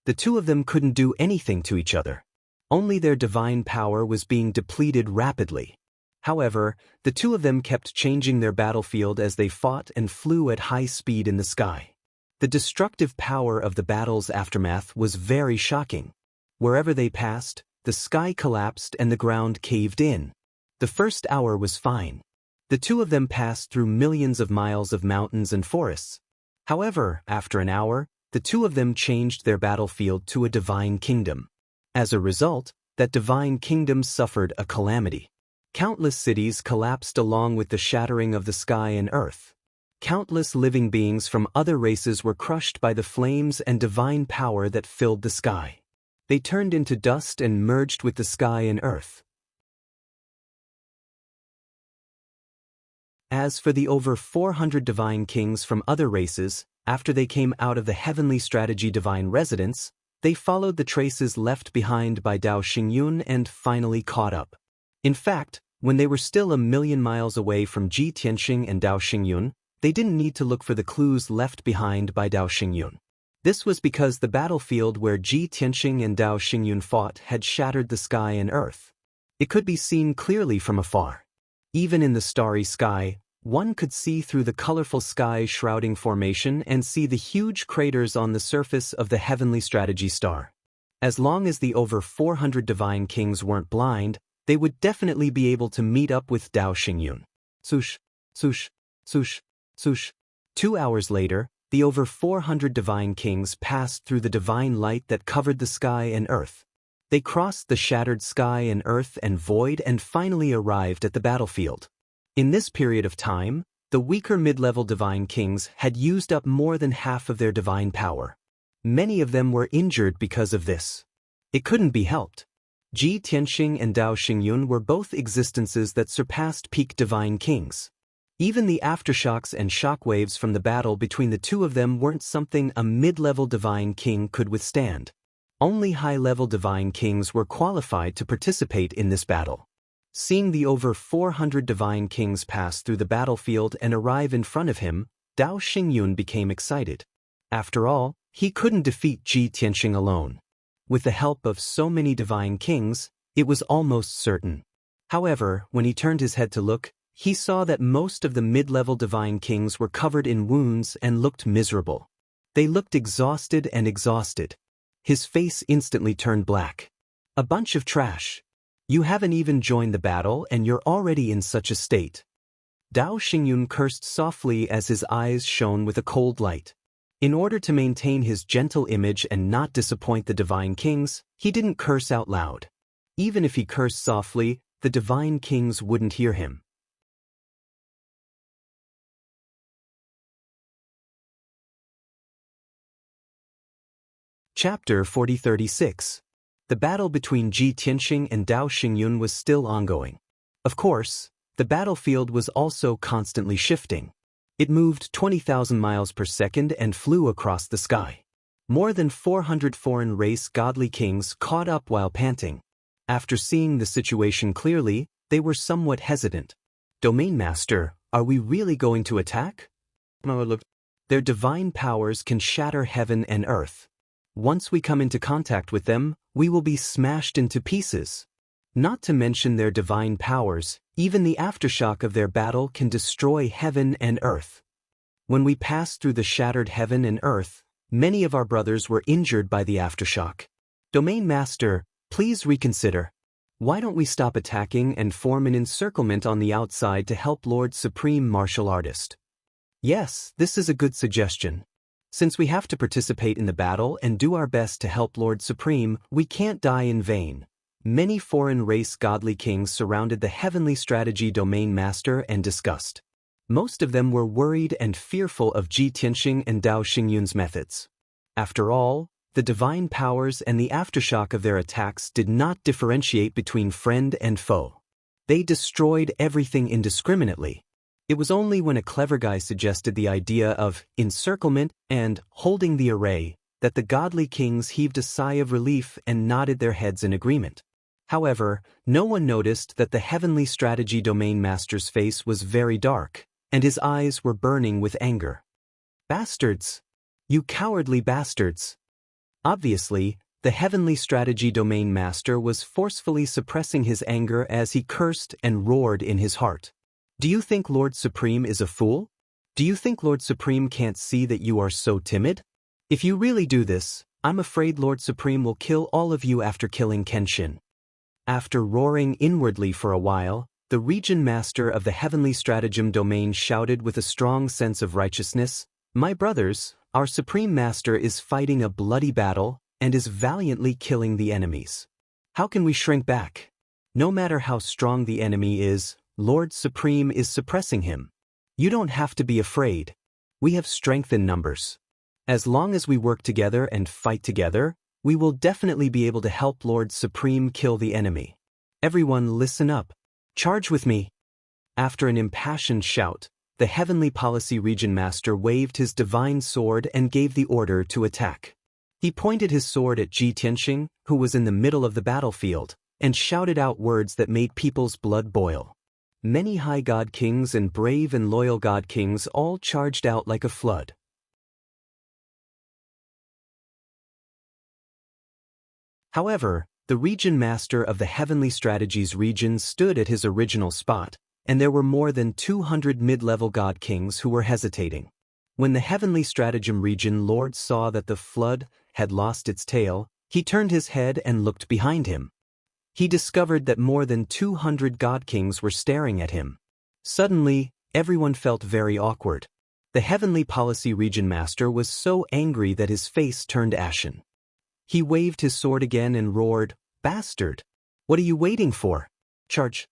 The two of them couldn't do anything to each other. Only their divine power was being depleted rapidly. However, the two of them kept changing their battlefield as they fought and flew at high speed in the sky. The destructive power of the battle's aftermath was very shocking. Wherever they passed, the sky collapsed and the ground caved in. The first hour was fine. The two of them passed through millions of miles of mountains and forests. However, after an hour, the two of them changed their battlefield to a divine kingdom. As a result, that divine kingdom suffered a calamity. Countless cities collapsed along with the shattering of the sky and earth. Countless living beings from other races were crushed by the flames and divine power that filled the sky. They turned into dust and merged with the sky and earth. As for the over 400 divine kings from other races, after they came out of the heavenly strategy divine residence, they followed the traces left behind by Dao Xingyun and finally caught up. In fact, when they were still a million miles away from Ji Tianxing and Dao Xingyun, they didn't need to look for the clues left behind by Dao Xingyun. This was because the battlefield where Ji Tianxing and Dao Xingyun fought had shattered the sky and earth. It could be seen clearly from afar. Even in the starry sky, one could see through the colorful sky shrouding formation and see the huge craters on the surface of the heavenly strategy star. As long as the over 400 divine kings weren't blind, they would definitely be able to meet up with Dao Xingyun. Swoosh, swoosh, swoosh, swoosh. 2 hours later, the over 400 divine kings passed through the divine light that covered the sky and earth. They crossed the shattered sky and earth and void and finally arrived at the battlefield. In this period of time, the weaker mid-level divine kings had used up more than half of their divine power. Many of them were injured because of this. It couldn't be helped. Ji Tianxing and Dao Xingyun were both existences that surpassed peak divine kings. Even the aftershocks and shockwaves from the battle between the two of them weren't something a mid-level divine king could withstand. Only high-level divine kings were qualified to participate in this battle. Seeing the over 400 divine kings pass through the battlefield and arrive in front of him, Dao Xingyun became excited. After all, he couldn't defeat Ji Tianxing alone. With the help of so many divine kings, it was almost certain. However, when he turned his head to look, he saw that most of the mid-level divine kings were covered in wounds and looked miserable. They looked exhausted and exhausted. His face instantly turned black. A bunch of trash. You haven't even joined the battle and you're already in such a state. Dao Xingyun cursed softly as his eyes shone with a cold light. In order to maintain his gentle image and not disappoint the divine kings, he didn't curse out loud. Even if he cursed softly, the divine kings wouldn't hear him. Chapter 4036. The battle between Ji Tianxing and Dao Xingyun was still ongoing. Of course, the battlefield was also constantly shifting. It moved 20,000 miles per second and flew across the sky. More than 400 foreign race godly kings caught up while panting. After seeing the situation clearly, they were somewhat hesitant. Domain Master, are we really going to attack? Their divine powers can shatter heaven and earth. Once we come into contact with them, we will be smashed into pieces. Not to mention their divine powers, even the aftershock of their battle can destroy heaven and earth. When we passed through the shattered heaven and earth, many of our brothers were injured by the aftershock. Domain Master, please reconsider. Why don't we stop attacking and form an encirclement on the outside to help Lord Supreme Martial Artist? Yes, this is a good suggestion. Since we have to participate in the battle and do our best to help Lord Supreme, we can't die in vain. Many foreign race godly kings surrounded the heavenly strategy Domain Master and discussed. Most of them were worried and fearful of Ji Tianxing and Dao Xingyun's methods. After all, the divine powers and the aftershock of their attacks did not differentiate between friend and foe. They destroyed everything indiscriminately. It was only when a clever guy suggested the idea of encirclement and holding the array that the godly kings heaved a sigh of relief and nodded their heads in agreement. However, no one noticed that the heavenly strategy Domain Master's face was very dark, and his eyes were burning with anger. Bastards! You cowardly bastards! Obviously, The Heavenly Strategy Domain Master was forcefully suppressing his anger as he cursed and roared in his heart. Do you think Lord Supreme is a fool? Do you think Lord Supreme can't see that you are so timid? If you really do this, I'm afraid Lord Supreme will kill all of you after killing Kenshin. After roaring inwardly for a while, the Region Master of the Heavenly Stratagem Domain shouted with a strong sense of righteousness, "My brothers, our Supreme Master is fighting a bloody battle and is valiantly killing the enemies. How can we shrink back? No matter how strong the enemy is, Lord Supreme is suppressing him. You don't have to be afraid. We have strength in numbers. As long as we work together and fight together, we will definitely be able to help Lord Supreme kill the enemy. Everyone listen up. Charge with me." After an impassioned shout, the Heavenly Policy Region Master waved his divine sword and gave the order to attack. He pointed his sword at Ji Tianxing, who was in the middle of the battlefield, and shouted out words that made people's blood boil. Many high god kings and brave and loyal god kings all charged out like a flood. However, the Region Master of the Heavenly Strategies region stood at his original spot, and there were more than 200 mid-level god kings who were hesitating. When the Heavenly Stratagem region Lord saw that the flood had lost its tail, he turned his head and looked behind him. He discovered that more than 200 god kings were staring at him. Suddenly, everyone felt very awkward. The Heavenly Policy Region Master was so angry that his face turned ashen. He waved his sword again and roared, "Bastard! What are you waiting for? Charge!"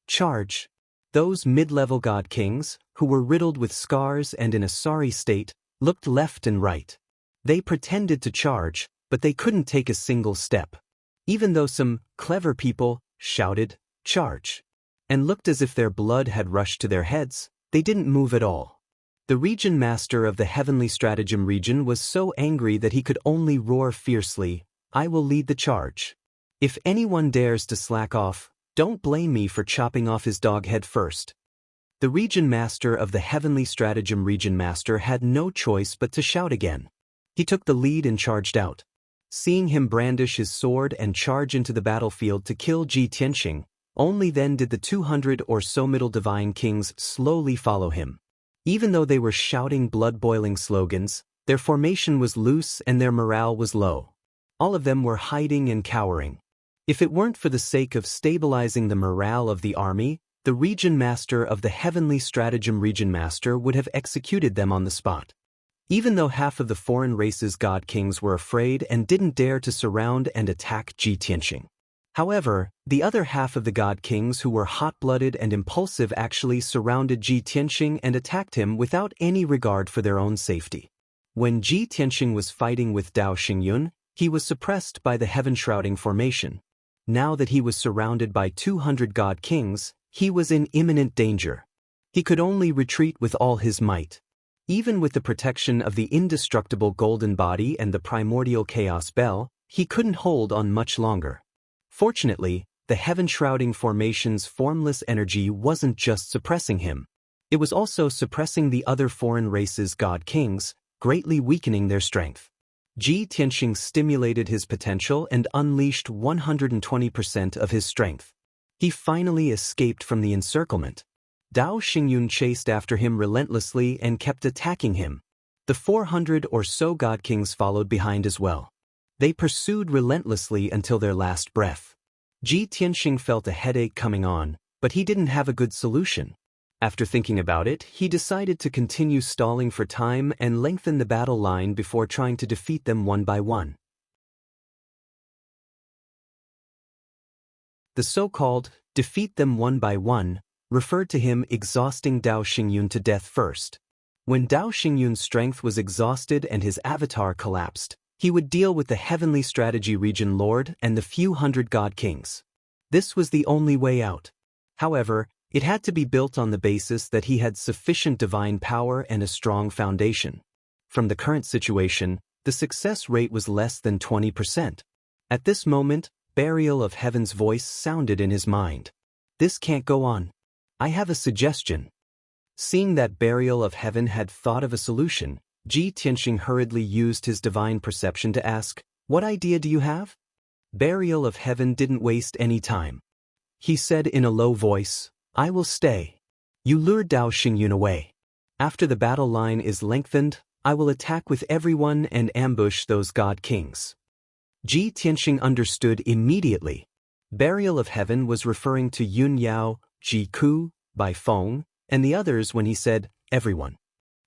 Charge. Those mid-level god kings, who were riddled with scars and in a sorry state, looked left and right. They pretended to charge, but they couldn't take a single step. Even though some clever people shouted, "Charge!" and looked as if their blood had rushed to their heads, they didn't move at all. The Region Master of the Heavenly Stratagem region was so angry that he could only roar fiercely, "I will lead the charge. If anyone dares to slack off, don't blame me for chopping off his dog head first." The Region Master of the Heavenly Stratagem region master had no choice but to shout again. He took the lead and charged out. Seeing him brandish his sword and charge into the battlefield to kill Ji Tianxing, only then did the 200 or so middle divine kings slowly follow him. Even though they were shouting blood-boiling slogans, their formation was loose and their morale was low. All of them were hiding and cowering. If it weren't for the sake of stabilizing the morale of the army, the Region Master of the Heavenly Stratagem Region Master would have executed them on the spot. Even though half of the foreign race's god kings were afraid and didn't dare to surround and attack Ji Tianxing. However, the other half of the god kings who were hot-blooded and impulsive actually surrounded Ji Tianxing and attacked him without any regard for their own safety. When Ji Tianxing was fighting with Dao Xingyun, he was suppressed by the heaven-shrouding formation. Now that he was surrounded by 200 god kings, he was in imminent danger. He could only retreat with all his might. Even with the protection of the indestructible golden body and the primordial chaos bell, he couldn't hold on much longer. Fortunately, the heaven-shrouding formation's formless energy wasn't just suppressing him. It was also suppressing the other foreign race's god kings, greatly weakening their strength. Ji Tianxing stimulated his potential and unleashed 120% of his strength. He finally escaped from the encirclement. Dao Xingyun chased after him relentlessly and kept attacking him. The 400 or so god kings followed behind as well. They pursued relentlessly until their last breath. Ji Tianxing felt a headache coming on, but he didn't have a good solution. After thinking about it, he decided to continue stalling for time and lengthen the battle line before trying to defeat them one by one. The so-called defeat them one by one referred to him exhausting Dao Xingyun to death first. When Dao Xingyun's strength was exhausted and his avatar collapsed, he would deal with the Heavenly Strategy Region Lord and the few hundred god kings. This was the only way out. However, it had to be built on the basis that he had sufficient divine power and a strong foundation. From the current situation, the success rate was less than 20%. At this moment, Burial of Heaven's voice sounded in his mind. "This can't go on. I have a suggestion." Seeing that Burial of Heaven had thought of a solution, Ji Tianxing hurriedly used his divine perception to ask, "What idea do you have?" Burial of Heaven didn't waste any time. He said in a low voice, "I will stay. You lured Dao Xingyun away. After the battle line is lengthened, I will attack with everyone and ambush those god kings." Ji Tianxing understood immediately. Burial of Heaven was referring to Yun Yao, Ji Ku, Bai Feng, and the others when he said, everyone.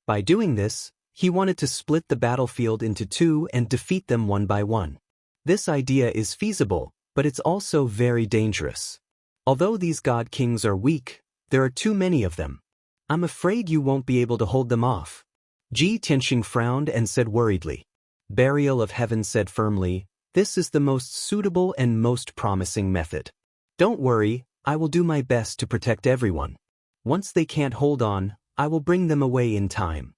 By doing this, he wanted to split the battlefield into two and defeat them one by one. This idea is feasible, but it's also very dangerous. Although these god kings are weak, there are too many of them. I'm afraid you won't be able to hold them off. Ji Tianxing frowned and said worriedly. Burial of Heaven said firmly, "This is the most suitable and most promising method. Don't worry, I will do my best to protect everyone. Once they can't hold on, I will bring them away in time."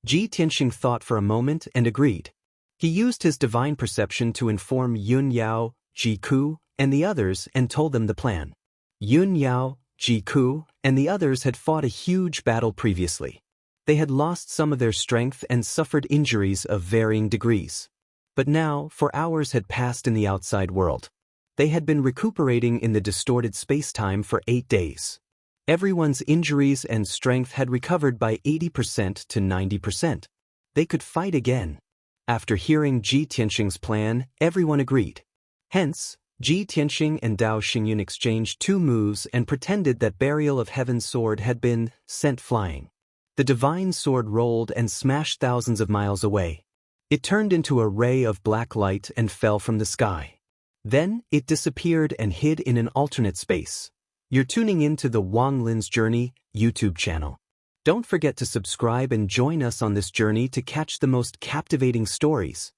Ji Tianxing thought for a moment and agreed. He used his divine perception to inform Yun Yao, Ji Ku, and the others and told them the plan. Yun Yao, Ji Ku, and the others had fought a huge battle previously. They had lost some of their strength and suffered injuries of varying degrees. But now, for hours had passed in the outside world. They had been recuperating in the distorted space-time for 8 days. Everyone's injuries and strength had recovered by 80% to 90%. They could fight again. After hearing Ji Tianxing's plan, everyone agreed. Hence, Ji Tianxing and Dao Xingyun exchanged 2 moves and pretended that Burial of Heaven's sword had been sent flying. The divine sword rolled and smashed thousands of miles away. It turned into a ray of black light and fell from the sky. Then, it disappeared and hid in an alternate space. You're tuning into the Wang Lin's Journey YouTube channel. Don't forget to subscribe and join us on this journey to catch the most captivating stories.